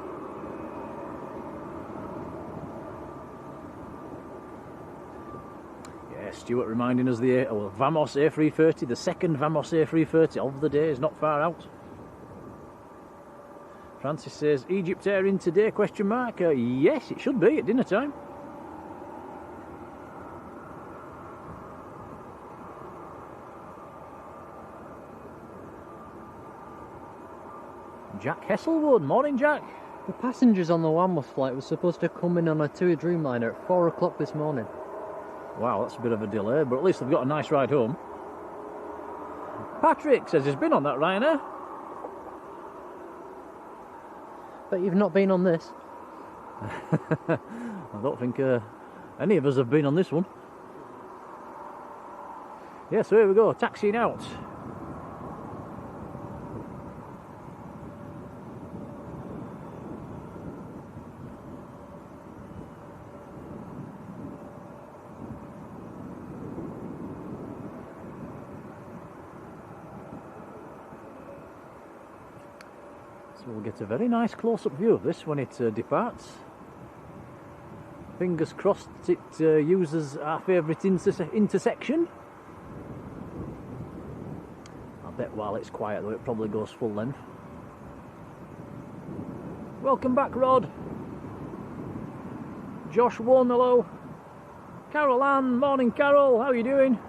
Yeah, Stuart reminding us the Vamos A330, the second Vamos A330 of the day, is not far out. Francis says, Egypt Air in today, question mark? Yes, it should be at dinner time. Jack Hesselwood, morning Jack. The passengers on the Wanworth flight were supposed to come in on a TUI Dreamliner at 4 o'clock this morning. Wow, that's a bit of a delay, but at least they've got a nice ride home. Patrick says he's been on that Ryanair. But you've not been on this. I don't think any of us have been on this one. Yeah, so here we go, taxiing out. We'll get a very nice close-up view of this when it departs. Fingers crossed it uses our favourite intersection. I bet while it's quiet though it probably goes full length. Welcome back Rod. Josh Warren, hello. Carol Ann, morning Carol, how are you doing?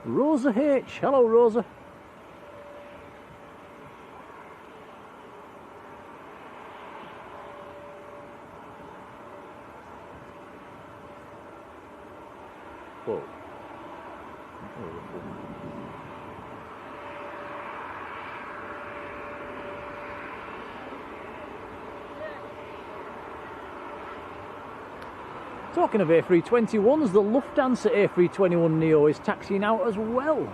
Rosa H. Hello, Rosa. Whoa. Talking of A321s, the Lufthansa A321Neo is taxiing out as well.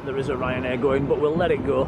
There is a Ryanair going, but we'll let it go.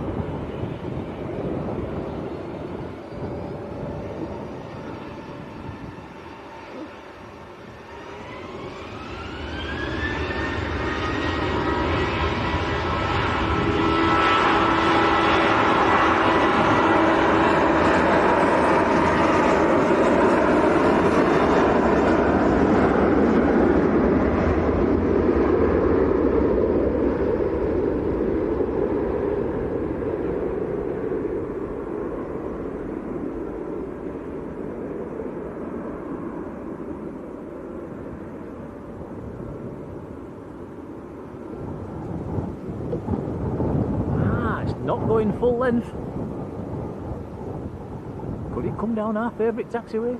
Not going full length. Could it come down our favourite taxiway?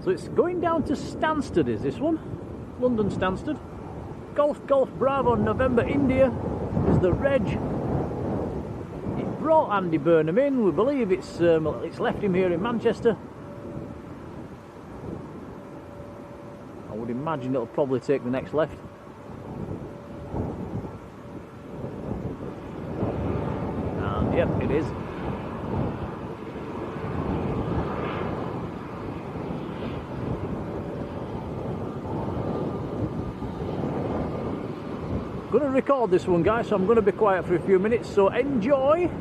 So it's going down to Stansted, is this one? London Stansted. Golf Golf Bravo November India is the reg. Brought Andy Burnham in. We believe it's left him here in Manchester. I would imagine it'll probably take the next left. And yep, it is. I'm going to record this one, guys, so I'm going to be quiet for a few minutes, so enjoy.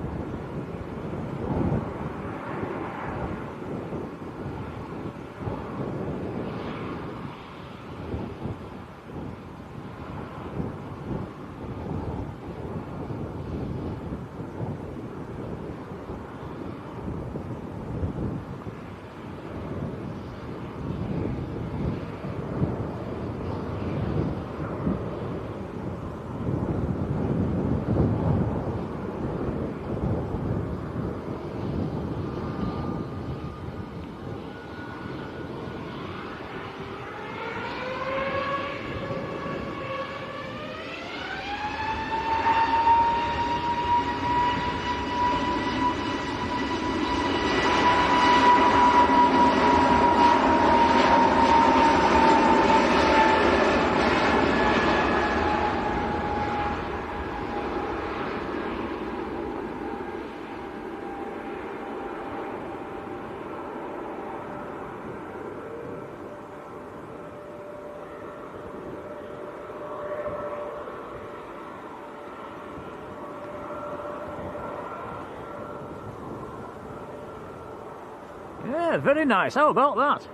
Yeah, very nice. How about that?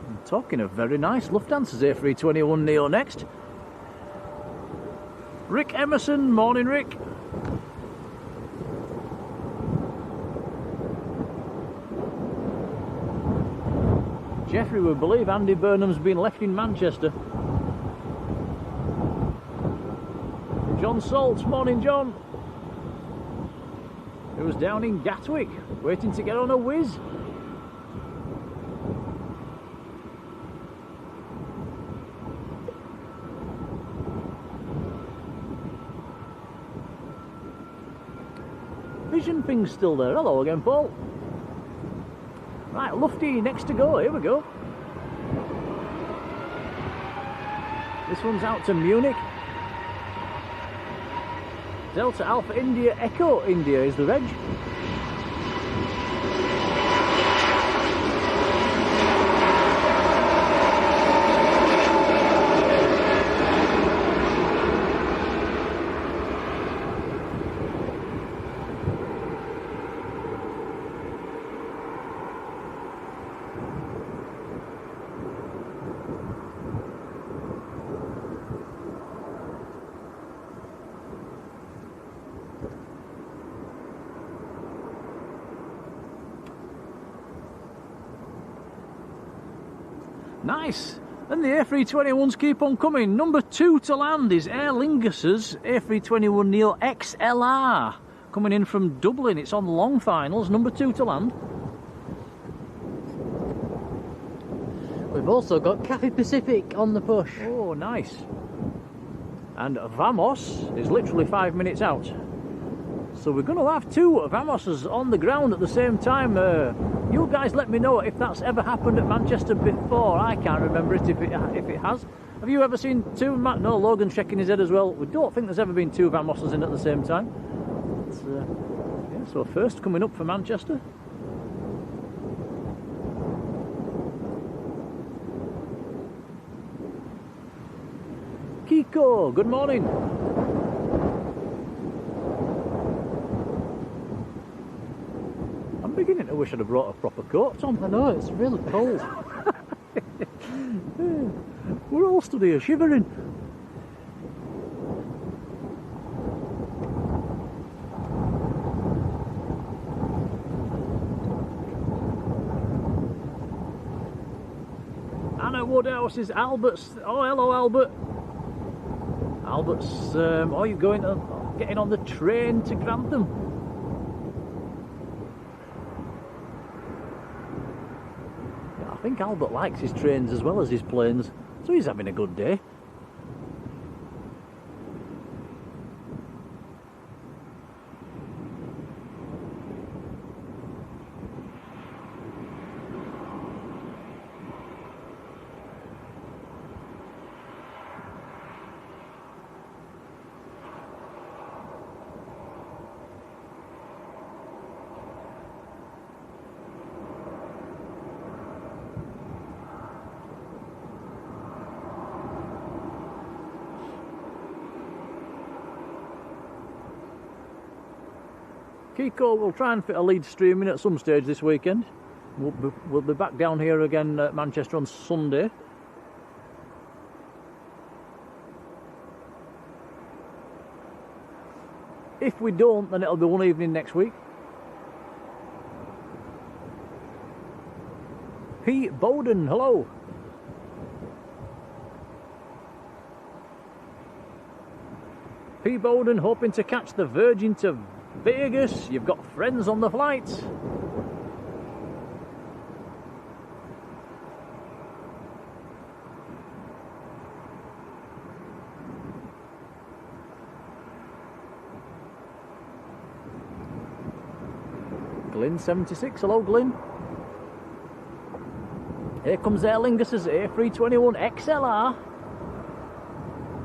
And talking of very nice, Lufthansa's A321Neo next. Rick Emerson, morning Rick. Jeffrey would believe Andy Burnham's been left in Manchester. John Saltz, morning John. Who was down in Gatwick, waiting to get on a whiz. Vision thing's still there. Hello again, Paul. Right, Lufty next to go. Here we go. This one's out to Munich. Delta Alpha India Echo India is the reg. Nice. And the A321s keep on coming. Number 2 to land is Aer Lingus's A321Neo XLR. Coming in from Dublin. It's on long finals. Number 2 to land. We've also got Cathay Pacific on the push. Oh, nice. And Vamos is literally 5 minutes out. So we're going to have 2 Vamoses on the ground at the same time. You guys let me know if that's ever happened at Manchester before. I can't remember it if it has. Have you ever seen 2? No, Logan's shaking his head as well. We don't think there's ever been 2 Vamoses in at the same time. Yeah, so first coming up for Manchester. Kiko, good morning. I'm beginning to wish I'd have brought a proper coat, Tom. I know, it's really cold. We're all stood here shivering. Anna Woodhouse is Albert's. Oh, hello, Albert. Albert's. You're getting on the train to Grantham. I think Albert likes his trains as well as his planes, so he's having a good day. Kiko will try and fit a lead stream in at some stage this weekend. We'll be back down here again at Manchester on Sunday. If we don't, then it'll be one evening next week. Pete Bowden, hello. P. Bowden hoping to catch the Virgin to Vegas. You've got friends on the flight. Glyn 76, hello Glyn. Here comes Aer Lingus's A321 XLR.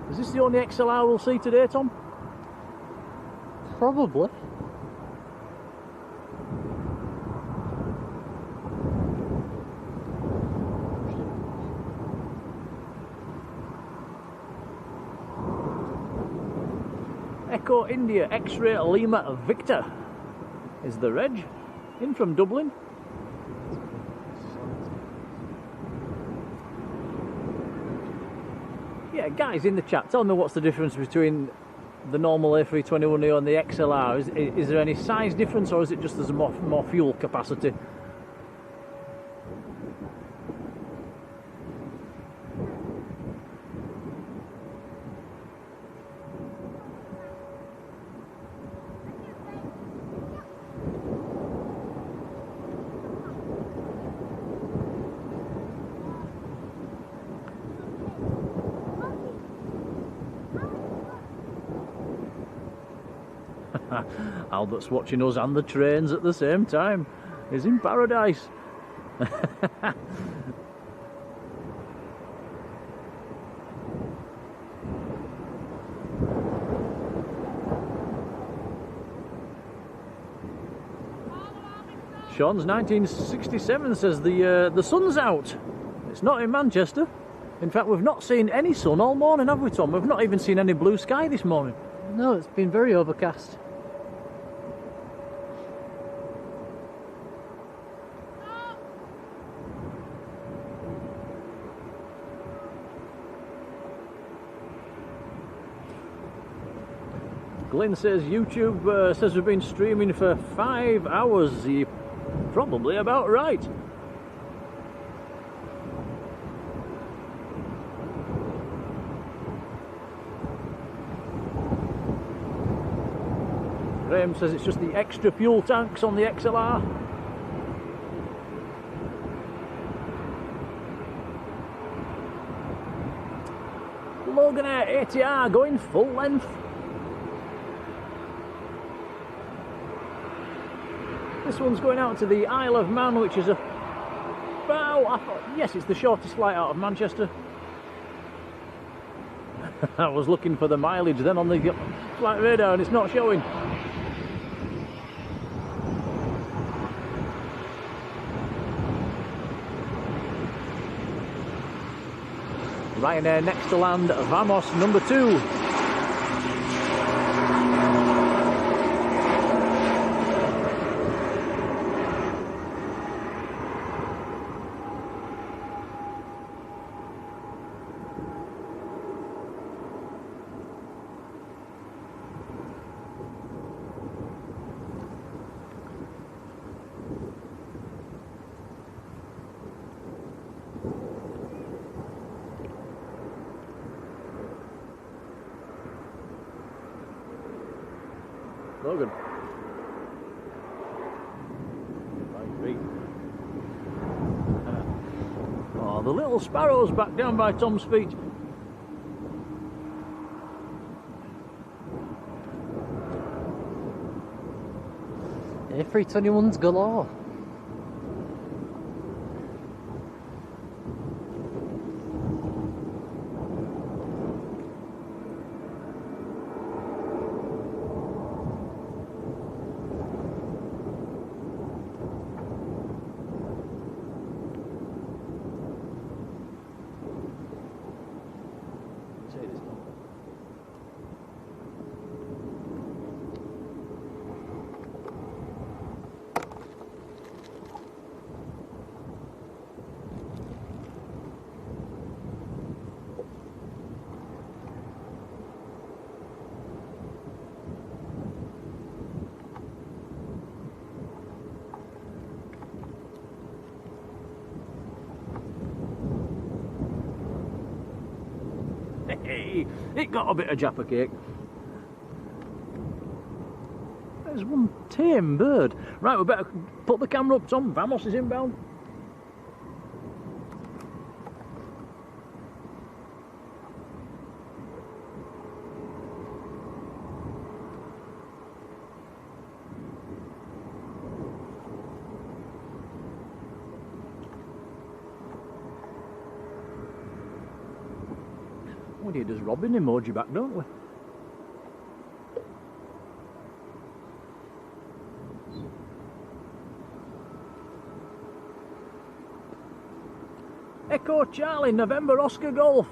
Is this the only XLR we'll see today, Tom? Probably. Echo India X-Ray Lima Victor is the reg. In from Dublin. Yeah, guys in the chat, tell me what's the difference between the normal A321Neo and the XLR. Is there any size difference, or is it just there's more fuel capacity? Albert's watching us and the trains at the same time. He's in paradise. Sean's 1967 says the sun's out. It's not in Manchester. In fact, we've not seen any sun all morning, have we, Tom? We've not even seen any blue sky this morning. No, it's been very overcast. Glenn says YouTube says we've been streaming for 5 hours. You're probably about right. Graham says it's just the extra fuel tanks on the XLR. Logan Air ATR going full length. This one's going out to the Isle of Man, which is yes, it's the shortest flight out of Manchester. I was looking for the mileage then on the flight radar and it's not showing. Ryanair next to land, Vamos number 2. Logan. Oh, the little sparrows back down by Tom's feet. A321s galore. Hey, it got a bit of Jaffa cake. There's one tame bird. Right, we better put the camera up, Tom. Vamos is inbound. We need his Robin emoji back, don't we? Echo Charlie, November Oscar Golf.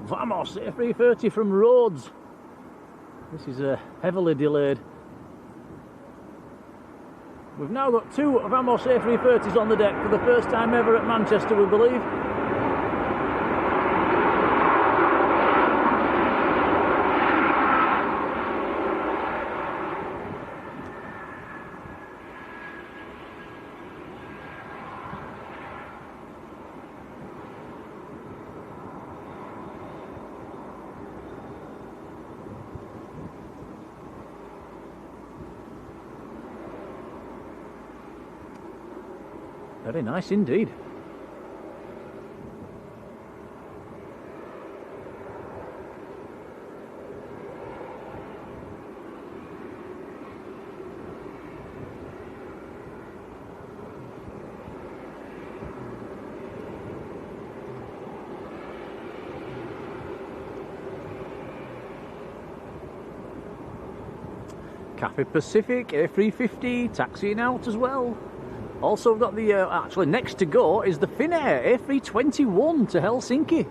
Vamos, A330 from Rhodes. This is heavily delayed. We've now got 2 of Amos A330s on the deck for the first time ever at Manchester, we believe. Very nice indeed. Cathay Pacific A350 taxiing out as well. Also got the, actually next to go is the Finnair A321 to Helsinki.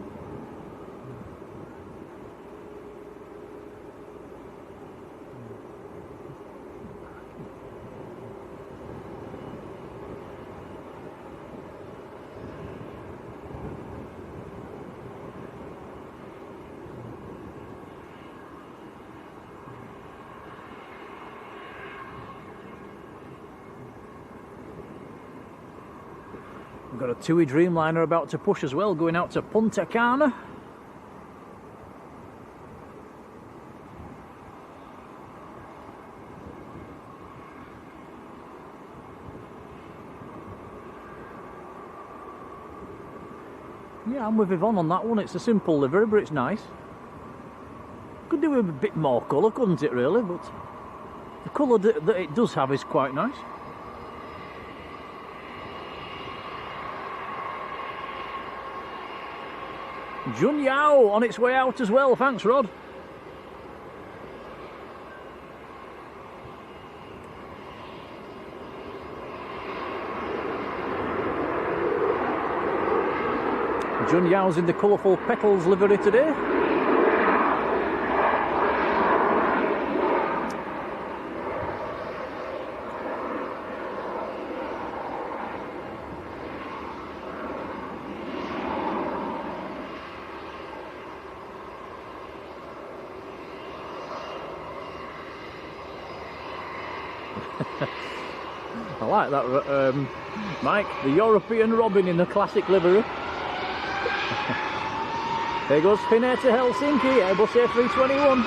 We've got a TUI Dreamliner about to push as well, going out to Punta Cana. Yeah, I'm with Yvonne on that one. It's a simple livery, but it's nice. Could do with a bit more colour, couldn't it, really? But the colour that it does have is quite nice. Jun Yao on its way out as well. Thanks, Rod. Jun Yao's in the colourful petals livery today. I like that, Mike, the European Robin in the classic livery. There goes Finnair to Helsinki, Airbus A321.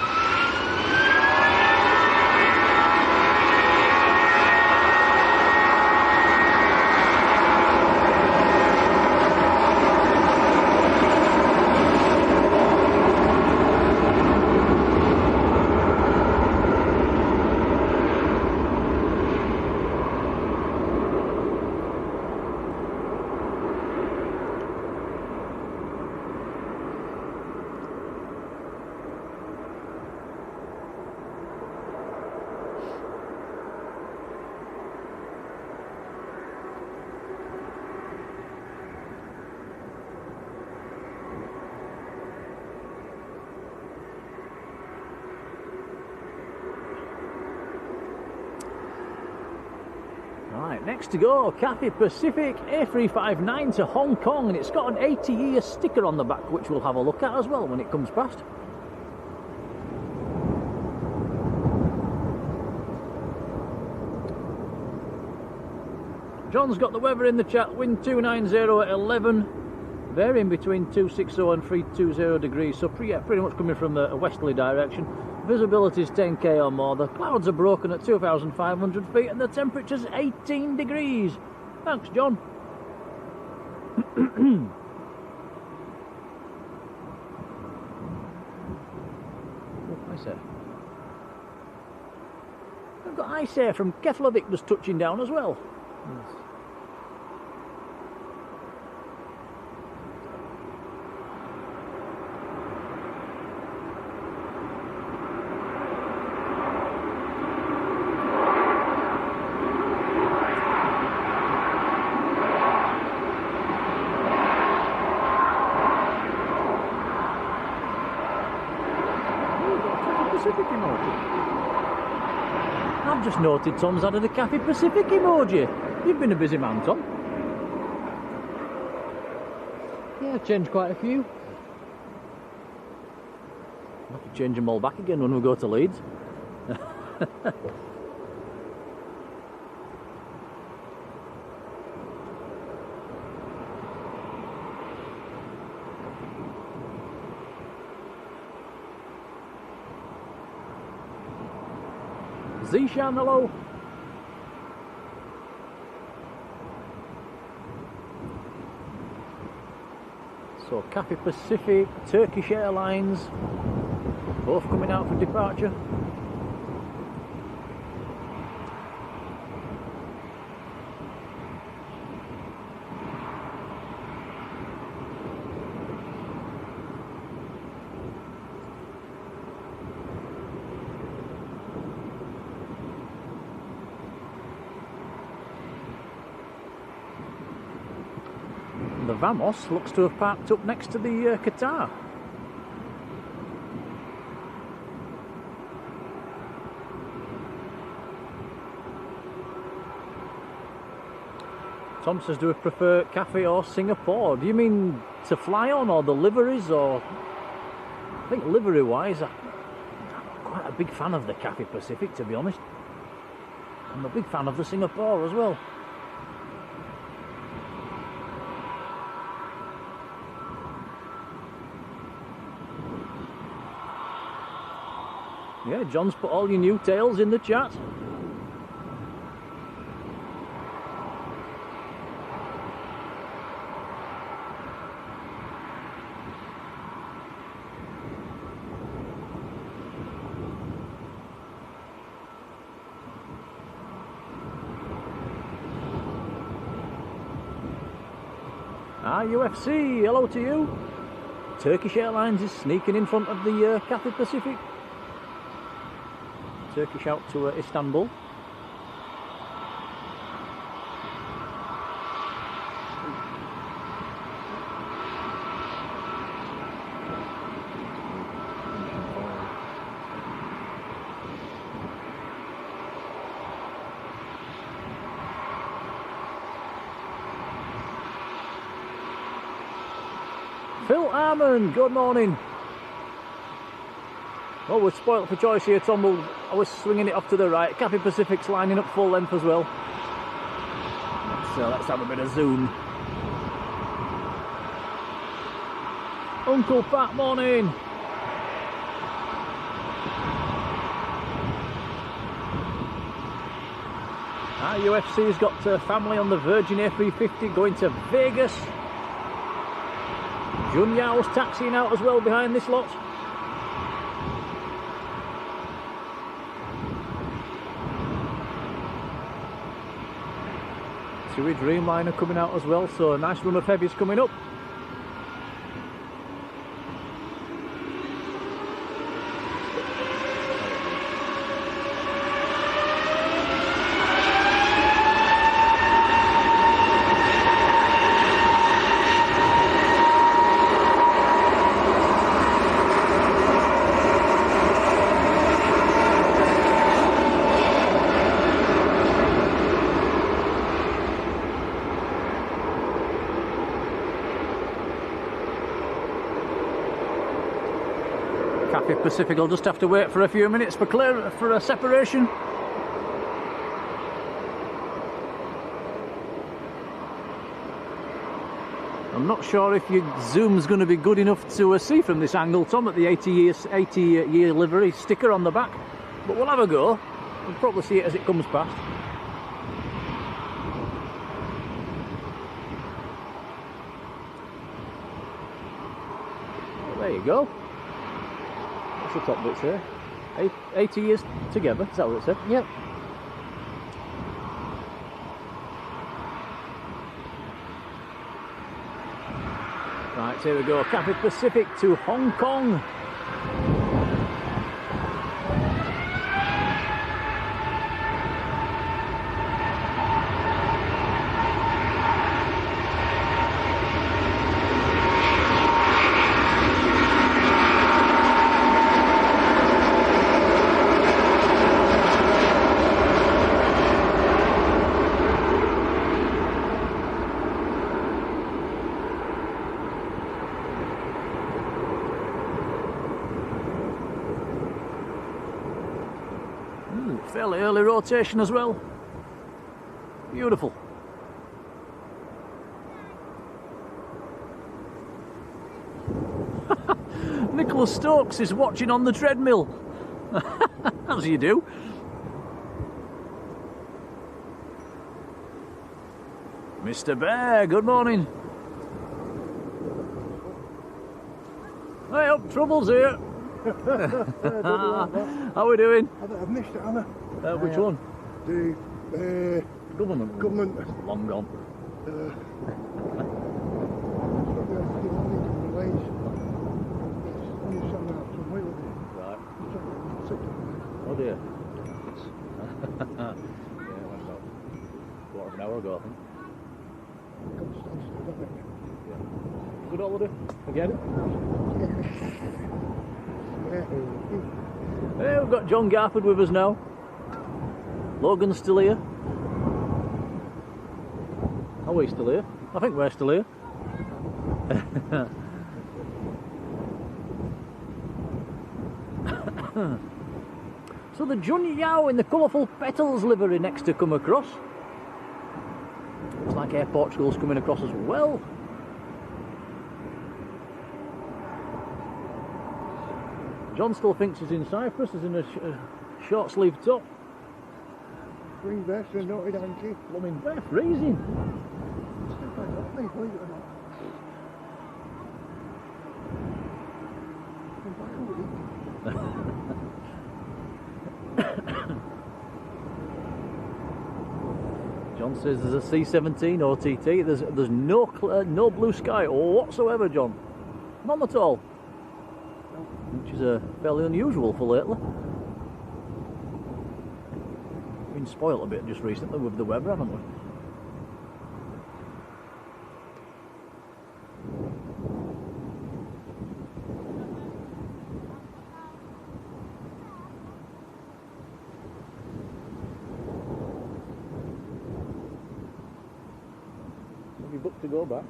Right, next to go, Cathay Pacific A359 to Hong Kong, and it's got an 80-year sticker on the back, which we'll have a look at as well when it comes past. John's got the weather in the chat, wind 290 at 11, varying between 260 and 320 degrees, so pretty much coming from a westerly direction. Visibility is 10k or more, the clouds are broken at 2,500 feet and the temperature's 18 degrees. Thanks, John. Oh, ice air. I've got ice air from Keflavik just touching down as well. Yes. Pacific emoji. I've just noted Tom's added a Cathay Pacific emoji. You've been a busy man, Tom. Yeah, I've changed quite a few. I'll have to change them all back again when we go to Leeds. Zishan, hello. So Cathay Pacific, Turkish Airlines, both coming out for departure. The Vamos looks to have parked up next to the Qatar. Tom says, do we prefer Cathay or Singapore? Do you mean to fly on, or the liveries, or... I think livery wise, I'm quite a big fan of the Cathay Pacific, to be honest. I'm a big fan of the Singapore as well. Yeah, John's put all your new tails in the chat. UFC, hello to you. Turkish Airlines is sneaking in front of the Cathay Pacific. Turkish out to Istanbul. Phil Armand, good morning. Oh, we're spoilt for choice here, Tom. I was swinging it off to the right. Cathay Pacific's lining up full length as well. So let's have a bit of zoom. Uncle Pat, morning. UFC's got family on the Virgin A350 going to Vegas. Jun Yao's taxiing out as well behind this lot. Tui Dreamliner coming out as well, so a nice run of heavies coming up. Pacific will just have to wait for a few minutes for a separation. I'm not sure if your zoom's going to be good enough to see from this angle, Tom, at the 80-year livery sticker on the back, but we'll have a go. We'll probably see it as it comes past. Well, there you go. The top bits there. 80 years together, is that what it said? Yep. Right, here we go. Cathay Pacific to Hong Kong. Fairly early rotation as well. Beautiful. Nicholas Stokes is watching on the treadmill. As you do. Mr. Bear, good morning. Hey up, Trouble's here. How are we doing? I've missed it, Anna. Which one? The Government. government. Long gone. Right. Oh dear. Yeah, it went about a quarter of an hour ago, I think. Yeah. Good holiday? Again? Hey, we've got John Garford with us now. Logan's still here. Are we still here? I think we're still here. So the Junyao in the colourful petals livery next to come across. Looks like Air Portugal's coming across as well. John still thinks he's in Cyprus, he's in a short sleeve top. Green vest and knotted hanky. Blooming they're freezing. John says there's a C-17 OTT. There's no blue sky whatsoever, John. None at all. Which is fairly unusual for lately. Been spoilt a bit just recently with the weather, haven't we? Have you booked to go back?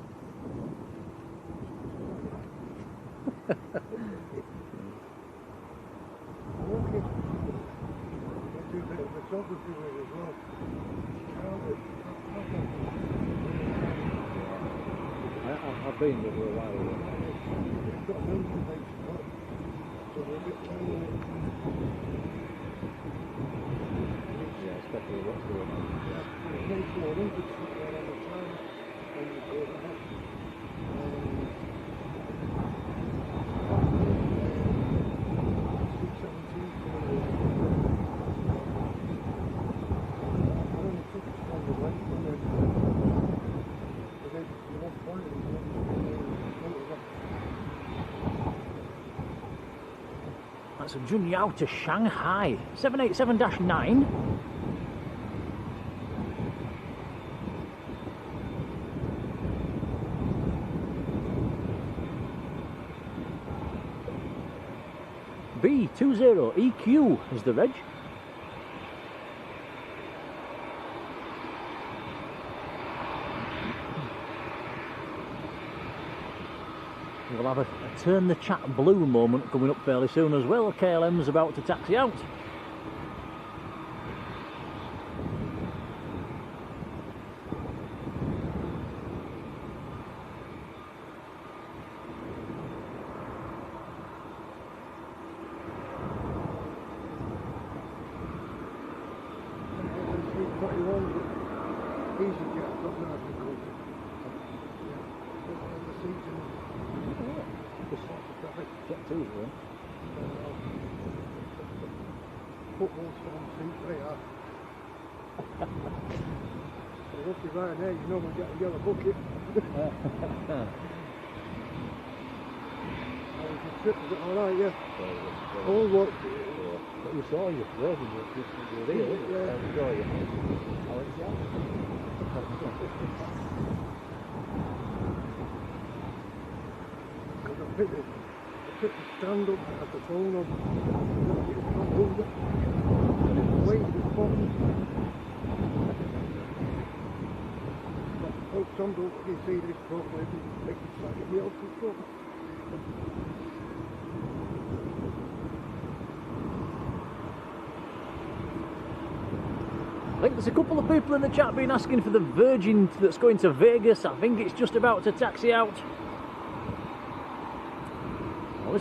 I've been there for a while. Yeah, especially what's going That's a Junyao to Shanghai. 787-9. B20EQ is the reg. We'll have a turn the chat blue moment coming up fairly soon as well. KLM's about to taxi out. Right there, you normally get a yellow bucket. How was your trip? Was it alright, yeah? All what? We saw you there, you were there, weren't you? Yeah. We saw you. How was it? I picked the stand up, I had the phone on. Waiting to respond. Oh, Tom, don't you see this properly? Make it like a else before. think there's a couple of people in the chat been asking for the Virgin that's going to Vegas. I think it's just about to taxi out. Well,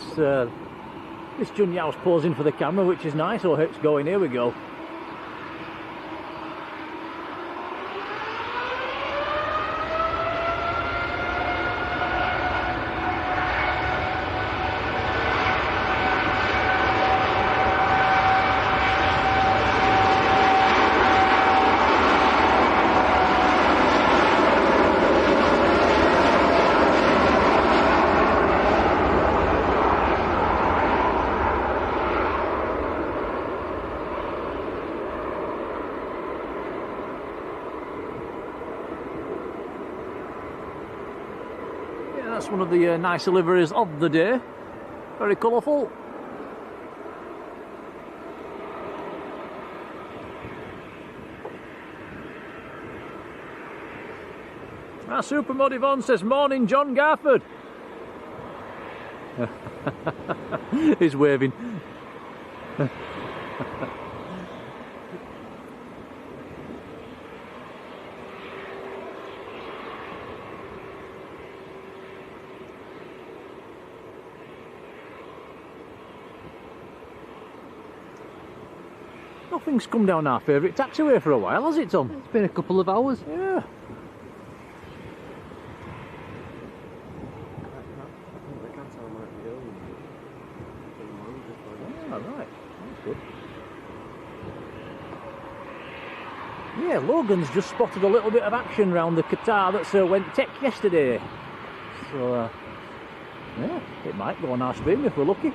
this Jun Yao's posing for the camera, which is nice. Oh, it's going. Here we go. That's one of the nicer liveries of the day. Very colourful. Our Supermod Yvonne says, "Morning, John Garford." He's waving. Nothing's come down our favourite taxiway for a while, has it, Tom? It's been a couple of hours. Yeah. I think the Qatar might be owned. Oh, right. That's good. Yeah, Logan's just spotted a little bit of action around the Qatar that went tech yesterday. So, yeah, it might go on our stream if we're lucky.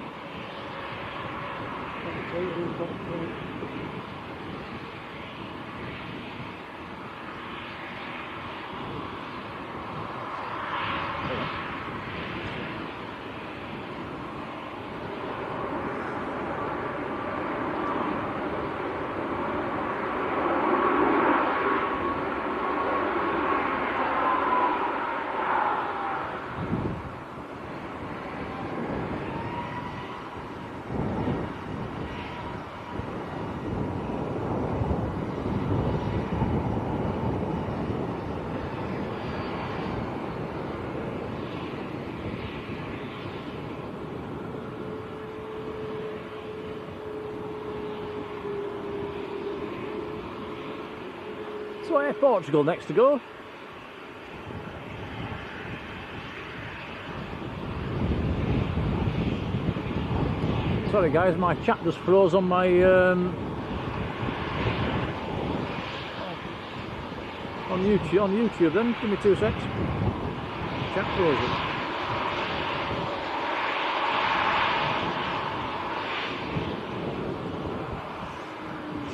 So Air Portugal next to go. Sorry guys, my chat just froze on my on YouTube then, give me 2 secs. Chat frozen.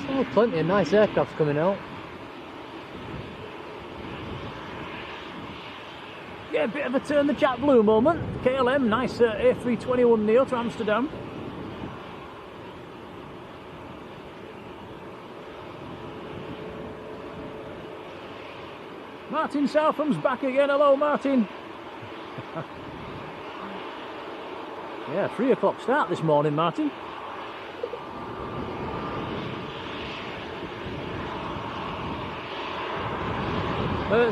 Oh, plenty of nice aircrafts coming out. Yeah, a bit of a turn the chat blue moment. KLM, nice A321Neo to Amsterdam. Martin Southam's back again. Hello, Martin. Yeah, 3 o'clock start this morning, Martin.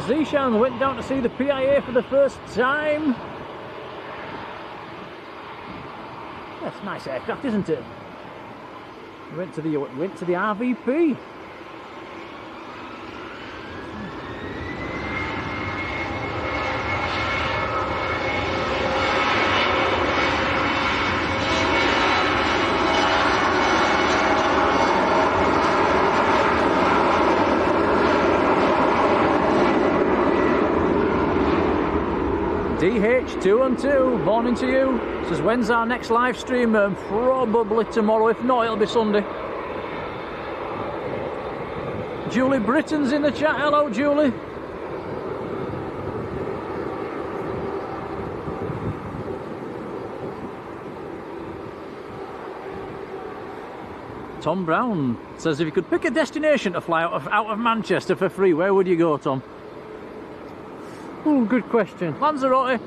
Zishan went down to see the PIA for the first time. That's a nice aircraft, isn't it? Went to the RVP. DH212, morning to you. Says, when's our next live stream? Probably tomorrow, if not, it'll be Sunday. Julie Britton's in the chat. Hello, Julie. Tom Brown says, if you could pick a destination to fly out of Manchester for free, where would you go, Tom? Oh, good question. Lanzarote.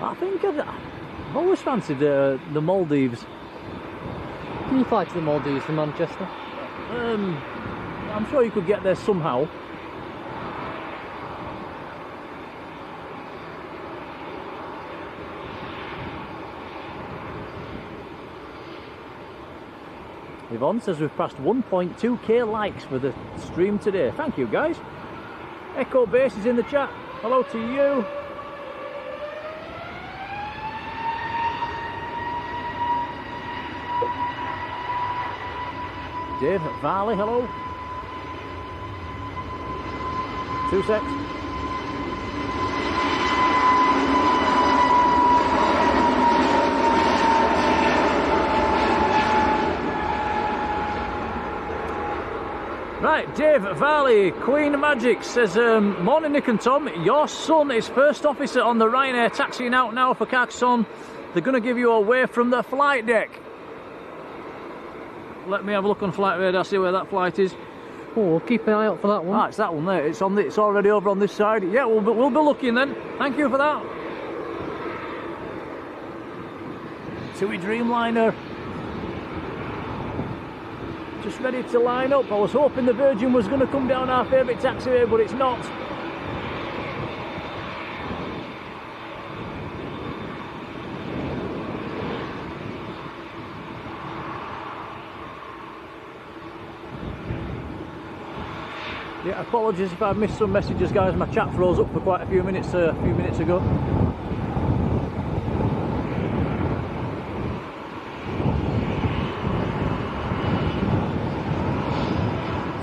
I think I've always fancied the Maldives. Can you fly to the Maldives from Manchester? I'm sure you could get there somehow. Yvonne says we've passed 1.2k likes for the stream today. Thank you, guys. Echo Base is in the chat. Hello to you. Dave Varley, hello. 2 secs. Right, Dave Varley, Queen Magic says, morning Nick and Tom, your son is first officer on the Ryanair taxiing out now for Carcassonne. They're going to give you away from the flight deck. Let me have a look on flight radar, see where that flight is. Oh, we'll keep an eye out for that one. Ah, it's that one there. It's on. It's already over on this side. Yeah, we'll be looking then. Thank you for that. TUI Dreamliner. Just ready to line up. I was hoping the Virgin was going to come down our favourite taxiway, but it's not. Yeah, apologies if I missed some messages, guys. My chat froze up for quite a few minutes ago.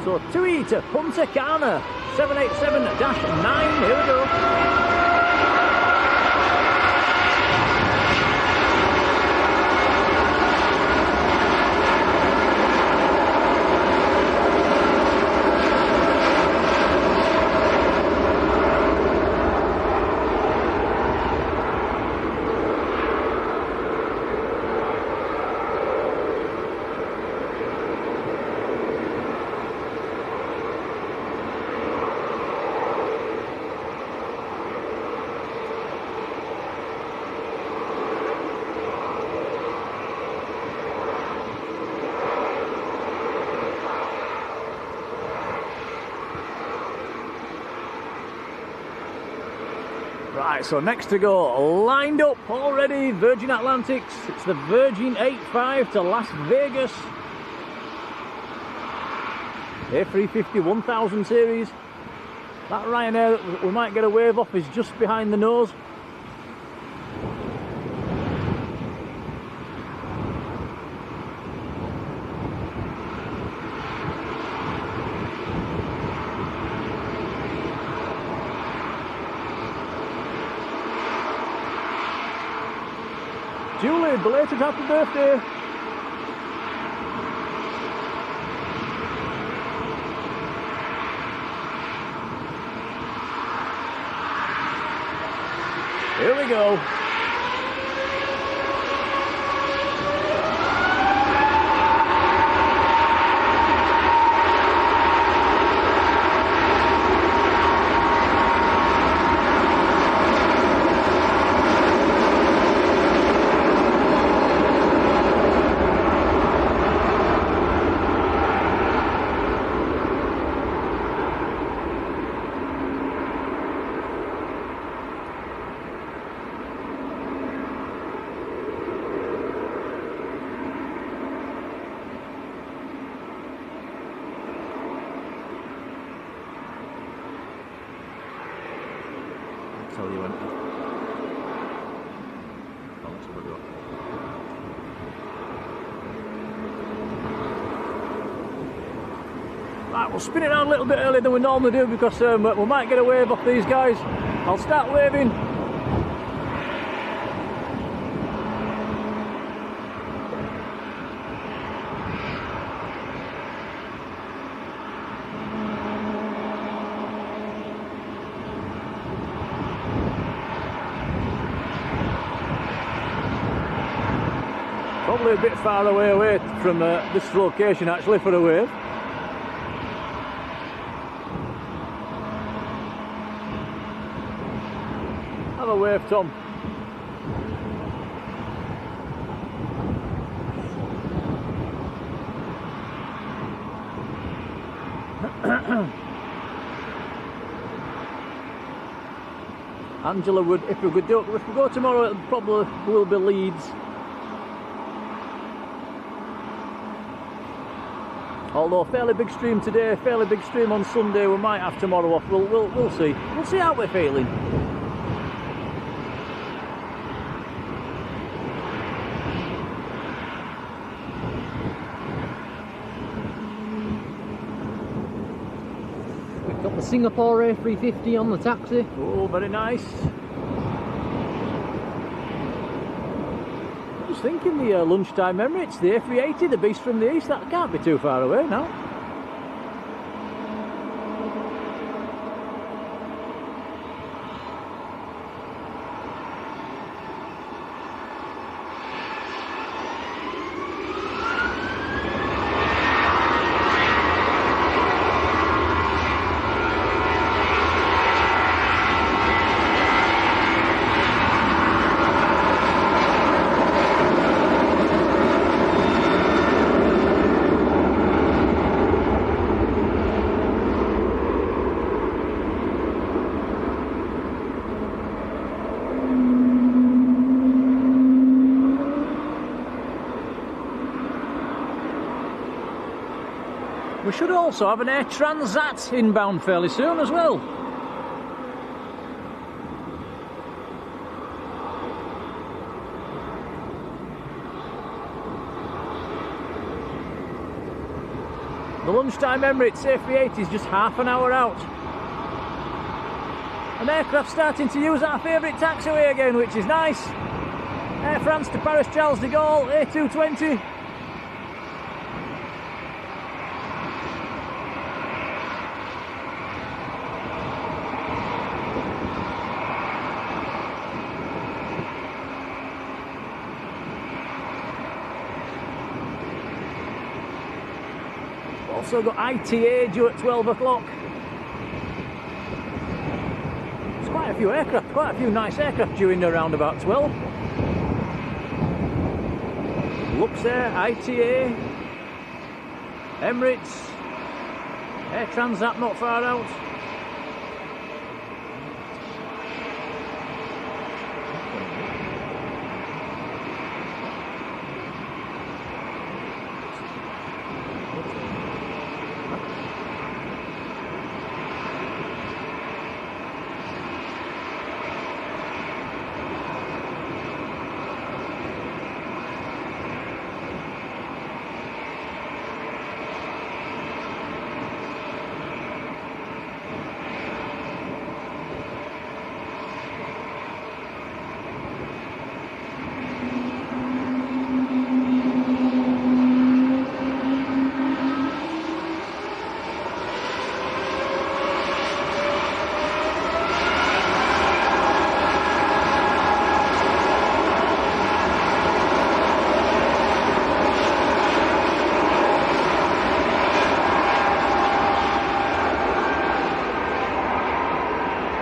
So TUI to Punta Cana, 787-9. Here we go. Right, so next to go, lined up already, Virgin Atlantics. It's the Virgin 85 to Las Vegas. A350 1000 series. That Ryanair that we might get a wave off is just behind the nose. Julie, belated happy birthday. Here we go. Tell you when. Right, we'll spin it around a little bit earlier than we normally do because we might get a wave off these guys. I'll start waving. Probably a bit far away from this location actually for a wave. Have a wave, Tom. Angela would, if we go tomorrow, it probably will be Leeds. Although fairly big stream today, fairly big stream on Sunday. We might have tomorrow off. We'll see. We'll see how we're feeling. We've got the Singapore A350 on the taxi. Oh, very nice. I was thinking the lunchtime Emirates, the A380, the beast from the east, that can't be too far away now. We should also have an Air Transat inbound fairly soon as well. The lunchtime Emirates A380 is just half an hour out. An aircraft starting to use our favourite taxiway again, which is nice. Air France to Paris Charles de Gaulle, A220. Also got ITA due at 12 o'clock. There's quite a few aircraft, quite a few nice aircraft due in around about 12. Luxair, ITA, Emirates, Air Transat not far out.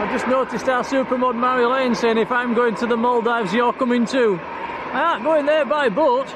I just noticed our supermod Marjolein saying if I'm going to the Maldives, you're coming too. I ain't going there by boat.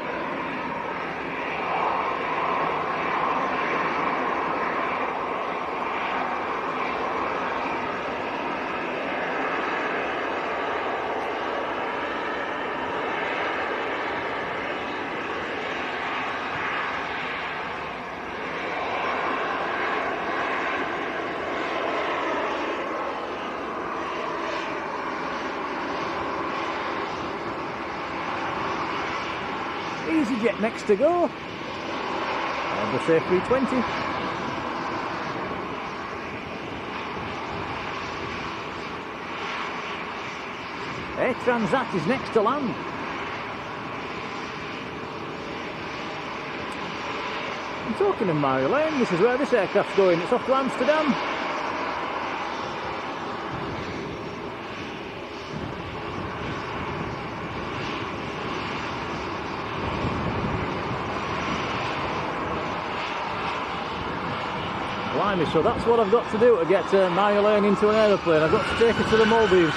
EasyJet next to go. Airbus A320. Air Transat is next to land. I'm talking of Marjolein, this is where this aircraft's going. It's off to Amsterdam. Blimey, so that's what I've got to do to get Marjolein into an aeroplane. I've got to take her to the Maldives.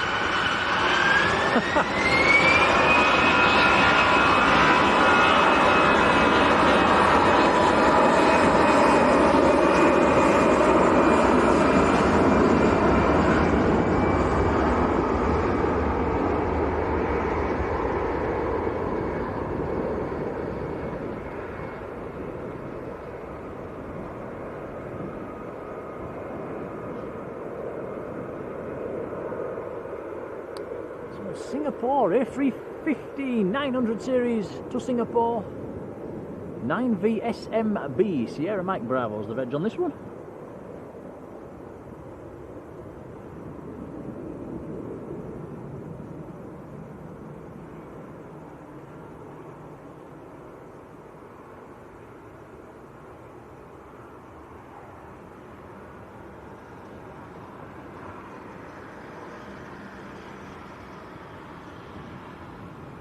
Singapore, A315 900 series to Singapore. 9VSMB, Sierra Mike Bravo's the veg on this one.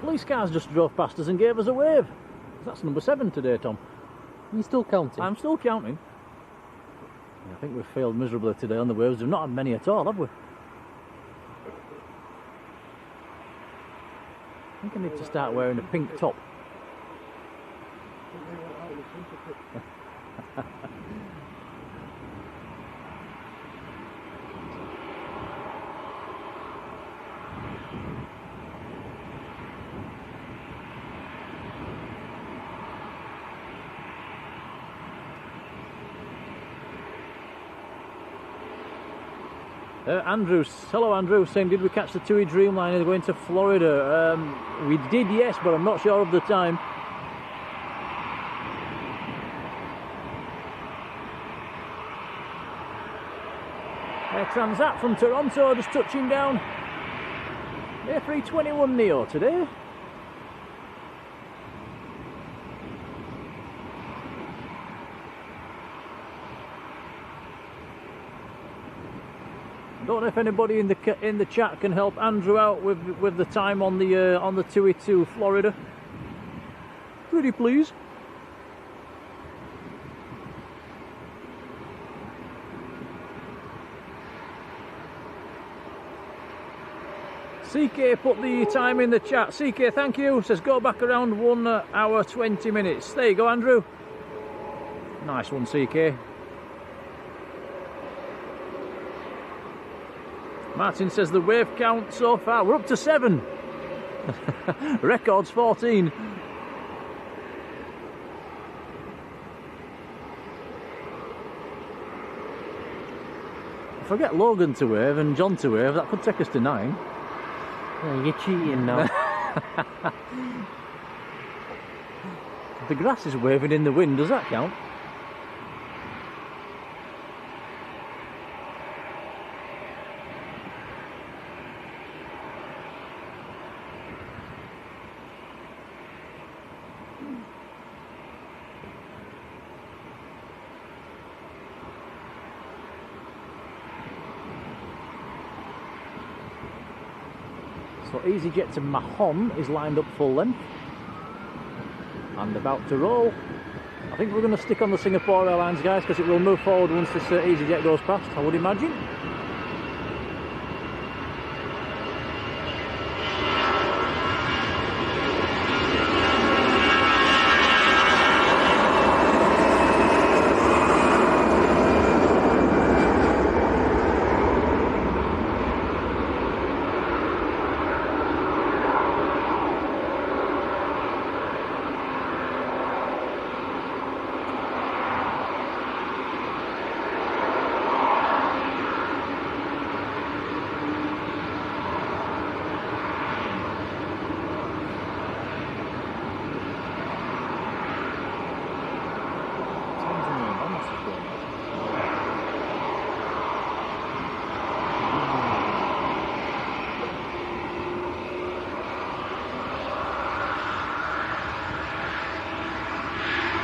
Police cars just drove past us and gave us a wave. That's number 7 today, Tom. Are you still counting? I'm still counting. I think we've failed miserably today on the waves. We've not had many at all, have we? I think I need to start wearing a pink top. Andrew, hello Andrew, saying did we catch the TUI Dreamliner going to Florida? We did, yes, but I'm not sure of the time. Transat from Toronto just touching down. A321Neo today. Don't know if anybody in the chat can help Andrew out with the time on the TUI to Florida. Pretty please. CK put the time in the chat. CK, thank you. Says go back around 1 hour 20 minutes. There you go, Andrew. Nice one, CK. Martin says the wave count so far, we're up to 7. Records 14. If I get Logan to wave and John to wave, that could take us to 9. Yeah, you're cheating now. The grass is waving in the wind, does that count? So EasyJet to Mahon is lined up full length and about to roll. I think we're going to stick on the Singapore Airlines, guys, because it will move forward once this EasyJet goes past, I would imagine.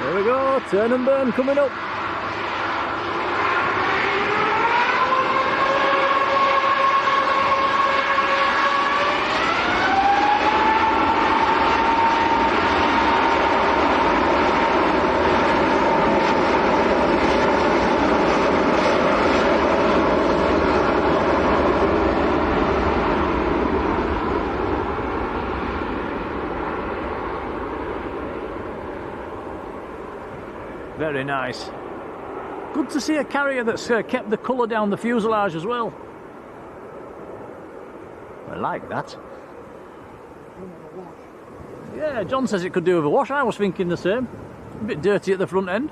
There we go, turn and burn coming up. Very nice. Good to see a carrier that's kept the colour down the fuselage as well. I like that. Yeah, John says it could do with a wash. I was thinking the same. A bit dirty at the front end.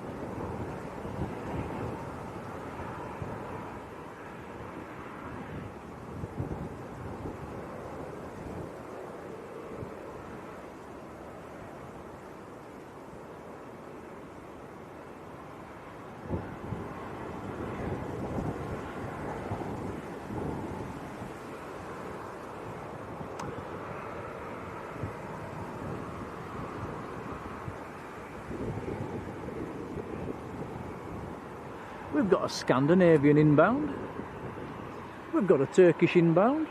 We've got a Scandinavian inbound. We've got a Turkish inbound.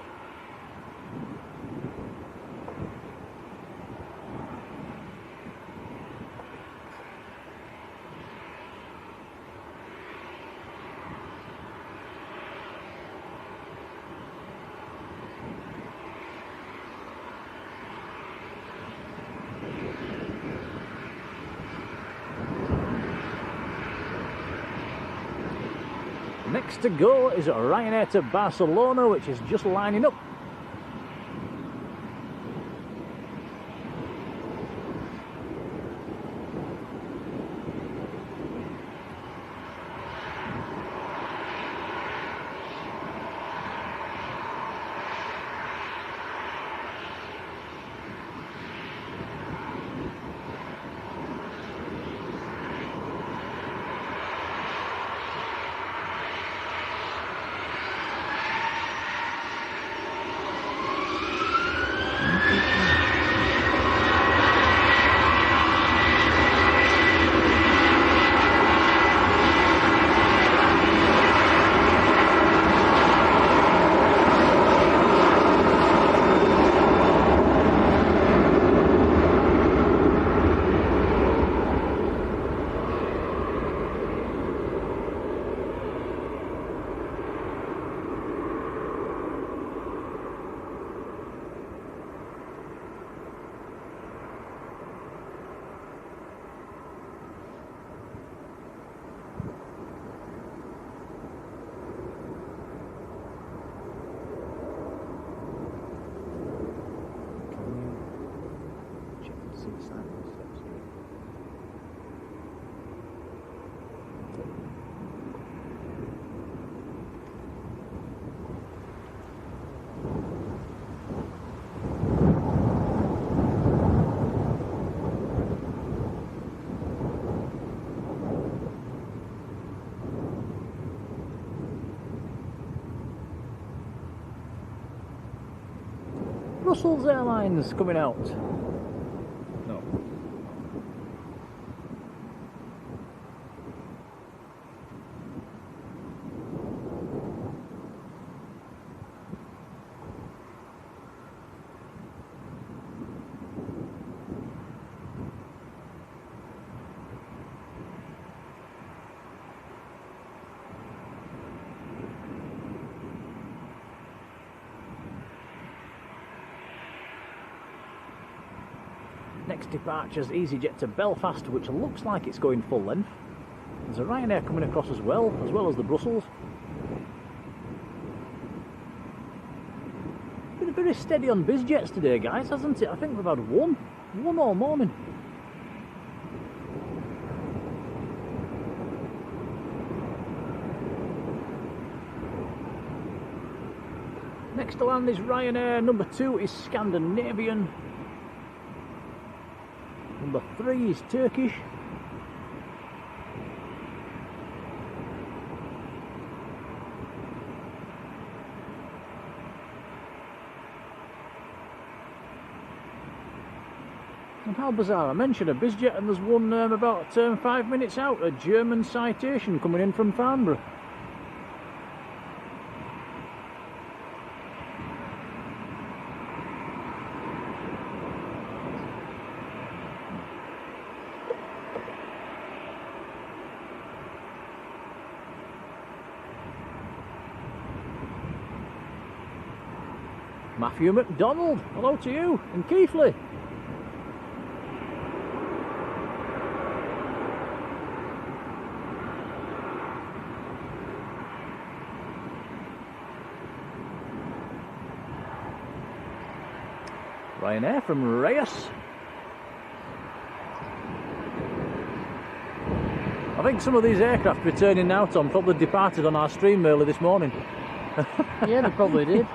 Next to go is a Ryanair to Barcelona, which is just lining up. Brussels Airlines coming out. No. Next departure's EasyJet to Belfast, which looks like it's going full length. There's a Ryanair coming across as well as the Brussels. Been very steady on BizJets today, guys, hasn't it? I think we've had one all morning. Next to land is Ryanair, number 2 is Scandinavian. Number 3 is Turkish. And how bizarre, I mentioned a BizJet and there's one about 5 minutes out, a German Citation coming in from Farnborough. Matthew McDonald, hello to you, in Keighley. Ryanair from Reyes. I think some of these aircraft returning now, Tom, probably departed on our stream early this morning. Yeah, they probably did.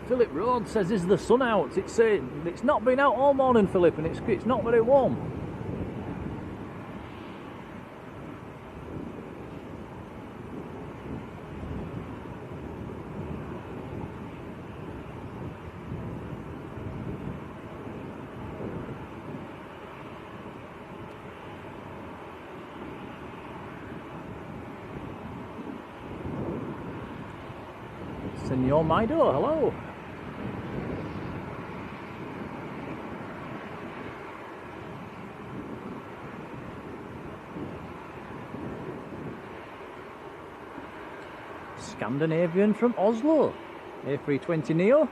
Philip Road says, is the sun out? It's not been out all morning, Philip, and it's not very warm. Senor Maido, hello. Scandinavian from Oslo, A320Neo.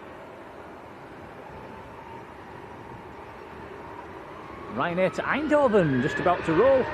Ryanair to Eindhoven, just about to roll.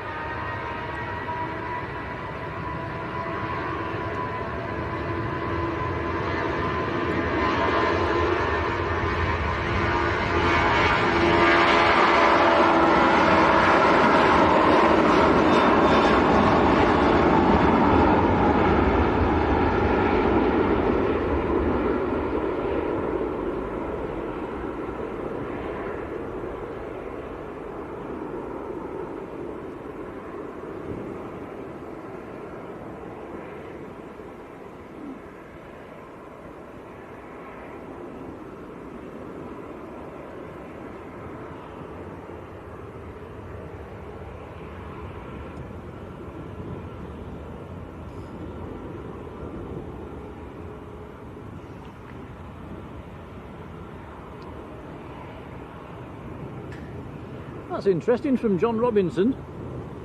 That's interesting from John Robinson.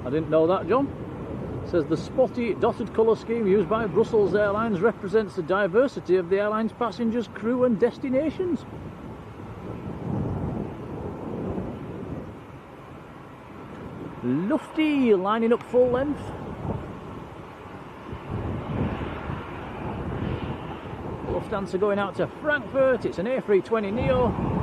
I didn't know that, John. Says the spotty dotted colour scheme used by Brussels Airlines represents the diversity of the airline's passengers, crew and destinations. Lufty lining up full length. Lufthansa going out to Frankfurt. It's an A320Neo.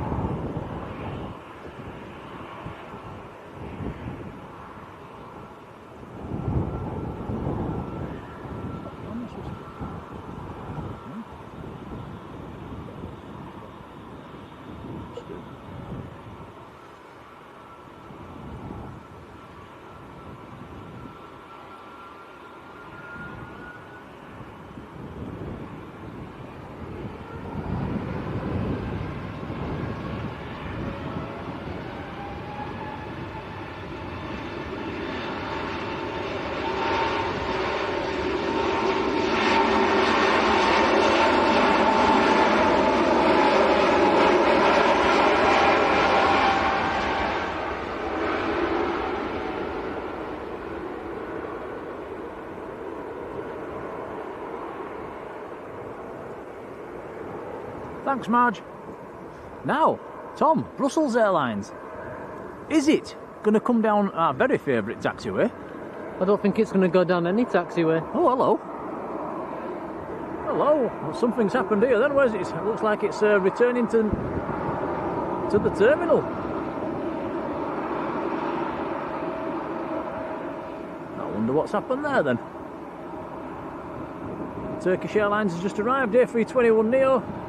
Thanks, Marge. Now, Tom, Brussels Airlines. Is it going to come down our very favourite taxiway? I don't think it's going to go down any taxiway. Oh, hello. Hello. Well, something's happened here then. Where's it? It looks like it's returning to the terminal. I wonder what's happened there then. Turkish Airlines has just arrived, A321Neo.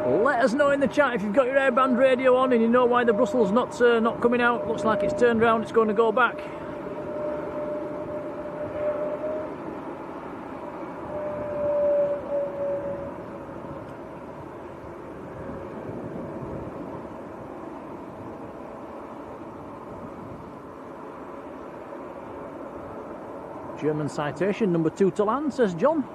Let us know in the chat if you've got your airband radio on and you know why the Brussels not coming out. Looks like it's turned around, it's going to go back. German citation, number 2 to land, says John.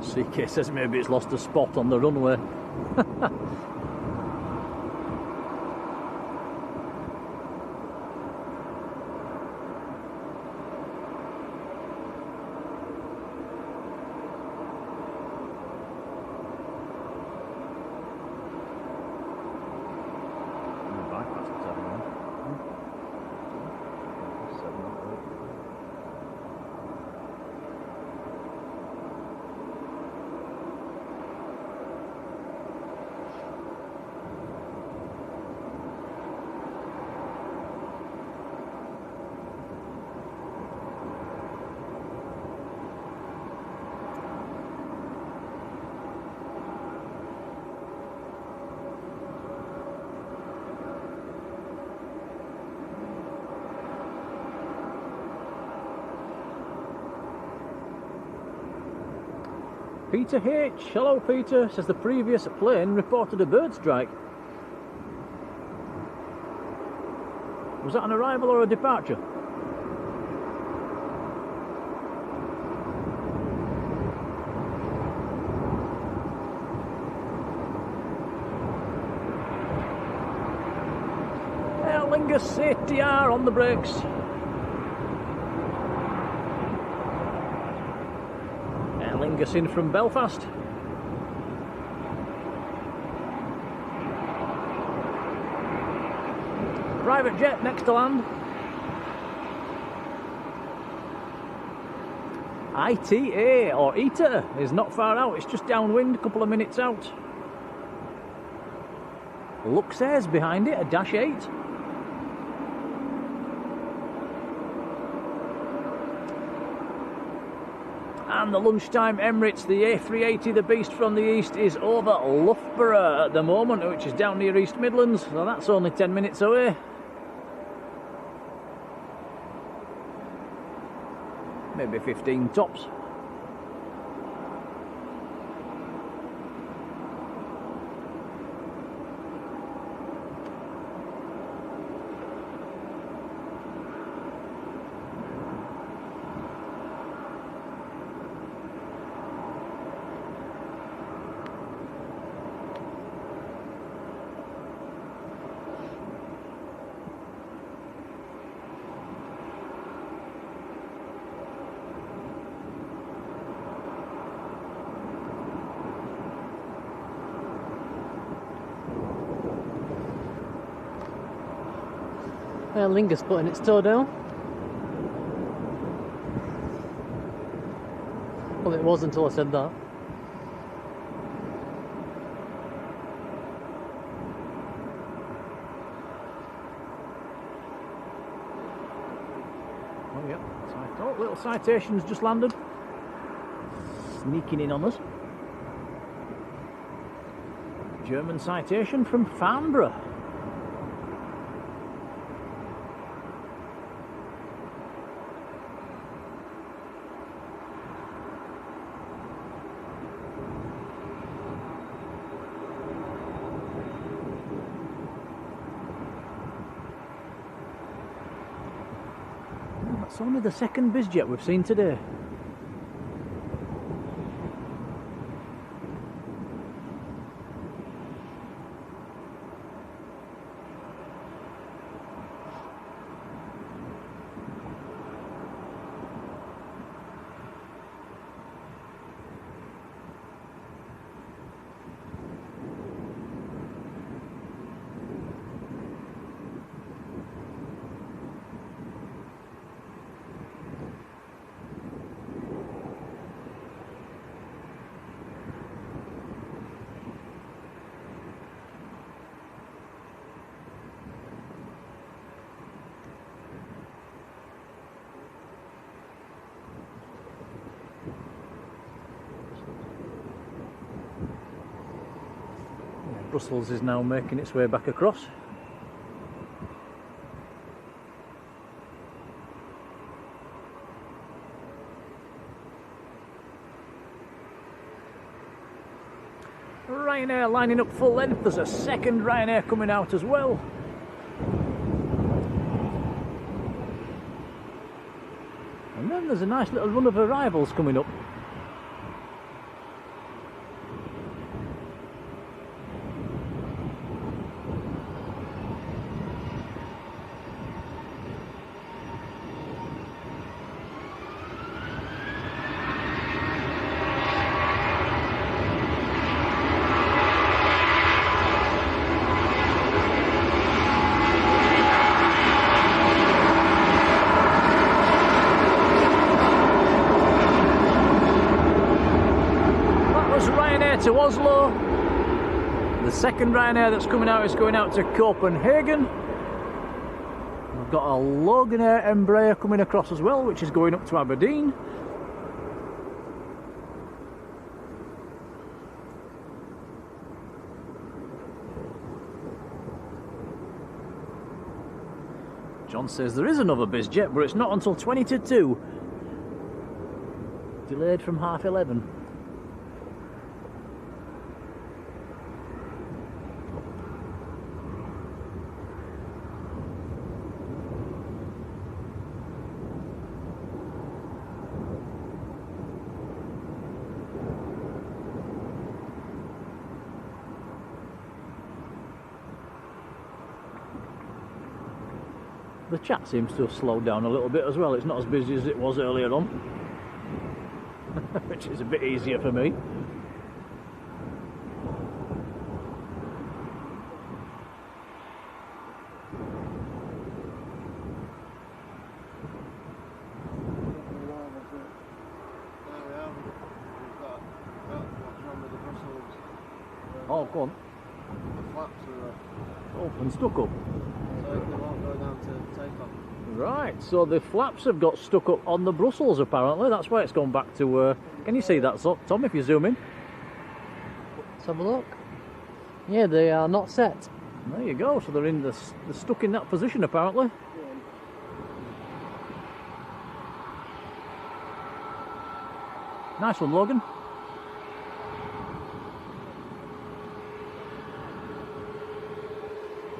CK says maybe it's lost a spot on the runway. Peter H. Hello, Peter. Says the previous plane reported a bird strike. Was that an arrival or a departure? Aer Lingus ATR on the brakes. Aer Lingus in from Belfast. Private jet next to land. ITA or ETA is not far out, it's just downwind, a couple of minutes out. Luxair's behind it, a Dash 8. And the lunchtime Emirates, the A380, the beast from the east, is over Loughborough at the moment, which is down near East Midlands, so that's only 10 minutes away. Maybe 15 tops. Aer Lingus putting its toe down. Well, it was until I said that. Oh yeah, oh, little Citation's just landed. Sneaking in on us. German Citation from Farnborough. It's only the second bizjet we've seen today. Brussels is now making its way back across. Ryanair lining up full length. There's a second Ryanair coming out as well. And then there's a nice little run of arrivals coming up. To Oslo. The second Ryanair that's coming out is going out to Copenhagen. We've got a Loganair Embraer coming across as well, which is going up to Aberdeen. John says there is another bizjet, but it's not until 20 to 2. Delayed from 11:30. The chat seems to have slowed down a little bit as well. It's not as busy as it was earlier on, which is a bit easier for me. Oh, go on. The flaps are Open, stuck up. so they won't go down to take off. Right, so the flaps have got stuck up on the Brussels apparently. That's why it's gone back to... can you see that, Tom, if you zoom in? Let's have a look. Yeah, they are not set. There you go, so they're stuck in that position apparently. Nice one, Logan.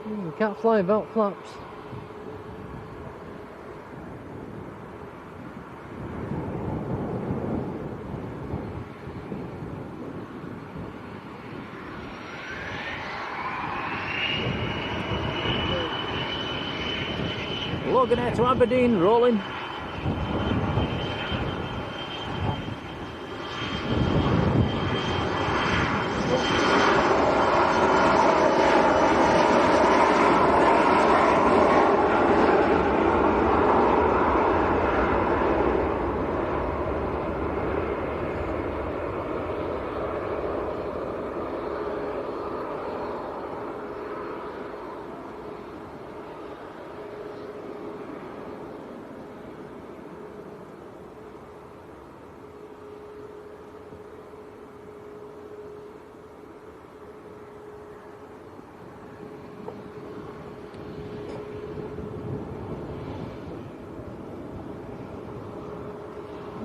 You can't fly without flaps. Logan Air to Aberdeen, rolling.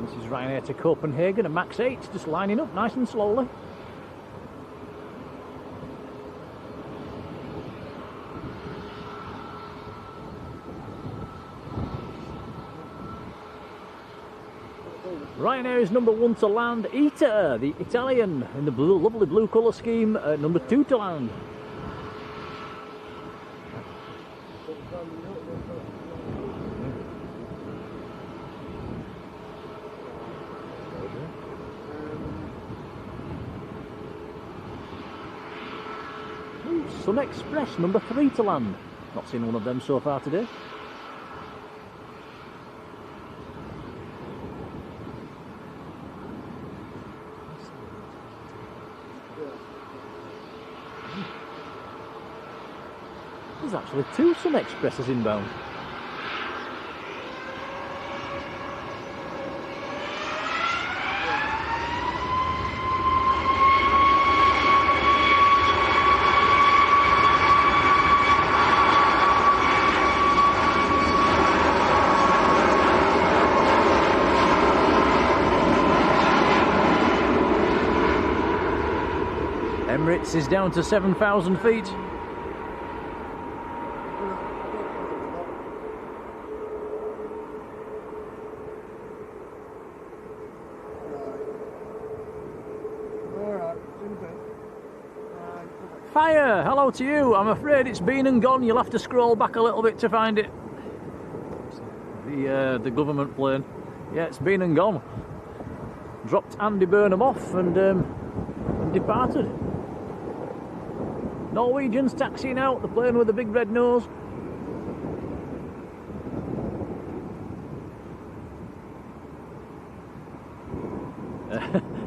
This is Ryanair to Copenhagen, a Max 8, just lining up nice and slowly. Ryanair is number 1 to land. ITA, the Italian, in the lovely blue colour scheme, number 2 to land. Sun Express, number 3 to land. Not seen one of them so far today. There's actually 2 Sun Expresses inbound. Emirates is down to 7,000 feet. Fire! Hello to you. I'm afraid it's been and gone. You'll have to scroll back a little bit to find it. The government plane. Yeah, it's been and gone. Dropped Andy Burnham off and departed. Norwegians taxiing out, the plane with the big red nose.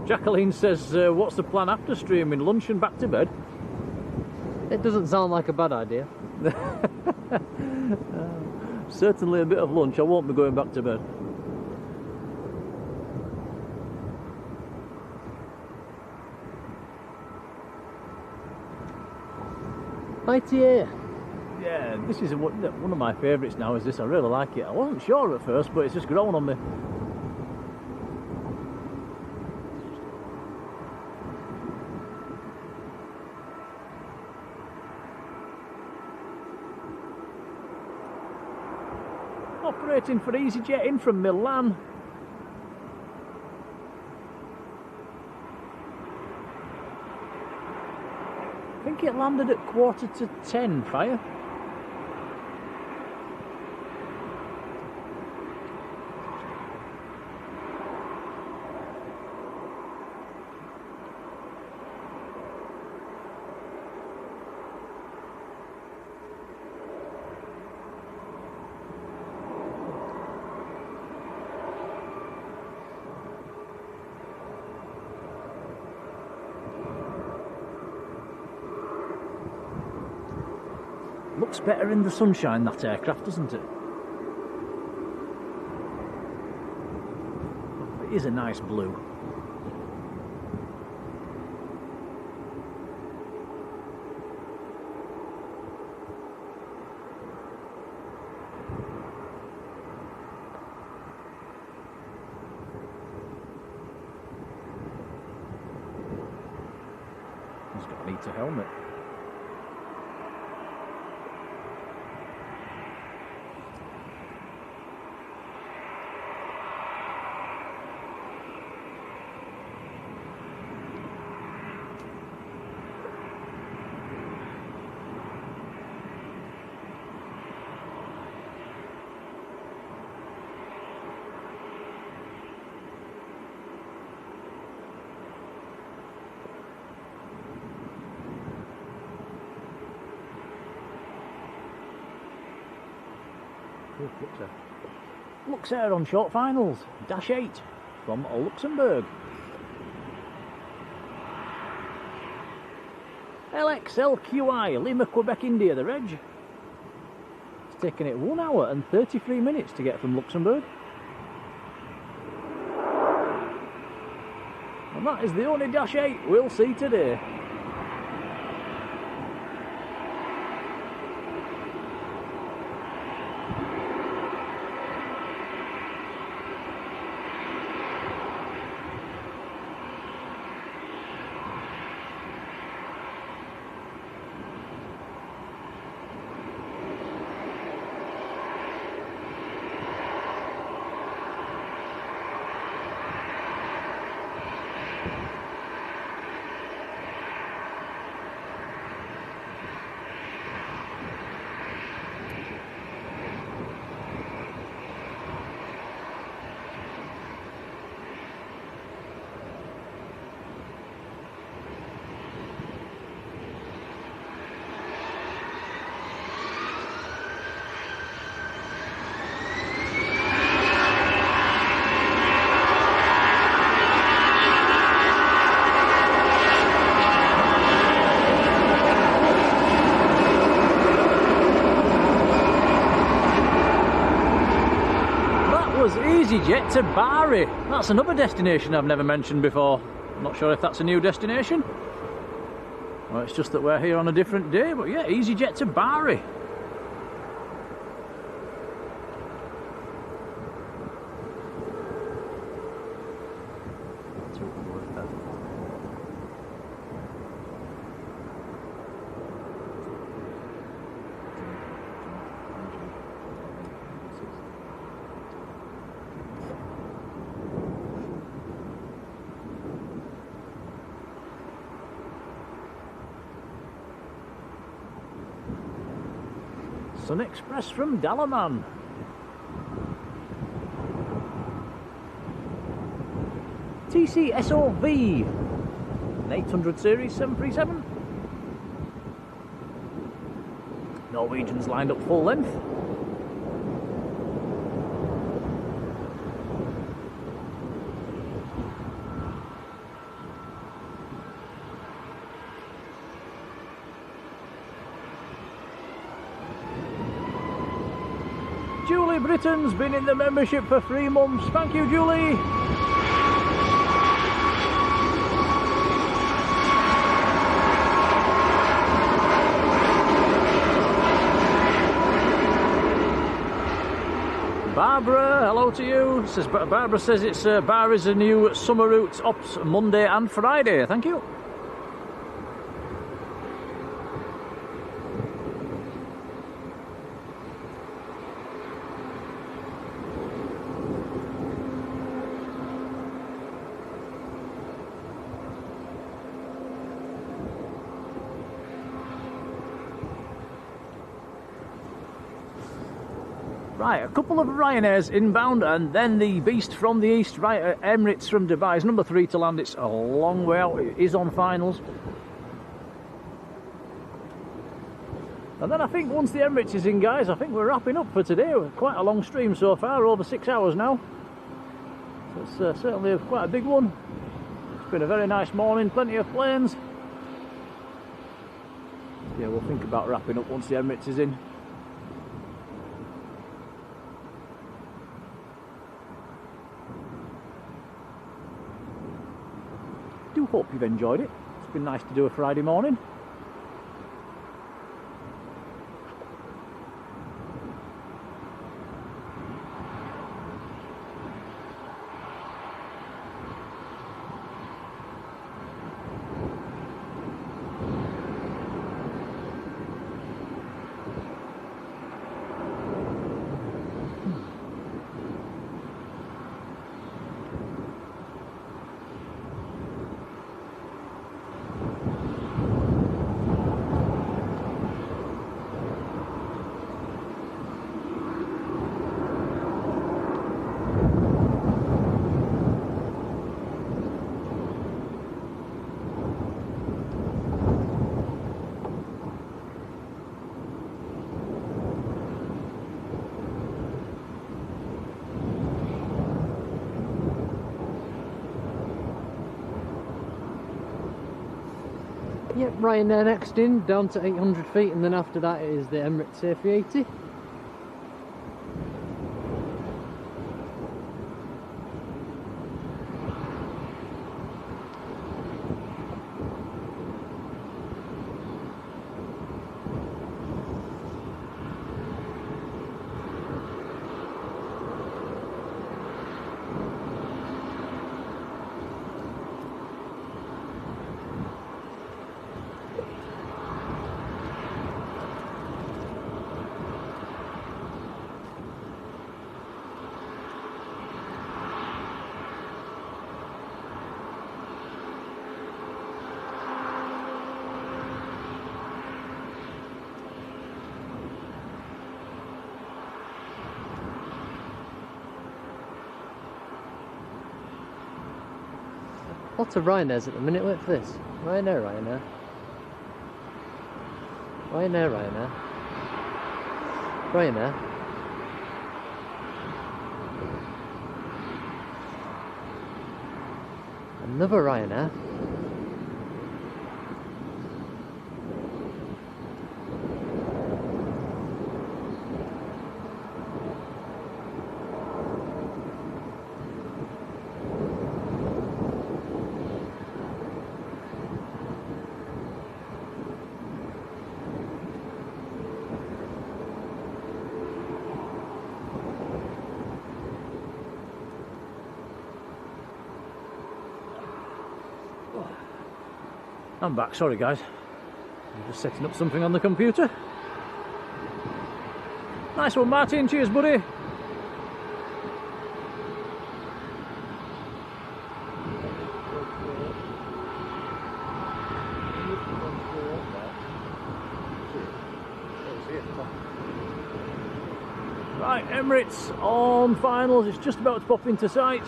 Jacqueline says, what's the plan after streaming? Lunch and back to bed? It doesn't sound like a bad idea. Certainly a bit of lunch. I won't be going back to bed. ITA. Yeah, this is one of my favourites now, is this. I really like it. I wasn't sure at first, but it's just grown on me. Operating for EasyJet in from Milan. I think it landed at 9:45. Fire. Looks better in the sunshine, that aircraft, doesn't it? It is a nice blue. He's got an Eater helmet. Luxair on short finals, Dash 8 from Luxembourg. LXLQI, Lima, Quebec, India, the reg. It's taken it 1 hour and 33 minutes to get from Luxembourg. And that is the only Dash 8 we'll see today. EasyJet to Bari. That's another destination I've never mentioned before. I'm not sure if that's a new destination. Well, it's just that we're here on a different day, but yeah, EasyJet to Bari. Sun Express from Dalaman. TCSOV, an 800 series 737. Norwegians lined up full length. Julie Britton's been in the membership for 3 months. Thank you, Julie. Barbara, hello to you. Barbara says it's Bari's a new summer route ops Monday and Friday. Thank you. Right, a couple of Ryanairs inbound and then the beast from the east, right, Emirates from Dubai is number 3 to land. It's a long way out, it is on finals. And then I think once the Emirates is in, guys, I think we're wrapping up for today. Quite a long stream so far, over 6 hours now. So it's certainly quite a big one. It's been a very nice morning, plenty of planes. Yeah, we'll think about wrapping up once the Emirates is in. Do hope you've enjoyed it. It's been nice to do a Friday morning. Yep, Ryanair next in, down to 800 feet, and then after that is the Emirates A380. Lots of Ryanairs at the minute. Wait for this. Ryanair, Ryanair. Ryanair, Ryanair. Ryanair. Another Ryanair. I'm back, sorry guys. I'm just setting up something on the computer. Nice one, Martin, cheers buddy. Right, Emirates on finals, it's just about to pop into sight.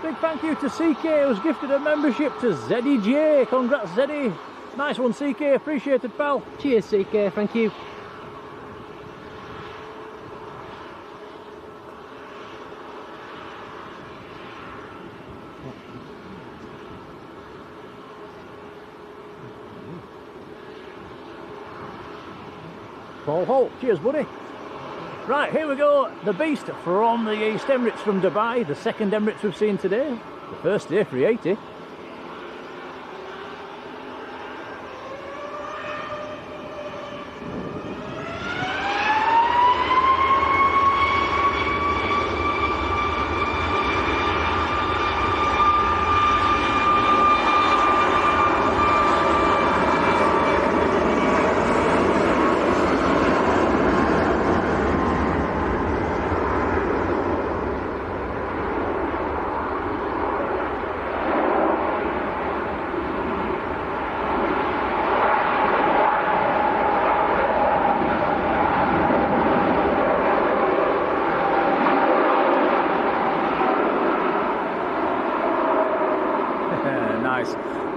Big thank you to CK who's gifted a membership to ZDJ. Congrats Zeddy. Nice one CK, appreciated pal. Cheers CK, thank you. Paul Holt, cheers buddy. Right, here we go, the beast from the East Emirates from Dubai, the second Emirates we've seen today, the first A380.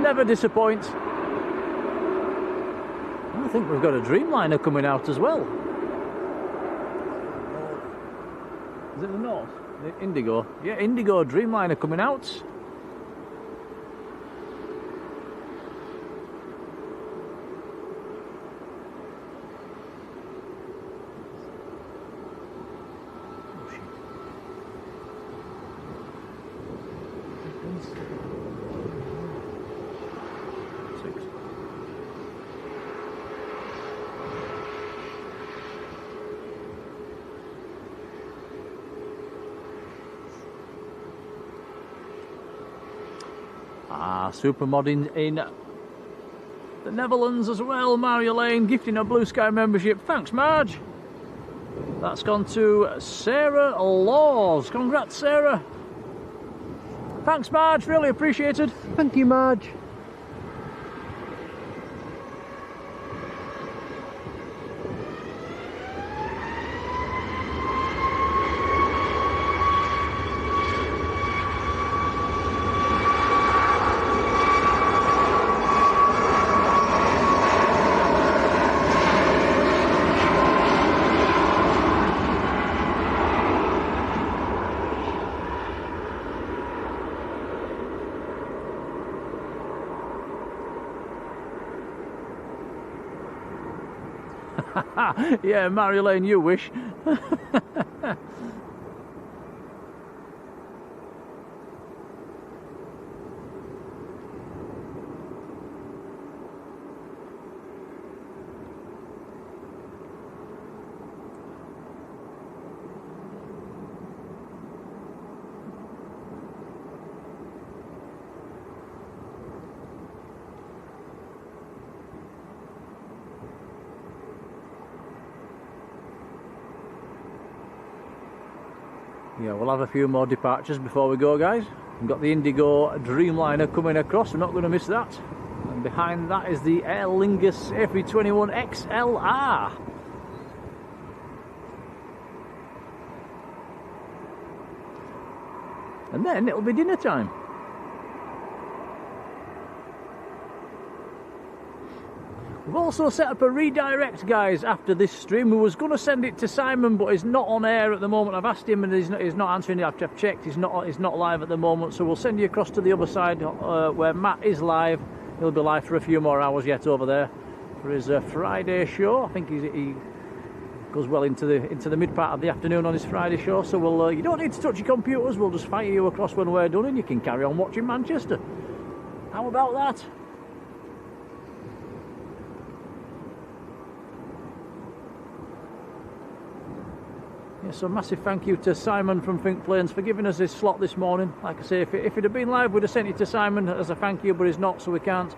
Never disappoint. I think we've got a Dreamliner coming out as well. Is it the North? The Indigo? Yeah, Indigo Dreamliner coming out. 6. Supermod in the Netherlands as well. Marjolein gifting a Blue Sky membership. Thanks, Marge. That's gone to Sarah Laws. Congrats, Sarah. Thanks, Marge. Really appreciated. Thank you, Marge. Yeah, Marjolein, you wish. Yeah, we'll have a few more departures before we go, guys. We've got the Indigo Dreamliner coming across, we're not going to miss that. And behind that is the Aer Lingus A321XLR. And then it'll be dinner time. We've also set up a redirect, guys, after this stream. We was going to send it to Simon, but he's not on air at the moment. I've asked him and he's not answering it. I've checked, he's not live at the moment. So we'll send you across to the other side where Matt is live. He'll be live for a few more hours yet over there for his Friday show. I think he goes well into the mid part of the afternoon on his Friday show. So we'll you don't need to touch your computers. We'll just fire you across when we're done, and you can carry on watching Manchester. How about that? So massive thank you to Simon from Think Planes for giving us his slot this morning. Like I say, if it had been live, we'd have sent it to Simon as a thank you, but he's not, so we can't.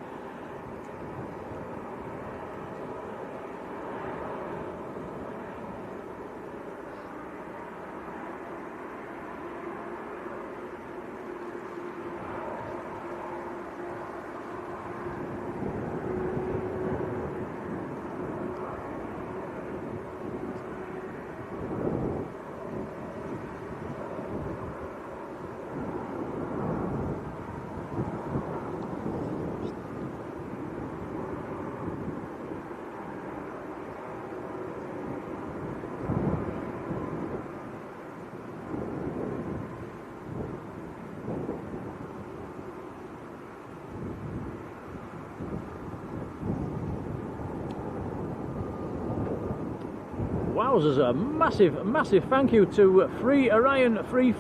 Wowzers, a massive thank you to Free Orion Free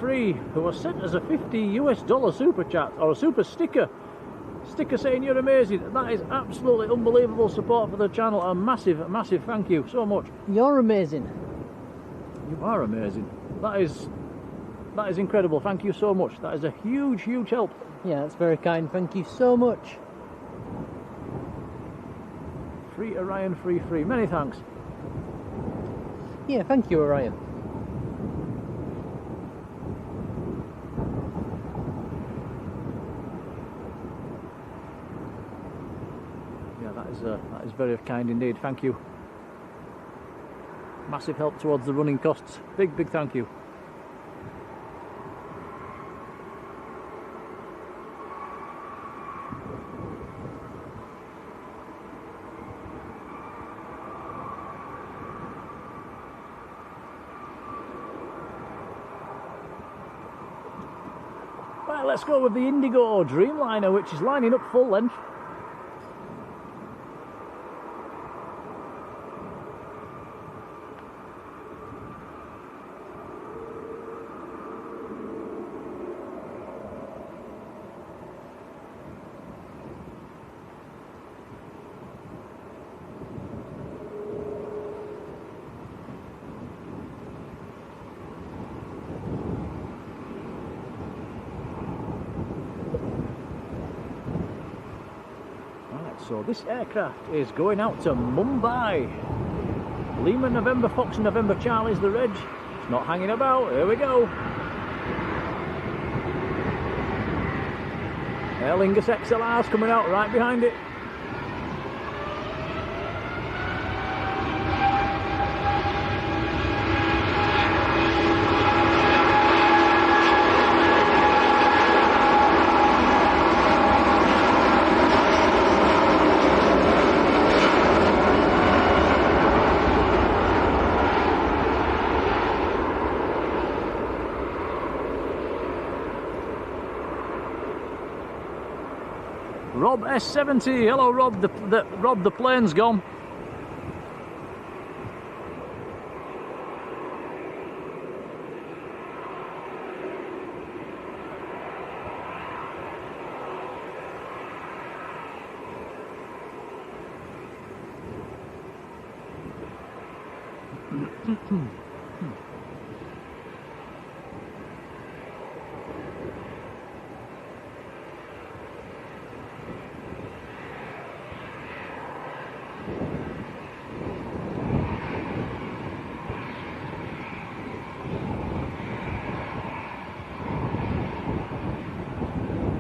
who was sent us a $50 super chat, or a super sticker saying you're amazing. That is absolutely unbelievable support for the channel. A massive thank you so much. You're amazing. You are amazing. That is incredible. Thank you so much. That is a huge help. Yeah, that's very kind. Thank you so much. Free Orion Free. Many thanks. Yeah, thank you, Orion. Yeah, that is very kind indeed. Thank you. Massive help towards the running costs. Big thank you. Right, let's go with the Indigo Dreamliner, which is lining up full length. So this aircraft is going out to Mumbai. Lima November Fox November Charlie's the reg. It's not hanging about. Here we go. Aer Lingus XLR's coming out right behind it. Rob S70, hello Rob, the plane's gone.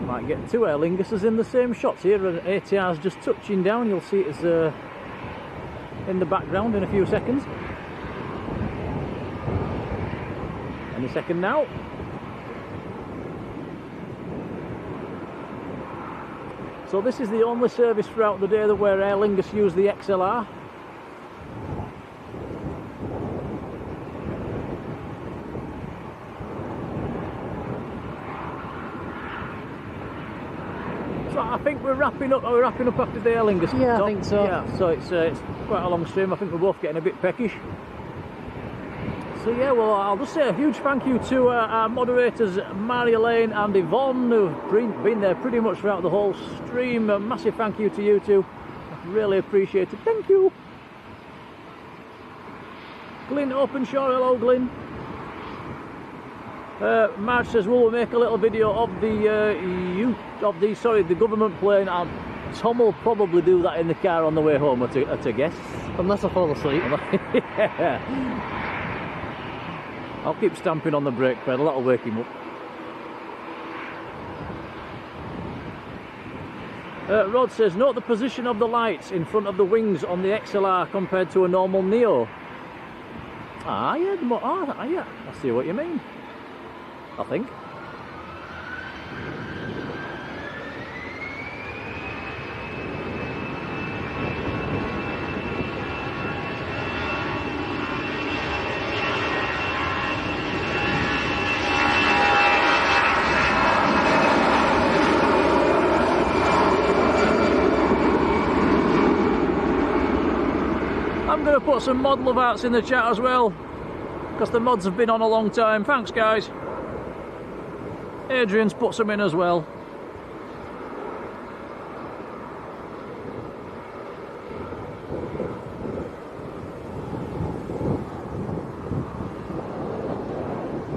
Might get two Aer Linguses in the same shots here, and ATR's just touching down. You'll see it's in the background in a few seconds. Any second now. So this is the only service throughout the day that where Aer Lingus use the XLR. So I think we're wrapping up. Are we wrapping up after the Aer Lingus? Yeah, I think so. Yeah, so it's quite a long stream. I think we're both getting a bit peckish. So yeah, well, I'll just say a huge thank you to our moderators Marjolein and Yvonne, who've been there pretty much throughout the whole stream. A massive thank you to you two. I really appreciate it. Thank you. Glyn Openshaw, hello Glyn. Marge says, will we make a little video of the government plane? Tom will probably do that in the car on the way home, at a guess. Unless I fall asleep. Yeah. I'll keep stamping on the brake pedal, that'll wake him up. Rod says, note the position of the lights in front of the wings on the XLR compared to a normal Neo. Ah, yeah, yeah, I see what you mean. I think. I'm going to put some mod love outs in the chat as well, because the mods have been on a long time. Thanks guys. Adrian's put some in as well.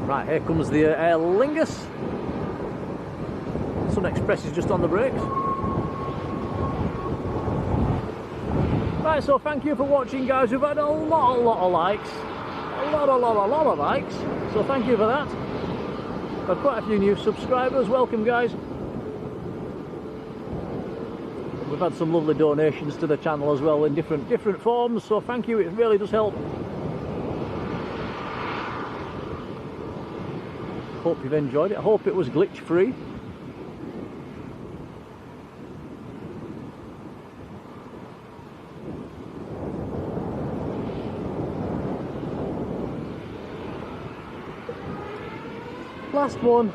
Right, here comes the Aer Lingus. Sun Express is just on the brakes. Right, so thank you for watching guys. We've had a lot of likes. A lot of likes. So thank you for that. Got quite a few new subscribers. Welcome guys. We've had some lovely donations to the channel as well in different forms, so thank you, it really does help. Hope you've enjoyed it. I hope it was glitch free. Last one.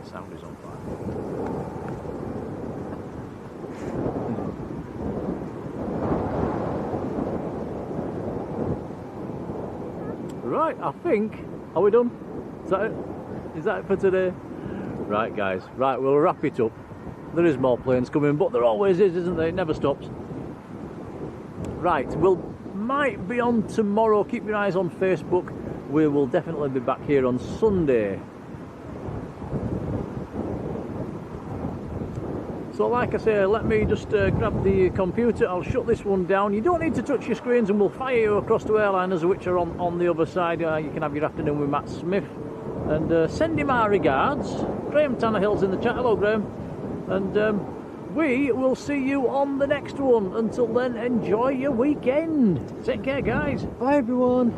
the sound is on fire. Right, I think, are we done? Is that it? Is that it for today? Right guys, right, we'll wrap it up. There is more planes coming, but there always is, isn't there? It never stops. Right, might be on tomorrow. Keep your eyes on Facebook. We will definitely be back here on Sunday. So like I say, let me just grab the computer. I'll shut this one down. You don't need to touch your screens, and we'll fire you across to airliners, which are on the other side. You can have your afternoon with Matt Smith. And send him our regards. Graham Tannerhill's in the chat. Hello, Graham. And we will see you on the next one. Until then, enjoy your weekend. Take care, guys. Bye, everyone.